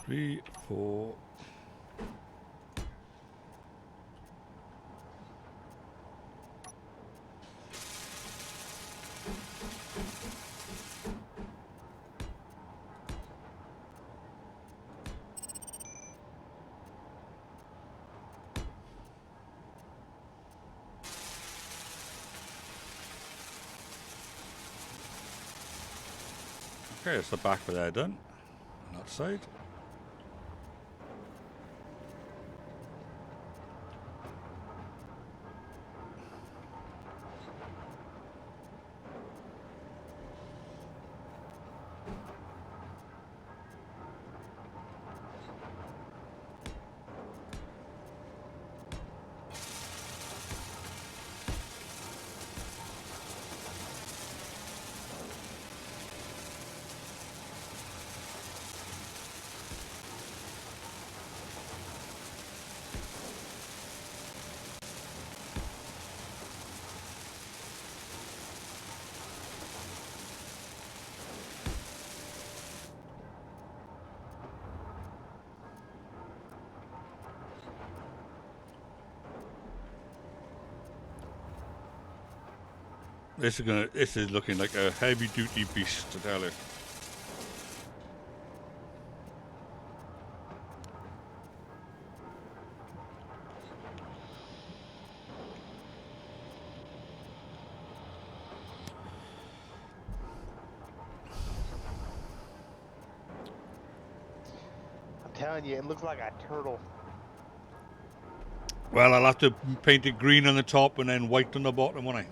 Three, four. Okay, it's the back of there done. On that side. This is looking like a heavy duty beast, to tell you. I'm telling you, it looks like a turtle. Well, I'll have to paint it green on the top and then white on the bottom, won't I?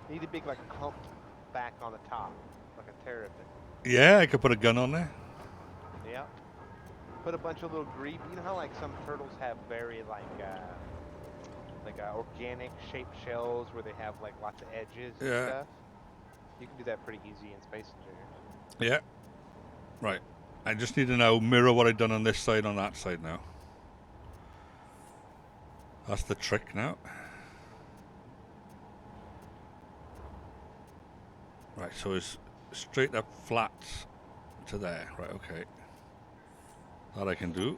Need a big like hump back on the top, like a terrapin. Yeah, I could put a gun on there. Yep. Put a bunch of little greeb. You know how like some turtles have very organic shaped shells where they have like lots of edges and Yeah. stuff. You can do that pretty easy in Space Engineers. Yeah. Right. I just need to now mirror what I've done on this side on that side now. That's the trick now. Right, so it's straight up flat to there. Right, okay. That I can do.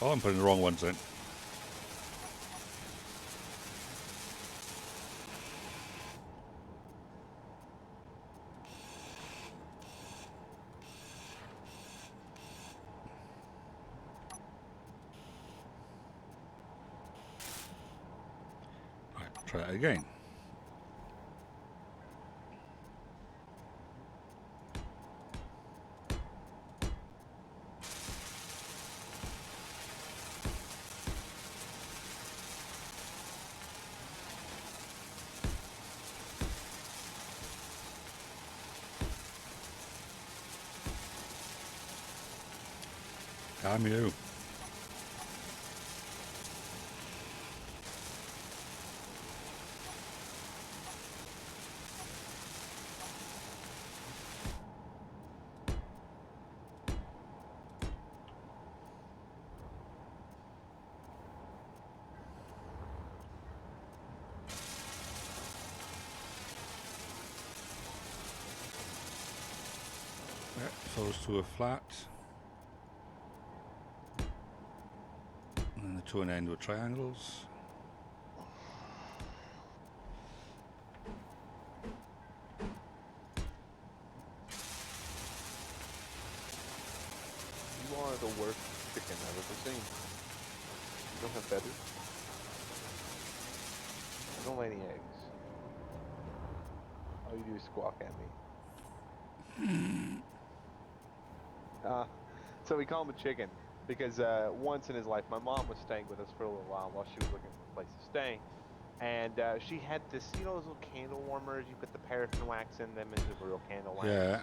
Oh, I'm putting the wrong ones in. Right, try it again. Damn you. Yeah, so it's to a flat. And then the two and end with triangles. You are the worst chicken I've ever seen. You don't have feathers. You don't lay any eggs. All you do is squawk at me. So we call him a chicken because once in his life, my mom was staying with us for a little while she was looking for a place to stay. And she had this, you know, those little candle warmers, you put the paraffin wax in them into the real candle wax. Yeah.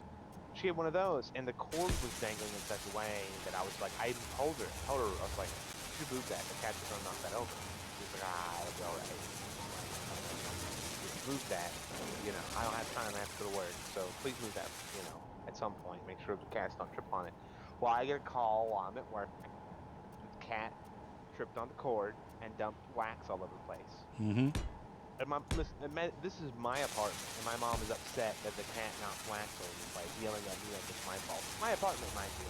She had one of those, and the cord was dangling in such a way that I was like, I even told her, I was like, you should move that, the cat's gonna knock that over. She was like, it'll be alright. Move that, you know, I don't have time, I have to go to work, so please move that, you know, at some point, make sure the cats don't trip on it. Well, I get a call while I'm at work, the cat tripped on the cord and dumped wax all over the place. Mm-hmm. And this is my apartment, and my mom is upset that the cat knocked wax over the place, yelling at me like it's my fault. My apartment, mind you.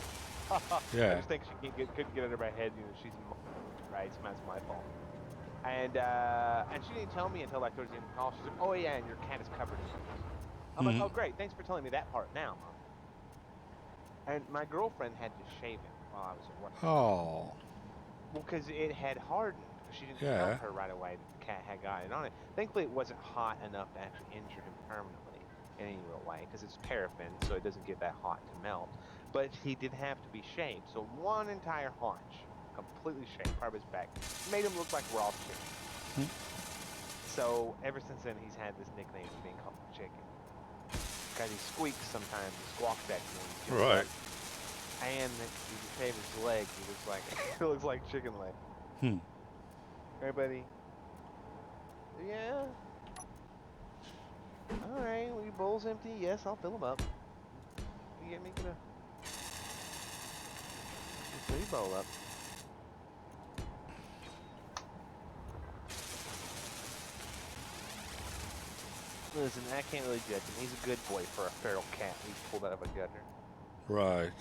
Yeah. I just think she couldn't get under my head, you know, she's right, so that's my fault. And she didn't tell me until like towards the end of the call. She's like, oh yeah, and your cat is covered in wax. I'm like, oh great, thanks for telling me that part now, Mom. And my girlfriend had to shave it while I was at work. Oh. Well, because it had hardened. She didn't tell her right away that the cat had got it on it. Thankfully, it wasn't hot enough to actually injure him permanently in any real way, because it's paraffin, so it doesn't get that hot to melt. But he did have to be shaved, so one entire haunch, completely shaved, part of his back, made him look like raw chicken. So ever since then, he's had this nickname of being called Chicken, because he squeaks sometimes, he squawks at you. Right. And if you shave his leg, he looks like it looks like chicken leg. Everybody. Yeah. All right. Well, your bowl's empty. Yes, I'll fill them up. You get me? Gonna fill your bowl up. Listen, I can't really judge him. He's a good boy for a feral cat. He's pulled out of a gutter. Right.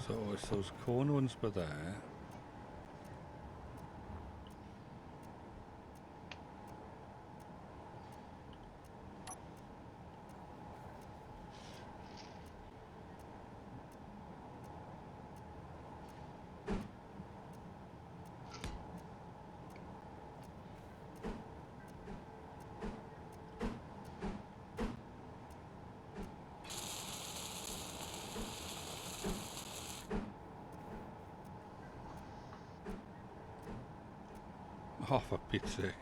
So it's those cone ones by there. Oh, for Pete's sake.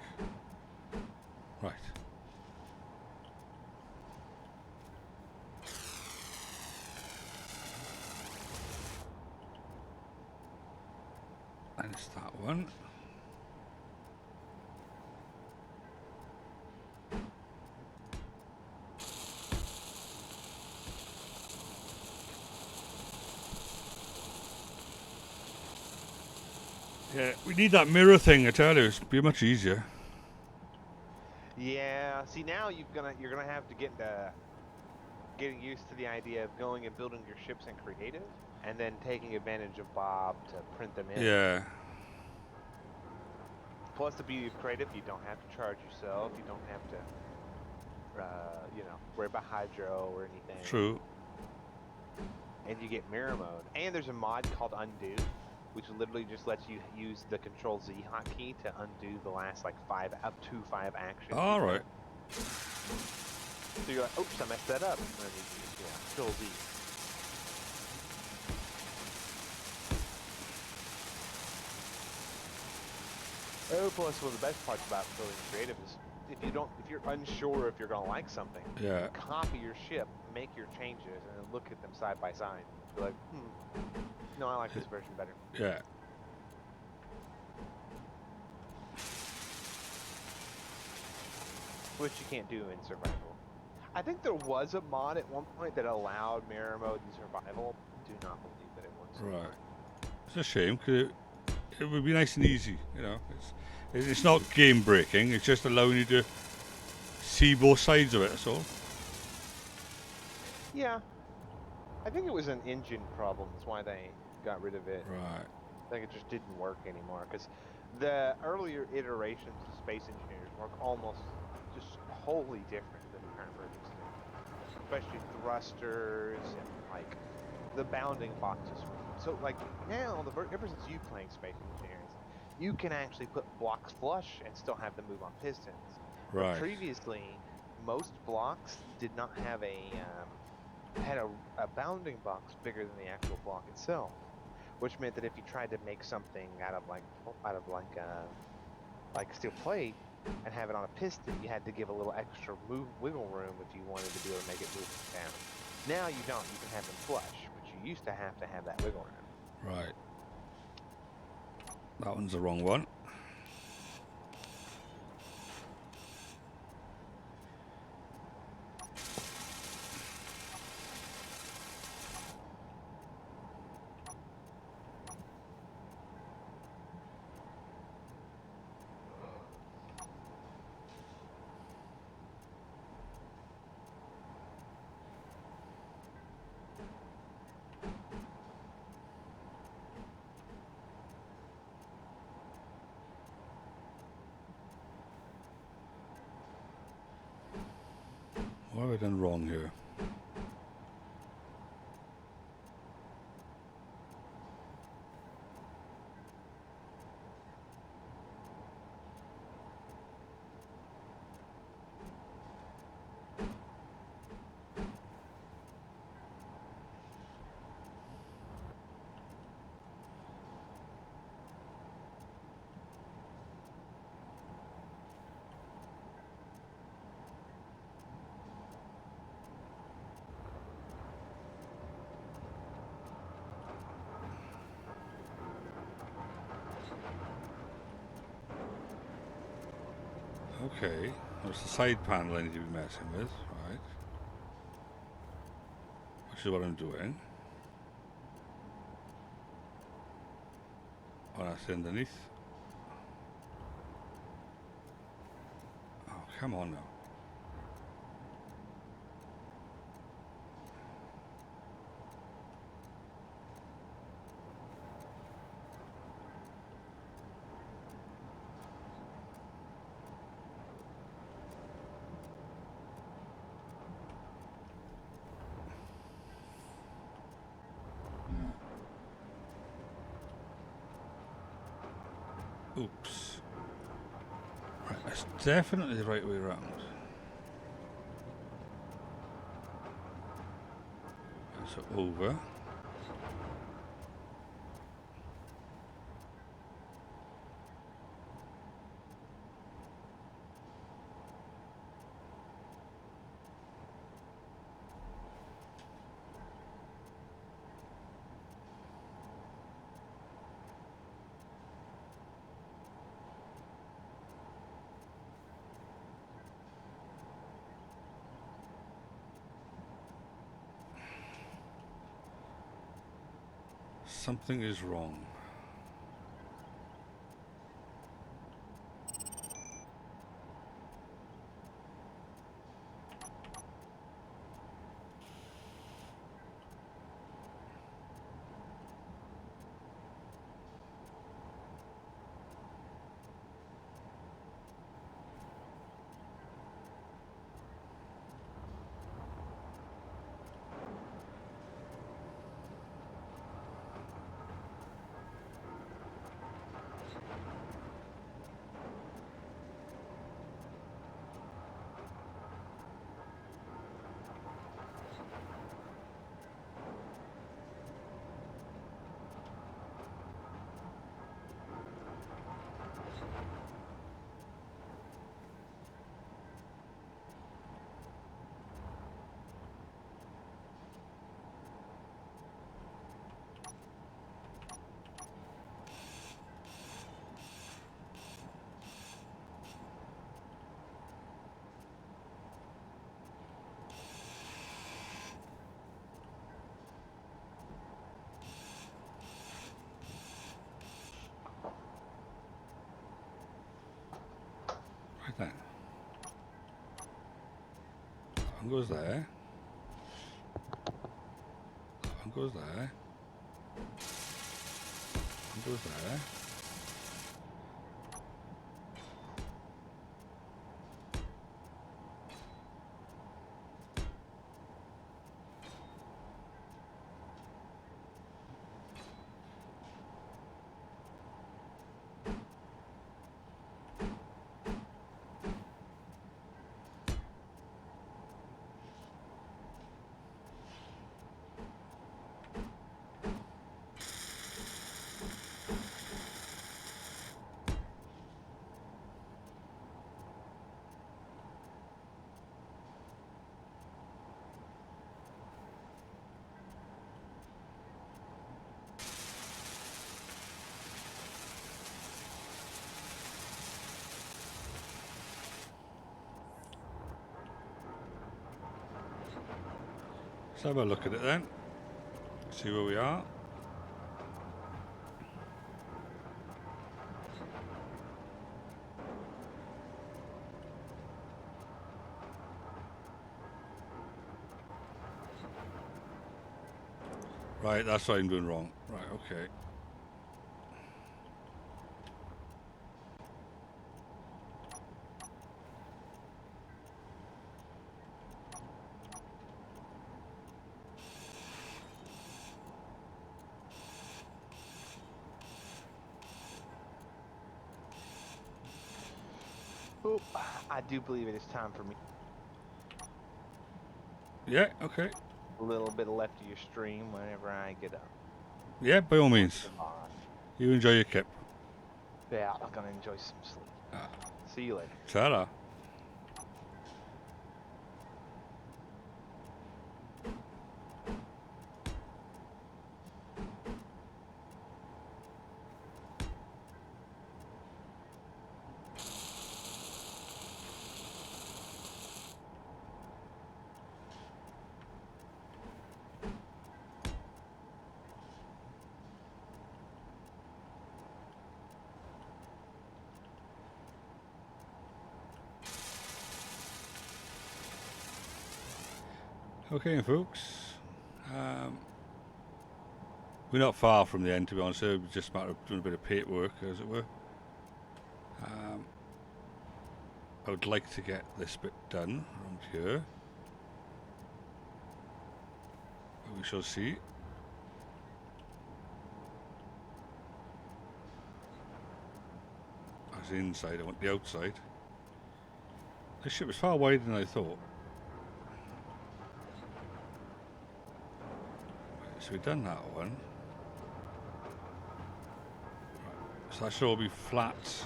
Right. And it's that one. Yeah, we need that mirror thing, I tell you. It'd be much easier. Yeah. See, now you're gonna have to get into getting used to the idea of going and building your ships in creative, and then taking advantage of Bob to print them in. Yeah. Plus, the beauty of creative, you don't have to charge yourself. You don't have to, worry about hydro or anything. True. And you get mirror mode. And there's a mod called Undo, which literally just lets you use the Control Z hotkey to undo the last up to 5 actions. All right. So you're like, oops, I messed that up. And then you just, Control Z. Oh, plus one of the best parts about building creative is if you're unsure if you're gonna like something, Yeah. copy your ship, make your changes, and then look at them side by side. Be like, no, I like this version better. Yeah. Which you can't do in survival. I think there was a mod at one point that allowed mirror mode in survival. Do not believe that it works. Right. It's a shame because it would be nice and easy. You know, it's not game breaking. It's just allowing you to see both sides of it. That's all. Yeah. I think it was an engine problem. That's why they got rid of it. Right. I think it just didn't work anymore because the earlier iterations of Space Engineers work almost just wholly different than the current versions do. Especially thrusters and like the bounding boxes. So like now, ever since you playing Space Engineers, you can actually put blocks flush and still have them move on pistons. Right. But previously, most blocks did not have had a bounding box bigger than the actual block itself, which meant that if you tried to make something out of steel plate and have it on a piston, you had to give a little extra wiggle room if you wanted to be able to make it move down. Now you don't. You can have them flush, but you used to have that wiggle room. Right. That one's the wrong one. What have I done wrong here? Okay, that's the side panel I need to be messing with, right? Which is what I'm doing. Oh, that's underneath. Oh, come on now. Oops. Right, that's definitely the right way around. So over. Something is wrong. Right then. That one goes there. That one goes there. That one goes there. Let's have a look at it then. See where we are. Right, that's what I'm doing wrong. Right, okay. Oop, I do believe it is time for me. Yeah, okay. A little bit left of your stream whenever I get up. Yeah, by all means. You enjoy your kip. Yeah, I'm gonna enjoy some sleep. See you later. Ta-da. Okay, folks. We're not far from the end, to be honest. It's just a matter of doing a bit of paperwork, as it were. I would like to get this bit done around here. We shall see. That's the inside, I want the outside. This ship was far wider than I thought. So we've done that one. Right. So that should all be flat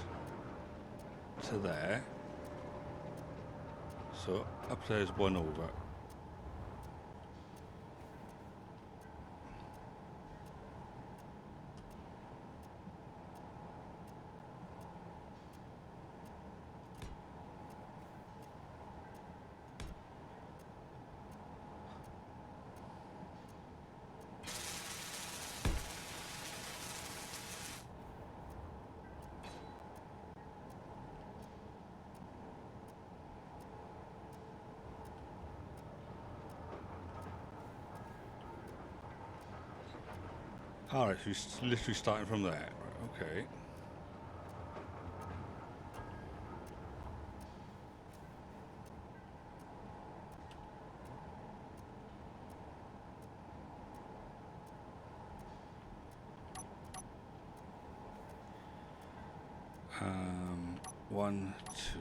to there. So up there's one over. Alright, so he's literally starting from there. Right, okay. One, two.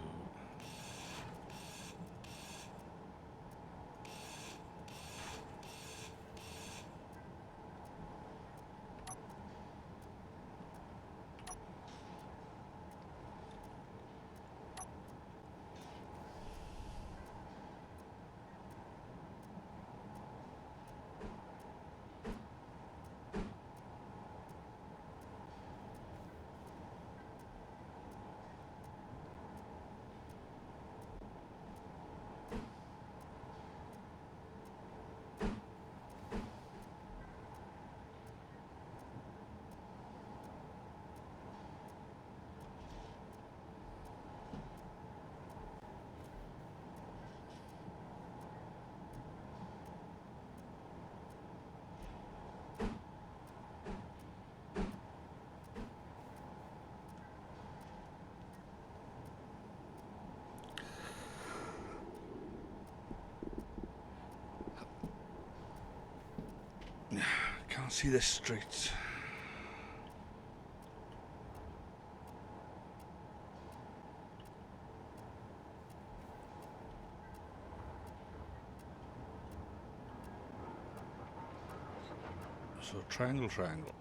Can't see this straight. So triangle, triangle.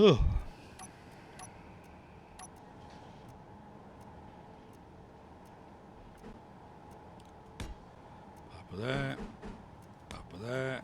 Oh. Up of there. Up of there.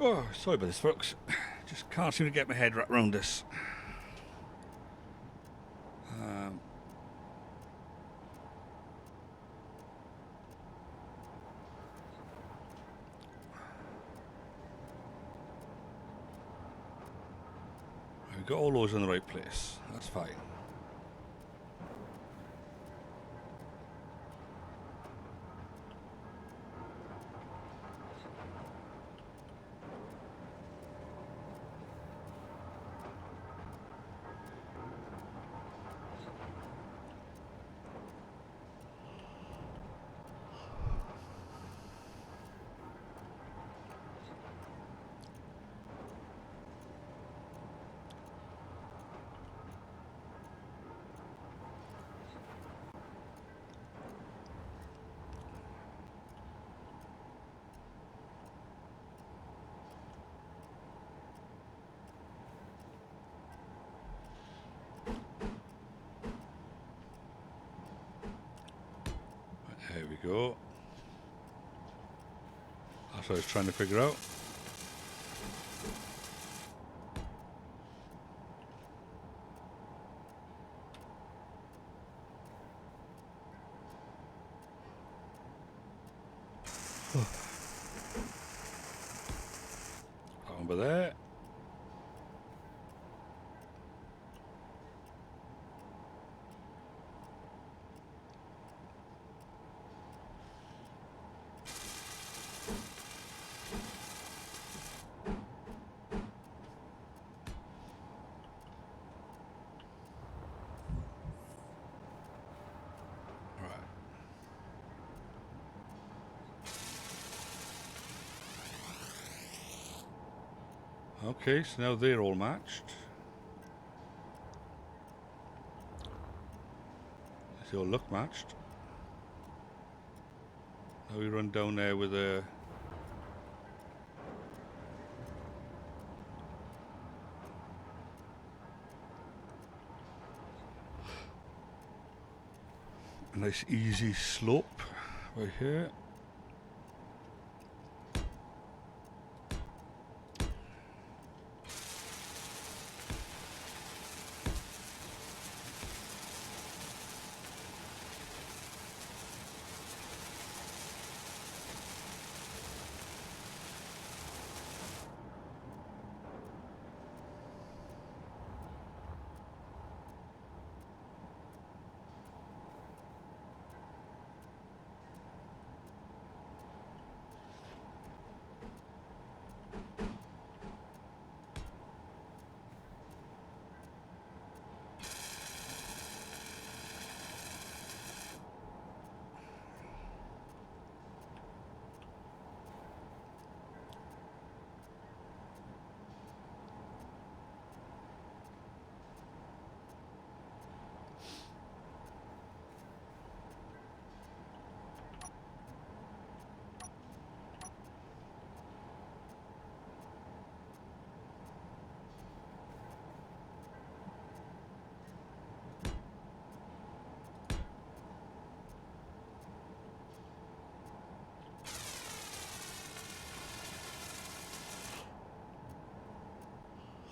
Oh, sorry about this, folks. Just can't seem to get my head wrapped around this. We've got all those in the right place. That's fine. There we go. That's what I was trying to figure out. Over there. Okay, so now they're all matched. They all look matched. Now we run down there with a... nice easy slope right here.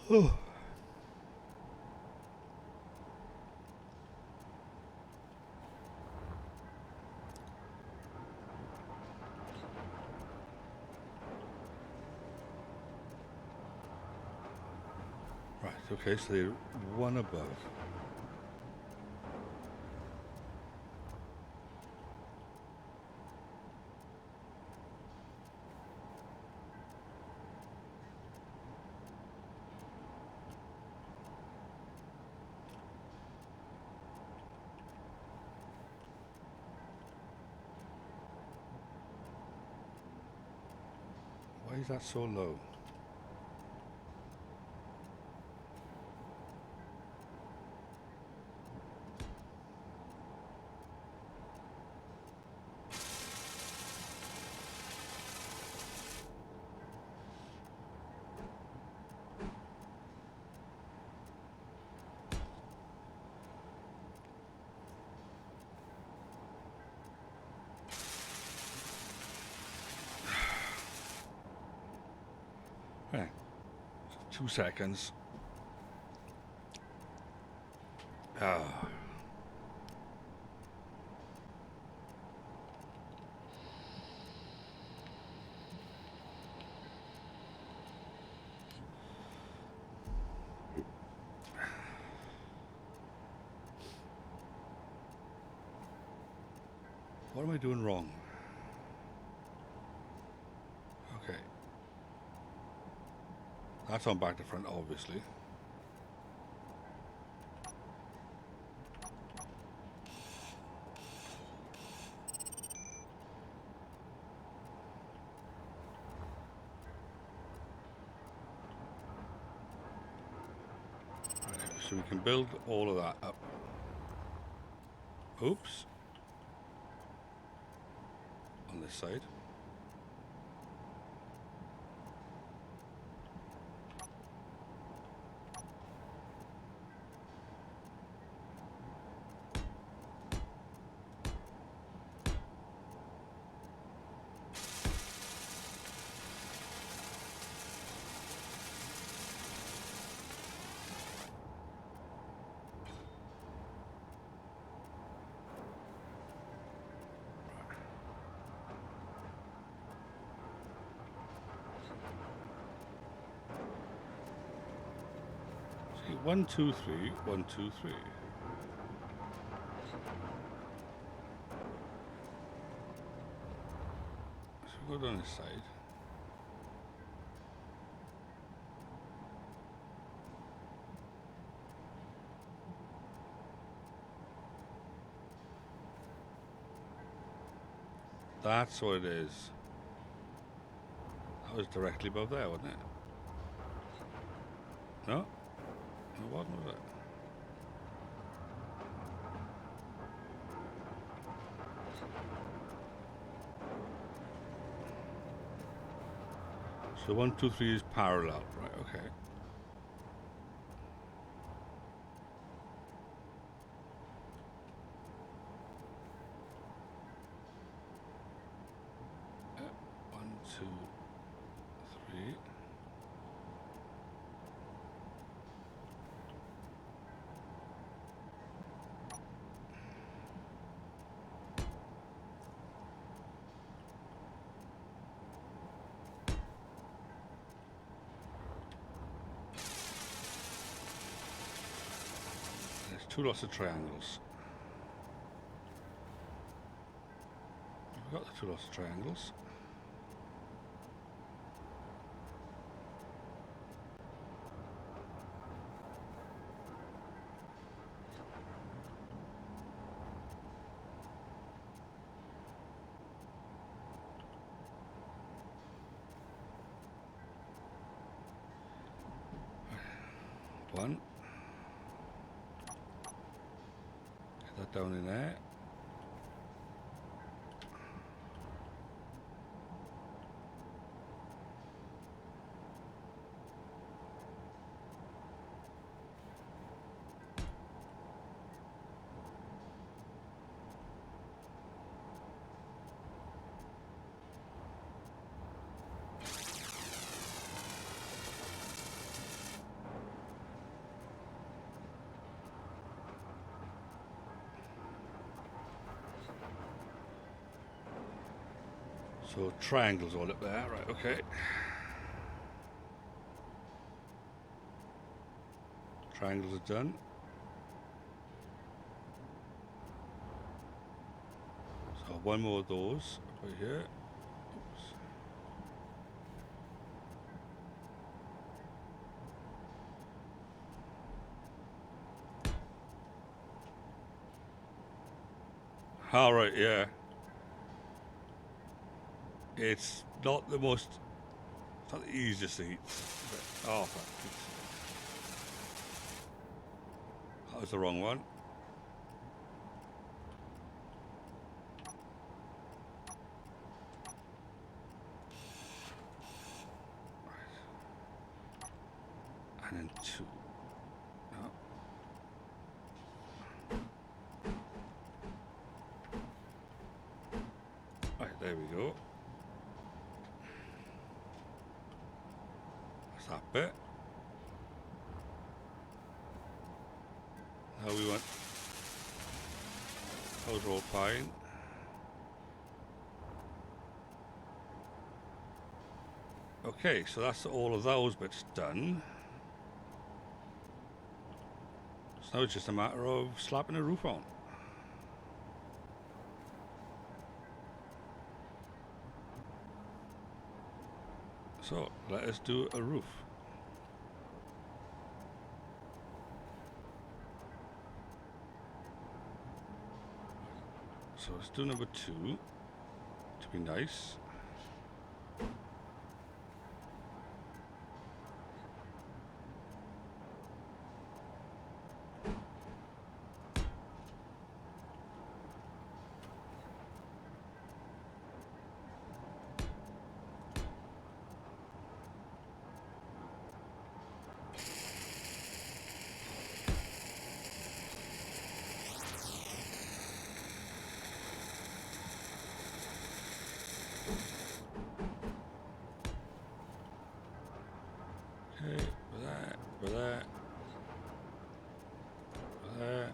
Oh. Right, okay, so they're one above. Why is that so low? Right. 2 seconds. Ah. What am I doing wrong? Okay. That's on back to front, obviously. Right, so we can build all of that up. Oops. On this side. See, 1, 2, 3, 1, 2, 3. So we go down this side. That's what it is. That was directly above there, wasn't it? No? It wasn't, was it? So 1, 2, 3 is parallel, right? Okay. One, two, three. There's 2 lots of triangles. We've got the 2 lots of triangles. One. Get that down in there. So triangles all up there, right, okay. Triangles are done. So one more of those right here. Oops. All right, yeah. It's not the most, it's not the easiest to eat. But, oh, fuck. That was the wrong one. And then 2. No. Right, there we go. That's that bit. Now we want, those are all fine. Okay, so that's all of those bits done. So now it's just a matter of slapping a roof on. So let us do a roof. So let's do number 2 to be nice. Okay, for that, for that, for that.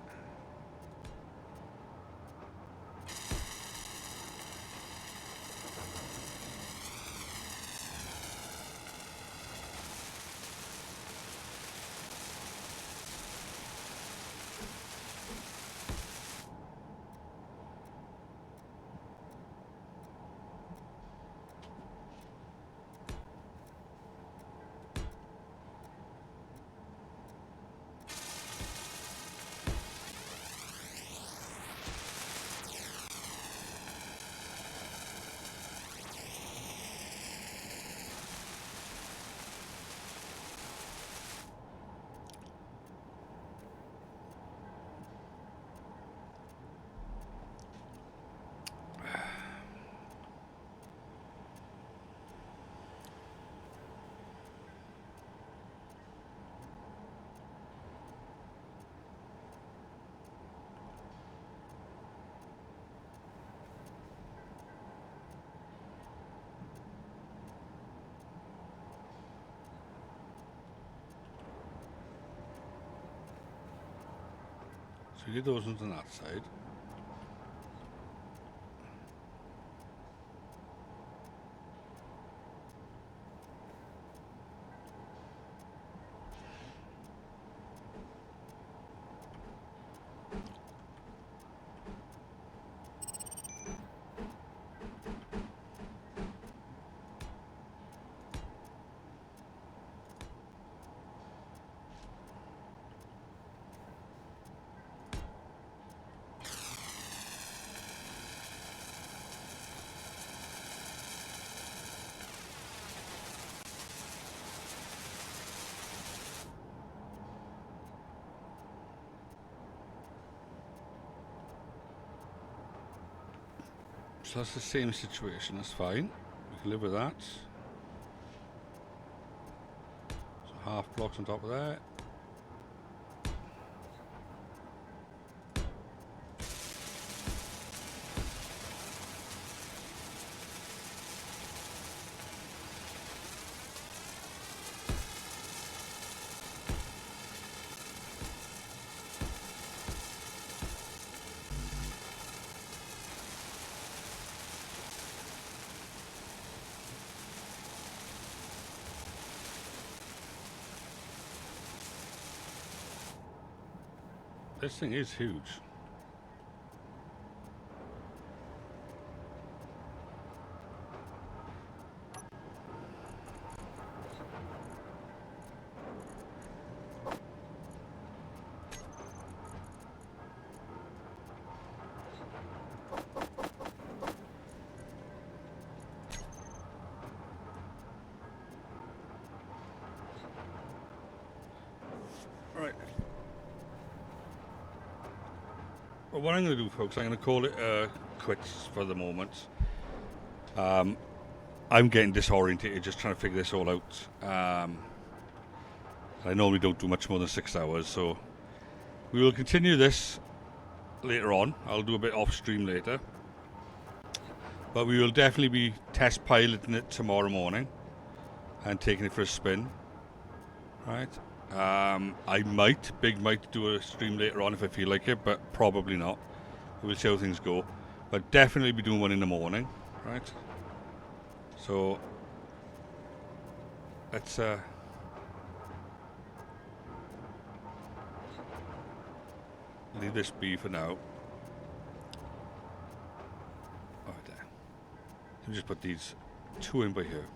So you get those ones on that side. So that's the same situation, that's fine. We can live with that. So half blocks on top of that. This thing is huge. Right. Well, what I'm going to do, folks, I'm going to call it quits for the moment. I'm getting disorientated just trying to figure this all out. I normally don't do much more than 6 hours, so we will continue this later on. I'll do a bit off stream later. But we will definitely be test piloting it tomorrow morning and taking it for a spin. Right? I might do a stream later on if I feel like it, but probably not. We'll see how things go. But definitely be doing one in the morning, right? So let's leave this be for now. Oh, there. Let me just put these two in by here.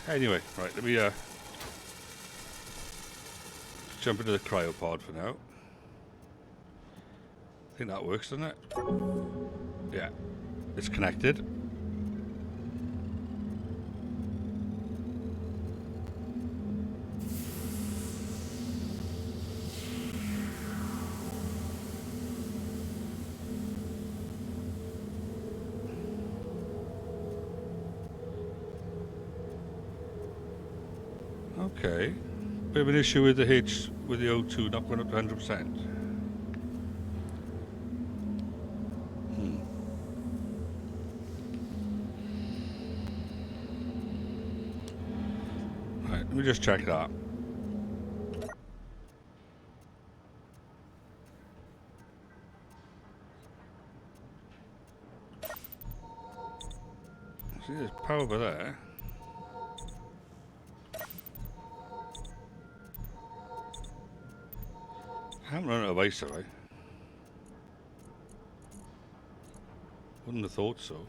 Anyway, right, let me jump into the cryopod for now. I think that works, doesn't it? Yeah, it's connected. Okay, bit of an issue with the O2 not going up to 100%. Right, let me just check that. See, there's power over there. I haven't run out of ice, have I? Wouldn't have thought so.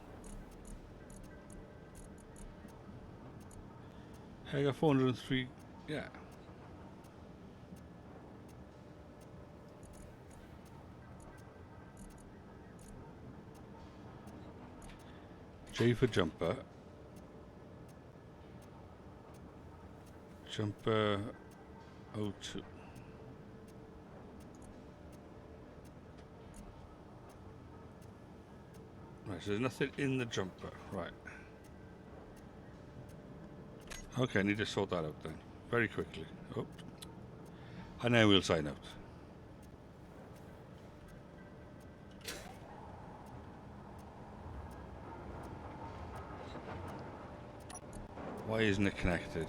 I got 403, yeah. J for jumper. Jumper O2. Right, so there's nothing in the jumper. Right. Okay, I need to sort that out then. Very quickly. Oh. And then we'll sign out. Why isn't it connected?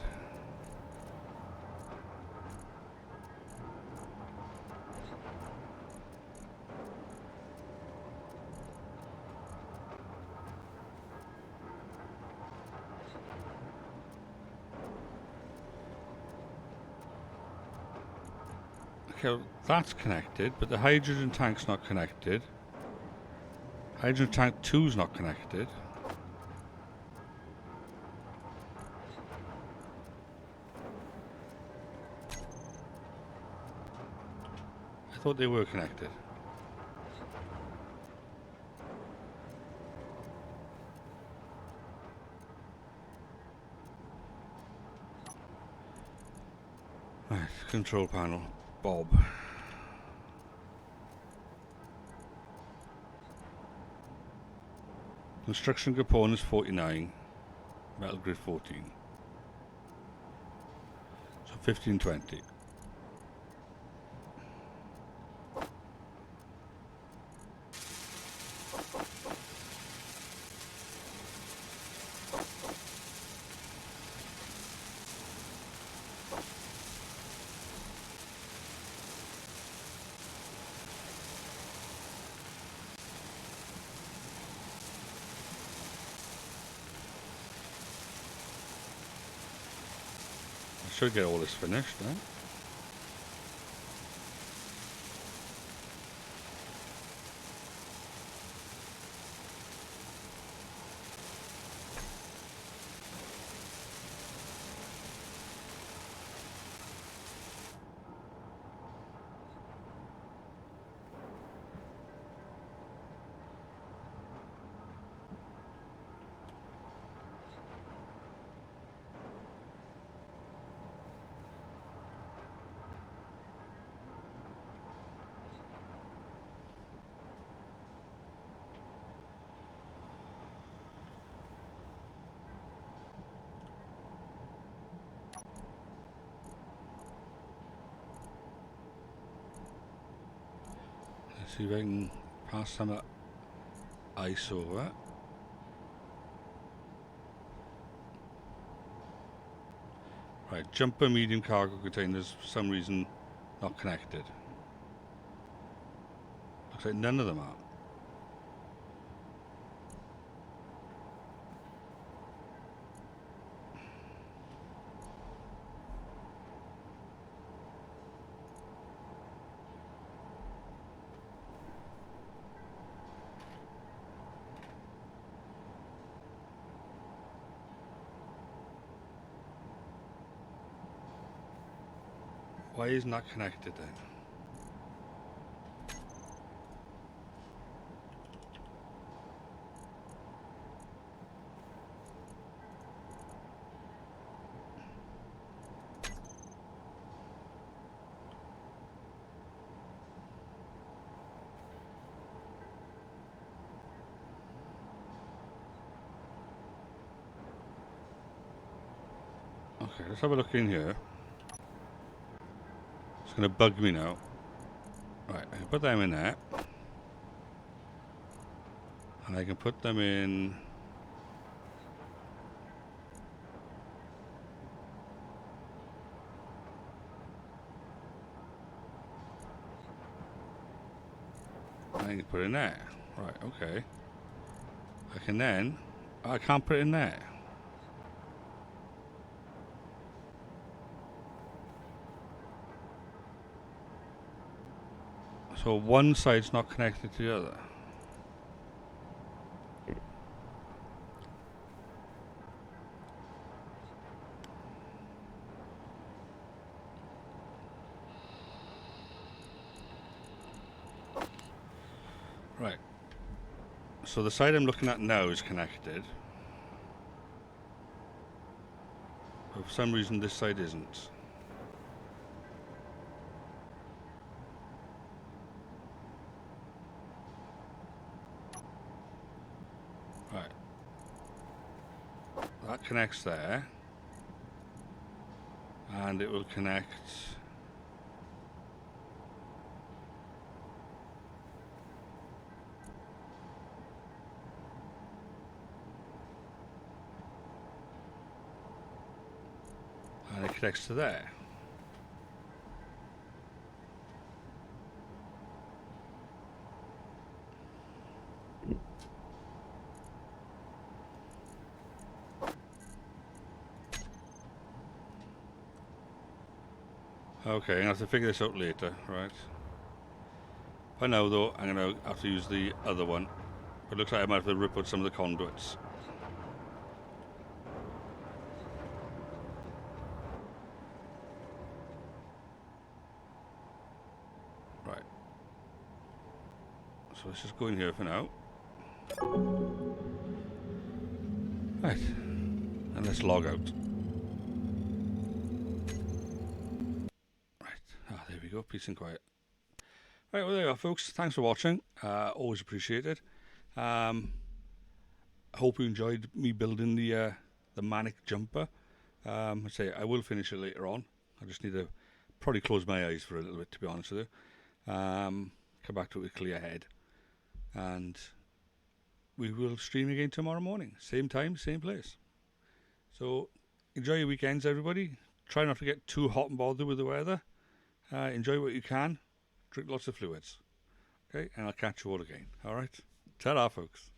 Okay, well, that's connected, but the hydrogen tank's not connected. Hydrogen tank 2's not connected. I thought they were connected. Right, control panel. Bob. Construction components 49. Metal grid 14. So 1520. Should get all this finished, eh? Let's see if I can pass some ice over. Right, jumper medium cargo containers for some reason not connected. Looks like none of them are. Why isn't that connected then? Okay, let's have a look in here. It's going to bug me now. Right, I can put them in there. And I can put them in... I can put it in there. Right, okay. I can then... I can't put it in there. So one side's not connected to the other. Right. So the side I'm looking at now is connected. But for some reason this side isn't. that connects there, and it will connect. And it connects to there. Okay, I'm going to have to figure this out later, right? For now though, I'm going to have to use the other one. It looks like I might have to rip out some of the conduits. Right. So let's just go in here for now. Right. And let's log out. There we go, peace and quiet. Right, well there you are folks, thanks for watching, always appreciated. I hope you enjoyed me building the Manic jumper. I say I will finish it later on. I just need to probably close my eyes for a little bit, to be honest with you. Come back to it with a clear head. And we will stream again tomorrow morning, same time, same place. So enjoy your weekends everybody. Try not to get too hot and bothered with the weather. Enjoy what you can, drink lots of fluids. Okay, and I'll catch you all again. Alright, ta-ra folks.